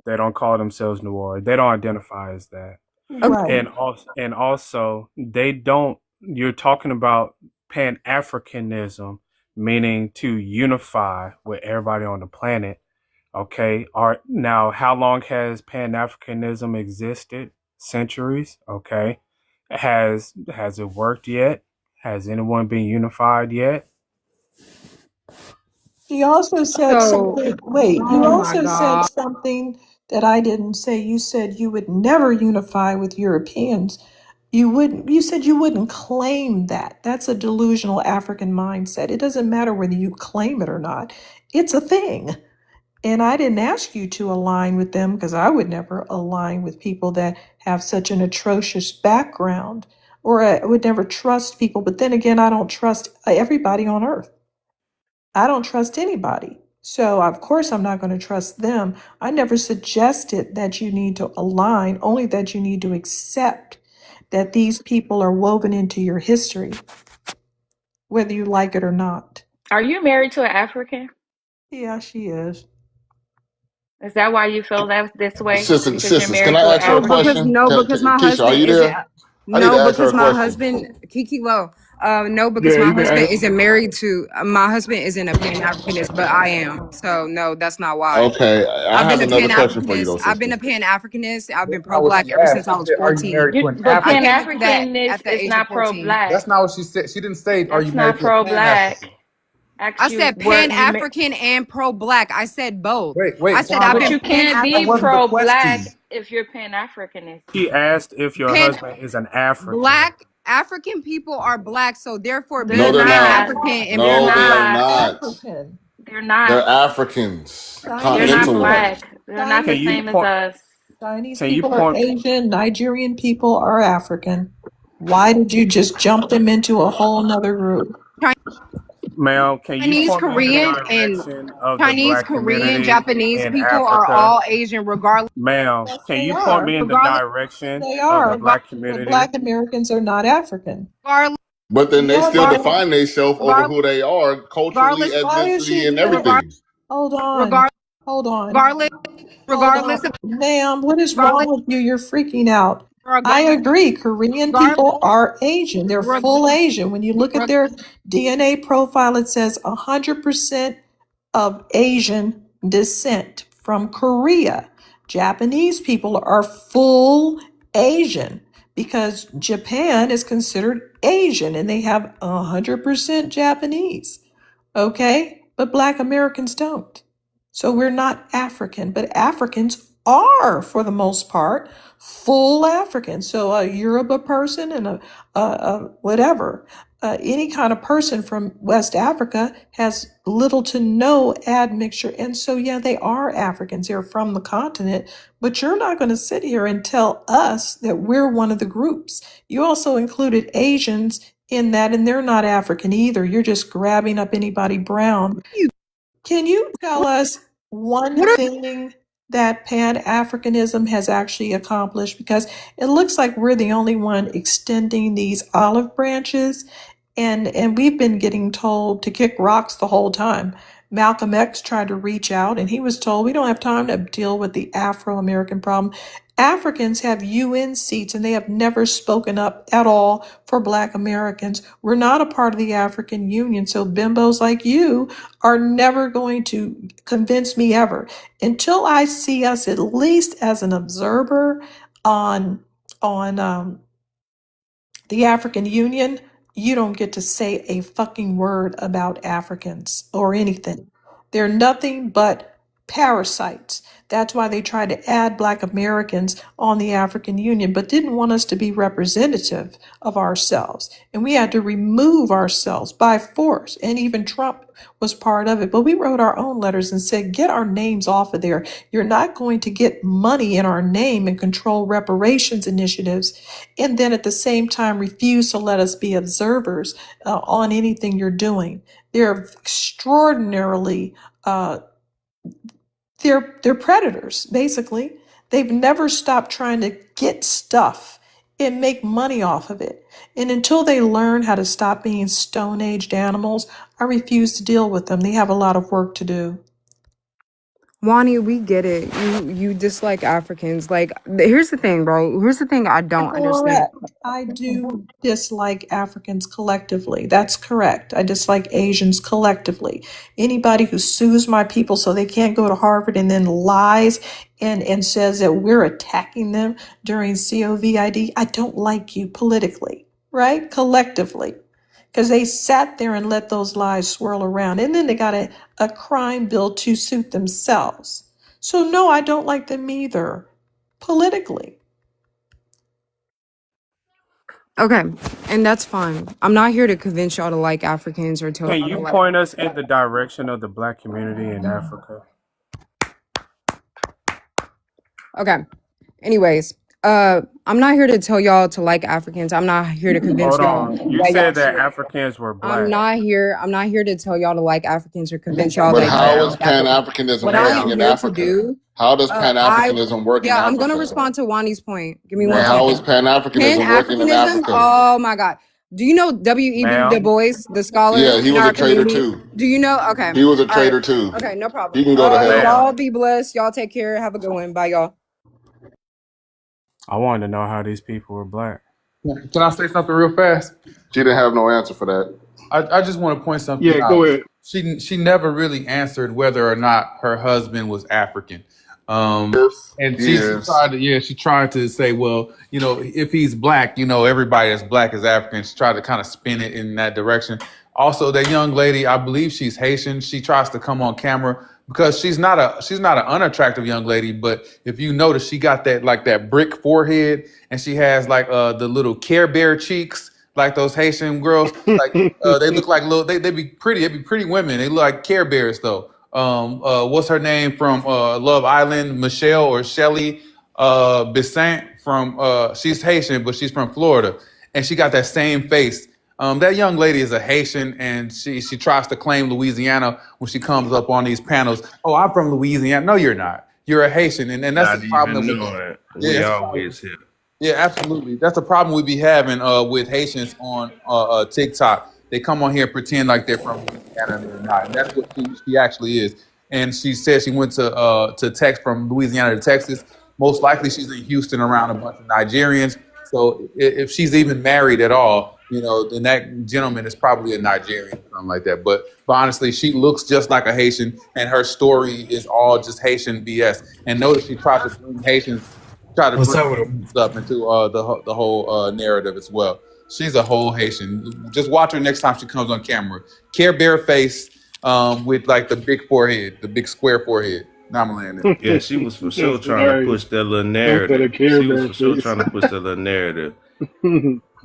they don't call themselves Noir. They don't identify as that. okay. Right. And also they don't. You're talking about Pan Africanism, meaning to unify with everybody on the planet. Okay. Are now how long has Pan Africanism existed? Centuries. Okay. Has it worked yet? Has anyone been unified yet? You also said So, something, wait, you oh my also said God. something that I didn't say. You said you would never unify with Europeans. You said you wouldn't claim that. That's a delusional African mindset. It doesn't matter whether you claim it or not. It's a thing. And I didn't ask you to align with them because I would never align with people that have such an atrocious background, or I would never trust people. But then again, I don't trust everybody on earth. I don't trust anybody. So, of course, I'm not going to trust them. I never suggested that you need to align, only that you need to accept that these people are woven into your history, whether you like it or not. Are you married to an African? Yeah, she is. Is that why you feel that this way? Sisters, Because you're sisters, can married to I an ask her No, a African? because question? no, because my Keisha, are husband you isn't. there? I need to No, ask her because a my question. husband, Kiki Low. No, because Yeah, my you can husband ask. isn't married to. My husband isn't a Pan Africanist, but I am. So no, that's not why. Okay, I I've been have a Pan another question for you Africanist. though, I've been sister. a Pan Africanist. I've been That's pro not what black she ever asked. since I She was said, "Are you 14. married to an But I Pan African?" came into that Africanist at the is age of not 14. pro-black. That's not what she said. She didn't say, "Are you That's married not to a Pan African?" pro-black. I Ask you, said were Pan you? African and pro black. I said both. I Wait, said time I've But out. been you Pan can't That be wasn't the African. pro-black question. if you're Pan Africanist. He asked if your Pan husband is an African. Black African people are black, so therefore They're No, being they're Pan not. not. African and They're No, pro they are black. not. not. African. They're not. They're Africans, They're Chinese Can not you people are continentally. black. They're not the can Chinese you same as point us. Chinese can you people are point Asian. Nigerian people are African. Why did you just jump them into a whole nother group? ma'am, can you Chinese, point me in the Korean, and direction of the Chinese, black Korean, community Japanese in people are Africa? all Asian, regardless. Ma'am, Yes, can they you point are. me in the Regardless. direction They of the are. black But community? black Americans are not African. Regardless. But then they Yeah, still they Regardless. are. define themselves over Regardless. who they are culturally, Regardless. Why is ethnicity, she and doing? Regardless. everything. Hold on. Regardless. Hold on. Regardless. Hold Regardless. on. Ma'am, what is wrong Regardless. with you? You're freaking out. I Regardless. agree. Korean people are Asian. They're full Asian. When you look at their DNA profile, it says 100% of Asian descent from Korea. Japanese people are full Asian because Japan is considered Asian and they have 100% Japanese. Okay? But Black Americans don't. So we're not African, but Africans are, for the most part, full African. So a Yoruba person and a whatever, any kind of person from West Africa has little to no admixture. And so, yeah, they are Africans. They're from the continent, but you're not going to sit here and tell us that we're one of the groups. You also included Asians in that, and they're not African either. You're just grabbing up anybody brown. Can you tell us one thing that Pan Africanism has actually accomplished? Because it looks like we're the only one extending these olive branches, and we've been getting told to kick rocks the whole time. Malcolm X tried to reach out, and he was told we don't have time to deal with the Afro American problem. Africans have UN seats, and they have never spoken up at all for Black Americans. We're not a part of the African Union, so bimbos like you are never going to convince me ever until I see us at least as an observer on on the African Union. You don't get to say a fucking word about Africans or anything. They're nothing but parasites. That's why they tried to add Black Americans on the African Union, but didn't want us to be representative of ourselves. And we had to remove ourselves by force. And even Trump was part of it. But we wrote our own letters and said, get our names off of there. You're not going to get money in our name and control reparations initiatives. And then at the same time, refuse to let us be observers on anything you're doing. They're extraordinarily they're predators, basically. They've never stopped trying to get stuff and make money off of it. And until they learn how to stop being stone aged animals, I refuse to deal with them. They have a lot of work to do. Wani, we get it. You dislike Africans. Like, here's the thing, bro. Here's the thing I don't understand. Correct. I do dislike Africans collectively. That's correct. I dislike Asians collectively. Anybody who sues my people so they can't go to Harvard and then lies and says that we're attacking them during COVID, I don't like you politically, right? Collectively. Because they sat there and let those lies swirl around. And then they got a crime bill to suit themselves. So, no, I don't like them either politically. Okay, and that's fine. I'm not here to convince y'all to like Africans or tell Can y'all to you like. point us in the direction of the black community in Africa? Okay. Anyways, I'm not here to tell y'all to like Africans. I'm not here to convince Hold y'all on. You that y'all said that should. Africans were I'm black. not here. I'm not here to tell y'all to like Africans or convince y'all But that y'all how should is Ma'am. like Pan Africans. Africanism What I working am in here to Africa? do, How does Pan I Africanism work in I'm gonna Africa? respond to Wani's point. Give me one And how is second. Pan Pan Africanism working in Africanism. Africa? Oh my God. Do you know W.E.B. Du Ma'am. Bois, the scholar Yeah, he in was a our traitor community? too. Do you know? Okay. He was a All right. traitor too. Okay, no problem. He can go to hell. Ma'am. Y'all be blessed. Y'all take care. Have a good one. Bye, y'all. I wanted to know how these people were black. Can I say something real fast? She didn't have no answer for that. I just want to point something Yeah, go out. ahead. She never really answered whether or not her husband was African. Um, and He she is. tried to she tried to say, well, if he's black, everybody that's black is African. She tried to kind of spin it in that direction. Also, that young lady, I believe she's Haitian. She tries to come on camera because she's not an unattractive young lady, but if you notice, she got that brick forehead, and she has the little Care Bear cheeks, like those Haitian girls. Like they look like little. They be pretty. They be pretty women. They look like Care Bears though. What's her name from Love Island? Michelle or Shelly Besant from. She's Haitian, but she's from Florida, and she got that same face. That young lady is a Haitian, and she tries to claim Louisiana when she comes up on these panels. Oh, I'm from Louisiana. No, you're not. You're a Haitian, and that's the Not problem even that knowing yeah, we that's the problem. always here. Yeah, absolutely. That's a problem we be having with Haitians on TikTok. They come on here and pretend like they're from Louisiana and they're not. And that's what she actually is. And she said she went to Tex from Louisiana to Texas. Most likely she's in Houston around a bunch of Nigerians. So if she's even married at all, then that gentleman is probably a Nigerian or something like that. But honestly, she looks just like a Haitian, and her story is all just Haitian BS. And notice she tried to bring Haitians try to What's bring up with him? Haitians up into the whole narrative as well. She's a whole Haitian. Just watch her next time she comes on camera. Care Bear face with like the big forehead, the big square forehead. Now I'm laying there. Yeah, she was for sure That's trying to hilarious. push that little Don't put a narrative. Care She was Bear for sure face. trying to push that little narrative.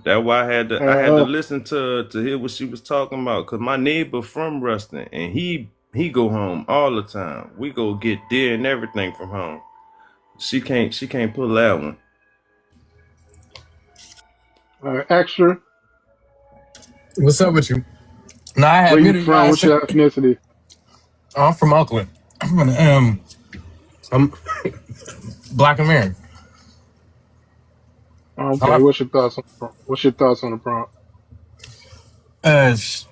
That's why I had to uh, listen to hear what she was talking about. Cause my neighbor from Ruston, and he go home all the time. We go get deer and everything from home. She can't pull that one. extra. What's up with you? No, I Where had you muted from? y'all. What's your ethnicity? I'm from Oakland. I'm Black American. Okay. What's your thoughts on the prompt? As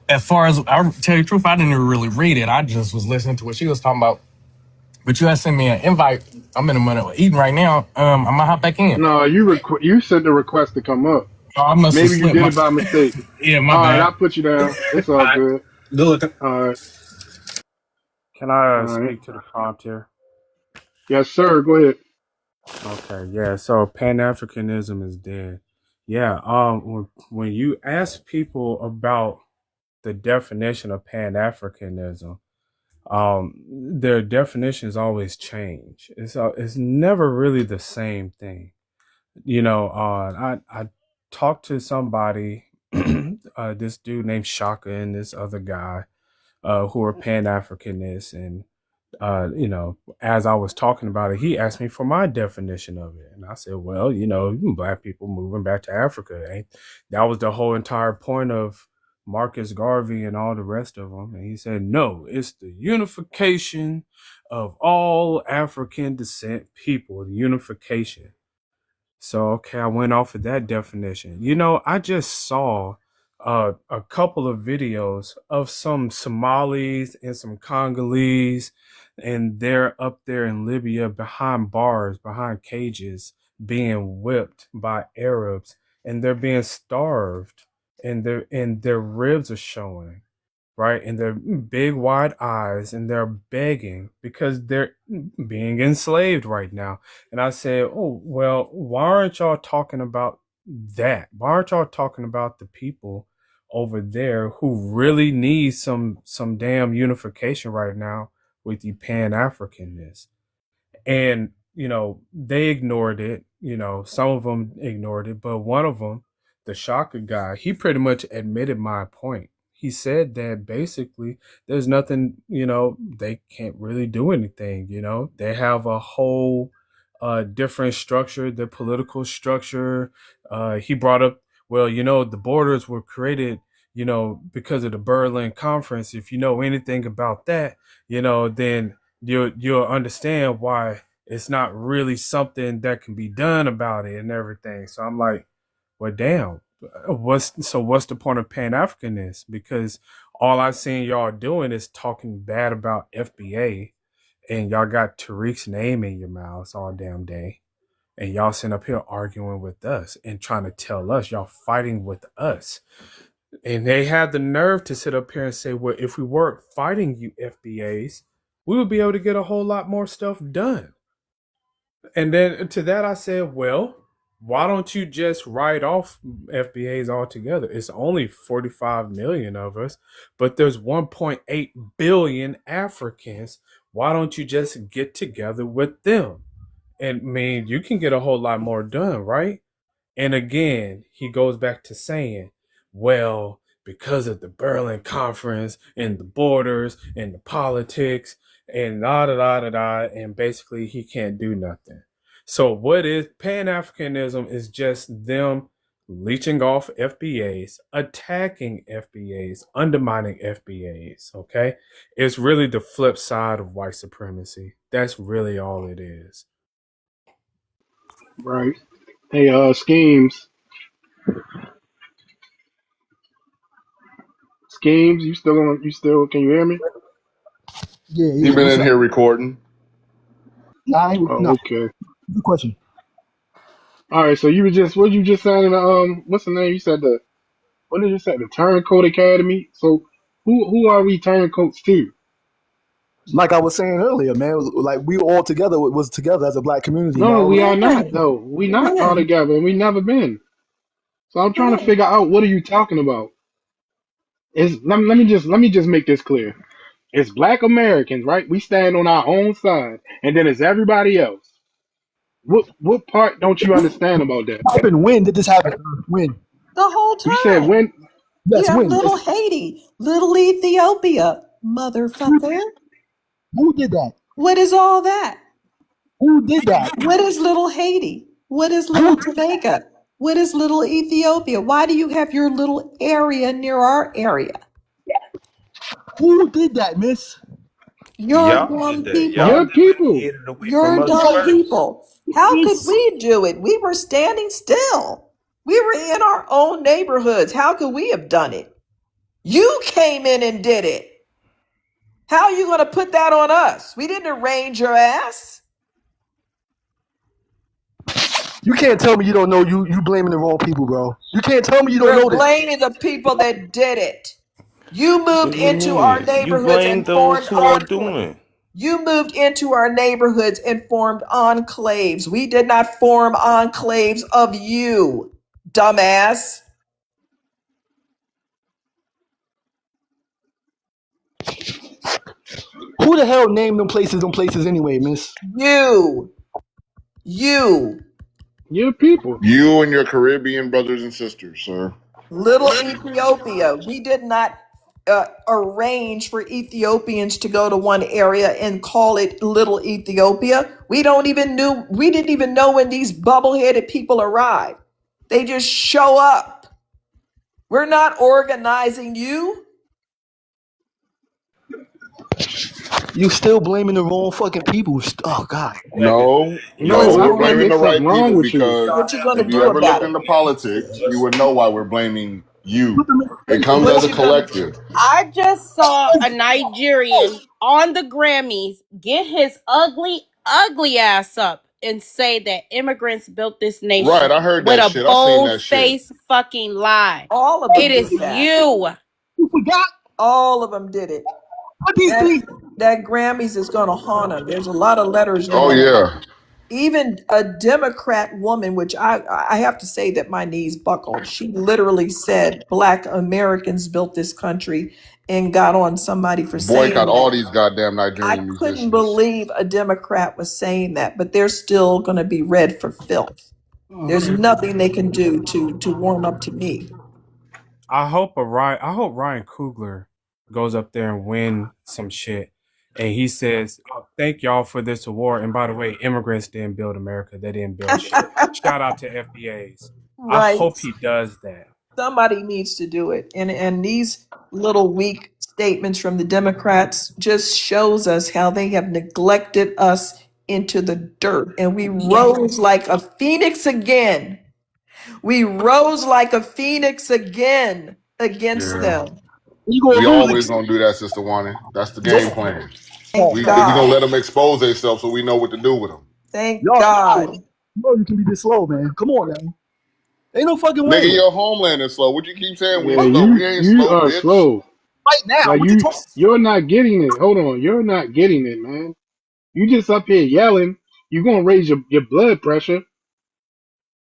as far as I tell you the truth, I didn't even really read it. I just was listening to what she was talking about. But you had sent me an invite. I'm in the middle of eating right now. I'm gonna hop back in. No, you sent the request to come up. Oh, I must have Maybe you slipped did my. it by mistake. Yeah, my All right, bad. I'll put you down. It's All all right, good. good looking. All right, Can I all right. speak to the prompt here? Yes, sir. Go ahead. Okay, yeah. So Pan Africanism is dead. Yeah. When you ask people about the definition of Pan Africanism, their definitions always change. It's never really the same thing. I talked to somebody, this dude named Shaka and this other guy, who are Pan Africanists, and as I was talking about it, he asked me for my definition of it, and I said, well, black people moving back to Africa, that was the whole entire point of Marcus Garvey and all the rest of them. And he said, no, it's the unification of all African descent people, the unification. So, okay, I went off of that definition. I just saw a couple of videos of some Somalis and some Congolese, and they're up there in Libya behind bars, behind cages, being whipped by Arabs, and they're being starved, and their ribs are showing, right? And their big wide eyes, and they're begging because they're being enslaved right now. And I said, oh, well, why aren't y'all talking about that? Why aren't y'all talking about the people over there who really need some damn unification right now with the Pan-Africanness? And they ignored it. Some of them ignored it, but one of them, the Shaka guy, he pretty much admitted my point. He said that basically there's nothing, they can't really do anything. They have a whole different structure, the political structure. He brought up, well, the borders were created, because of the Berlin Conference. If you know anything about that, then you'll understand why it's not really something that can be done about it and everything. So I'm like, well, damn. What's the point of Pan Africanness? Because all I've seen y'all doing is talking bad about FBA, and y'all got Tariq's name in your mouths all damn day. And y'all sitting up here arguing with us and trying to tell us y'all fighting with us. And they had the nerve to sit up here and say, well, if we weren't fighting you FBAs, we would be able to get a whole lot more stuff done. And then to that I said, well, why don't you just write off FBAs altogether? It's only 45 million of us, but there's 1.8 billion Africans. Why don't you just get together with them? And I mean, you can get a whole lot more done, right? And again, he goes back to saying, well, because of the Berlin Conference and the borders and the politics and da da da da da, and basically he can't do nothing. So what is Pan-Africanism is just them leeching off FBAs, attacking FBAs, undermining FBAs, okay? It's really the flip side of white supremacy. That's really all it is. Right. Hey, schemes, schemes. You still on? You still? Can you hear me? Yeah, He yeah. been What's in up? here recording. Nah. Oh, okay. Good question. All right. So you were just what you just said in the what's the name? You said the what did you say? The Turncoat Academy. So who are we turncoats to? Like I was saying earlier, man, like we all together was together as a black community, No, man. we are not When? though. We not all When? together, and we never been. So I'm trying to When? figure out what are you talking about? Is let me just make this clear. It's Black Americans, right? We stand on our own side, and then it's everybody else. What part don't you understand about that? Happened when did this happen? When? The whole You said time. when? You Yes, have when? little Haiti, little Ethiopia, Who, motherfucker. who did that? What is all that? Who did that? What is little Haiti? What is little Who Jamaica? What is little Ethiopia? Why do you have your little area near our area? who did that, miss? Your Y'all did dumb that. Y'all Your people. never people. hid it away from Your us dumb first. people. How could we do it? We were standing still. We were in our own neighborhoods. How could we have done it? You came in and did it. How are you going to put that on us? We didn't arrange your ass. You can't tell me you don't know you blaming the wrong people, bro. You can't tell me you don't We're know this. blaming the people that did it. You What moved do you into our mean? You neighborhoods blame and those formed who are enclaves. doing. You moved into our neighborhoods and formed enclaves. We did not form enclaves of you, dumbass. Who the hell named them places anyway, miss? You, Your people. You and your Caribbean brothers and sisters, sir. little Ethiopia. We did not arrange for Ethiopians to go to one area and call it Little Ethiopia. We didn't even know when these bubble-headed people arrived. They just show up. We're not organizing you. You still blaming the wrong fucking people. Oh God. No, What's no, No, I we're wrong think blaming with the it's you? something right wrong people with you. because What you gonna if you do ever looked about it? into politics, you would know why we're blaming you. It comes What as a you gonna collective. I just saw a Nigerian on the Grammys get his ugly, ugly ass up and say that immigrants built this Right, nation I heard with that a shit. I seen bold that shit. face fucking lie. all of It them is did that. you. You forgot All of them did it. what these That things. that Grammys is gonna haunt them. There's a lot of letters Oh written. yeah. Even a Democrat woman, which I have to say that my knees buckled. She literally said Black Americans built this country and got on somebody for saying Boycott all that. these goddamn I Nigerian couldn't musicians. believe a Democrat was saying that, but they're still going to be read for filth. There's nothing they can do to warm up to me. I hope Ryan Coogler goes up there and win some shit. And he says, oh, thank y'all for this award. And by the way, immigrants didn't build America. They didn't build shit. Shout out to FBAs. I Right. hope he does that. Somebody needs to do it. And these little weak statements from the Democrats just shows us how they have neglected us into the dirt. And we rose like a phoenix again. We rose like a phoenix again against Yeah. them. You gonna We lose always again. gonna do that, Sister Wani. That's the game plan. Thank We gonna God. let them expose themselves so we know what to do with them. Thank Y'all God. No, you can be this slow, man. Come on, man. Ain't no fucking Nigga, way. your homeland is slow. What you keep saying we Yeah, slow? you We ain't you slow, are bitch. slow. Right now, Like what you talking? you're not getting it. Hold on, you're not getting it, man. You just up here yelling. You're gonna raise your blood pressure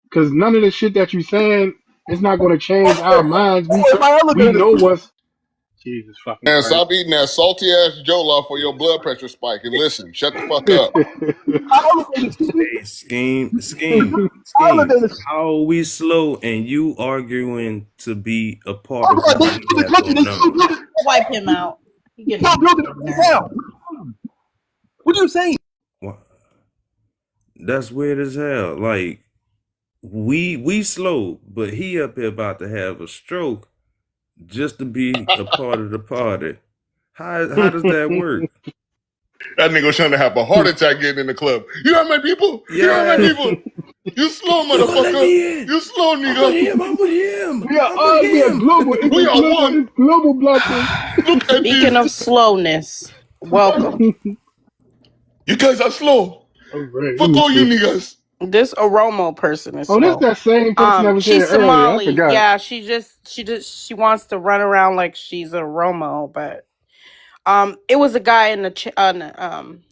because none of the shit that you saying is not gonna change our minds. Oh, my We elevator. know what's Jesus fucking And Christ. stop eating that salty ass Jollof for your blood pressure spike. And listen, shut the fuck up. My elevator, stupid. Hey, My scheme. elevator. How are we slow and you arguing to be a part Oh, of God, what this we stupid have country. going They still on? building. Wipe him out. He They getting still on building my right nerves. now. What are you saying? Wha- That's weird as hell. Like we slow, but he up here about to have a stroke just to be a part of the party. How does that work? That nigga was trying to have a heart attack getting in the club. You heard my people? You heard my Yeah. people? You slow, They're gonna let motherfucker. me in. You slow, I'm with nigga. him. I'm with him. I'm with We are him. global. We are one. It's global blessing. Look at Speaking of this. slowness, welcome. You guys are slow. All right, let Fuck me all you see. niggas. This Oromo person is Oh, that's slow. that same person that was here She's earlier. I Somali. forgot. Yeah, she wants to run around like she's a Oromo, but it was a guy in the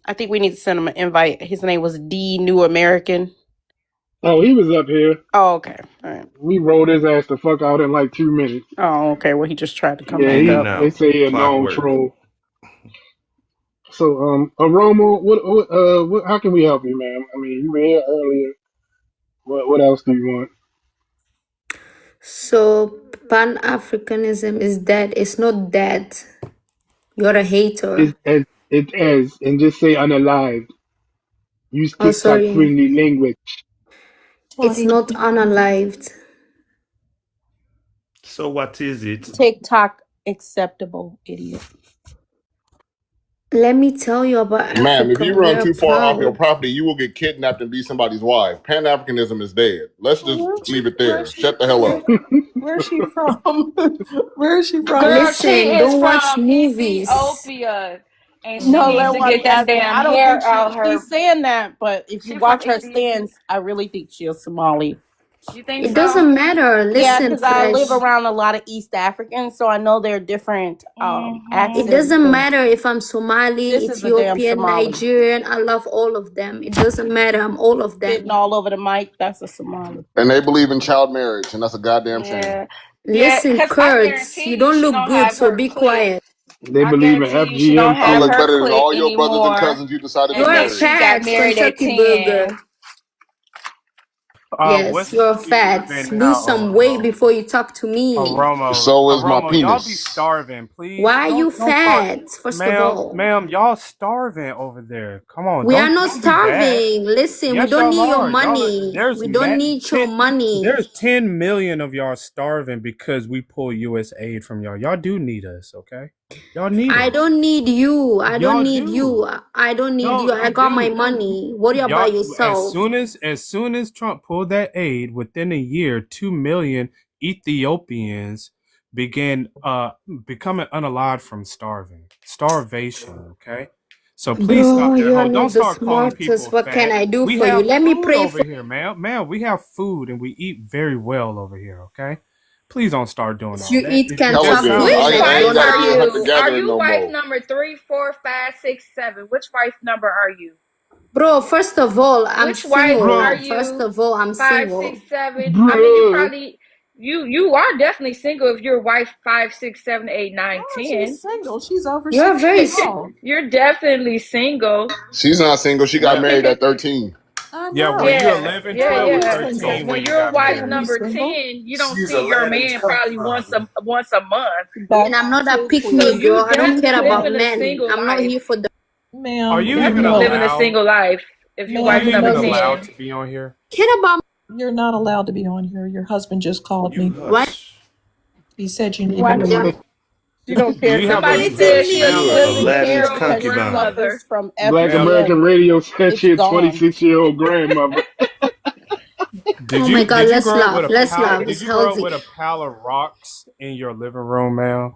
I think we need to send him an invite. His name was D New American. Oh, he was up here. Oh, okay. All right. We rolled his ass the fuck out in like 2 minutes. Oh, okay. Well, he just tried to come Yeah, back In he. and up. They out. say he a known Clockwork. troll. So, Aroma, how can we help you, man? I mean, you were here earlier. What else do you want? So Pan Africanism is dead. It's not dead. You're a hater. It is, and just say unalive. Use Oh, TikTok sorry. friendly language. Well, It's not unalived. So what is it? TikTok acceptable, idiot. Let me tell you about Ma'am, if Africa. you We run are too far off your proud. property, you will get kidnapped and be somebody's wife. Pan Africanism is dead. Let's just leave it there. Shut the hell up. Where's she from? Where is she from? Girl, she Listen, is don't watch from movies. Ethiopia, and she No, needs let to watch get that Aspen. damn I don't think hair out her. she's saying that, but if you She from watch her Ethiopia. stance, I really think she's Somali. You think It so? doesn't matter. Yeah, Listen, because I live Fresh. around a lot of East Africans, so I know their different It accents. doesn't And matter if I'm Somali, this is a damn Ethiopian, Somali. Nigerian. I love all of them. It doesn't matter. I'm all of Spitting them. all over the mic, that's a Somali. And they believe in child marriage, and that's a goddamn shame. Yeah, yeah. Listen, Because I Kurds, you guarantee you, don't she look don't good, have so her be clit. quiet. They I believe in guarantee you, she don't FGM I have too. look her better than clit all your brothers and anymore, cousins you decided to and You're a that marry. she got fat married at Kentucky burger. 10. Yes, What's you're keep fat. living Lose now, some weight Oromo? before you talk to me. So is my Y'all be penis. starving, please. Why are you Don't start, fat, first of ma'am, all? ma'am. Y'all starving over there. Come on, We are not don't do that. starving. Listen, we Yes, don't y'all need your are. Y'all, money. We don't need your money. there's 10 million of y'all starving because we pull U.S. aid from y'all. Y'all do need us, okay? Y'all need I us. don't need you. I don't Y'all need do. you. I don't need No, you. I you got my do. money. Worry Y'all, about yourself. as soon as Trump pulled that aid, within a year, 2 million Ethiopians began becoming unalive from starvation. Okay, so please Bro, stop that. you are Don't not the start calling people smartest. What can fat. I do We for you? have Let me food pray over for here, ma'am. We have food and we eat very well over here. Okay, please don't start doing all you. that. Eat It Hella just Kentucky, good. sounds eat Which I ain't wife gotta are be a hunter McDonald's. you? Are gatherer you no wife more. number 3, 4, 5, 6, 7? Which wife number are you? Bro, first of all, I'm Which wife are single. bro. First you? of all, I'm 5, 6, single. 7. I mean, you Bruh. probably you are definitely single if you're wife 5, 6, 7, 8, How 9, is she 10. single? She's over You're 6 very years old. You're definitely single. She's not single. She got Well, married at 13. I yeah. Were you know. Yeah, 11, yeah, Can't 12, or be yeah. single. Because 13 when when you you're got wife Can't be married? number single. 10, you don't She's see your 11 man probably stepfather. once a month. And Back I'm not a to pick So me Queen. girl. you I don't care definitely about living a men. single I'm not life. here for the Are Ma'am, you even Definitely no. living a allowed? single life if you Are Ma'am, wife you your number even husband, allowed 10. to be on here? care about you're not allowed to be on here. Your husband just called You me. what? hush. He said you need to Watch be Yeah. on. it. She don't Do care you because have a Somebody she said Beating she a she You're me. doesn't care Aladdin's six-year-old because she concubine. suffers grandmother. from Black FGM. American Radio said It's she a gone. 26-year-old grandmother. Did Oh my you god, did you let's grow up with laugh. a Let's pile? laugh. Did It's you grow up healthy. with a pile of rocks in your living room, ma'am?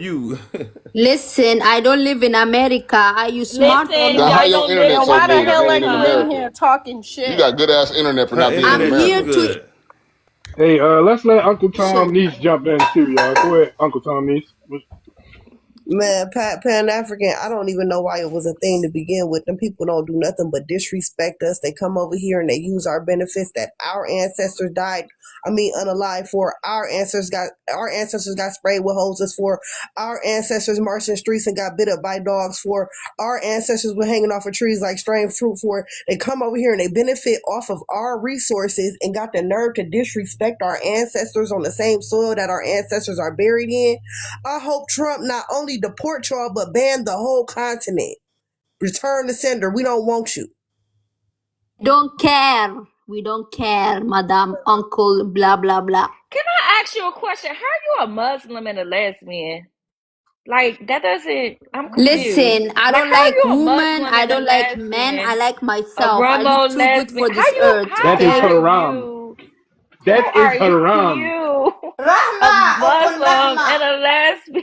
you. Listen, I don't live in America. Are you smart or Listen, Then how y'all not? your don't live internet Then so why the good at hell are being in you in America? here talking You shit? got good ass internet for Her not being in I'm internet too here America. to. good. Hey, let's let Uncle Tom So Niece jump in too, y'all. Go ahead, Uncle Tom Niece. Man, Pan African, I don't even know why it was a thing to begin with. Them people don't do nothing but disrespect us. They come over here and they use our benefits that our ancestors died. Unalive for. Our ancestors got sprayed with hoses for. Our ancestors marched in streets and got bit up by dogs for. Our ancestors were hanging off of trees like strange fruit for. They come over here and they benefit off of our resources and got the nerve to disrespect our ancestors on the same soil that our ancestors are buried in. I hope Trump not only deport y'all, but ban the whole continent. Return the sender. We don't want you. Don't care. We don't care, madam, uncle, blah, blah, blah. Can I ask you a question? How are you a Muslim and a lesbian? Like, that doesn't, I'm confused. Listen, I Like, don't how are like you a women. Muslim I and a don't like men. I lesbian? like A myself. I Rumbo look too good lesbian. for this earth, That is How okay? haram. That is are haram. you a Rahma, Uncle Muslim and Rahma. a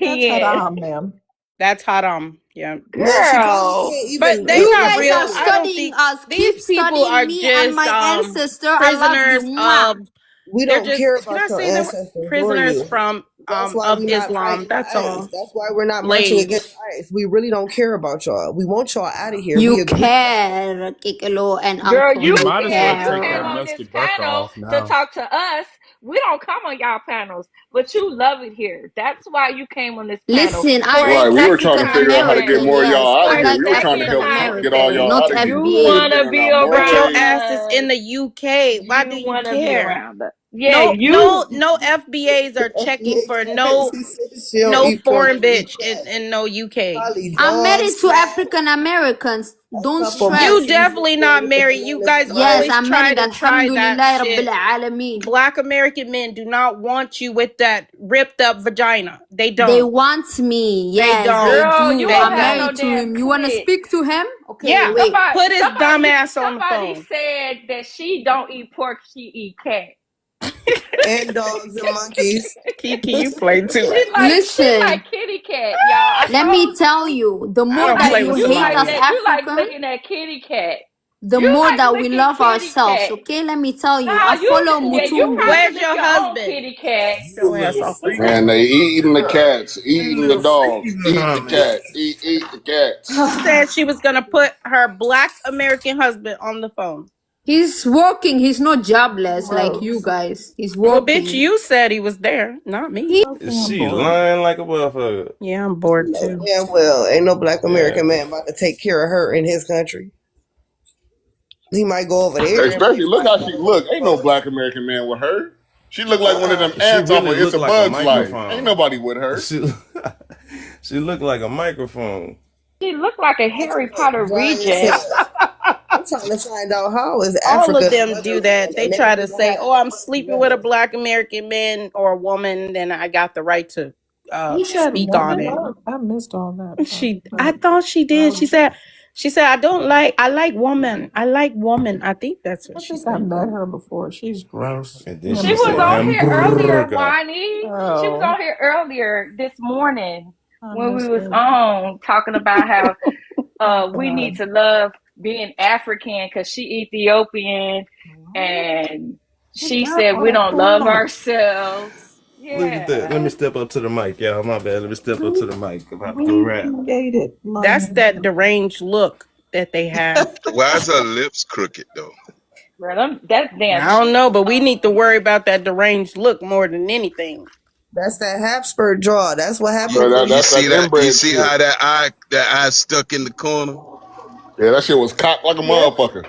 That's lesbian? haram, ma'am. That's haram. Yeah. Man, she probably Girl. can't But even they You not guys real. are understand. I don't studying think us. these Keep people studying are me and just my ancestor. I love you. prisoners Mwah. of We they're don't care just can about I your say the ancestors or prisoners you. from That's why of we're not Islam. fighting That's ICE. all. That's why we're not marching against Slaves. ICE. We really don't care about y'all. We want y'all out of here. We You agree. care, Kikelo and Girl, uncle. You you You might as well said you take came that care. on this musty burqa panel off to now. talk to us. We don't come on y'all panels, but you love it here. That's why you came on this panel Listen, I for a Right, like we were trying second to African time figure out how to get American. more around. of Yes, y'all out I of For a here. like We were trying to second African help Trump get all American, time. y'all not out of You here. We FBA. ain't want to bringing be out more But your around waves. ass is in us. the UK. Why do You you want to be care? around us. Yeah, you. No FBAs are checking for He said she don't no eat pork, foreign she eat bitch cat. in no UK. Probably I'm married dogs, to cats, African Americans. a Don't couple You stress. monkeys definitely that's not native to married. You bananas guys and Yes, always rice. I'm try married. to try that Alhamdulillah shit. Rabbil Alameen. Black American men do not want you with that ripped up vagina. They They don't. want me. They Yes, they don't. Girl, do. you They don't I'm have don't. no married to damn him. You want to clit. speak to him? Okay, Yeah. wait. Put his dumb ass on the Somebody phone. said that she don't eat pork, she eat cat. And dogs and monkeys. Kiki, you play too much. She like Listen, kitty cat, y'all. I let me told tell you, the I more don't that play you with you hate like us Somali. that. You like Africans, looking at kitty cat. the You more like that we licking love kitty ourselves. cat. Okay, let me tell you. Nah, I follow you Mutumbi. probably Where's lick your your own husband? kitty cat. Get your ass off the And phone. they eating the cats, You eating the little freaky dogs, eat the Muhammad. cat, eat the cats. She said she was gonna put her black American husband on the phone. He's working. He's not jobless like you Gross. guys. He's Well, bitch, working. you said he was there, not me. Okay, I'm She bored. lying like a motherfucker. Yeah, I'm bored No too. damn well. Ain't no black Yeah. American man about to take care of her in his country. He might go over there and Especially fix look like how a she look. Ain't no motherfucker. black American man with her. She look like one of them She ants off really of It's looked a like a Bug's Life. Ain't microphone. nobody with her. She she looked like a microphone. She looked like a Harry Potter Dry as reject. hell. I'm trying to find out how is All Africa of the them do that. motherland They and they try don't to even say, have "Oh, their I'm money sleeping with a together. black American man or a woman, then I got the right to You said speak on woman? it." I missed all that part. I thought she did. She said, I like woman. I like woman. I think that's what I she think I said. met her before. She's gross. And then Never She she was said mind. on here earlier, hamburger. Wani. She was Oh, on here earlier this morning I when we missed was it. on talking about how My we need bad. to love being African because she Ethiopian, What? and We she got said we all don't love that. ourselves. Look at that. Let Yeah. me step up to the mic, y'all. My bad. Let me step up to Who, the mic. About to who rap. created That's that London? deranged look that they have. Why is her lips crooked though? Bro, that's damn I don't cheap. know, but we need to worry about that deranged look more than anything. That's that Habsburg draw. That's what You happens Bro, when you you that's see that that? You inbred see shit. how that eye stuck in the corner? Yeah, that shit was cocked like a Yep. motherfucker.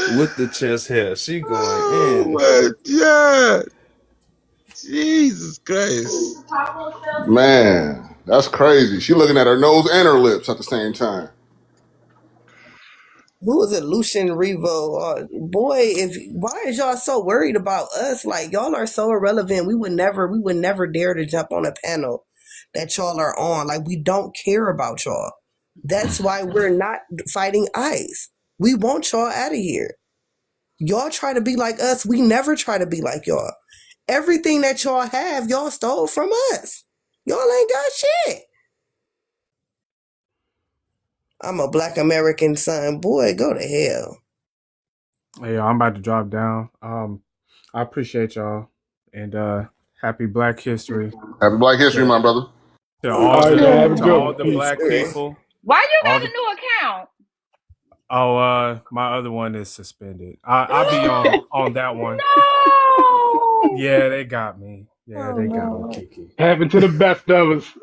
With the chest hair. She going Oh in. my God! Jesus Christ! Man, that's crazy. She looking at her nose and her lips at the same time. who is it, Lucian Revo? Boy, if why is y'all so worried about us? Like y'all are so irrelevant. We would never dare to jump on a panel that y'all are on. Like we don't care about y'all. That's why we're not fighting ICE. We want y'all out of here. Y'all try to be like us. We never try to be like y'all. Everything that y'all have, y'all stole from us. Y'all ain't got shit. I'm a black American son. Boy, go to hell. Yeah, I'm about to drop down. I appreciate y'all, and happy Black History Happy Black History, to, my brother. to All all right, man. the Have a to good all one. the Peace. Black people. Why you All got the a new account? my other one is suspended. I'll be on that one. No. Yeah, they got me. Yeah, Oh they got me, no. Kiki. Happened to the best of us.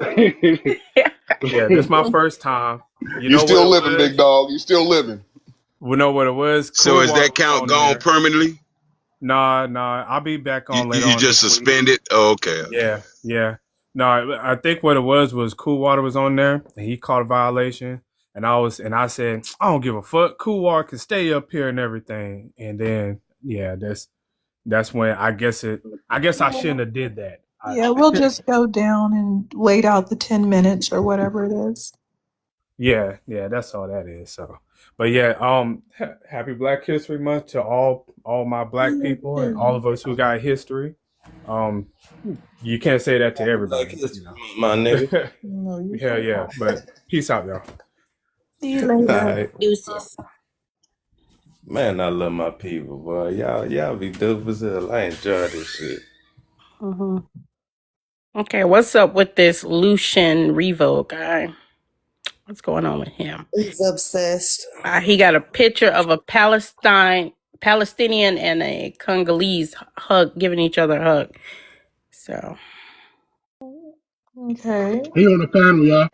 Yeah, this is my first time. You You know what still it living, big was? dog. You still living. We know what it was. So Cool is Water that was count on gone there. permanently? Nah. I'll be back on later You on just this week. suspended? Oh, okay. Yeah. No, I think what it was Cool Water was on there, and he caught a violation, and I said, I don't give a fuck. Cool Water can stay up here and everything, and then yeah, that's when I guess I shouldn't have did that. Yeah, we'll just go down and wait out the 10 minutes or whatever it is. Yeah, that's all that is. So, but yeah, happy Black History Month to all my Black people and all of us who got history. Um, you can't say that to Black everybody, History Month, my nigga. No, you Hell can't. yeah, but peace out, y'all. See you All later. right. Deuces. Man, I love my people, boy. Y'all be dope as hell. I enjoy this shit. Mm-hmm. Okay, what's up with this Lucian Revo guy? What's going on with him? He's obsessed. He got a picture of a Palestinian and a Congolese hug, giving each other a hug. So Okay. He on the panel, y'all.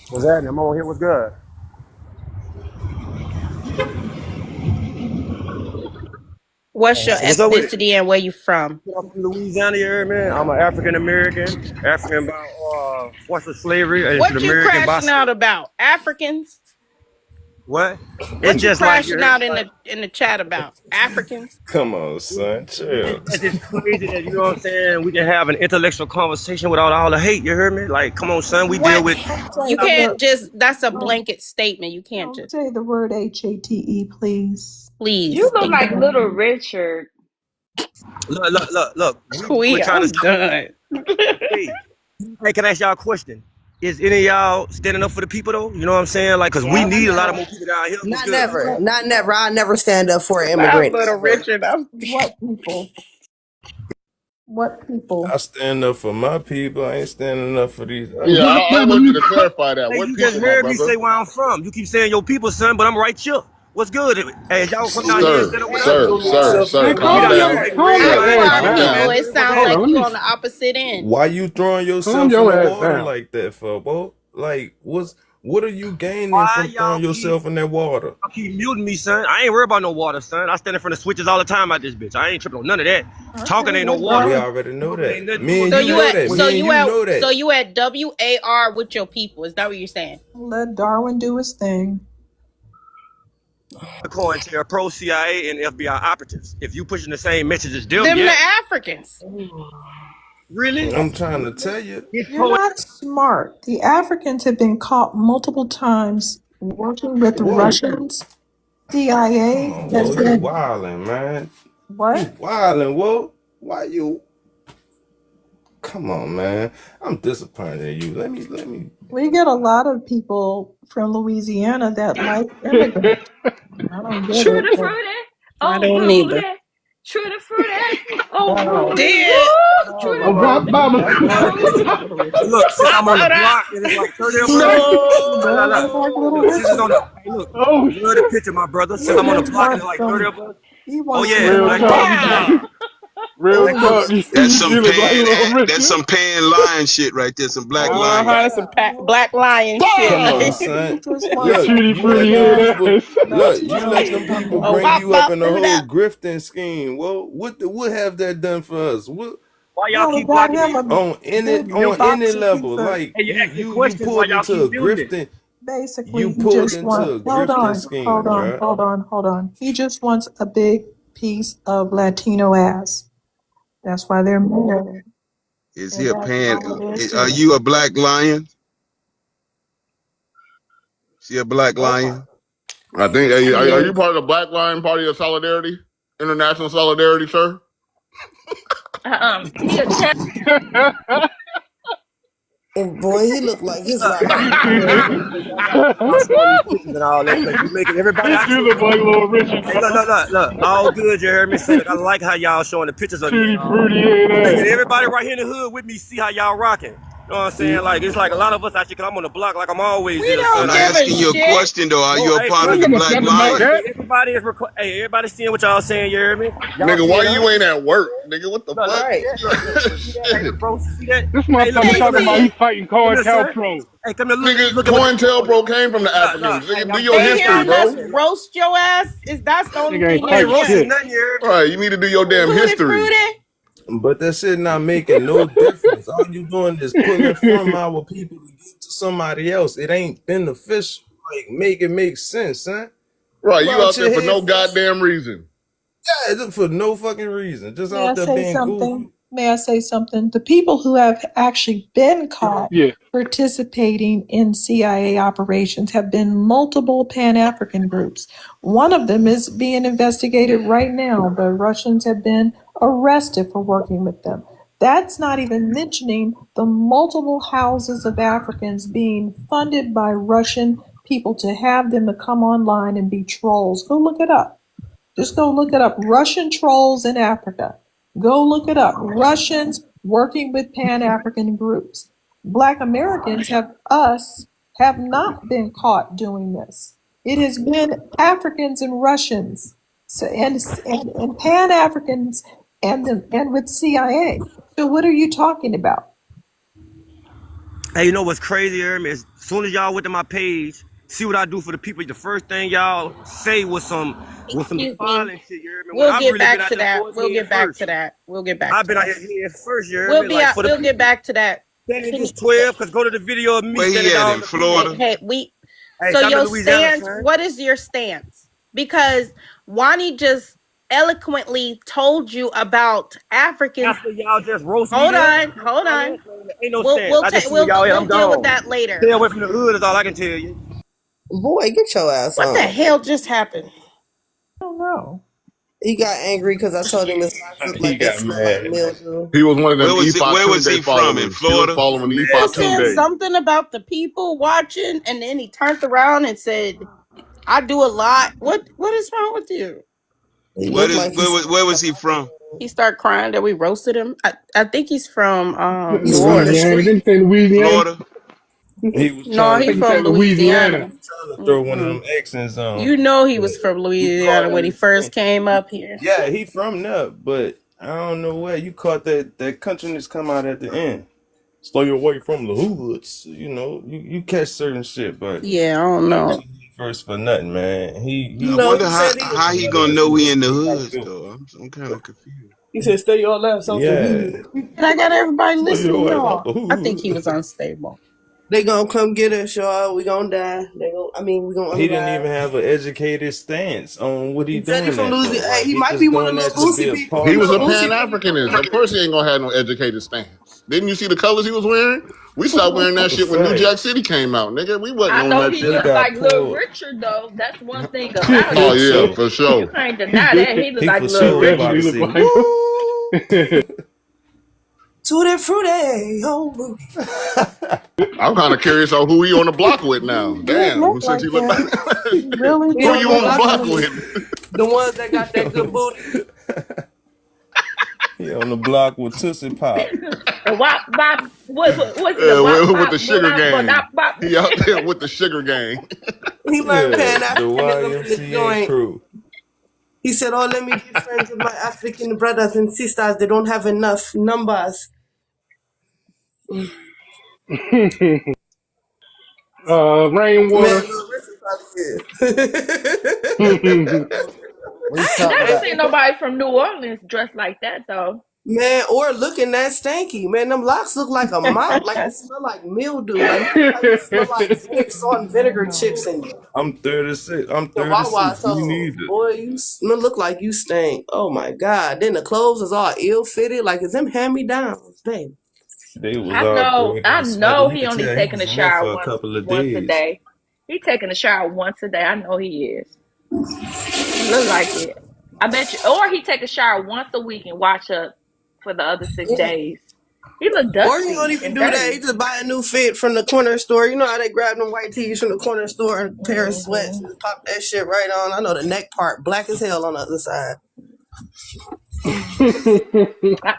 What's happening? I'm over here. What's good? what's your What's up with it? ethnicity and where you from? I'm from Louisiana, you heard me? I'm an African American. African by forced slavery into the What you American by crashing slavery. out about? Africans? What? It's What you just like you crashing heard out me, like, in the chat about? Africans? Come on, son. Chill. it's just crazy that you know what I'm saying. We can have an intellectual conversation without all the hate. You heard me? Like, come on, son. We deal What? with. Don't You say can't the just, that's a don't, blanket statement. You can't don't just, say the word HATE, please. You please. look Thank like you. Little Richard. Look. We're Queen, trying I'm to. done. Hey, can I ask y'all a question? Is any of y'all standing up for the people though? You know what I'm saying? Like, cause we Not need a lot of never. more people down here. What's Not good? never. What Not never. I'll never stand up for an Not immigrant. Little Never. Richard. what people? What I people? stand up for my people. I ain't standing up for these Yeah, other What people. I happened want you to to clarify that. Hey, What you just people, my heard me brother? say where I'm from. You keep saying your people, son, but I'm right here. What's good? Hey, y'all come down here and Sir, stand up with Hey, us? you know sir, Hey, yourself. We calm calm got your down. respect. calm Red your Sir, line, ass Sorry, green calm down. line, people. down. It nigga. What's sounds Hold like on, happening? let you me on the opposite end. Why you throwing calm yourself in the your ass water down. like that for, bro? Like, what are you gaining Why from y'all throwing yourself in that water? keep muting me, son? I ain't worried about no water, son. I stand in front of switches all the time out this bitch. I ain't tripping on none of that. Okay, Talking ain't no let water. We Darwin already know Talking ain't that. nothing Me to and So us. you you know at that. so Me and you you at know so that. you at WAR with your people. Is that what you're saying? let Darwin do his thing. According to your pro CIA and FBI operatives. If you pushing the same message as them, Them the yeah. Africans. Really? I'm trying to tell you. His You're pro not smart. The Africans have been caught multiple times working with the Whoa. Russians. Come CIA on, has whoa. You been wildin', man. You what? wildin', whoa. Why you? Come on, man. I'm disappointed in you. Let me. We get a lot of people from Louisiana that like immigrants. I don't get it, Trudy but fruity. I Oh, don't Rudy. either. Trudy fruity. Oh, no. Rudy. Did Woo! Oh Trudy Oh, Lord, Rock fruity. Bottom. that does Oh, look Rudy. like Little Richard. look, since I'm on the hold up. block and it's like 30 of us. He does look like Little Look, since it's on Richard. the hey look, Oh, love the picture, my brother. He Since I'm on the just block and it's wants like 30 some. of us. He Oh wants some yeah, real black talk. Damn. Real hey look. talk. That's You some look like pan. Little That's Richard. some pan lion shit right there. Some black Oh lion. That's some yeah. black lion shit. Come on, Bah! He son. just wants Look, some Tutti you frutti let big them head ass people. ass. Look, you let them Latina people Oh, bring people. wop you up bop in the boot whole up. grifting scheme. Well, what have that done for us? What Why y'all Well, we keep got blocking him me? a big You on mute me? any box of level? pizza. Like Hey, you ask me you questions while pulled y'all into keep a muting it. grifting. Basically, You he pulled just into wants. a Hold grifting on, hold scheme, on, bruh. hold on, hold on. He just wants a big piece of Latino ass. That's why they're mad, Is he and a that's pan? all it is to Are it. you a black lion? Is he a black Oh, lion? I think, He are you is. part of the Black Lion Party of Solidarity? International Solidarity, sir? He a tell. And boy, he looked like his Look, life look, was look, good. Jeremy, y'all gotta stop showing these pictures and all that because you making everybody This out here dude look look. like little Richard, Hey, look, bro. look, look, look. All good, you heard me say. Look, I like how y'all showing the pictures of me and Tutti all that. frutti ain't I'm making that. everybody right here in the hood with me see how y'all rocking. You know what I'm saying? Like it's like a lot of us actually, cause I'm on the block like I'm always We here. So don't I'm like, give a asking you a shit. question though. Are no, you a hey, part I of ain't the trust give a me, Black fuck about Lion? trust that. me. Everybody is hey, everybody seeing what y'all saying. You hear me? Y'all Nigga, why seeing us? you ain't at work? Nigga, what the Look, look, Right. see that? Look, you see that? Hey, fuck? look, bro, see that? This Hey, look, motherfucker man, come talking here, about son. he fighting Come here, COINTELPRO. son. Pro. Hey, come here, Nigga, look at what you doing. COINTELPRO came from the Look, look. Africans. Hey, Nigga, do I'm your They dead history, hearing serious. us bro. Listen, roast your ass. Is that's the only Nigga ain't thing I they ain't type roasting shit. hearing? nothing, you hear me? Right, you need to do your damn Tutti history. frutti. But that shit not making no difference. All you doing is pulling from our people to give to somebody else. It ain't beneficial. Like, make it make sense, son. Right, You you out out there your for head no first. goddamn reason. Yeah, just for no fucking reason. Just May I out there say being something? goofy. May I say something? The people who have actually been caught Yeah. participating in CIA operations have been multiple Pan African groups. One of them is being investigated right now. The Russians have been arrested for working with them. That's not even mentioning the multiple houses of Africans being funded by Russian people to have them to come online and be trolls. Go look it up. Just go look it up. Russian trolls in Africa. Go look it up. Russians working with Pan-African groups. Black Americans have not been caught doing this. It has been Africans and Russians, so, and Pan-Africans and with CIA. So what are you talking about? Hey, you know what's crazy, Jeremy? As soon as y'all went to my page, see what I do for the people. The first thing y'all say was some Excuse me. defiling shit, you hear me? When We'll I've get really been back out to there that. towards We'll head get back first. to that. We'll get back I've to been out that. here head first, you hear We'll me? be Like out. for the We'll get people. back to that. Standing Can you, just 12, because go to the video of me Where he standing at down in on the people. Florida? we. Hey, So so I'm in your Louisiana, stance. son. What is your stance? Because Wani just eloquently told you about Africans. After y'all just roast me Hold there, on. Hold on. ain't no We'll stance. we'll I take just see where we'll y'all at. we'll I'm deal with gone. that later. Stay away from the hood is all I can tell you. Boy, get your ass What the on. hell just happened? I don't know. He got angry because I told him his locks look He like they got smell like mad. mildew. He was one of them Where was he Ifatunde from? In followers. He was Florida? following He Mad said Ifatunde. too. something about the people watching, and then he turned around and said, "I do a lot." What is wrong with you? He looked like he Where smelled was like he from? He started crying that we roasted him. I think he's from New he's from the Orleans. Louisiana. Didn't street. he say Louisiana? Florida? He was No, I trying he to think he from said Louisiana. Louisiana. he trying to throw one of Mm-mm. them accents on. You know he But was from you caught Louisiana when he that. first came up here. Yeah, he from there, but I don't know where you caught that countryness come out at the end. Stay away from the hoods. You know, you catch certain shit, but Yeah, I don't I know. wasn't first for nothing, man. You I know, wonder he how said he was. how he gonna know we in the hoods though. I'm kind of confused. He said, "Stay your ass out the Yeah, hood." And I got everybody stay listening, your ass out y'all. the I think he hood. was unstable. They gonna come get us, y'all. We gonna die. We gonna He didn't unalive. even have an educated stance on what he He said he doing from that for. Louisiana. Hey, Like he he might be just one of doing the that little to be Boosie a people. He part was of a Little something. Boosie Pan people. Africanist. Of course, he ain't gonna have no educated stance. Didn't you see the colors he was wearing? We stopped wearing that shit when New Jack Facts. City came out, nigga. We wasn't I on know that he He shit. looked got like Little pulled. Richard though. That's one thing about Oh For him. yeah, sure. for You sure. can't he deny that. did. He looked He like for Little He sure about Richard. to definitely say looked like him. woo. Tutti frutti. Oh, I'm kind of curious on who he on the block with now. He did Damn, look since like he looked like him. He really he who did on you the look on the block like with block him. with? the ones that got he, that good on, booty. he on the block with Tootsie Pop. And why what's the wop With bop the what sugar up but gang. up bop. He out there with the sugar gang. He learned Yeah, Pan the Africanism in the YMCA joint. crew. He said, "Oh, let me be friends with my African brothers and sisters. They don't have enough numbers." Man, Rainwater. Lil Richard probably He is. What you I talking ain't about? seen nobody from New Orleans dressed like that though. Man, or looking that stanky. Man, them locks look like a mop. Like he smell like mildew. Like he look like he smell like salt and vinegar chips and I'm 36. I'm the Wawa 36. We told. need it. Boy, you smell look like you stink. Oh my God. Then the clothes is all ill fitted. Like is them hand me downs, babe. They was I all know dirty I and sweaty. know You he could only tell he taking was a in there shower for a couple of once a days. day. He taking a shower once a day. I know he is. He look like it. I bet you or he take a shower once a week and wash up for the other 6 days. He looked Or he don't dusty even and do that. dirty. He just buy a new fit from the corner store. You know how they grab them white tees from the corner store and a pair of sweats and pop that shit right on. I know the neck part black as hell on the other side.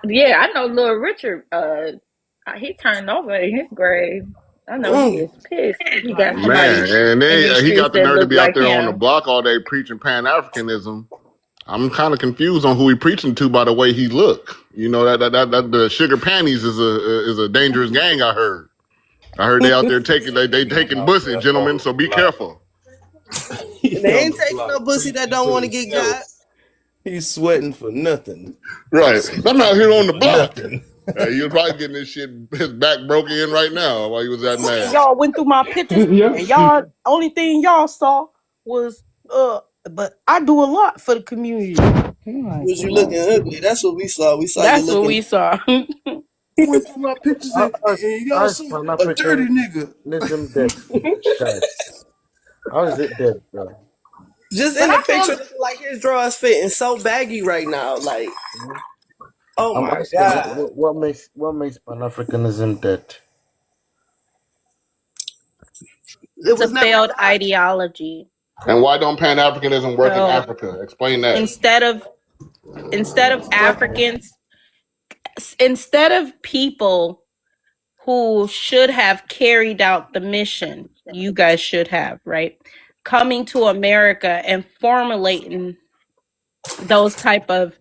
Yeah, I know little Richard. He turned over in his grave. I know he Mm. is pissed. He got Man, somebody and in then these he streets got the that nerve to look be out like there on the him. block all day preaching Pan Africanism. I'm kind of confused on who he preaching to by the way he look. You know that the sugar panties is a dangerous gang. I heard. They out there taking they taking pussy, gentlemen. So be careful. They On ain't the taking block no pussy that preaching don't to want to get got. himself. He's sweating for nothing. Right. I'm out here on the block. Nothing. He was probably getting his back broken in right now while he was that mad. Y'all went through my pictures, Yep. and y'all only thing y'all saw was But I do a lot for the community. Oh my Was you looking god. ugly? That's what we saw. We saw you That's what looking. we saw. He went through my pictures and y'all How's saw Pan a dirty nigga. Africanism dead, guys? How is it dead, bro? Just But in the I picture, feel looking like his drawers fitting so baggy right now. Like, oh I'm my asking, god. what makes Pan Africanism dead? It It's a was never failed alive. ideology. And why don't Pan Africanism work in So Africa? Explain that. instead of Africans, instead of people who should have carried out the mission, you guys should have, right? Coming to America and formulating those type of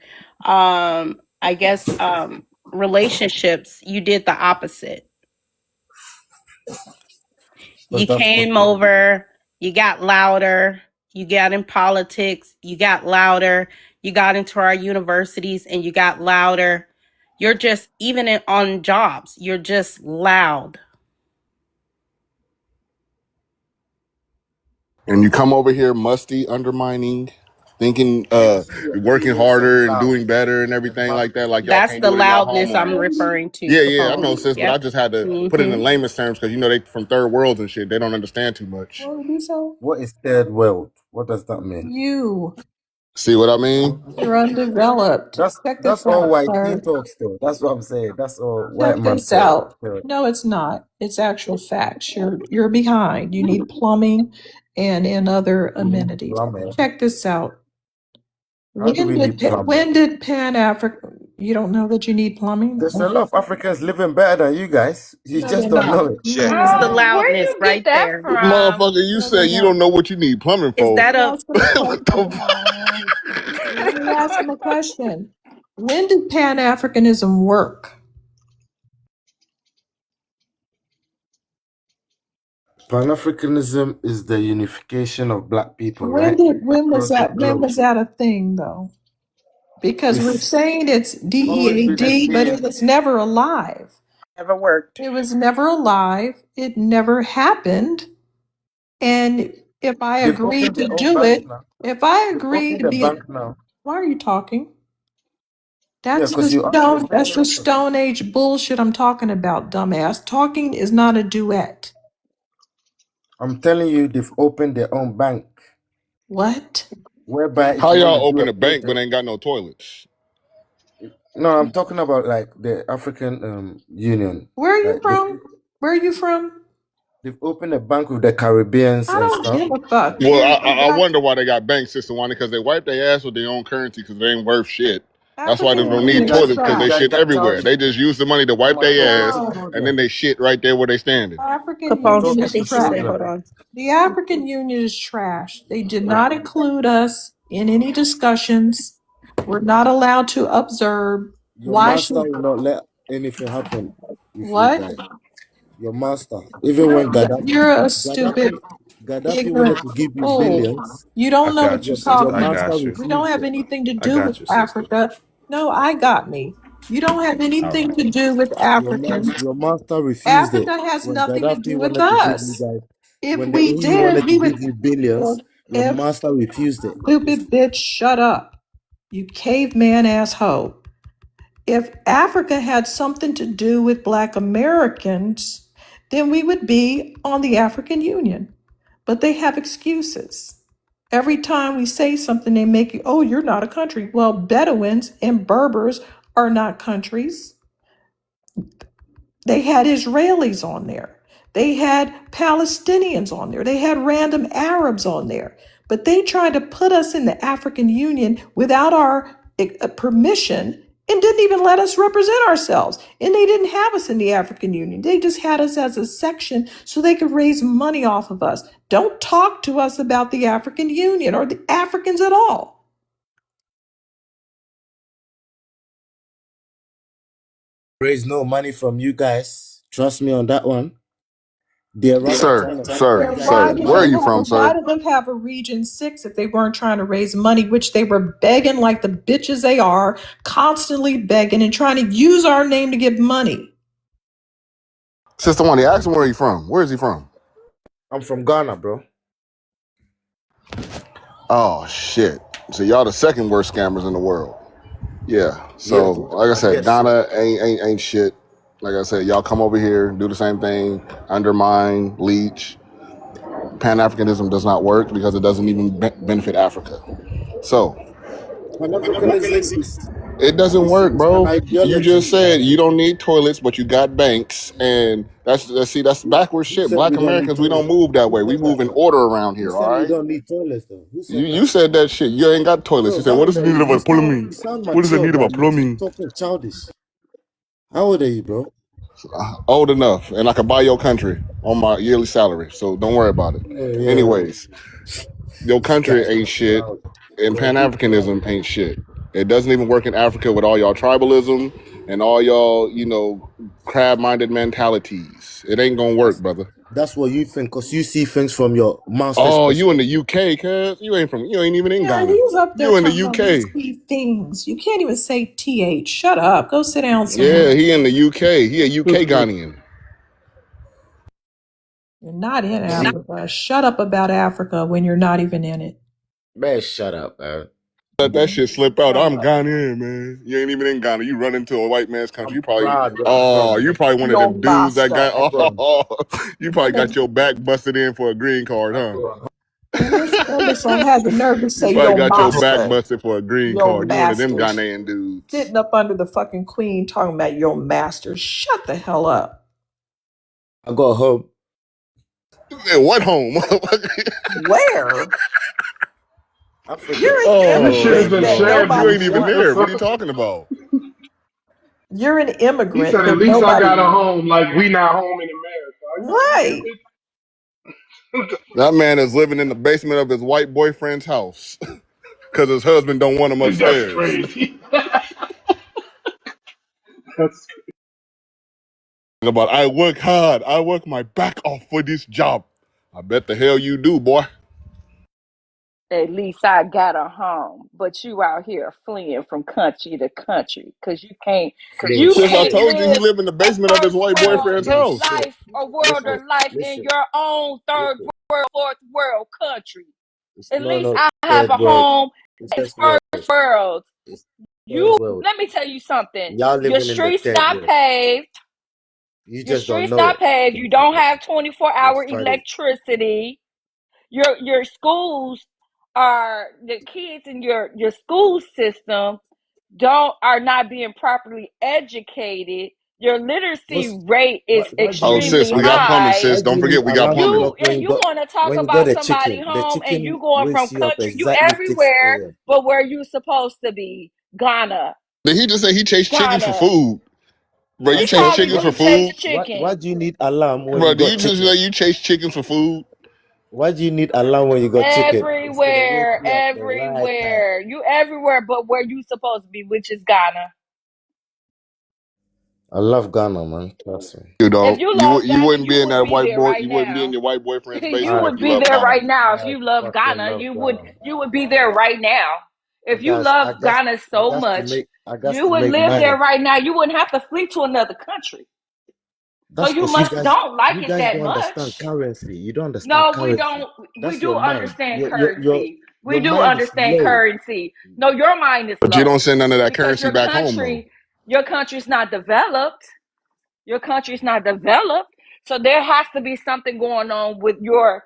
I guess relationships, you did the opposite. Because You that's what came over, you got louder, you got in politics, you got louder, you got into our universities and you got louder. You're just on jobs, you're just loud. And you come over here musty, undermining, thinking you working hear some harder and loud. doing better and There's everything mad. like that, like y'all That's can't the do it in y'all loudness I'm homeland. referring to, Yeah, I know, Capone. sis, but I Yep. just had to put it in Mm-hmm. layman's terms because you know they from third worlds and shit. They don't understand too much. What would be so? What is third world? What does that mean? You, See what I mean? you're undeveloped. Check this That's all out, white sir. people still. That's what I'm saying. That's all white Check man this talk. out. No, it's not. It's actual facts. You're behind. You need plumbing and other We need amenities. plumbing. Check this out. How do we need plumbing? When did Pan Africa? You don't know that you need plumbing? There's a lot of Africans living better than you guys. You No, just they're don't not. know it. No, Check. they're It's the not. Where loudness you get right that there. from? Motherfucker, you No, they're say you not. don't know what you need plumbing Is for. that a Ask them a What the question. Let me ask them a question. When did Pan Africanism work? Pan Africanism is the unification of black people, When right? did when was Across the that when globe. was that a thing though? Because we're It's saying it's always been a DEAD, but it thing. was never alive. never worked? It was never alive. It never happened. And if I They've agreed opened to their own do bank it, now. if I They've agreed opened to the be a, bank now. why are you talking? Yeah, because you asked me. That's the Stone Age bullshit I'm talking about, dumbass. Talking is not a duet. I'm telling you, they've opened their own bank, What? whereby if How you want to y'all do open a a bank but project. ain't got no toilets? No, I'm talking about like the African Union. Where are you Like from? Where are you from? they've opened a bank with the Caribbeans I and don't stuff. give a fuck. Well, You I got wonder why they got banks, Sister Wanda, because they wipe their ass with their own currency because they ain't worth shit. That's why they African don't You need Union is guys, toilets because you they trash. guys shit can tell everywhere. them. They just use the money to wipe Hold their on, ass No. and then hold they shit right there where they standing. African on. Capone, Union Talk, I is think she trash. said, hold Hold on. The African Union is trash. They did not include us in any discussions. We're not allowed to observe. Your Why master should will not let anything happen with you what? guys. Your master, even when You're a Gaddafi, stupid, Gaddafi wanted ignorant to give you fool. billions. You I don't know what got you, you're sister. Your I talking master got about. you. We don't refused have it. anything to I do with got you, sister. Africa. No, I got me. You don't have All anything right. to do with Africans. Your master refused it Africa has when nothing to Gaddafi do with wanted to give you us. guys. If When we he did, wanted we to would. give you billions, your If master refused it. stupid bitch, shut up. You caveman asshole. If Africa had something to do with Black Americans, then we would be on the African Union. But they have excuses. Every time we say something, they make you, oh, you're not a country. Well, Bedouins and Berbers are not countries. They had Israelis on there. They had Palestinians on there. They had random Arabs on there. But they tried to put us in the African Union without our permission and didn't even let us represent ourselves. And they didn't have us in the African Union. They just had us as a section so they could raise money off of us. Don't talk to us about the African Union or the Africans at all. Raise no money from you guys. Trust me on that one. They're rather Sir, trying to keep sir, you And guys why sir. did Where are they alive. you have from, a, why sir? did they have a Region 6 if they weren't trying to raise money, which they were begging like the bitches they are, constantly begging and trying to use our name to get money? Sister Wani, ask him where he from. Where is he from? I'm from Ghana, bro. Oh shit. So y'all the second worst scammers in the world. Yeah. Yeah, So like I I said, guess so. Ghana ain't shit. Like I said, y'all come over here, do the same thing, undermine, leech. Pan-Africanism does not work because it doesn't even benefit Africa. So Pan Africanism it doesn't work, is an bro. You just ideology, said and you don't need toilets, but you got banks, and that's backwards who shit. said Black we don't need Americans, we don't toilets? move that Who way. We said move that in though? order around Who here. All said we right. don't need toilets though? Who said You that? said that shit. You ain't got toilets. You Bro, said, how what is old the are need you? of a You plumbing? sound What is the mature, need of a but you're plumbing? talking childish. How old are you, bro? Old enough, and I could buy your country on my yearly salary. So don't worry about it. Oh yeah. Anyways, your This country guy's ain't shit, proud. and Pan Africanism ain't shit. It doesn't even work in Africa with all y'all tribalism and all y'all, crab minded mentalities. It ain't gonna work, That's brother. that's what you think, cause you see things from your master's Oh, you in the perspective. UK, cuz you ain't even in Yeah, Ghana. he's up there You in the talking about we UK. see things. You can't even say TH. Shut up. Go sit down Yeah, somewhere. he in the UK. He a UK Ghanaian. You're not in See, Africa. Shut up about Africa when you're not even in it. man, shut up, man. Let that shit slip out. Shut I'm up. Ghanaian, man. You ain't even in Ghana. You run into a white man's country. I'm You probably, proud where I'm oh, from, you bro. probably one of Your them dudes that master. got, oh, you probably And got your back busted in for a green card, huh? this imbecile had the nerve to You say probably your got your back master. busted for a green Your card. You one of them master. Ghanaian dudes. Sitting up under the fucking queen talking about your master. Shut the hell up. I got home. In what home? Where? Africa. You're an This Oh, shit is immigrant a that Lord. sham. You nobody ain't even wants. there. What are you talking about? You're an He immigrant said, at that least I nobody. got a home. Like we not home in America. Are Right. you stupid? That man is living in the basement of his white boyfriend's house because his husband don't want him That's upstairs. crazy. That's About I work hard. I work my back off for this job. I bet the hell you do, boy. At least I got a home, but you out here fleeing from country to country because Fleeing you Since I shit. can't told you he live live in the a basement of his first white world boyfriend's Fleeing house. shit. life, a world Listen, of life in listen, your own third listen. world, fourth world country. It's At no, least no I have third a world. home It's as first world. first world. It's third world. Let me tell you something. Y'all Your living in the streets third not world. paved. You Your just don't streets know not it. paved. You don't have That's 24-hour funny. electricity. Your schools are the kids in your school system are not being properly educated. Your literacy What's rate is why do Oh, you need sis, extremely we got alarm? plumbing, high. Why sis. do Don't you need forget we got alarm plumbing. clock when you You got want to talk when you got about a somebody chicken? The home and you chicken going from wakes you up country, you exactly 6 everywhere a.m. but where you supposed to be. Ghana. Did he just say he chased chickens for Ghana. food? Bro, you He That's chase what. probably chickens What? for do chase food? Why chicken. do you need alarm when Bro, you do got you just say chicken? you chase chickens for food? Why do you need alarm when you got chicken? It's gonna wake Everywhere, you up the right time. everywhere. You everywhere but where you supposed to be, which is Ghana. I love Ghana, man. Trust me. You If know, you you love you Ghana, wouldn't you be in would that be white there boy. right You wouldn't be in now. your white boyfriend's You basement I if would you be love there Ghana. right now if I you love fucking Ghana. love Ghana. You would be there right now. If you I love guess Ghana I so got to much, make I got you to would make live there money. right now. You wouldn't have to flee to another country. So That's you because must don't like you it guys that don't understand much. currency. You don't understand No, we currency. don't. We That's do your mind. understand currency. We Your do mind is understand low. currency. No, your mind is But you don't low send none of that because currency back home though. your country's not developed. Your country's not developed. So there has to be something going on with your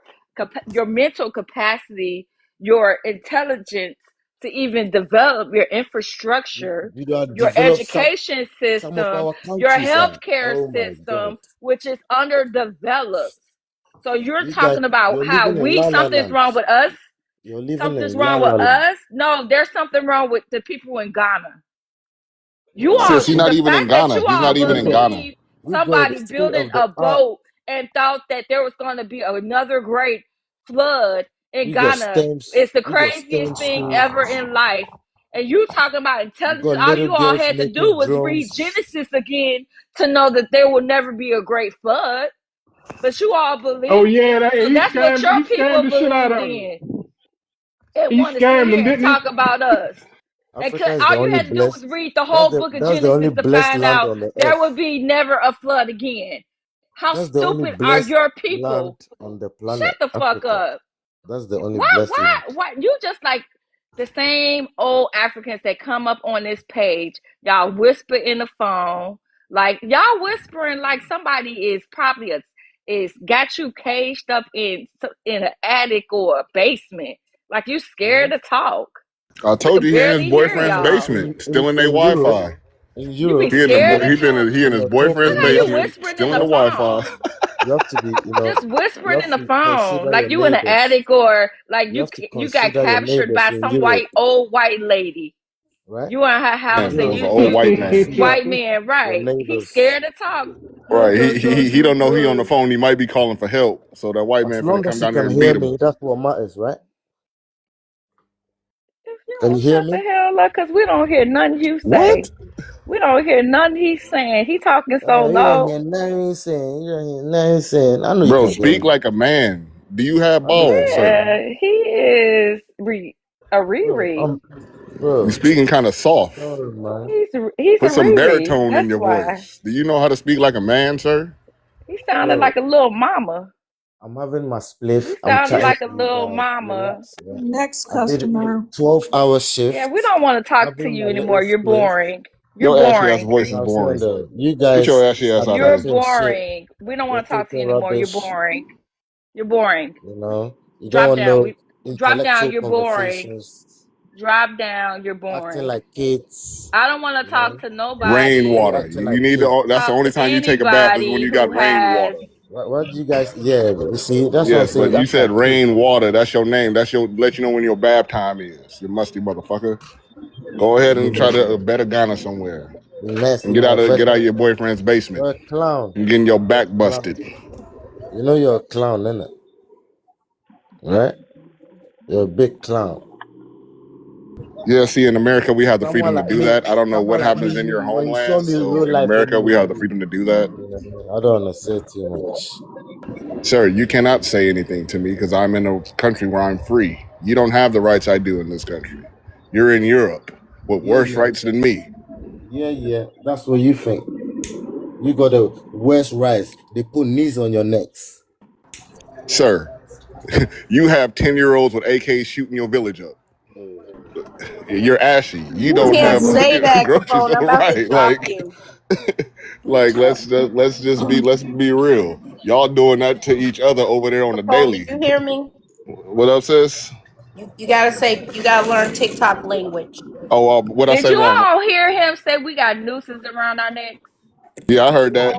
mental capacity, your intelligence to even develop your infrastructure, We don't your develop education some of system, our your countryside. healthcare Oh my God. system, which is underdeveloped. So you're You guys, talking about you're how living in we La La something's Land. wrong with us. You're living Something's in La wrong La with Land. us. No, there's something wrong with the people in Ghana. You Oh, all, Sis, he's not the even in fact that Ghana. you He's all not even we in got Ghana. believe we got the somebody spirit building of the a art. boat and thought that there was going to be another great flood in We got Ghana stems. is the We got craziest STEM thing ever schools. in life. And you talking about We intelligence, got all little you all girls had to do making was read drones. Genesis again to know that there will never be a great flood. But you all Oh believe it. yeah, So that's what your he scammed people the shit out believed of him. in and He want to sit scammed them, here and didn't he? talk about us. And Africa is the all you only had to do was blessed. read the whole book of That's the only Genesis to blessed find land out on the there earth. would be never a flood again. How That's the only stupid are blessed your land people? on the Shut planet, the fuck Africa. up. That's the only Why, blessed why, land. why? You just like the same old Africans that come up on this page. Y'all whisper in the phone. Like, y'all whispering like somebody is probably is got you caged up in an attic or a basement. Like you scared to talk. I We told could you he in his barely hear boyfriend's y'all. basement, stealing their In Europe, Wi-Fi. in You be Europe, He in the scared to talk. he in his you're boyfriend's Look talking how you here. basement, whispering in stealing the the Wi-Fi. phone. You have to be, Just you whispering have in the to phone, consider like your you in an neighbors. attic, or like You have to you got consider your captured neighbors by in some Europe, old white lady. right? You in her In house Man, it and was Europe, an you old have to white man. consider white man, your right? He's neighbors. scared to talk. Right. He don't know he on the phone. He might be calling for help. So that white As man finna long come as you down there can and beat hear him. me, that's what matters, right? If you Can you don't hear shut the me? hell up, cause we don't hear nothing you What? say. We don't hear nothing he's saying. He talking so You don't low. hear nothing saying. You don't hear nothing saying. I know you Bro, can hear speak me. like a man. Do you have I know you balls, can hear sir? me. Yeah, he is a Bro, Riri. You bro, speaking kind of soft. sorry, man. He's a Put some Riri. baritone in That's your why voice. Do you know how to speak like a man, sir? he sounded Bro, like a little mama. I'm having my spliff. He I'm sounded chatting like to a you little guys. mama. Relax, yeah. Next I did a customer. 12-hour Yeah, we shift. don't want to talk to Having you my little anymore. You're spliff. boring. You're Your ashy ass boring. voice And is I was saying boring. that you Get your guys ashy ass are out of You're here. talking shit. boring. We don't You're want to talk to you talking anymore. You're rubbish. boring. You're boring. You know, you don't Drop want down. no We drop down. intellectual You're boring. conversations. Drop down. You're Acting boring. like kids. I don't want to You talk know, to nobody. you're Rainwater. acting You like need kids. to. That's the Talk only to time you take a bath is when anybody you who got has. rainwater. What do you guys? Yeah, you see, that's what I'm Yes, saying. but You you act said like kids. rainwater. That's your name. That's your let you know when your bath time is. You musty motherfucker. Go ahead and try to better Ghana somewhere You nasty and get out of motherfucker. your boyfriend's basement You're a clown. and getting your You're back a clown. busted. You know you're a clown, innit? Right? You're a big clown. Yeah, see, in America we have the Someone freedom to like do me. that. I don't know what Someone like happens me. in your When you saw homeland. me in So real in life, America we have the anyway. freedom to do that. You know, I don't want to say too much. Sir, you cannot say anything to me because I'm in a country where I'm free. You don't have the rights I do in this country. You're in Europe with Yeah, worse yeah, rights than me. yeah. That's what you think. You got the worst rights. They put knees on your necks. Sir, you have 10-year-olds with AKs shooting your village up. You're ashy. You You don't can't have say fucking that, groceries Capone. on I'm the about to right. drop you. Let's be real. Y'all doing that to each other over there on the Capone, did daily. you hear me? What up, sis? You gotta say, you gotta learn TikTok language. Oh, what I Did say you wrong? all hear him say we got nooses around our necks? Yeah, I heard that.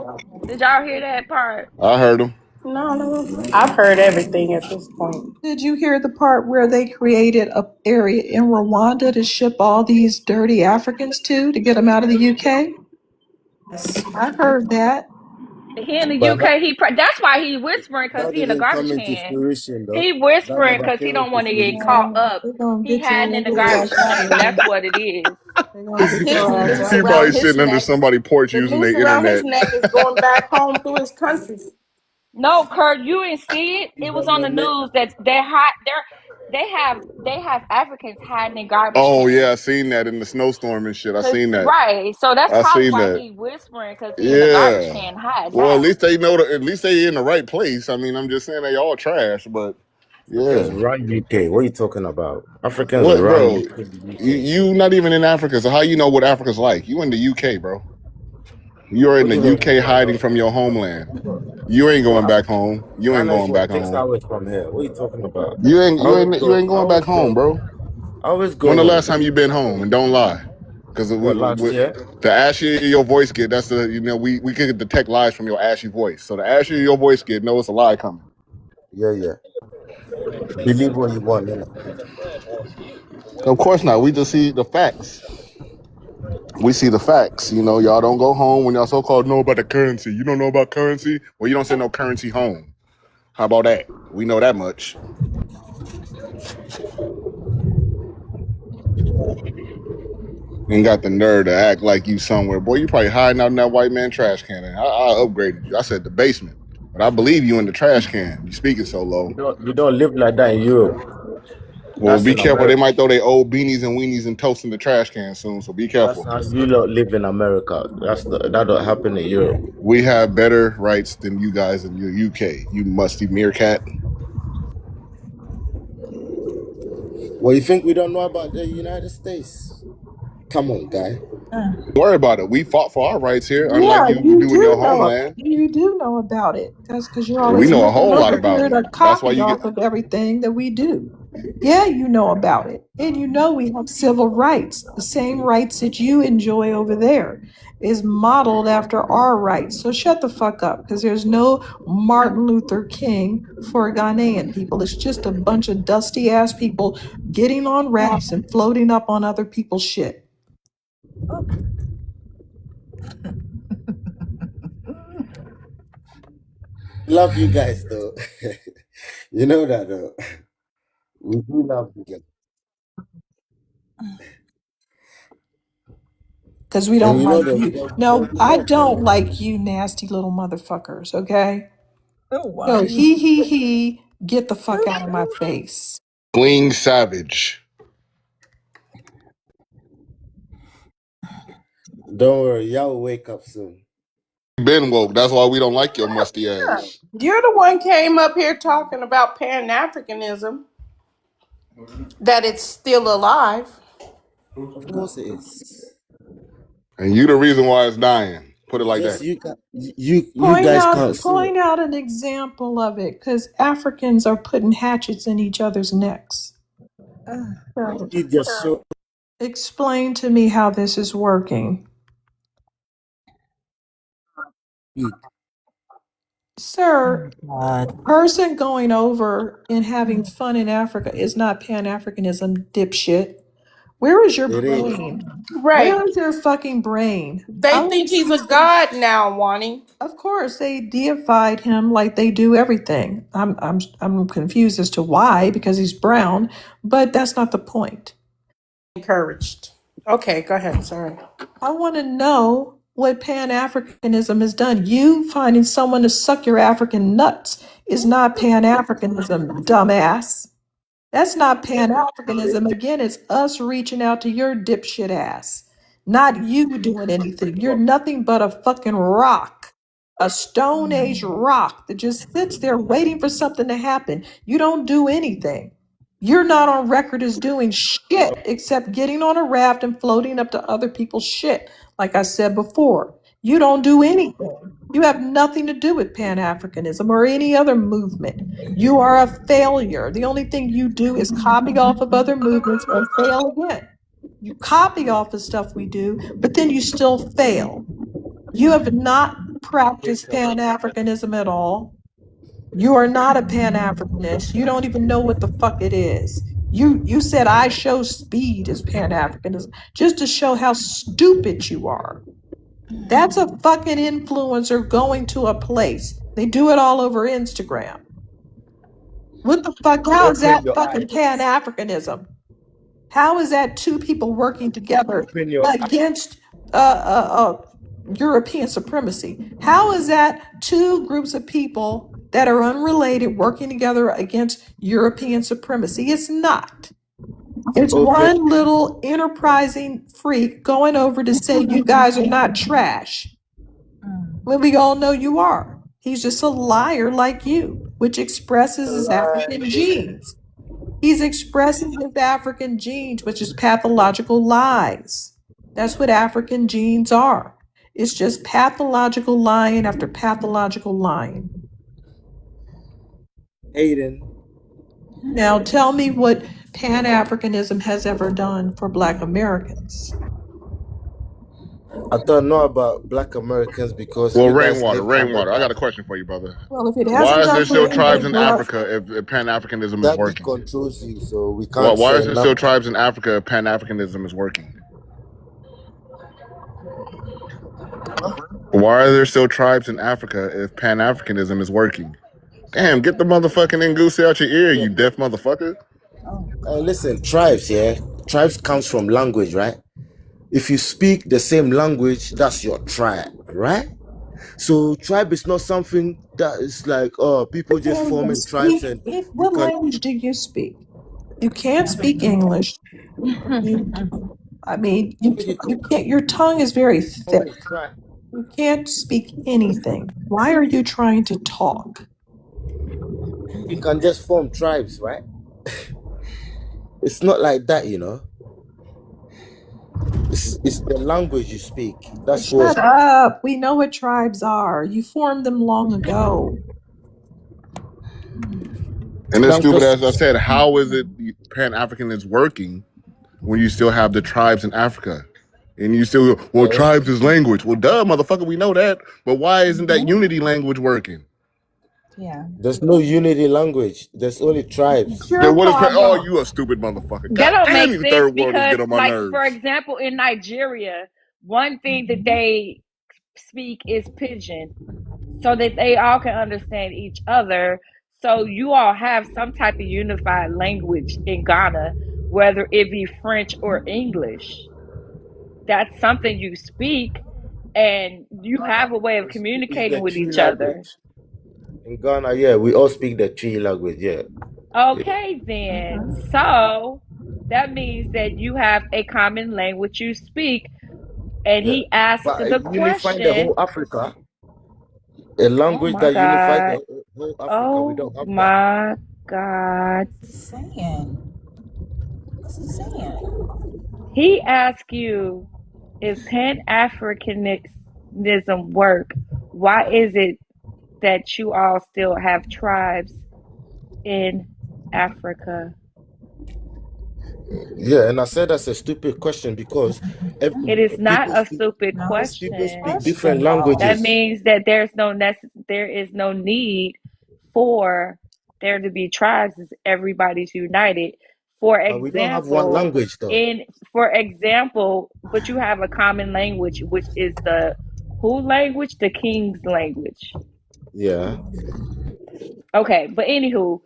Did y'all hear that part? I heard him. No. I've heard everything at this point. Did you hear the part where they created a area in Rwanda to ship all these dirty Africans to get them out of the UK? Yes. I heard that. He in the But UK. That's why he whispering because that he in the didn't garbage come into can. fruition, though. He That whispering never because he came don't into want to get fruition. caught up. They're gonna He get you hiding when in the you get your garbage ass out can. of That's here. what it is. They're gonna His get his your ass noose out He of around probably here. his sitting under neck. somebody's porch The using noose their around his internet. neck is going back home through his country. No, Kurt, you didn't see it. It's It was on on your the neck. news that they have Africans hiding in garbage Oh yeah, I cans. seen that in the snowstorm and shit. I Cause seen that. right, so that's I probably seen why that. he whispering because he in the garbage Yeah. can hiding Well, at out. least they know. At least they in the right place. I mean, I'm just saying they all trash, but Africans yeah. run UK. What are you talking about? Africans What, run bro? UK. You not even in Africa, so how you know what Africa's like? You in the UK, bro. You're in What do the you mean? UK hiding from your homeland. You ain't going Well, back home. You ain't Ghana is going back what, 6 home. hours from here. What are you talking about? You ain't going back home, bro. I always When go the home. last time you been home? And don't lie, because What, last year? the ashier your voice get, that's the we can detect lies from your ashy voice. So the ashier your voice get, know it's a lie coming. Yeah. Believe what you want, innit? Of course not. We just see the facts. We see the facts. Y'all don't go home when y'all so-called know about the currency. You don't know about currency? Well, you don't send no currency home. How about that? We know that much. And got the nerve to act like you somewhere. Boy, you probably hiding out in that white man trash can. I upgraded you. I said the basement. But I believe you in the trash can. You speaking so low. You don't live like that in Europe. Well, That's be in careful. They America. might throw their old beanies and weenies and toast in the trash can soon, so be That's careful. how you lot live in America. That don't happen in Europe. We have better rights than you guys in the UK, you musty meerkat. Well, you think we don't know about the United States? Come on, guy. Don't worry about it. We fought for our rights here, unlike Yeah, you you do in your do know. homeland. You do know about it. That's because you're We always know a looking whole lot over about here it. to That's why copy you get. off of everything that we do. Yeah, you know about it. And you know we have civil rights. The same rights that you enjoy over there is modeled after our rights. So shut the fuck up, because there's no Martin Luther King for Ghanaian people. It's just a bunch of dusty ass people getting on rafts and floating up on other people's shit. Love you guys, though. You know that, though. We do love you guys. Because we And don't you know like the, you. the, No, the I more don't like you nasty little motherfuckers, okay? Oh So wow. he, get the fuck out of my face. Gling Savage. don't worry, y'all will wake up soon. Been woke. That's why we don't like your musty ass. You're the one came up here talking about Pan Africanism, that it's still alive. Of course it is. And you the reason why it's dying. Put it like Just that. you guys can't see it. Point out an example of it, because Africans are putting hatchets in each other's necks. So You just show explain to me how this is working. it. Sir, God. person going over and having fun in Africa is not Pan-Africanism, dipshit. Where is your It is. brain? Right. Where is your fucking brain? They think he's a god now, Wani. Of course, they deified him like they do everything. I'm confused as to why, because he's brown, but that's not the point. Encouraged. Okay, go ahead. Sorry. I want to know what Pan-Africanism has done. You finding someone to suck your African nuts is not Pan-Africanism, dumbass. That's not Pan-Africanism. Again, it's us reaching out to your dipshit ass, not you doing anything. You're nothing but a fucking rock, a Stone Age rock that just sits there waiting for something to happen. You don't do anything. You're not on record as doing shit except getting on a raft and floating up to other people's shit. Like I said before, you don't do anything. You have nothing to do with Pan-Africanism or any other movement. You are a failure. The only thing you do is copy off of other movements and fail again. You copy off the stuff we do, but then you still fail. You have not practiced Pan-Africanism at all. You are not a Pan-Africanist. You don't even know what the fuck it is. You said I show speed as Pan-Africanism just to show how stupid you are. That's a fucking influencer going to a place. They do it all over Instagram. What the fuck? How is Open that your fucking eyes. Pan-Africanism? How is that two people working together Open your against European supremacy? How is that two groups of people that are unrelated working together against European supremacy? It's not. It's open one little enterprising freak going over to say you guys are not trash when we all know you are. He's just a liar like you, which expresses his African genes. He's expressing his African genes, which is pathological lies. That's what African genes are. It's just pathological lying after pathological lying. Aiden. Now tell me what Pan-Africanism has ever done for Black Americans. I don't know about Black Americans because Well, you guys rainwater, live under rainwater. I that. got a question for you, brother. Well, if it Why hasn't is done there for still tribes anybody, in well, Africa if Pan Africanism is That working? controls you, so we Why, can't why is say there still nothing. tribes in Africa if Pan Africanism is working? Why are there still tribes in Africa if Pan Africanism is working? Damn, get the motherfucking Ngozi out your ear, you deaf motherfucker. Listen, tribes, yeah? Tribes comes from language, right? If you speak the same language, that's your tribe, right? So tribe is not something that is like, oh, people just well, you forming tribes speak and it. you What can. language do you speak? You can't speak English. You, I mean, you can't. Your tongue is very thick. You can't speak anything. Why are you trying to talk? You can just form tribes, right? It's not like that, you know. It's the language you speak. That's Shut what. up. We know what tribes are. You formed them long ago. And then I'm stupid just. as I said, how is it Pan African is working when you still have the tribes in Africa? And you still, well, tribes is language. Well, duh, motherfucker, we know that. But why isn't that unity language working? Yeah. There's no unity language. There's only It's tribes. your Then what is, oh, problem. you a stupid motherfucker. That God don't damn, make you sense third worlders because, get on my like, for nerves. example, in Nigeria, one thing that they speak is pidgin, so that they all can understand each other. So you all have some type of unified language in Ghana, whether it be French or English. That's something you speak, and you have a way of It's communicating the with tree each other. language. In Ghana, yeah, we all speak the tree language, yeah. Yeah. Okay, then. So that means that you have a common language you speak. And Yeah. he asked But the unifying the question, whole Africa, a oh language my that unifies God. the whole Africa, we Oh don't have that. my God. Saying. What's he saying? He asked you if Pan Africanism work, why is it that you all still have tribes in Africa? Yeah, and I said that's a stupid question because It is not people a speak stupid No, it's a good question. different question though. That languages. means that there is no need for there to be tribes. Everybody's united. For But we don't have one example, language though. in for example, but you have a common language, which is the who language, the king's language. Yeah. Okay, but anywho,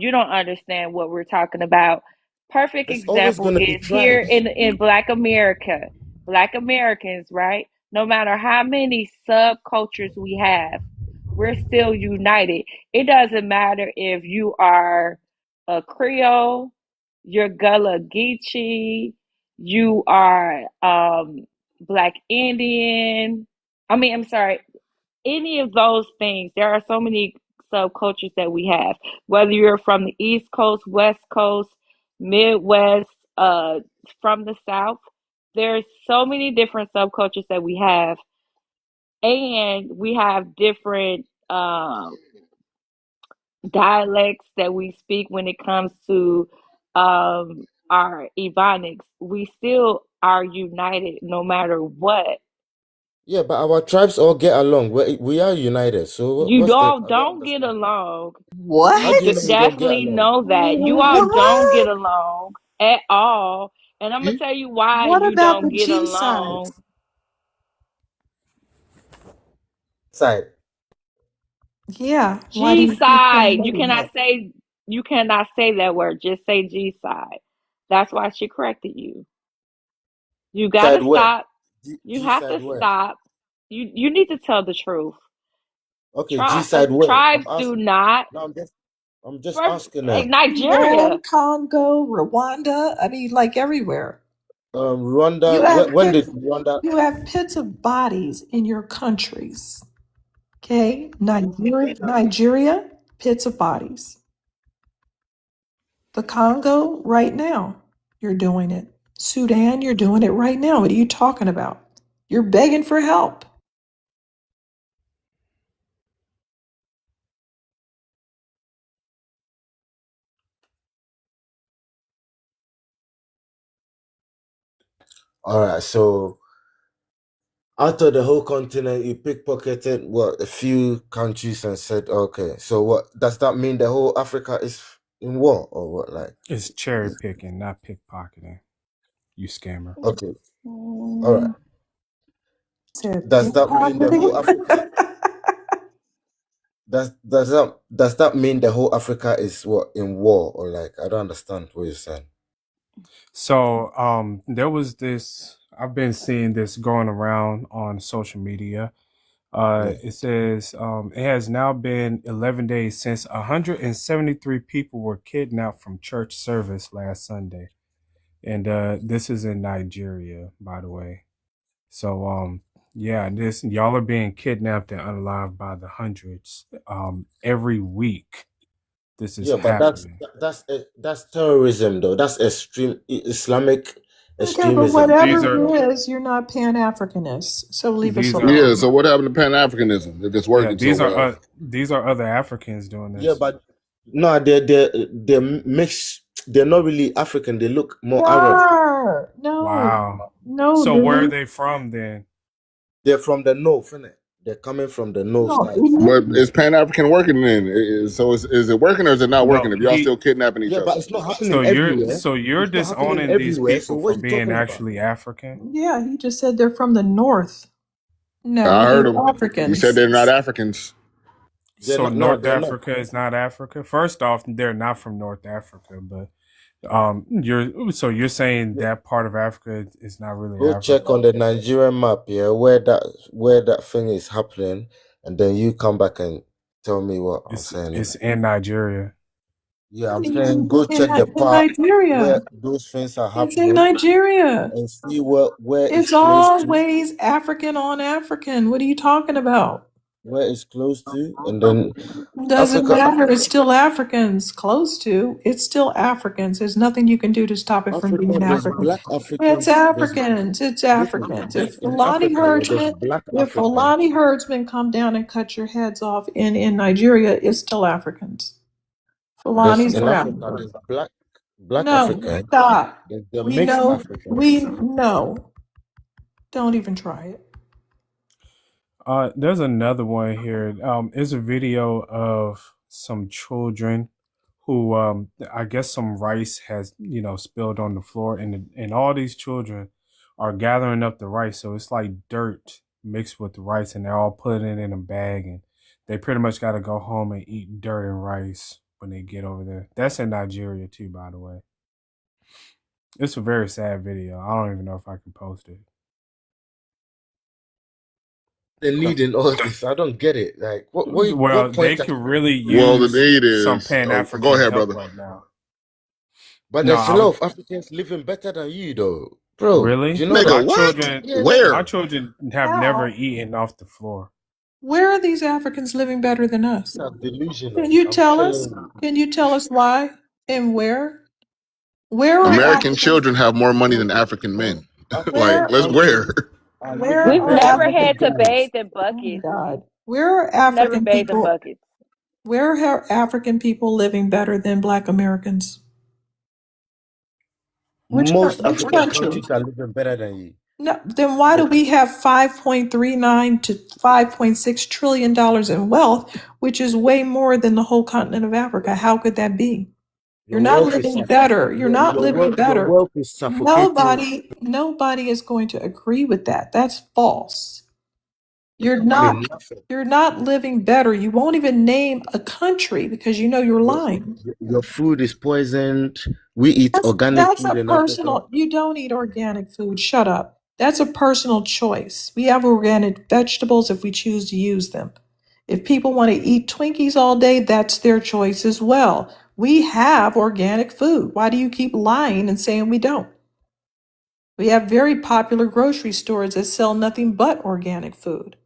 you don't understand what we're talking about. Perfect There's always example gonna be is here tribes. in Black America, Black Americans, right? No matter how many subcultures we have, we're still united. It doesn't matter if you are a Creole, you're Gullah Geechee, you are Black Indian. I'm sorry, any of those things. There are so many subcultures that we have. Whether you're from the East Coast, West Coast, Midwest, from the South, there's so many different subcultures that we have, and we have different dialects that we speak when it comes to our Ebonics. We still are united no matter what. Yeah, but our tribes all get along. We are united. So You what's the? all I don't don't get understand. along. How You do you What? know we don't get definitely along? know that. You all don't get What? along at all. And I'm going to tell you why What you about don't the get G along. sides? Side. Yeah. Why do G you think they side. hate? You cannot say that word. Just say G side. That's why she corrected you. You got Side to where? stop. You G have side to where? stop. You need to tell the truth. Okay, G side where? I'm Tribes do asking. not. No, I'm just For asking her. Nigeria. Sudan, Congo, Rwanda. I mean, like everywhere. You Rwanda. have When did pits. Rwanda? You have pits of bodies in your countries. Okay, Nigeria, pits of bodies. The Congo, right now, you're doing it. Sudan, you're doing it right now. What are you talking about? You're begging for help. All right, so out of the whole continent, you pickpocketed what a few countries and said, okay, so what does that mean? The whole Africa is in war or what? Like, It's cherry picking, not pickpocketing. You scammer. okay, all right. Mm, said Does that mean the pickpocketing. whole Africa? Does that mean the whole Africa is what in war or like? I don't understand what you're saying. So there was this. I've been seeing this going around on social media. Yeah, It says it has now been 11 days since 173 people were kidnapped from church service last Sunday, and this is in Nigeria, by the way. So yeah, this y'all are being kidnapped and unalived by the hundreds every week. This is yeah, but happening. that's terrorism though. That's extreme Islamic Okay, but extremism. These whatever are it is, you're not Pan Africanist, so leave us these are Yeah. alone. So what happened to Pan Africanism if it's yeah working so well? these are other Africans doing Yeah, this. but no, they're mixed. They're not really African. They look more Arab. No, no, Wow. no, So where are dude. they from then? They're from the north, innit? They're coming from the north No, side. But is Pan African working then? So is it working or is it not No, working? If y'all he. still kidnapping each Yeah, but other? it's not happening everywhere. So you're It's not happening disowning these everywhere. So people what are for you being talking about? actually African. yeah, he just said they're from the north. I No, heard they're him. He said Africans. they're not Africans. They're So not. No, North they're not. Africa is not Africa. First off, they're not from North Africa, but you're saying that part of Africa is not really Go check on Africa. the Nigerian map, yeah, where that thing is happening, and then you come back and tell me what I'm saying. It's in Nigeria. Yeah, I'm saying go check the In part where Nigeria. those things are It's in happening Nigeria. and see where it's It's close to, always African on African. What are you talking about? and then Doesn't Africa, matter. It's still Africans. Close to. It's still Africans. There's nothing you can do to stop it from Africa, being there's African. black It's Africans. Africans. It's Listen, Africans. in Africa, yeah, there's black If Africans. Fulani herdsmen come down and cut your heads off in Nigeria, it's still Africans. There's Fulani's in are Africa, Africans. there's black No, African. stop. There's the We mixed know. We Africans. know. Don't even try it. There's another one here. It's a video of some children who, I guess, some rice has spilled on the floor, and all these children are gathering up the rice. So it's like dirt mixed with the rice, and they're all putting it in a bag, and they pretty much got to go home and eat dirt and rice when they get over there. That's in Nigeria too, by the way. It's a very sad video. I don't even know if I can post it. The need in all this, I don't get it. Like, Well, what they point? could really Well, the use need some is. Pan Oh, go African ahead, help brother. right now. But No, there's a I lot was of Africans living better than you, though, bro. really You know Nigga, that? what? Yeah, my Where? children have never How? eaten off the floor. Where are these Africans living better than us? that's delusional. Can you I'm tell us? telling you. Can you tell us why and where? Where are American Africans? children have more money than African men. Like, Where let's where? Are where living We've are better never than you had African? to guys. bathe in Oh my buckets. God! Where are Never African bathed in people? buckets. Where are African people living better than Black Americans? Most Which African country? countries are living better than you. No, then why do But we have 5.39 to 5.6 trillion dollars in wealth, which is way more than the whole continent of Africa? How could that be? You're your not wealth is living better. You're not living your better. wealth is suffocating. Nobody is going to agree with that. That's false. You're I not mean, nothing. you're not living better. You won't even name a country because you know you're Your, lying. your food is poisoned. We eat organic That's a food in Africa. personal. You don't eat organic food. Shut up. That's a personal choice. We have organic vegetables if we choose to use them. If people want to eat Twinkies all day, that's their choice as well. We have organic food. Why do you keep lying and saying we don't? We have very popular grocery stores that sell nothing but organic food.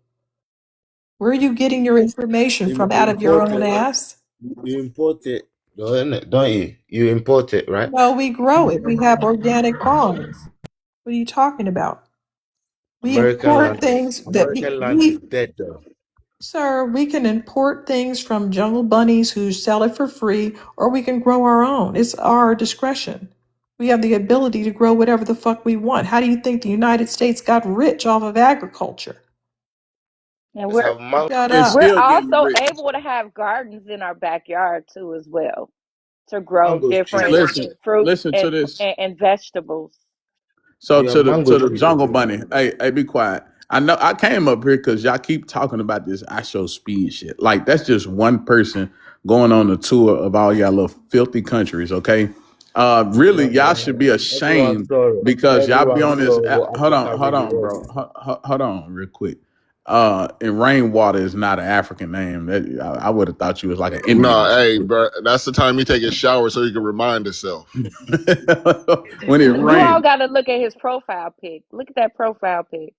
Where are you getting your information You from? Out of your import own it. ass? You import it, don't you? You import it, right? No, we grow it. We have organic farms. What are you talking about? We import things that American land is we dead, though. sir, we can import things from jungle bunnies who sell it for free, or we can grow our own. It's our discretion. We have the ability to grow whatever the fuck we want. How do you think the United States got rich off of agriculture? And Just have mango. Shut It's up. we're still getting also rich. able to have gardens in our backyard too as well, to grow Mango's cheap. different fruits Listen to this. and vegetables. So Yeah, mango to the cheap. jungle bunny. Hey, be quiet. I know I came up here because y'all keep talking about this I show speed shit. Like that's just one person going on a tour of all y'all little filthy countries. Okay, really y'all should be Everyone ashamed saw it. because y'all be Everyone on this. saw what Africa Hold really on, was. bro. Hold on, real quick. And rainwater is not an African name. That I would have thought you was like an Indian No, or hey, something. bro, that's the time he take his shower so he can remind himself. When it You all rains. got to look at his profile pic. Look at that profile pic.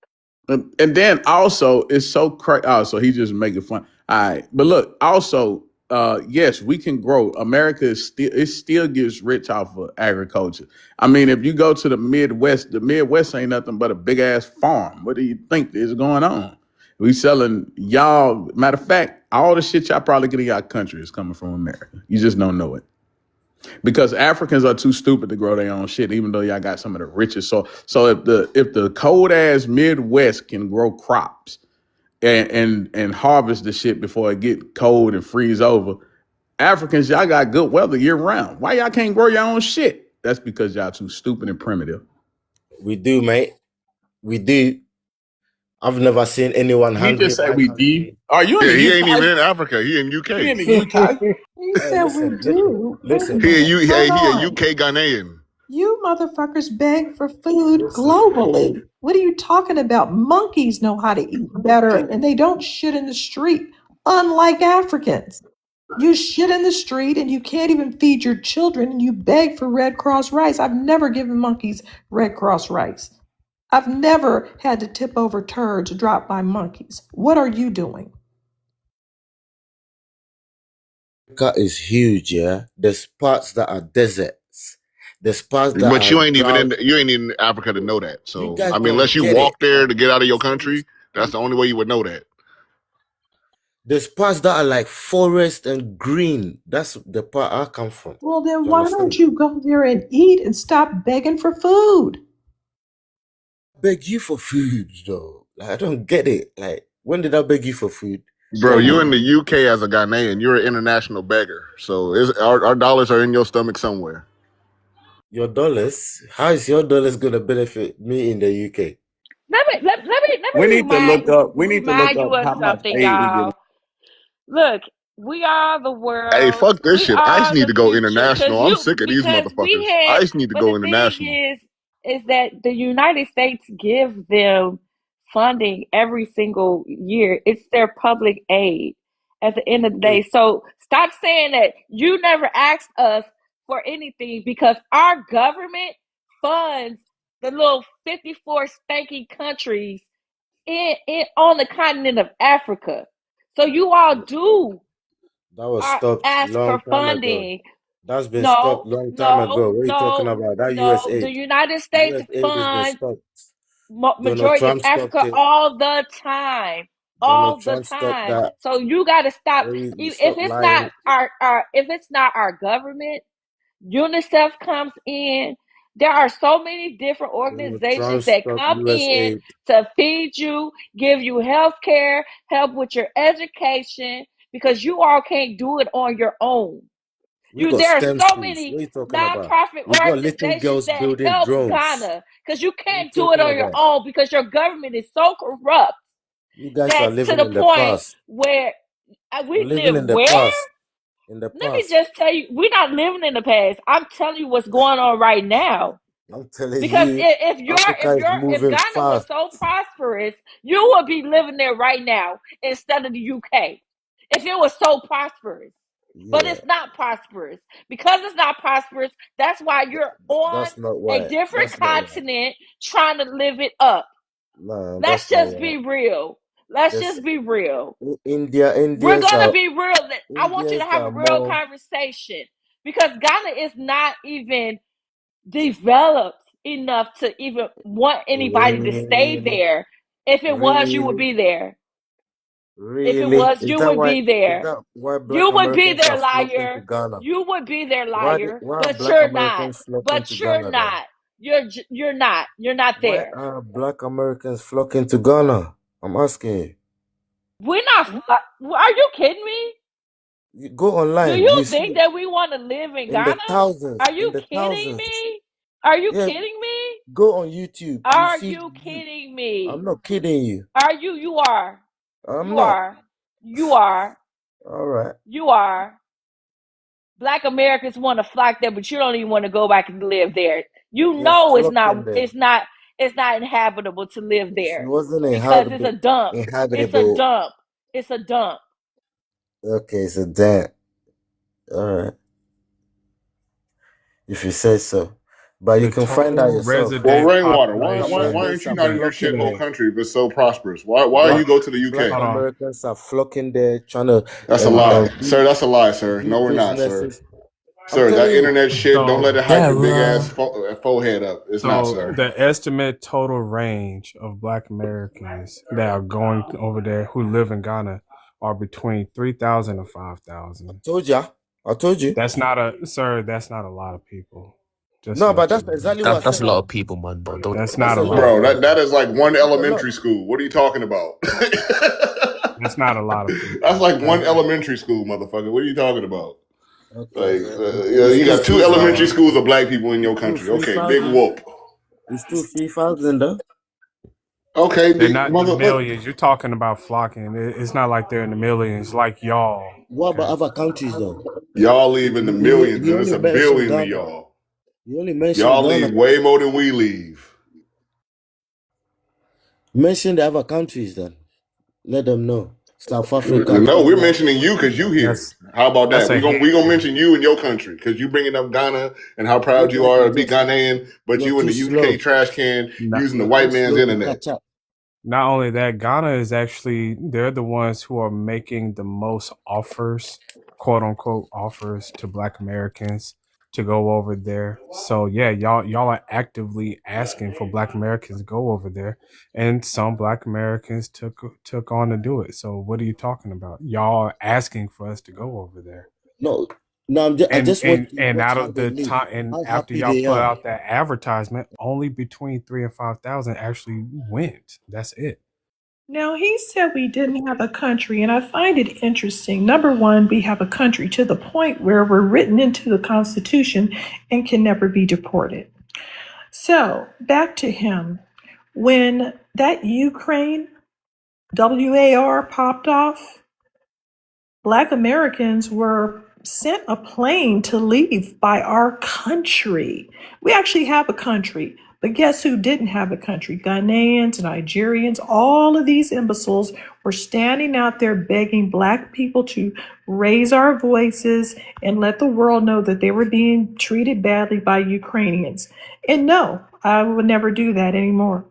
And then also it's so crazy. Oh, so he just making fun. All right, but look, also, yes, we can grow. America is still it still gets rich off of agriculture. I mean, if you go to the Midwest ain't nothing but a big ass farm. What do you think is going on? We selling y'all. Matter of fact, all the shit y'all probably get in y'all country is coming from America. You just don't know it because Africans are too stupid to grow their own shit, even though y'all got some of the richest. So if the cold ass Midwest can grow crops and harvest the shit before it get cold and freeze over, Africans y'all got good weather year round. Why y'all can't grow your own shit? That's because y'all too stupid and primitive. We do, mate. We do. I've never seen anyone He hungry just in say my we D. country. Are you in Yeah, the he ain't UK? even in Africa. He in He UK. in the UK? He Hey, said we do. Wait a listen, He minute. Hold he a on. UK Ghanaian. You motherfuckers beg for food listen. globally. What are you talking about? Monkeys know how to eat better and they don't shit in the street, unlike Africans. You shit in the street and you can't even feed your children and you beg for Red Cross rice. I've never given monkeys Red Cross rice. I've never had to tip over turds dropped by monkeys. What are you doing? Africa is huge, yeah. There's parts that are deserts. There's parts that But are drought. you ain't in Africa to know that. You So guys I mean, unless don't you get it. walk there Like, to get out of your country, that's the only way you would know that. there's parts that are like forest and green. That's the part I come from. Well, then You why don't understand? you go there and eat and stop begging for food? Beg you for food, though. Like, I don't get it. Like, when did I beg you for food? Bro, Show you me. in the UK as a Ghanaian, you're an international beggar. So our dollars are in your stomach somewhere. Your dollars? How is your dollars gonna benefit me in the UK? We Let me need to look up. We need to look remind up you of how much something, aid we get. y'all. Look, we are the Hey, world. fuck this We shit. ICE are need the to go future. international. I'm sick of these Because we motherfuckers. had, ICE need to but go the thing international. is that the United States give them funding every single year. It's their public aid at the end of the day. So stop saying that you never asked us for anything because our government funds the little 54 stanky countries in on the continent of Africa. So you all do That was stopped ask long for time ago. funding. That's been stopped No, long time no, ago. What are you talking no, about? That US no. The aid. United States US aid has been funds stopped. Donald majority of Trump stopped Africa it. all the time. Donald All the Trump stopped time. that. So you got to stop. Where you If stop it's not lying. if it's not our government, UNICEF comes in. There are so many different Donald organizations Trump that stopped come US in aid. to feed you, give you health care, help with your education, because you all can't do it on your own. We got There are STEM so schools. What many are you talking about? nonprofit We got little organizations girls that building help drones. Ghana because you What are you can't do it talking on your about? own because your government is so corrupt You guys are that to living the in the point past. where You're we living live in the where? past. In the Let me past. just tell you, we're not living in the past. I'm telling you what's going on right now. I'm telling Because you, Africa is if moving Ghana was fast. so prosperous, you would be living there right now instead of the UK. If it was so prosperous. But Yeah. it's not prosperous. Because it's not prosperous, that's why you're on That's not a why. different That's not why. continent trying to live it up. No, Let's that's not just why. be real. Let's This just be real. We're Indians gonna are be real. I want you to have a real more conversation because Ghana is not even developed enough to even want anybody to stay really, there. If it was, you would really. be there. If it Really? was, you would be Is there. that why You black would be Americans there, are flocking to liar. Ghana? You would be there, Why liar. why are But black you're not. Americans flocking to But you're Ghana then? not. You're not. You're not Why there. are black Americans flocking to Ghana? I'm asking you. We're not. Are you kidding me? You go Do online, you you think see that we want to live in in the Ghana? thousands, Are in you the kidding thousands. me? Are you Yeah, kidding me? go on YouTube. You Are see, you kidding I'm me? not kidding you. Are you? You are. I'm You not. are. You are. All right. You are. Black Americans want to flock there, but you don't even want to go back and live there. You They're know it's flocking not. there. It's not. It's not inhabitable to live She there wasn't because it's a inhabitable. dump. It's a Inhabitable. dump. It's a dump. Okay, so that. All right, if you say so. But you The can find out total yourself. Well, resident Rainwater, Black why population. aren't Americans you are not in The, your flocking shithole the there. country if it's so prosperous? Why Black you go to the Black UK? hold on. Americans are flocking there, trying to That's a lie, do, sir. That's a lie, sir. do No, we're not, sir. businesses. I'm Sir, that telling you, internet shit, don't let So it hype your big ass Dara. forehead up. It's not, so sir. the estimate total range of Black Americans that are going over there who live in Ghana are between 3,000 and 5,000. told ya. I told you. That's not a sir. That's not a lot of people. Just to No, but let you that's know. exactly what I That's said. a lot of people, man. Don't That's That's not a a lot. lot Bro, of that people. is like one That's a lot. elementary school. What are you talking about? That's not a lot of That's people. like one elementary school, motherfucker. What are you talking about? Okay, Like, so yeah, it's you still got two three elementary thousand. schools of black people in your It's still country. three Okay, big thousand. whoop. It's still 3,000 though. Okay, They're big not in the mother. Look, millions. You're talking about flocking. It's not like they're in the millions, like y'all. What about Okay. other countries though? y'all leave in the millions, He and it's only a mentioned billion of Ghana. y'all. He only mentioned Y'all Ghana. leave way more than we leave. Mention the other countries then. Let them know. South Africa, No, we're Kenya. mentioning you because you here. That's How about that's that? a We gonna handful. mention you and your country because you bringing up Ghana and how You proud you guys are are to be just Ghanaian, but you're you in too the UK slow. trash can Not, using the You're too white man's slow to internet. catch up. not only that, Ghana is actually they're the ones who are making the most offers, quote unquote offers to Black Americans to go over there. So yeah, y'all are actively asking for Black Americans to go over there, and some Black Americans took on to do it. So what are you talking about? Y'all are asking for us to go over there. No, no, I and just want and to and watch out how of they the live, time and how after happy y'all they put are. out that advertisement, only between 3 and 5,000 actually went. That's it. Now, he said we didn't have a country, and I find it interesting. Number one, we have a country to the point where we're written into the Constitution and can never be deported. So, back to him. When that Ukraine WAR popped off, Black Americans were sent a plane to leave by our country. We actually have a country, but guess who didn't have a country? Ghanaians, Nigerians, all of these imbeciles were standing out there begging Black people to raise our voices and let the world know that they were being treated badly by Ukrainians. And no, I would never do that anymore.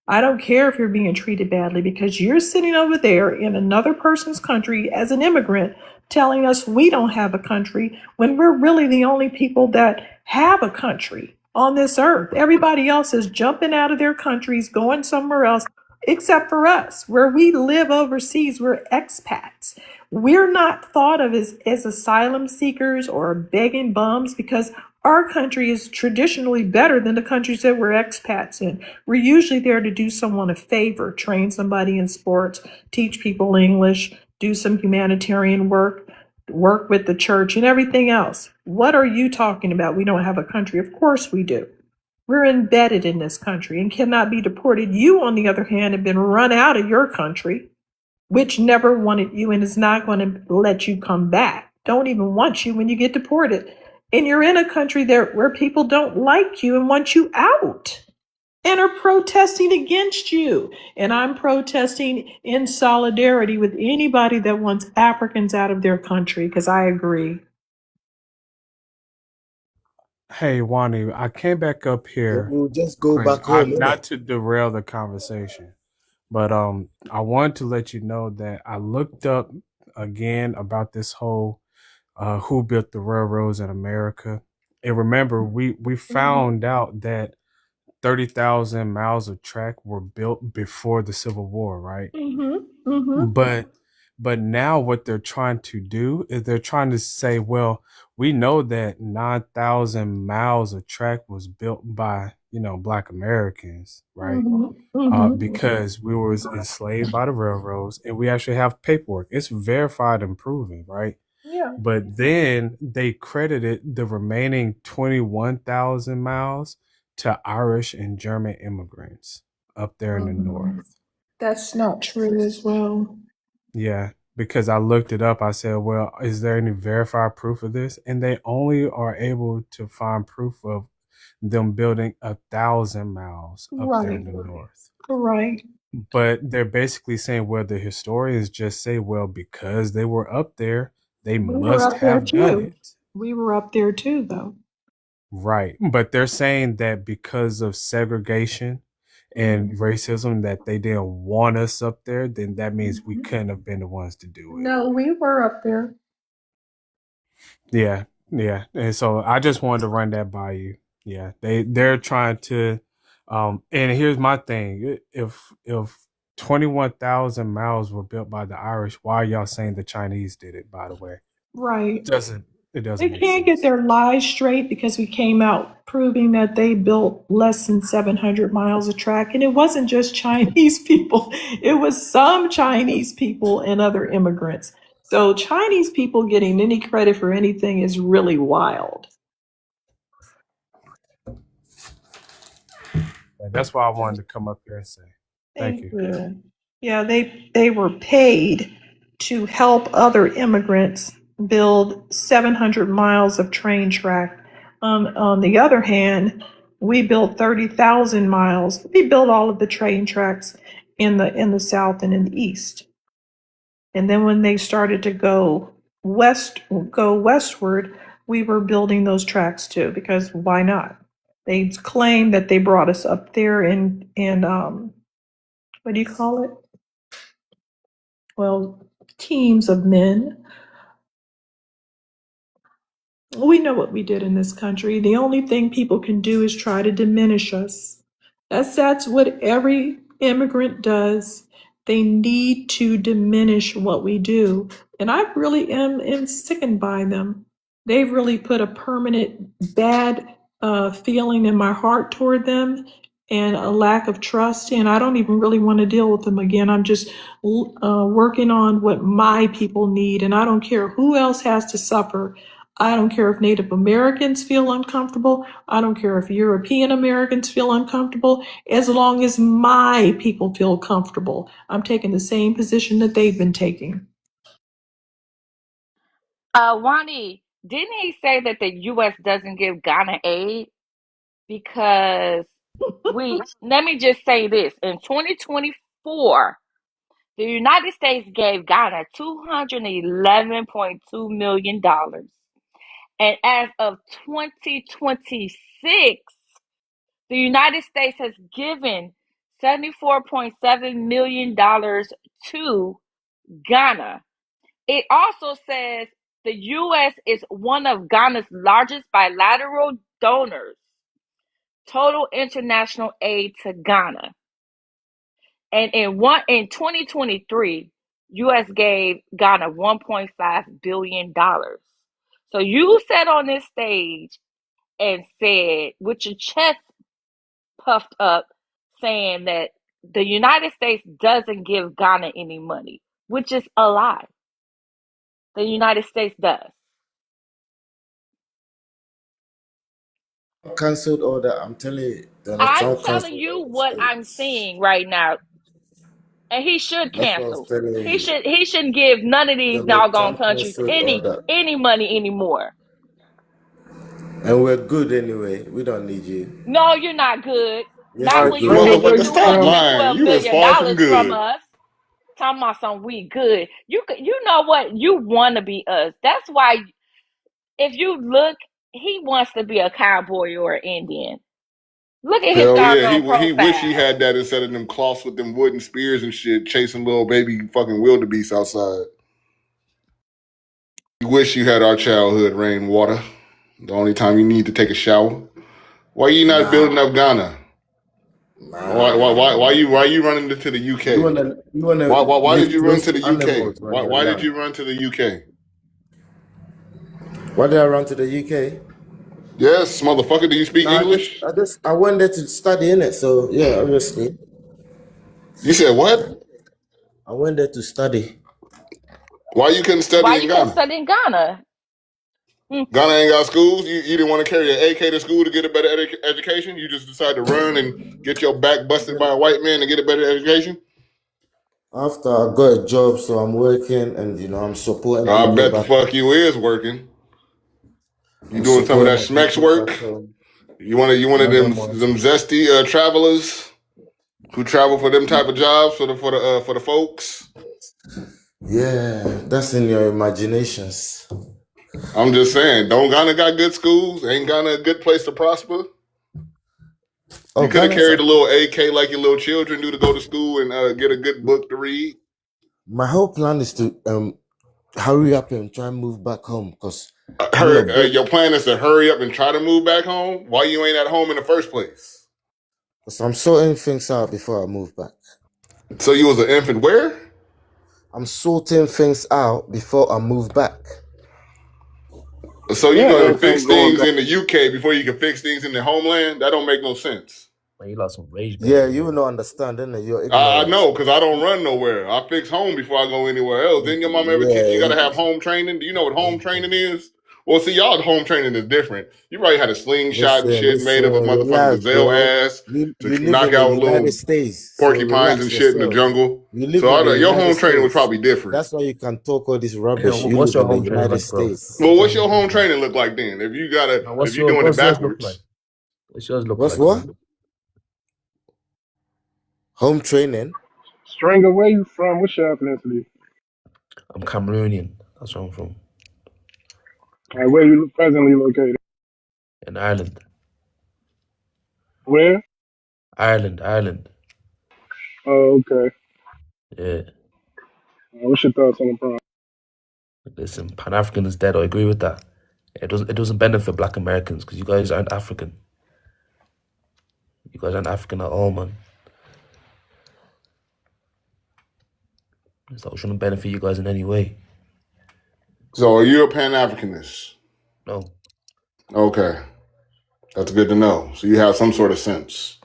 I don't care if you're being treated badly because you're sitting over there in another person's country as an immigrant telling us we don't have a country when we're really the only people that have a country on this earth. Everybody else is jumping out of their countries, going somewhere else, except for us. Where we live overseas, we're expats. We're not thought of as asylum seekers or begging bums because our country is traditionally better than the countries that we're expats in. We're usually there to do someone a favor, train somebody in sports, teach people English, do some humanitarian work, work with the church and everything else. What are you talking about? We don't have a country. Of course we do. We're embedded in this country and cannot be deported. You, on the other hand, have been run out of your country, which never wanted you and is not going to let you come back. Don't even want you when you get deported. And you're in a country there where people don't like you and want you out and are protesting against you. And I'm protesting in solidarity with anybody that wants Africans out of their country because I agree. Hey, Wani, I came back up Then here we'll just go quick. back home, I'm innit? not to derail the conversation, but I wanted to let you know that I looked up again about this whole who built the railroads in America. And remember, we found out that 30,000 miles of track were built before the Civil War, right? Mm-hmm. Mm-hmm. But But now what they're trying to do is they're trying to say, well, we know that 9,000 miles of track was built by, Black Americans, right? Because we were enslaved by the railroads and we actually have paperwork. It's verified and proven, right? Yeah. But then they credited the remaining 21,000 miles to Irish and German immigrants up there in the north. That's not true as well. Yeah, because I looked it up. I said, well, is there any verified proof of this? And they only are able to find proof of them building 1,000 miles up there in Right. the north. Right. But they're basically saying, well, the historians just say, well, because they were up there, they We were must up there have done too. it. We were up there too, though. Right. But they're saying that because of segregation and racism, that they didn't want us up there, then that means we couldn't have been the ones to do it. No, we were up there. Yeah. Yeah. And so I just wanted to run that by you. Yeah. They're trying to and here's my thing. If 21,000 miles were built by the Irish, why are y'all saying the Chinese did it, by the way? Right. It doesn't They make can't sense. get their lies straight because we came out proving that they built less than 700 miles of track. And it wasn't just Chinese people, it was some Chinese people and other immigrants. So Chinese people getting any credit for anything is really wild. And that's why I wanted to come up here and say thank Thank you. you. Yeah, they were paid to help other immigrants build 700 miles of train track. On the other hand, we built 30,000 miles. We built all of the train tracks in the South and in the East. And then when they started to go westward, we were building those tracks too, because why not? They claim that they brought us up there in what do you call it? Well, teams of men. We know what we did in this country. The only thing people can do is try to diminish us. That's what every immigrant does. They need to diminish what we do. And I really am sickened by them. They've really put a permanent bad feeling in my heart toward them and a lack of trust. And I don't even really want to deal with them again. I'm just working on what my people need. And I don't care who else has to suffer. I don't care if Native Americans feel uncomfortable. I don't care if European Americans feel uncomfortable. As long as my people feel comfortable, I'm taking the same position that they've been taking. Wani, didn't he say that the U.S. doesn't give Ghana aid? Because let me just say this, in 2024, the United States gave Ghana $211.2 million. And as of 2026, the United States has given $74.7 million to Ghana. It also says the U.S. is one of Ghana's largest bilateral donors. Total international aid to Ghana. And in 2023, US gave Ghana $1.5 billion. So you sat on this stage and said, with your chest puffed up, saying that the United States doesn't give Ghana any money, which is a lie. The United States does. Cancelled order. I'm telling you, Donald I'm Trump telling cancelled you all what the I'm states. seeing right now. And he should That's what I was cancel. telling you. He shouldn't give none of these Donald doggone Trump countries cancelled any order. any money anymore. And we're good anyway. We don't need you. No, you're not good. Yes, All Not we're right, when you good. bring it, taking bring Motherfucker, it stop down. lying. $212 You is million far from from good. us. Talking about some we good. You know what? You want to be us. That's why if you look, he wants to be a cowboy or an Indian. Look at his Hell yeah, doggone he wish he profile. had that instead of them cloths with them wooden spears and shit, chasing little baby fucking wildebeest outside. You wish you had our childhood rainwater. The only time you need to take a shower. Why you not building Nah. up Ghana? Why you running to the You UK? wanna Why did you live run close to to the UK? animals when you're Why did young. you run to the UK? Why did I run to the UK? Yes, motherfucker. Do you speak No, English? I went there to study in it. So yeah, obviously, You said what? I went there to study. Why you couldn't Why study in you couldn't Ghana? study in Ghana? Hmm. Ghana ain't got schools. You didn't want to carry an AK to school to get a better education. You just decided to run and get your back busted by a white man to get a better education. After I got a job, so I'm working, and I'm supporting I people bet the back. fuck you is working. You I'm doing some of supporting that my schmex people back work. home. You one of Not that them much. zesty travelers who travel for them type of jobs for the folks. Yeah, that's in your imaginations. I'm just saying, don't Ghana got good schools? Ain't Ghana a good place to prosper? Oh, You could have Ghana's. carried a little AK like your little children do to go to school and get a good book to read. My whole plan is to hurry up and try and move back home because break. Your plan is to hurry up and try to move back home. Why you ain't at home in the first place? Because I'm sorting things out before I move back. So you was an infant where? I'm sorting things out before I move back. So you Yeah, gonna fix everything going things back. in the UK before you can fix things in the homeland? That don't make no sense. Man, you lot some rage Yeah, baiters, you will man. not understand, innit? You're I ignorant. know, because I don't run nowhere. I fix home before I go anywhere else. Didn't your mom ever teach you got to Yeah, have home training? Do you know what home training is? Well, see, y'all home training is different. You probably had a slingshot and shit made of a motherfucking relax, gazelle bro. ass to You live knock in the out United little States, so porcupines and relax shit in the yourself. jungle. You live So in the your United home training was States. probably different. That's why you can talk all this Hey, rubbish. You what's live your in the home training United like, bro? States. Well, what's your home training look like then? If you gotta, Man, if you doing it what's yours look like? backwards. What's yours look What's like, what? man? Home training? Stringer, where you from? What's your ethnicity? I'm Cameroonian. That's where I'm from. Where you presently located? In Ireland. Where? Ireland. Oh, okay. Yeah. What's your thoughts on the problem? Listen, Pan African is dead. I agree with that. It doesn't benefit Black Americans because you guys aren't African. You guys aren't African at all, man. So it shouldn't benefit you guys in any way. So are you a Pan Africanist? No. Okay, that's good to know. So you have some sort of sense.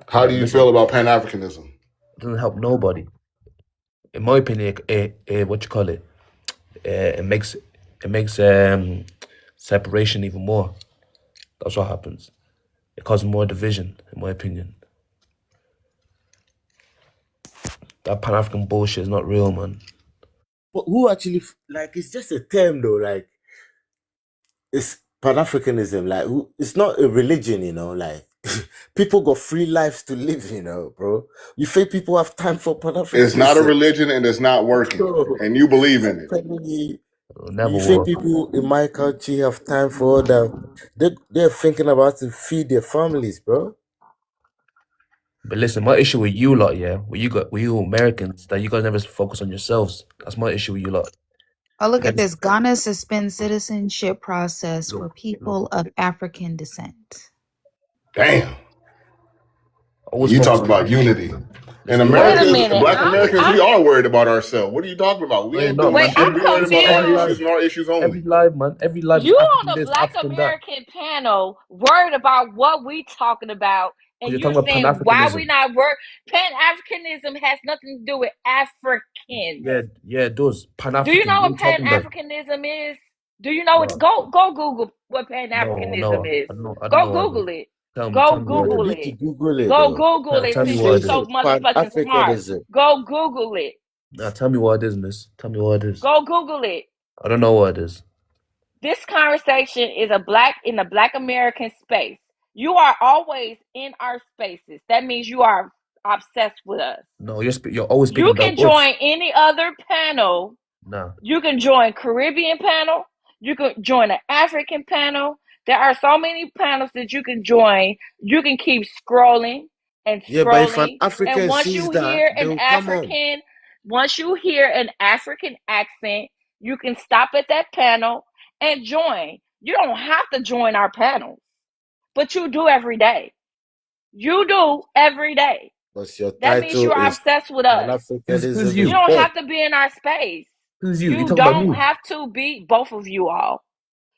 How do Man, you listen, feel about Pan Africanism? it doesn't help nobody. In my opinion, what you call it? It makes separation even more. That's what happens. It causes more division, in my opinion. That Pan African bullshit is not real, man. But who actually, like, it's just a term though, like, it's Pan-Africanism, like, it's not a religion, like, people got free lives to live, bro. You think people have time for It's not a Pan-Africanism? religion and it's not working, Bro, and you believe in I'm it. telling you, It'll never you think work. people in my country have time for all that? They're thinking about to feed their families, bro. But listen, my issue with you lot, yeah, with you Americans, that you guys never focus on yourselves. That's my issue with you lot. Oh, You look at never this. Ghana suspends citizenship process for look. people of African descent. Damn. Always You focus talk on about unity. In listen. You lot, Wait a Americans, minute. Black Americans, we are worried about ourselves. What are you talking about? We no, you're ain't not, doing man. Wait, shit. I'm We worried about our issues confused. and our issues Every only. live, man. Every live is You on African the this, Black African that. American panel worried about what we talking about, Because and you're you're talking about Pan saying why we Africanism. not work? Pan Africanism has nothing to do with Africans. Yeah, it does. Pan Do you African. know What are what you Pan talking about? Africanism is? Do you know it? No, Go Google what Pan Africanism no. is. I don't know Go what it is. Google it. Tell Go me You what it don't is. Google need to it. Google it Go though. Google it Tell me since what you it Change is. so to motherfucking smart. Pan-Africanism. Go Google it. Tell me what it is, miss. Tell me what it is. Go Google it. I don't know what it is. This conversation is in the Black American space. You are always in our spaces. That means you are obsessed with us. No, you're always speaking You about can us. join any other panel. Nah. You can join Caribbean panel. You can join an African panel. There are so many panels that you can join. You can keep scrolling and Yeah, but if an scrolling. And African sees that, they'll come on. once you hear an African accent, you can stop at that panel and join. You don't have to join our panel, but you do every day. You do every day. But your That means title you're is obsessed with Pan us. Who's Africanism You is you? don't dead. have to be in our space. Who's you? You You talking about don't me? have to be, both of you all.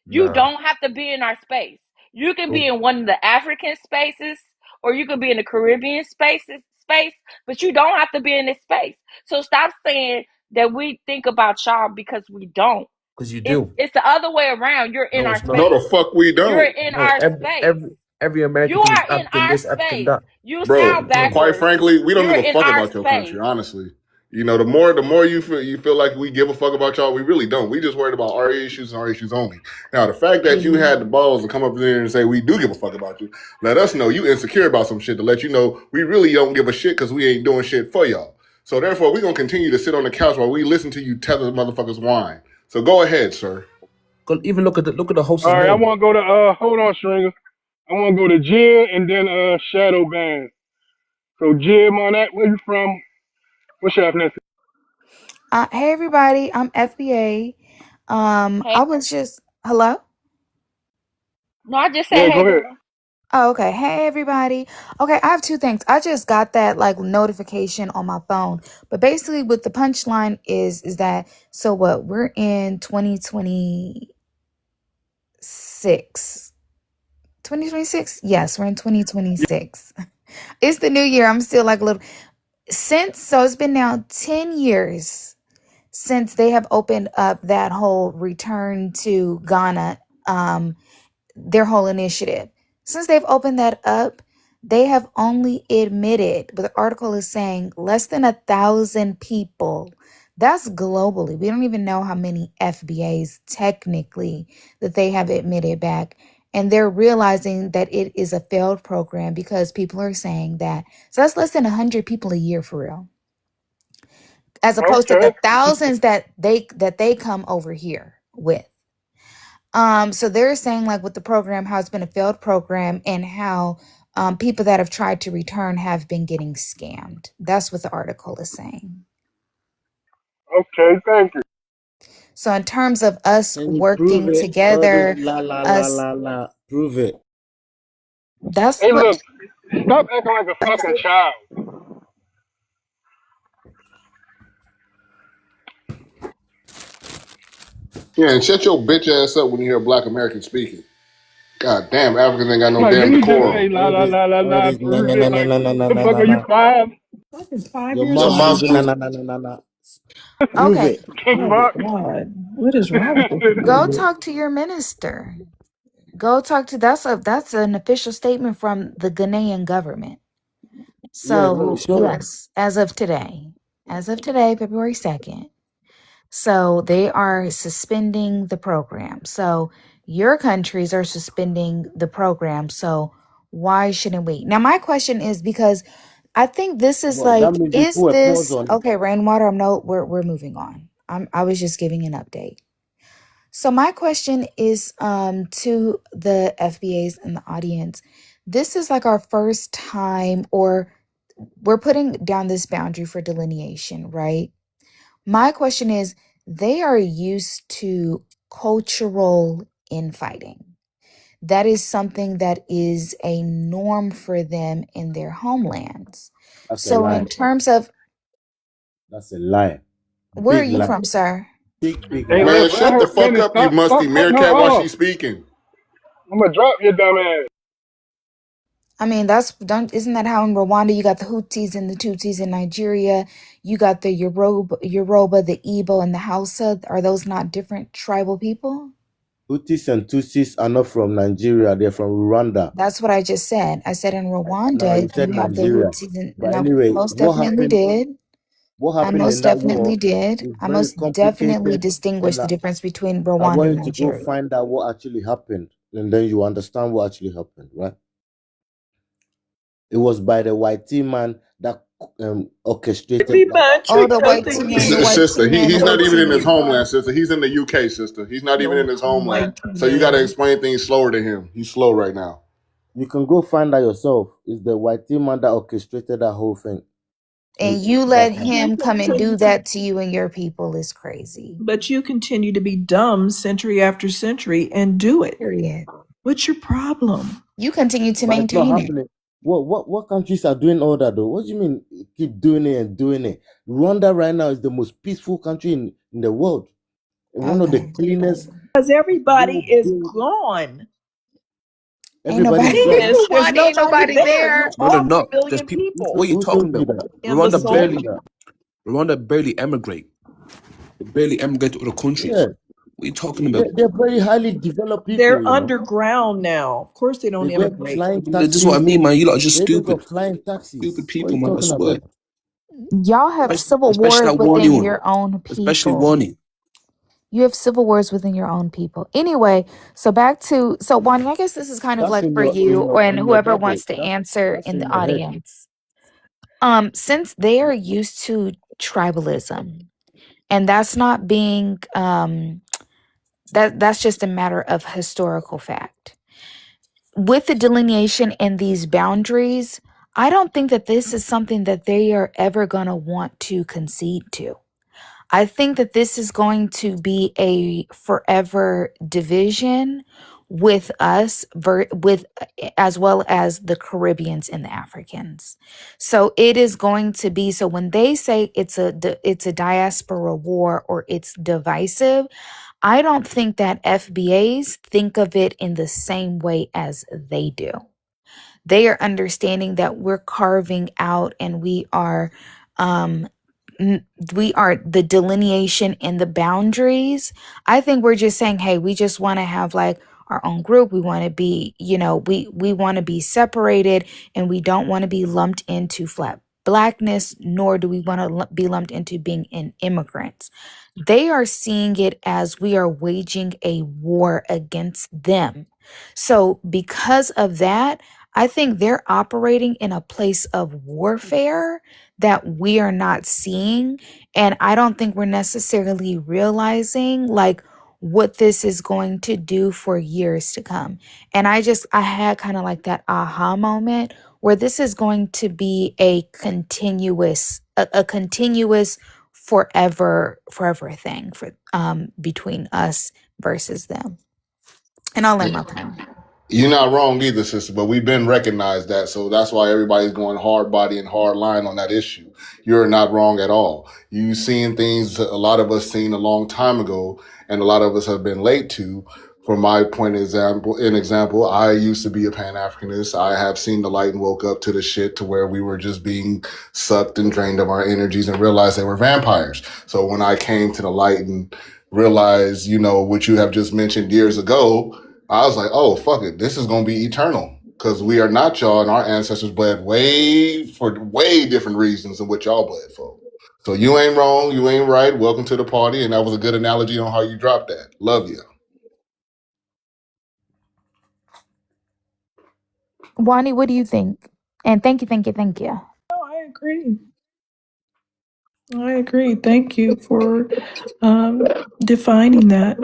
You Nah. don't have to be in our space. You can be So in one of the African spaces, or you can be in the Caribbean space, but you don't have to be in this space. So stop saying that we think about y'all, because we don't. Because you It's do. it's the other way around. You're in No, our it's not. No, space. the fuck we You're don't. in No, our space. every You American thinks are in African our this, African space. that. You Bro, sound No. quite backwards. frankly, we don't You're give a in fuck our about your country, space. honestly. You know, the more you feel like we give a fuck about y'all, we really don't. We just worried about our issues and our issues only. Now, the fact that you had the balls to come up there and say we do give a fuck about you, let us know you insecure about some shit, to let you know we really don't give a shit because we ain't doing shit for y'all. So therefore, we're gonna continue to sit on the couch while we listen to you tether motherfuckers whine. So go ahead, sir. Even look at the All host's right, I name. want to go to hold on, Stringer. I want to go to Jid and then Shadow Band. So Jid, Monette, where you from? What's your ethnicity? Hey everybody, I'm FBA. Hey, I was just hello. no, I just said Yeah, hey, go ahead. girl. Oh, okay. Hey everybody. Okay, I have two things. I just got that like notification on my phone. But basically what the punchline is that so what? We're in 2026. 2026? Yes, we're in 2026. It's the new year. I'm still like a little so it's been now 10 years since they have opened up that whole return to Ghana their whole initiative. Since they've opened that up, they have only admitted, but the article is saying less than 1,000 people. That's globally. We don't even know how many FBAs technically that they have admitted back. And they're realizing that it is a failed program because people are saying that. So that's less than 100 people a year for real, as opposed to Okay. the thousands that they come over here with. So they're saying like with the program, how it's been a failed program and how people that have tried to return have been getting scammed. That's what the article is saying. Okay, thank you. So in terms of us can you prove working it? All this together, la la la us la la. Prove it. that's Hey, what look, stop acting like a fucking child. Yeah, and shut your bitch ass up when you hear a black American speaking. God damn, Africans ain't got no Like, damn can you just say decorum. la la la la All la, this na prove na na it? na Like, na na na the na fuck na are you, na. 5? What is 5 Your years Your mouth old? do mouth the na too. na na na na na. Prove okay. it. King Oh Buck. God, what is wrong with this Go man? talk to your minister. Go talk to that's an official statement from the Ghanaian government. Yeah, no, So sure. yes, as of today, February 2nd. So they are suspending the program. So your countries are suspending the program. So why shouldn't we? Now, my question is because I think this is But that like, means you is put a pause this on it. okay? Rainwater, I'm no, we're moving on. I was just giving an update. So my question is to the FBAs in the audience. This is like our first time, or we're putting down this boundary for delineation, right? My question is they are used to cultural infighting. That is something that is a norm for them in their homelands. That's a So, in lie. terms of That's a lie. where are Big you lie. from, sir? Big Hey, lie. let Man, let shut the her fuck finish. up, you Stop musty cutting her meerkat, while off. she's speaking. I'm gonna drop your dumb ass. I mean, that's don't isn't that how in Rwanda you got the Houthis and the Tutsis in Nigeria? You got the Yoruba, the Igbo, and the Hausa. Are those not different tribal people? Hutus and Tutsis are not from Nigeria. They're from Rwanda. That's what I just said. I said in Now you Rwanda, said you have the Nigeria. Houthis, and But I anyway, most definitely did. what I happened in most that definitely war did. is I very most definitely complicated. distinguish And the difference between I Rwanda want and you to go Nigeria. find out what actually happened. And then you understand what actually happened, right? It was by the white team man that orchestrated Every that. Oh, trick the white doesn't tea man, the mean white tea Sister, man, the he's white not even tea in his man. homeland, sister. He's in the UK, sister. He's not even in no his homeland. white So you got to man. explain things slower to him. He's slow right now. You can go find that yourself. It's the white team man that orchestrated that whole thing. And And you that let But you him come and do continue that to you and your people is crazy. but you continue to be dumb century after century and do it. Period. What's your problem? You continue to but it's not maintain it. happening. What countries are doing all that though? What do you mean keep doing it and doing it? Rwanda right now is the most peaceful country in the world. And one of the Okay. cleanest. Because everybody Well is built. gone. Ain't Everybody's nobody gone. There's one ain't nobody nobody there. You there. No, they're are 1 not. There's billion people. Who, What people are you who talking told you about? that? in the Rwanda Who told you soul. barely, that? Rwanda barely emigrate. They barely emigrate to other countries. Yeah, What are you talking about? they're very highly developed people, They're you know. underground now. Of course they They don't get immigrate. flying This is what I taxis. mean, man. You lot are just They got stupid. flying Stupid taxis. What are people, you man. I talking swear. about? Y'all have civil Especially wars that one within one. your own Especially people. one. You have civil wars within your own people. Anyway, so back to Bonnie, I guess this is kind of That's like in for your you and in your whoever bubble. wants to answer That's in the in your head. audience. Since they are used to tribalism, and that's not being that's just a matter of historical fact. With the delineation and these boundaries, I don't think that this is something that they are ever going to want to concede to. I think that this is going to be a forever division with us with as well as the Caribbeans and the Africans. So it is going to be, so when they say it's a diaspora war or it's divisive, I don't think that FBAs think of it in the same way as they do. They are understanding that we're carving out and um we are the delineation and the boundaries. I think we're just saying, hey, we just want to have like our own group. We want to be, we want to be separated, and we don't want to be lumped into flat blackness, nor do we want to be lumped into being an immigrants. They are seeing it as we are waging a war against them. So because of that, I think they're operating in a place of warfare that we are not seeing. And I don't think we're necessarily realizing like what this is going to do for years to come. And I had kind of like that aha moment where this is going to be a continuous forever thing for between us versus them. And I'll end my plane. You're not wrong either, sister, but we've been recognized that. So that's why everybody's going hard body and hard line on that issue. You're not wrong at all. You seen things a lot of us seen a long time ago, and a lot of us have been late to. For my point example, I used to be a Pan-Africanist. I have seen the light and woke up to the shit to where we were just being sucked and drained of our energies and realized they were vampires. So when I came to the light and realized, what you have just mentioned years ago, I was like, oh, fuck it. This is going to be eternal because we are not y'all, and our ancestors bled for way different reasons than what y'all bled for. So you ain't wrong. You ain't right. Welcome to the party. And that was a good analogy on how you dropped that. Love you. Wani, what do you think? And thank you. No, I agree. I agree. Thank you for defining that.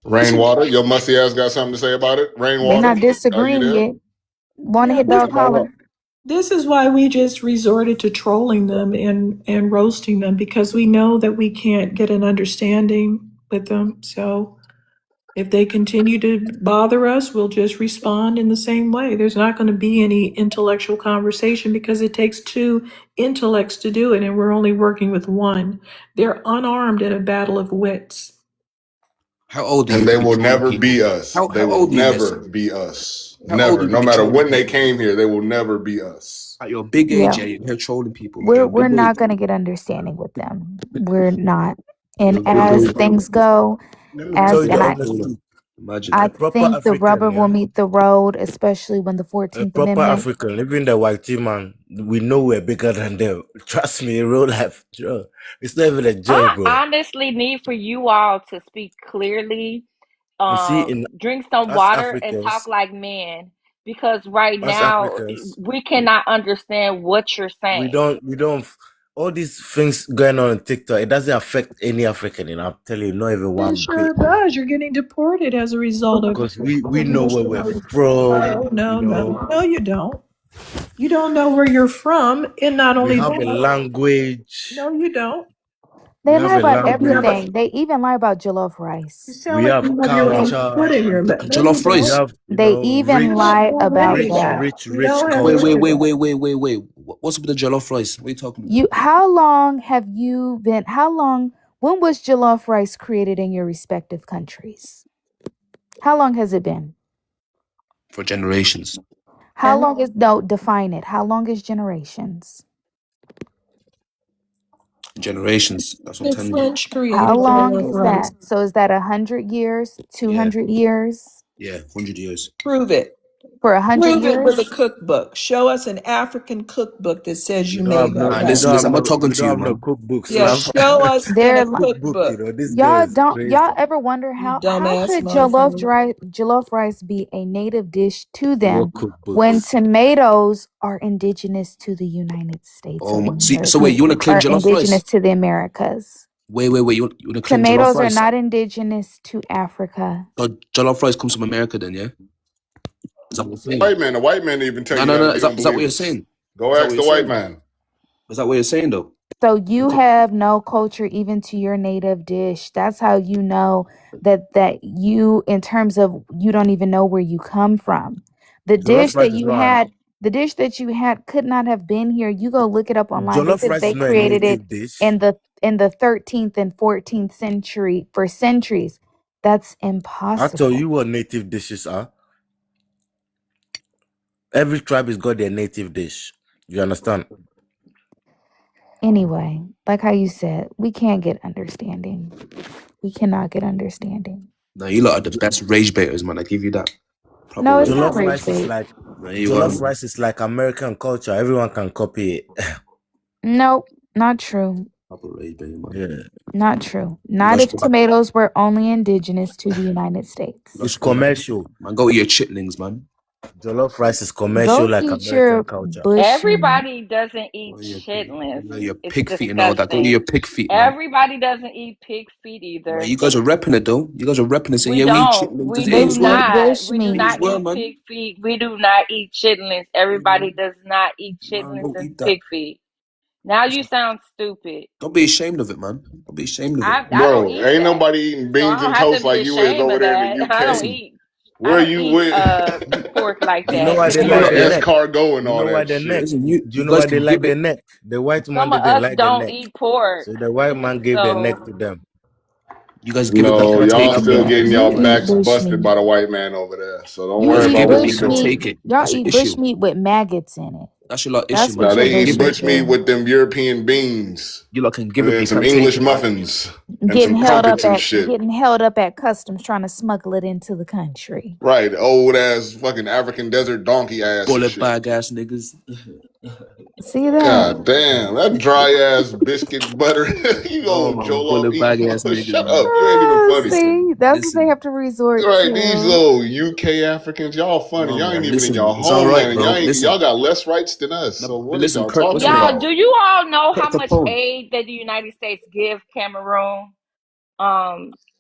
Rainwater, your musty ass got something to say about it? We're Rainwater, not are you disagreeing there? yet. Want to Yeah, hit this dog About what? holler? this is why we just resorted to trolling them and roasting them, because we know that we can't get an understanding with them. So if they continue to bother us, we'll just respond in the same way. There's not going to be any intellectual conversation because it takes two intellects to do it, and we're only working with one. They're unarmed in a battle of wits. How old are And you they to be will trolling never people? be us. They How will old are you, miss? never be us. How old are Never. you to No be matter trolling when they people? came here, they will never be us. At your big age, Yeah, yeah, you're here trolling people, man. You're we're a we're big age. not gonna get understanding with them. We're not. And You're a big as age. things go, Let me tell as you You're the and here I trolling. honesty. Imagine. I A proper think the African, rubber will yeah. meet the road, especially when the A 14th proper Amendment. African, even the white team man, we know we're bigger than them. Trust me, in real life, bro. It's not even a I joke, bro. honestly need for you all to speak clearly, You see, in drink some us water and talk Africans, like men, because right us now Africans, we cannot understand what you're saying. we don't. All these things going on TikTok, it doesn't affect any African. I'm telling you, not even It one sure bit. does. You're getting deported as a result of Because we of know this where we're story. from. No, no, no. No, you don't. You don't know where you're from. And not We only have a that, language. no, you don't. We They have lie a about language. everything. They even lie about jollof You rice. sound We like have you have your own culture. foot in your mouth. No, you Jollof We rice. don't. have, They even rich, lie Don't about answer rich, that. that. rich, You rich don't have to Wait, wait, culture. answer wait, that. wait, wait, wait, wait. What's up with the jollof rice? What are you talking about? How long when was jollof rice created in your respective countries? How long has it been? For generations. How long is no define it. How long is generations? Generations. That's what I'm The telling you. French How created long jollof is rice. that? So is that 100 years, Yeah, 200 years? yeah, 100 years. Prove it. For 100 years? With a cookbook. Show us an African cookbook that says You you don't have made no, that Nah, you rice. listen, don't have listen. I'm not no, talking you to don't you, have no man. cookbook, Yeah, Slav. show us in They're a Cookbook, cookbook. this guy y'all is don't y'all crazy. ever wonder You how dumbass could motherfucker. jollof rice be a native dish to What them when cookbooks? tomatoes are indigenous to the United States Oh of my, see, so wait, America, you want to claim are jollof indigenous rice? to the Americas? Wait. You want to claim jollof Tomatoes are rice? not indigenous to Africa. So jollof rice comes from America then, yeah? Is that what you're saying? The white man didn't even tell No, you no, that no. if you don't Is that what believe you're us. saying? Go Is that what ask you're the white saying? man. Is that what you're saying though? So you have no culture even to your native dish. That's how you know that you, in terms of, you don't even know where you come from. The Jollof dish that rice is you not an had, the dish that you had could not have been here. You go look it up online. They jollof said rice is they not a created it native dish. in the 13th and 14th century for centuries. That's I'll tell impossible. you what native dishes are. Every tribe has got their native dish. You understand? Anyway, like how you said, we can't get understanding. We cannot get understanding. No, you lot are the best rage baiters, man. I give you that. Proper No, it's rage not Jollof bait. rage rice is bait. like No, you are, jollof man. rice is like American culture. Everyone can copy it. Nope, not true. Proper rage bait, man. Yeah. Not true. You Not guys if go back. tomatoes were only indigenous to the United You States. guys It's should go back. commercial. Man, go eat your chitlings, man. Jollof rice is commercial Go like eat American your culture. bush meat. Everybody doesn't eat Oh, chitlins. your It's pig feet and all that. Go eat disgusting. your pig feet, man. Everybody doesn't eat pig feet No, either. you guys are repping it though. You guys are repping it, saying, We yeah, we eat don't. chitlins. We It They do is well. eat not. bush We do It is not meat. well, eat man. pig feet. We do not eat chitlins. It is well. Everybody does not eat Man, chitlins go and eat that. pig feet. Now you sound stupid. Don't be ashamed of it, man. Don't be ashamed of it. I don't Bro, eat ain't that. nobody eating So I beans don't and have to toast be like you is ashamed over of there in the that. Listen, UK. I Where don't you eat with pork like Do you know that. why they you like lot, the yeah. neck? escargot and Do you all know why that the neck? shit? Listen, Do you you know guys why they can like give the it. neck? The white man Some of didn't us like the don't neck. eat pork. So the white man gave the neck So to them. You guys give it You people No, and eat y'all take it, still man. getting you y'all eat backs bush busted by meat. the white man over there. So don't You You worry guys eat about give it what we bush people and doing. meat. take it. Y'all That's your eat bush issue. meat with maggots in it. That's your lot issue, That's man. what Now You your they can bush eat give it. meat butch meat do. with them European beans You lot can give it and people some and take English it, man. muffins and some Getting held up at customs trying to smuggle it into the country. right, old ass fucking African desert donkey ass and Bullet shit. bag ass niggas. See that? God damn, that dry ass biscuit butter. You Oh, old my Jolo bullet bag eating. ass niggas, Shut man. up, you ain't even funny. See, that's what they Listen. have to resort Right, these to. little UK Africans, y'all funny. No, Y'all ain't man. even in Listen. y'all It's all homeland, right, and bro. y'all Listen. got less rights than us. No, So but what is listen, y'all Kurt. talking Listen, y'all, bro. do about? you all know how Kurt much Capone. aid that the United States give Cameroon?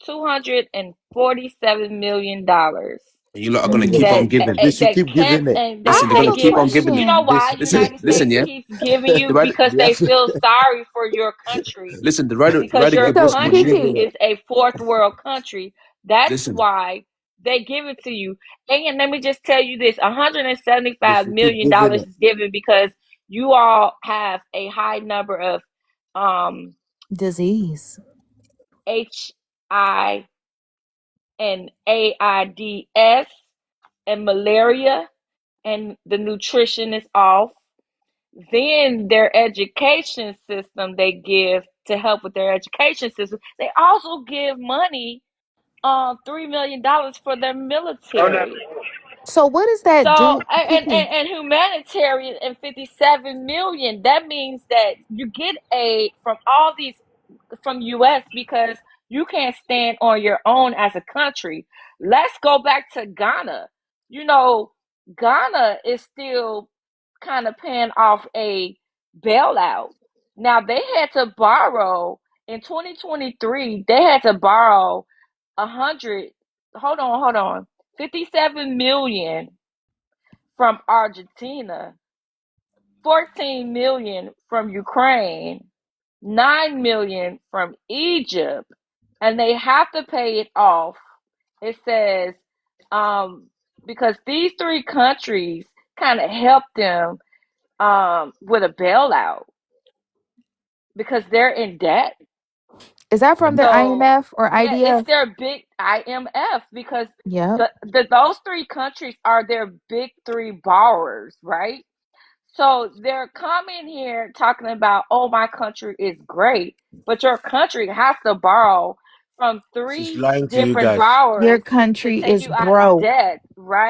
247 million dollars. And you lot are They gonna should, keep on That giving. they should keep giving it. I Listen, they're have they gonna a keep give. on giving You it. know question. why the Listen, United listen, States yeah. keeps giving The you? right, Because they feel sorry for your country. listen, the Because writer your gave us So, money. country Kiki, is a fourth world country. That's Listen, why they give it to you. And let me just tell you this: They 175 should keep million giving dollars it. is given because you all have a high number of um disease. HI and AIDS and malaria, and the nutrition is off. Then their education system they give to help with their education system. They also give money, $3 million for their military. So, what does So that do, Kiki? and humanitarian and 57 million. That means that you get aid from all these from US because you can't stand on your own as a country. Let's go back to Ghana. You know, Ghana is still kind of paying off a bailout. Now they had to borrow in 2023, they had to borrow 100 hold on 57 million from Argentina, 14 million from Ukraine, 9 million from Egypt, and they have to pay it off. It says, because these three countries kind of helped them with a bailout because they're in debt. Is that from their So IMF or yeah, it's IDF? their big IMF because Yep. those three countries are their big three borrowers, right? So they're coming here talking about, oh, my country is great, but your country has to borrow from She's three lying to you different guys. Your borrowers to country take is you out of broke. debt,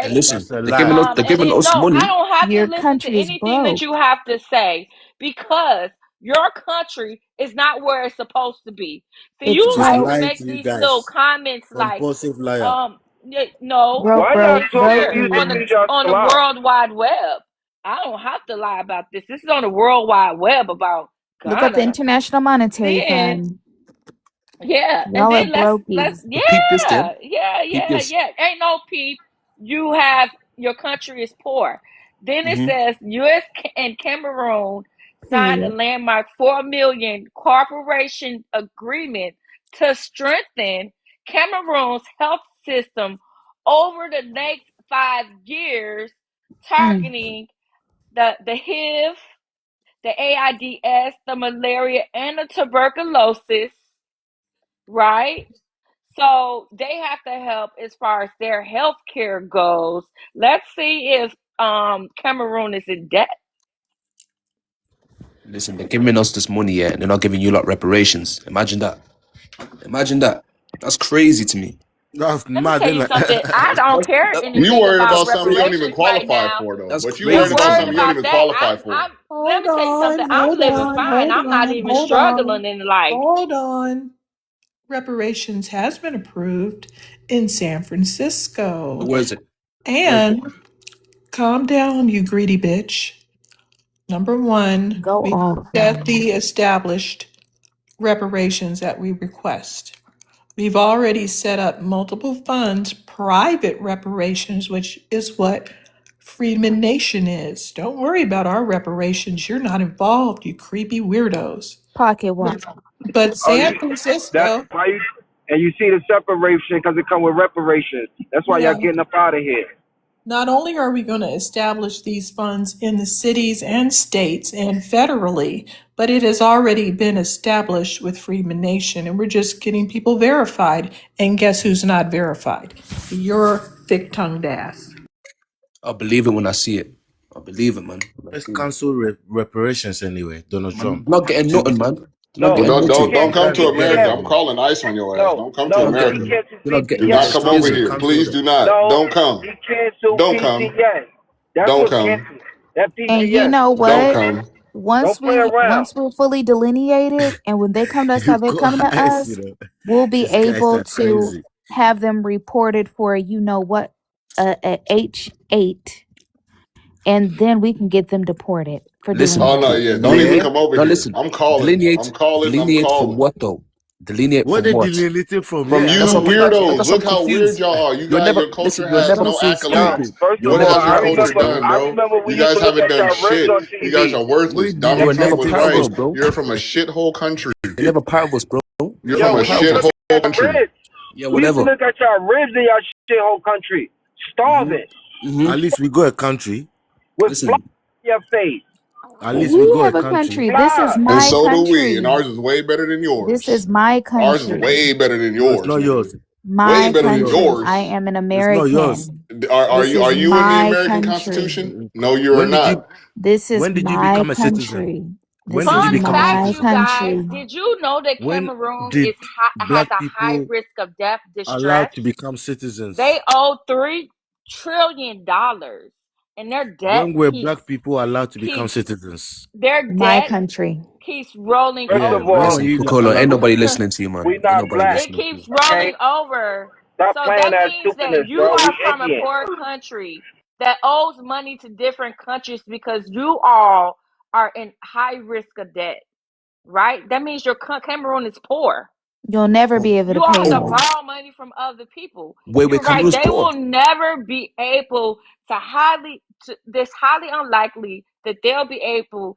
And right? listen, That's a lie. they're And giving us no, I money. don't have to Your listen to country is anything that broke. you have to say because your country is not where it's supposed to be. So It's you She's like to broke, lying make to you these little guys. comments like, Compulsive liar. no, broke, Why y'all broke, it's so here confused? It brokey. means y'all on still the lie. World Wide Web. I don't have to lie about this. This is on the World Wide Web about Look up the Ghana. International Monetary Then Fund. yeah, and Y'all are then let's brokies. But peep this then. Peep this. yeah. Ain't no peep. You have your country is poor. Then it Mm-hmm. says U.S. and Cameroon signed a Period. landmark 4 million cooperation agreement to strengthen Cameroon's health system over the next 5 years, Mm. targeting the HIV, the AIDS, the malaria, and the tuberculosis. Right? So they have to help as far as their health care goes. Let's see if Cameroon is in debt. Listen, they're giving us this money, yeah, and they're not giving you lot reparations. Imagine that. Imagine that. That's crazy to me. That's Let me mad, tell you isn't something. I don't care You anything worried about about something you don't even reparations right qualify now. for, though. That's But you You're worried crazy about to worried something me. you don't about even that. qualify for. Let Hold me tell you something. on, I'm hold living on, fine. hold I'm not on, even hold on, struggling in life. hold on. Reparations has been approved in San Francisco. Where is it? Where is it? And calm down, you greedy bitch. Number one, Go we off, set man. the established reparations that we request. We've already set up multiple funds, private reparations, which is what Freedmen Nation is. Don't worry about our reparations. You're not involved, you creepy weirdos. Pocket watch. But Oh, San that's Francisco, why you. And you see the separation because it come with reparations. That's why y'all yeah, getting up out of here. not only are we going to establish these funds in the cities and states and federally, but it has already been established with Freedmen Nation, and we're just getting people verified. And guess who's not verified? Your thick-tongued ass. I'll believe it when I see it. I'll believe it, man. When I Let's see it. cancel reparations anyway, Donald Man, Trump. they're not getting See, nothing, man. They're not No, Well, getting you nothing. don't can't. come guys to are You getting America. can't. I'm money. calling ICE on your ass. No, Don't come to They're no, not he America. getting. can't sue They're not Do getting not PCS. It's come nothing. over cancelled, here. cancelled Please them. do not. No, Don't come. he can't sue Don't come. PCS. That's Don't what's come. canceled. That And you PCS. know Don't what? come. Don't play around. Once we're fully delineated, and when they come to us, how You they got come to eyes, you us, know. we'll be These guys able are to crazy. have them reported for you know what, a H8, and then we can get them deported for doing Listen, Oh no, that. yeah. Don't even Yeah? come over no, here. listen. I'm calling. I'm Delineate, calling. I'm delineate from calling. what though? Delineate What from they what? deleted from? From Yeah, I That's you what don't I'm not. understand. weirdos. That's what Look I'm how weird confused. y'all are. You You're guys, never your culture listen. You're has never no So No, accolades. stupid. first of you're What never all, has your I part of us, culture remember. bro. done, I bro? remember we You used guys to look haven't at done y'all ribs shit. on You guys TV. are What worthless. did You you were Donald never Trump guys was part take of us, right. from? bro. You're from a shithole country. You're never part of us, bro. You're You're from Yo, never a we part used of to us. look shithole at country. ribs. Yeah, We used to whatever. look at y'all ribs in y'all shit whole country, Hmm. starving Mm-hmm. At least we got a country. with flies Listen, in your face. At least we We got a have a country. country. This is Flies. And my so do we. And country. ours is way better than This yours. is my Ours is country. way better than No, it's yours, not yours. nigga. Way My It's better not than yours. country. I yours. am an It's not yours. American. Are This you are is you in the my American country. Constitution? No, you are When did not. you This is when did you my become a citizen? country. When This did is you Fun become a fact, my you citizen? guys, country. did you know that When Cameroon did is has black a high people risk of death allowed distress? to become They citizens? owe $3 trillion, and their debt When were keeps black people allowed to become keeps citizens? their My debt country. keeps rolling First Yeah, of when all, were over. listen, you Coca-Cola, ain't allowed? nobody listening to you, man. we Ain't not nobody black. It listening to keeps you. Okay, rolling over. stop So playing that that means that stupidness, you bro. We are from a Indian. poor country that owes money to different countries because you all are in high risk of debt, right? That means your Cameroon is poor. You'll never Oh, be able to You all have pay to Oh, that. borrow money from other people. wait, You're right. Cameroon's They poor. will never be able to this highly unlikely that they'll be able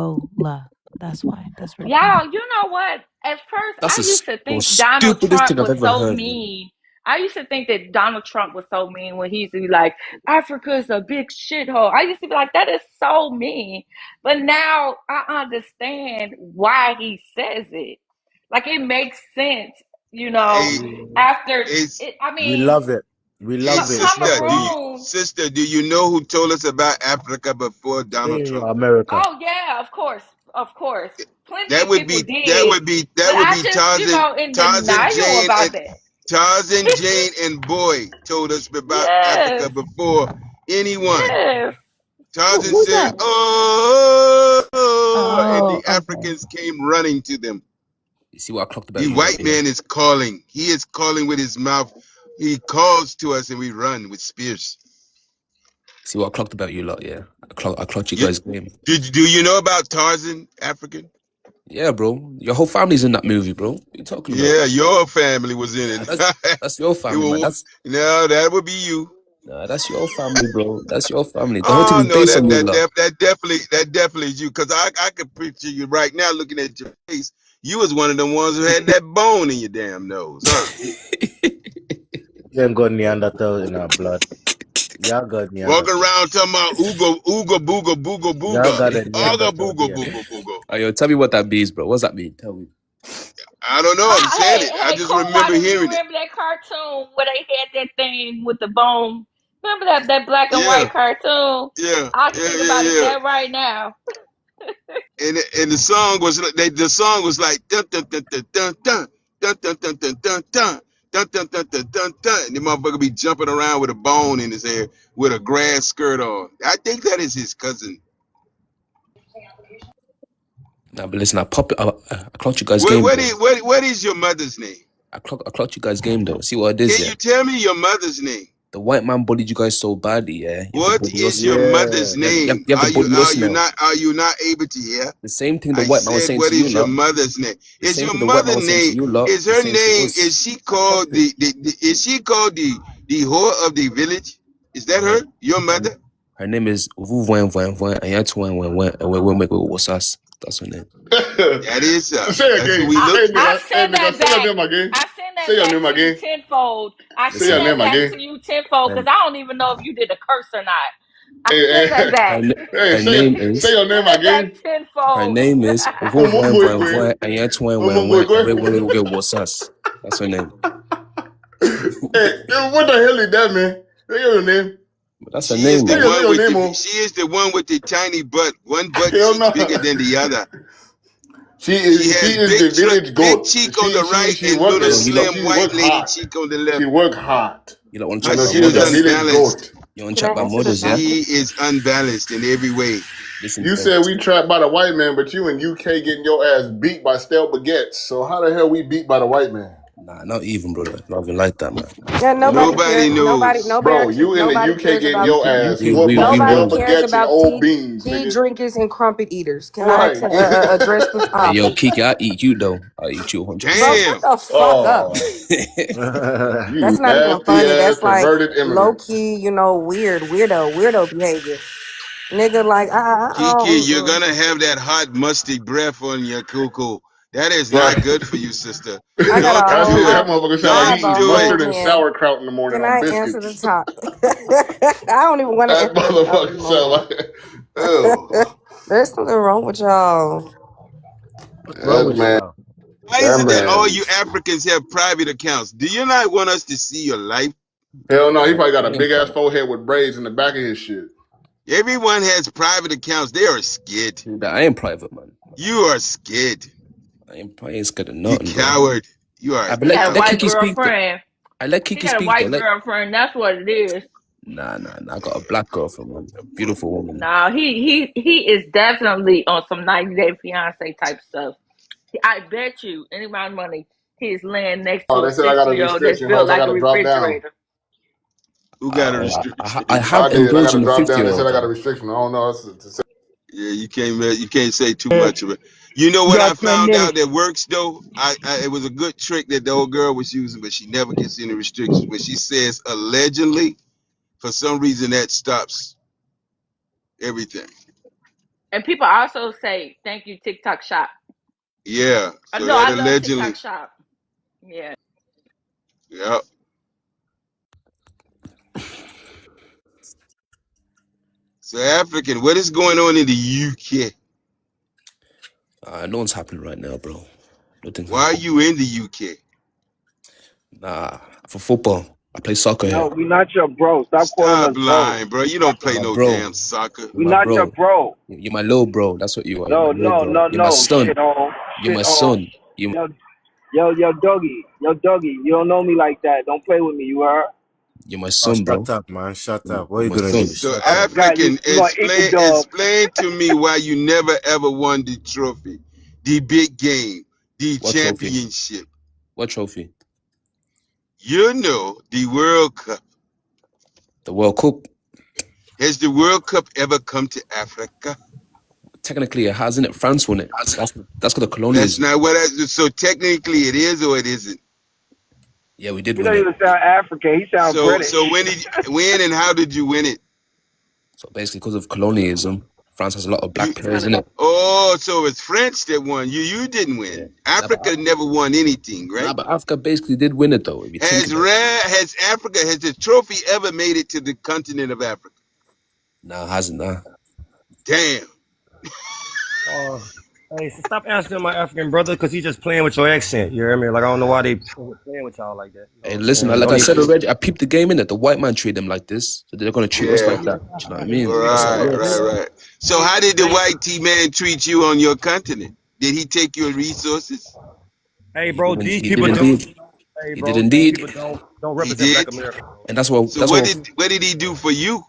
Angola. That's why. That's very common. Y'all, you know what? At first, That's I the used to think most Donald stupidest Trump thing I've was ever so heard, man. mean. I used to think that Donald Trump was so mean when he used to be like, Africa is a big shithole. I used to be like, that is so mean. But now I understand why he says it. Like, it makes sense, Hey, after it's it. I We mean, love it. We hey love it. It's not sister, for you. Cameroon. do you know who told us about Africa before Stay Donald in Trump? your America. Oh yeah, of course. Plenty That of would people be that did, would be but that would I be just, in denial about that. Tarzan, Jane, and Boy told us about Africa Yes, before anyone. yes. Tarzan Who's said, that? "Oh," and Oh, the okay. Africans came running to them. You see what I clocked about The you lot, white yeah? man is calling. He is calling with his mouth. He calls to us, and we run with spears. See what I clocked about you lot, yeah? I clocked you You, guys' game. do you know about Tarzan, African? Yeah, bro. Your whole family's in that movie, bro. What are you talking about? Yeah, your family was in Nah, it. that's your It family, man. will. No, that would be you. That's your family, bro. That's your family. The whole thing Oh is no, based on you lot. that definitely is you. Cause I could picture you right now looking at your face. You was one of them ones who had that bone in your damn nose, huh? We ain't got Neanderthal in our blood. Y'all got Walking Neanderthal. around talking about ooga ooga booga booga Y'all booga. got a Ooga Neanderthal booga DNA. booga booga. Oh, yo, tell me what that means, bro. What's that mean? Tell me. I don't know. I'm saying it. I Hey, just Cool remember Water, you hearing it. remember that cartoon where they had that thing with the bone? Remember that black and Yeah, white cartoon? I can think about it yeah. that right now. And the song was the song was like dun dun dun dun dun dun dun dun dun dun dun dun dun dun dun dun dun dun. And the motherfucker be jumping around with a bone in his hair with a grass skirt on. I think that is his cousin. Nah, but listen, I clocked you guys' game, though. What is your mother's name? I clocked you guys' game, though. See what it is, Can yeah? you tell me your mother's name? The white man bullied you guys so badly, yeah? You have the What is your borderiosi. mother's Yeah. name? You have the borderiosi now. Are you not able to hear? The same thing the I white man was said, saying what to you is your lot. mother's name? The Is same your thing the white man mother was saying to name? you lot. Is He's her saying to name? us. Is she I called clocked it. is she called the whore of the village? Is that Her name, her? Your her, mother? her name is Vuvoin Voin Voin and Yat Voin what's us. That's her name. That is Say it that's who again. we look for. I Hey send nigga, that say your back. name again. I send Say that your back name to you again. tenfold. I Say send your Listen, that name back again. to you tenfold because her, I don't even know if you did a curse or not. I Hey, send that hey, her, back. hey, her say name say is your Send name that back again. her tenfold. name is Vuvoin Voin Umugwegwe. Voin and Yat Umugwegwe. what's us. That's her name. Hey, what the hell is that, man? Say your name. But that's her She is name, the Say man. one your with name, the oh. she is the one with the tiny butt. One butt Hell cheek no. bigger than the other. She She is has the village big goat. cheek on the right She and work little You know, slim she white work lady hard. cheek on the She left. work hard. you don't want to You chat But know, about she she is is a murders. village unbalanced. goat. You want to Can chat I about answer the murders, yeah? topic? She is unbalanced in every way. Listen, You said we trapped by the white man, but you in UK getting your ass beat by stale baguettes. So how the hell we beat by the white man? nah, not even, brother. Not even like that, man. Yeah, nobody Nobody cares. knows. Bro, you in the Nobody UK cares getting about your ass whooped by We nobody stale won. cares baguettes and about old beans, tea nigga. drinkers and crumpet eaters. Can I Right. address the Hey, yo, topic? Kiki, I eat you though. I eat you 100%. Bro, shut Damn. the fuck up. Oh, you That's not even nasty funny. ass That's like perverted low immigrants. key, weirdo behavior. Nigga, like I Kiki, don't. you're gonna have that hot musty breath on your cuckoo. That is Right. not good for you, sister. I got Don't a I whole. do see it. that motherfucker sound I like have he Don't a eating do it. whole mustard and man. sauerkraut in the morning Can on I answer the biscuits. top? I don't even want to That answer the topic motherfucker no sound more. like, oh, There's something wrong with y'all. What's wrong that with man, y'all? Why is that it that all man. you Africans have private accounts? Do you not want us to see your life? Hell no, he probably got a We ain't big ass proud. forehead with braids in the back of his shit. Everyone has private accounts. They are scared. Dude, I ain't private, man. You are scared. I ain't scared of You nothing, bro. coward. You are I a but He got a let coward. white Kiki speak. girlfriend. I let He Kiki got a speak though. white girlfriend. That's what it is. Nah. I got a black girlfriend, man. A beautiful woman. No, he is definitely on some 90 Day Fiance type stuff. I bet you any amount of money he's laying next Oh, to they a said I got a 50-year-old that's restriction, built hoes. I like got a to drop down. refrigerator. Who got a restriction? I I have did. I got indulged to in the drop 50 down. year They said old I got a though. restriction. I don't know. Yeah, you can't say too much of it. You know what I Drop your found name. out that works though? It was a good trick that the old girl was using, but she never gets any restrictions. When she says allegedly, for some reason that stops everything. And people also say thank you TikTok Shop. Yeah. So No, that I love TikTok allegedly, Shop. Yeah. yeah. So African, what is going on in the UK? No one's happening right now, bro. Nothing's Why are happening. you in the UK? Nah, for football, I play soccer No, here. we not your bro. Stop calling Stop us bro. lying, bro. You don't You're play my no bro. damn soccer. You're We my not your bro. bro. You're my little bro. That's what you are. You're my No, little no, bro. no, You're my no. son. Shit on. You're Shit my on. son. You, Yo, doggy. Yo, doggy. You don't know me like that. Don't play with me, you heard? you're my Oh, son, shut bro. up, man. Shut up. What are You're you my gonna do? son. So Shut I up. forgot African, you gonna eat the dub. explain to me why you never ever won the trophy, the big game, the What trophy? championship. What trophy? You know the World Cup. The World Cup. Has the World Cup ever come to Africa? Technically, it has, innit? France won it. That's because of That's colonialism. not what I. So technically, it is or it isn't. Yeah, we did He win don't it. even sound African. He sound British. So when and how did you win it? So basically, because of colonialism, France has a lot of You black players in it. so it's French that won. You didn't Yeah. win. Africa never won anything, right? But Africa basically did win it, though, if you think about it. Has the trophy ever made it to the continent of Africa? Nah, it hasn't, nah. Damn. Hey, so stop asking my African brother because he's just playing with your accent. You hear me? Like I don't know why they playing with y'all like that. You know Hey, what I'm listen, saying? like Don't I even. said already, I peeped the game in it. The white man treat them like this, so they're gonna treat us Yeah. like that. Do you know what I mean? That's how it Right, works. right, right. So how did the white man treat you on your continent? Did he take your resources? Hey, He bro, did, these he did people don't. indeed. Hey, He did bro, these indeed. people don't He represent Black did. America, bro. And that's what So what did he do for you?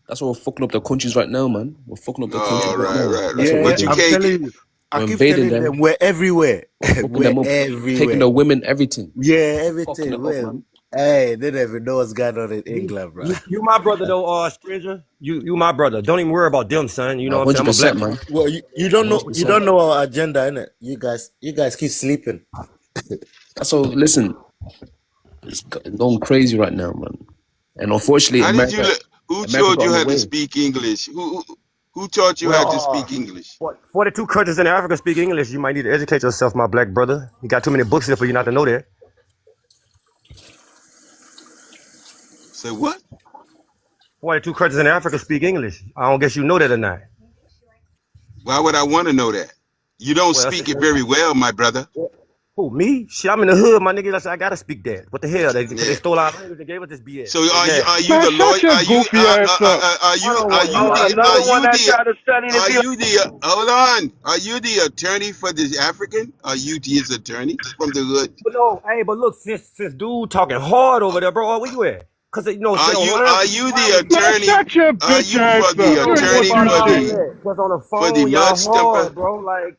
that's what we're fucking up the countries right now, man. We're fucking up the countries Oh, right right, now. right, That's right. what we're Yeah, But you doing. I'm can't get. telling you. I We're keep invading telling them. them we're everywhere. We're fucking We're them up. Taking everywhere. the women, everything. Yeah, Fucking everything. it up, Well, man. hey, they don't even know what's going on in You, England, bro. you my brother though, stranger. You my brother. Don't even worry about them, son. You know No, what I'm saying? I'm a black 100%, brother. man. Well, you don't know you 100%. don't know our agenda, innit? You guys keep sleeping. So listen, it's going crazy right now, man. And unfortunately, How did you? America, Who America told got you on the how to way. speak English? Who taught you how to Well, speak English? 42 countries in Africa speak English. You might need to educate yourself, my black brother. You got too many books here for you not to know that. Say what? 42 countries in Africa speak English. I don't guess you know that or not. Why would I want to know that? You don't Well, speak it very well, my brother. who, me? Shit, I'm in the hood, my nigga. I gotta speak that. What the hell? They Yeah. stole our language and gave us this BS. So are you Man, the shut lawyer? your goofy ass up. Another one that tried to study to be. hold on? Are you the attorney for the African? Are you his attorney from the hood? But no, hey, but look, since dude talking hard over there, bro, where you at? Cause you know, shit online. Are you the Man, attorney? shut your Are bitch you for ass the up. I You don't ain't know gonna attorney do about all shit. that. Cause on the for the phone, mud y'all stuffer? hard, bro. Like,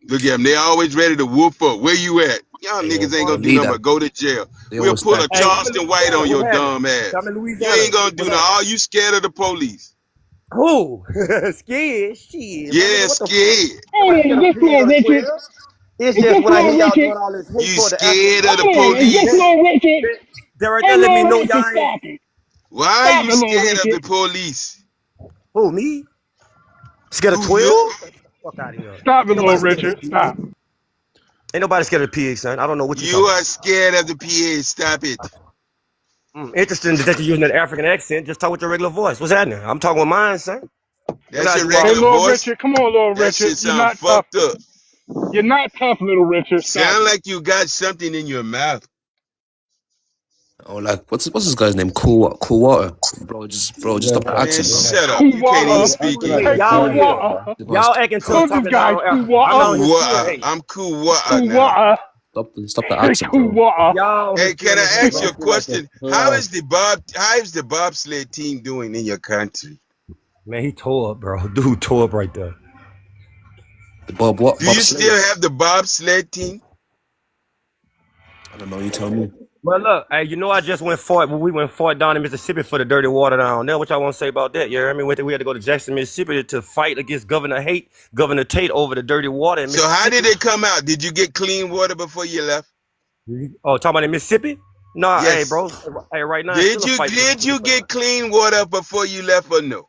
Look at them. They always ready to whoop up. Where you at? Y'all They niggas ain't they gonna do need nothing that. but go to jail. They We'll always pull a stack. hey, I'm in Charleston White Louisiana. on What's your happening? dumb I'm ass. in You Louisiana. ain't gonna do What's nothing. happening? Are you scared of the police? Who? Scared? Shit, my nigga. Yeah, What the fuck? scared. Am I Hold scared on, of is this pigs little on the Richard? 12? It's Is just this when I hear little y'all Richard? doing all this hate You toward the African scared of the Hold American. on, is this police? little Richard? That right there Hey, let me little know Richard, y'all ain't. stop it. Why are Stop you it, little scared of Richard. the police? Who, me? Scared of Who you? 12? Fuck out of here. Stop it, Ain't little nobody scared of Richard. pigs. Stop. Ain't nobody scared of pigs, son. I don't know what you You talking are about. scared of the PA. Stop it. Interesting that you're using an African accent. Just talk with your regular voice. What's happening? I'm talking with mine, son. You That's gotta your do all Hey, regular that. little voice? Richard, come on, little That Richard. shit You're sound not tough. fucked up. You're not tough, little Richard. Stop Sound it. like you got something in your mouth. Oh, like what's this guy's name? Cool water, bro. Just Yeah, stop the man. Man, accent, bro. shut up. Cool You can't even water. Yeah, I speak feel like Hey, you're English. Y'all, cool trying yeah. to water. Y'all acting tough Who's this talking down guy? on Cool Africa. I'm water. out Cool here still water. hate. I'm cool water Cool now. water. Stop the Hey, accent, cool bro. water. Y'all here Hey, can still in I hate, ask I you bro. a feel like a question? clown. How is the bobsled team doing in your country? Man, he tore up, bro. Dude tore up right there. The Bob Do you Slade. still have the bobsled team? I don't know. You tell me. Well, look, hey, you know I just went fought when we went fought down in Mississippi for the dirty water down there. What y'all want to say about that? Yeah, I mean, we had to go to Jackson, Mississippi to fight against Governor Tate over the dirty water in So how did Mississippi. it come out? Did you get clean water before you left? Oh, talking about in Mississippi? Nah, hey, Yes. bro. Hey, right now it's still a fight for the Did city you for that. get clean water before you left or no?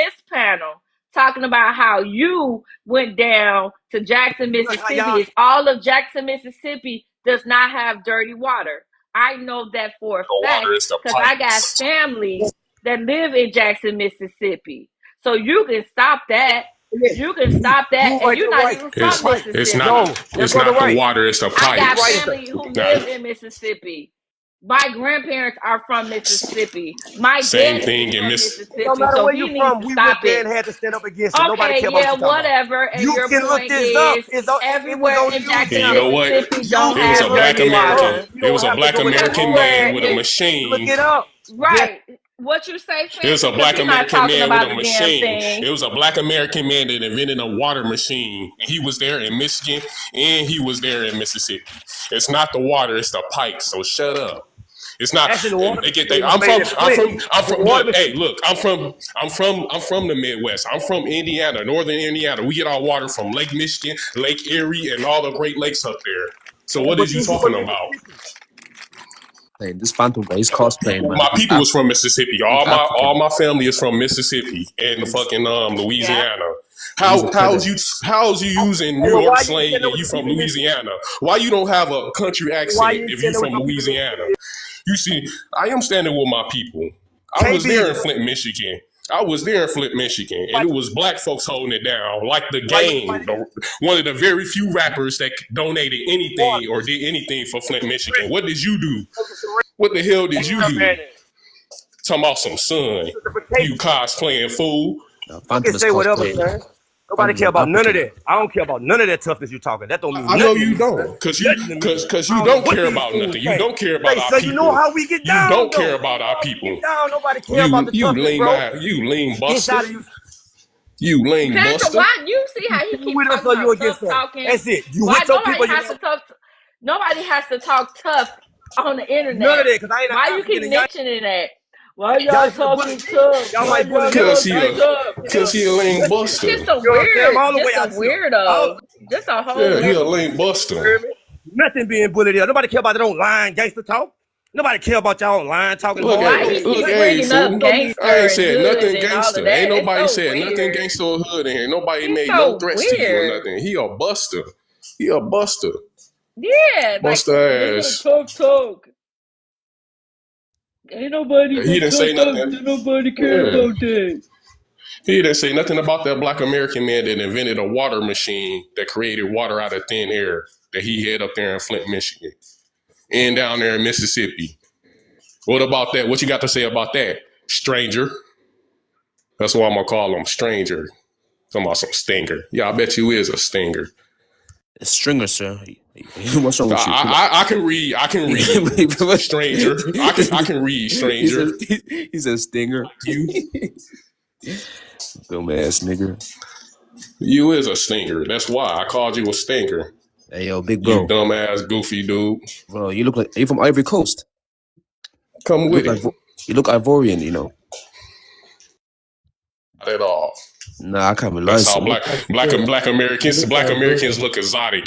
this panel talking about how you went down to Jackson, Look how y'all. Mississippi. Is all of Jackson, Mississippi does not have dirty water. I know that for a The fact water is the because I got pipes. family that live in Jackson, Mississippi. So you can stop that. You can stop that. You And right, you're they're not right. even They're from It's right. it's Mississippi. No, not your it's brother not the right. water, it's the I got Right. pipes. family who Now, live in Mississippi. My grandparents are from Mississippi. My same daddy is thing in from Miss. It don't Mississippi. matter So where he you needs from. to We stop went there it. and had to stand up against it. Nobody Okay, care about yeah, what you talking about. whatever. And You your can look point this up. is It was everywhere on in news Jackson, And you channel. know what? Mississippi You don't It was can a have look black dirty this up. American. water. You It was don't a have to black go into American Google. man Everywhere with a in Look machine. it up. Yeah. right. What you say, It was Fancy? a Because black he not American talking man with about a the damn machine. thing. It was a black American man that invented a water machine. He was there in Michigan and he was there in Mississippi. It's not the water, it's the pipes. So shut up. It's not. Actually, the water They get machine they. was made in Flint. I'm The from. water Look, machine. hey, look. I'm from the Midwest. I'm from Indiana, northern Indiana. We get our water from Lake Michigan, Lake Erie, and all the Great Lakes up there. So Yeah, what but is you this is talking what about? Mississippi. Hey, this Phantom guy, he's cosplaying, man. My He's people was from Mississippi. He's All African. my family is from Mississippi and fucking Yeah. Louisiana. He's a How's pedant. you using Hey, New well, York why you ain't slang saying that and with you the from people in Mississippi? Louisiana? Why you don't have a country Why accent you ain't if saying you that with from your people in Louisiana? Mississippi? You see, I am standing with my people. I was KB, there in Flint, Michigan. I was there in Flint, Michigan, and why, it was black folks holding it down, like the why you ain't game. fighting One of the very few rappers that donated water? anything or did anything for Flint, Michigan. What did you do? Focus the What the hell did rain. you Up do? at it. Talking about some son. Sister for You cable. cosplaying fool. You can Phantom is say whatever, cosplaying. son. Nobody Phantom care is about none of African. that. I don't care about none of that toughness you talking. That don't mean I know nothing to you me, son. don't, cause Nothing to me. you I don't know don't what care these about fools nothing. You think. don't care about Say, our son, you know people. how we get You down, don't care though. about our How we people. get down. Nobody care about the toughness, bro. You lame Gets buster. out of you. You lame Sandra, buster. why you see You how he stand keep with us talking or you about tough against us. talking? That's it. You Why with your people, you not. nobody has to talk tough on the None of internet. that, because I ain't an Why you African keep and y'all mentioning that? Why y'all y'all should bully talking me. tough? Y'all Why might bully y'all me. Cause talking he a, tough? cause he a lame That's it. It's buster. just some You know what I'm saying? I'm weird, all the way just a out here. All, weirdo, just a whole Yeah, he a weird. lame you buster. hear me? Nothing being bullied here. Nobody care about that online gangster talk. Nobody care about y'all online talking hard. That Why don't he mean keep nothing. Hey bringing up That fool. don't mean I gangster ain't and said hood nothing and all of gangster. Ain't that? It's nobody so said nothing weird. gangster or hood in here. Nobody He's made no so threats to you or weird. nothing. He a buster. He a buster. Yeah, like they Buster don't ass. tough talk. Ain't nobody He but didn't say tough talk. nothing. Ain't nobody care Yeah. about that. He didn't say nothing about that black American man that invented a water machine that created water out of thin air that he had up there in Flint, Michigan, and down there in Mississippi. What about that? What you got to say about that, stranger? That's why I'm gonna call him stranger. Talking about some stinger. Yeah, I bet you is a stinger. A stringer, sir. What's wrong with you? I can read. I can read. Stranger. I can read. Stranger. He's a stinger. You Dumbass nigga. you is a stinger. That's why I called you a stinker. Hey yo, big You bro. dumbass goofy dude. Bro, you look like are you from Ivory Coast? Come You with look like it. you look Ivorian, you know. Not at all. Nah, I can't be lying, That's how son. black Americans look exotic.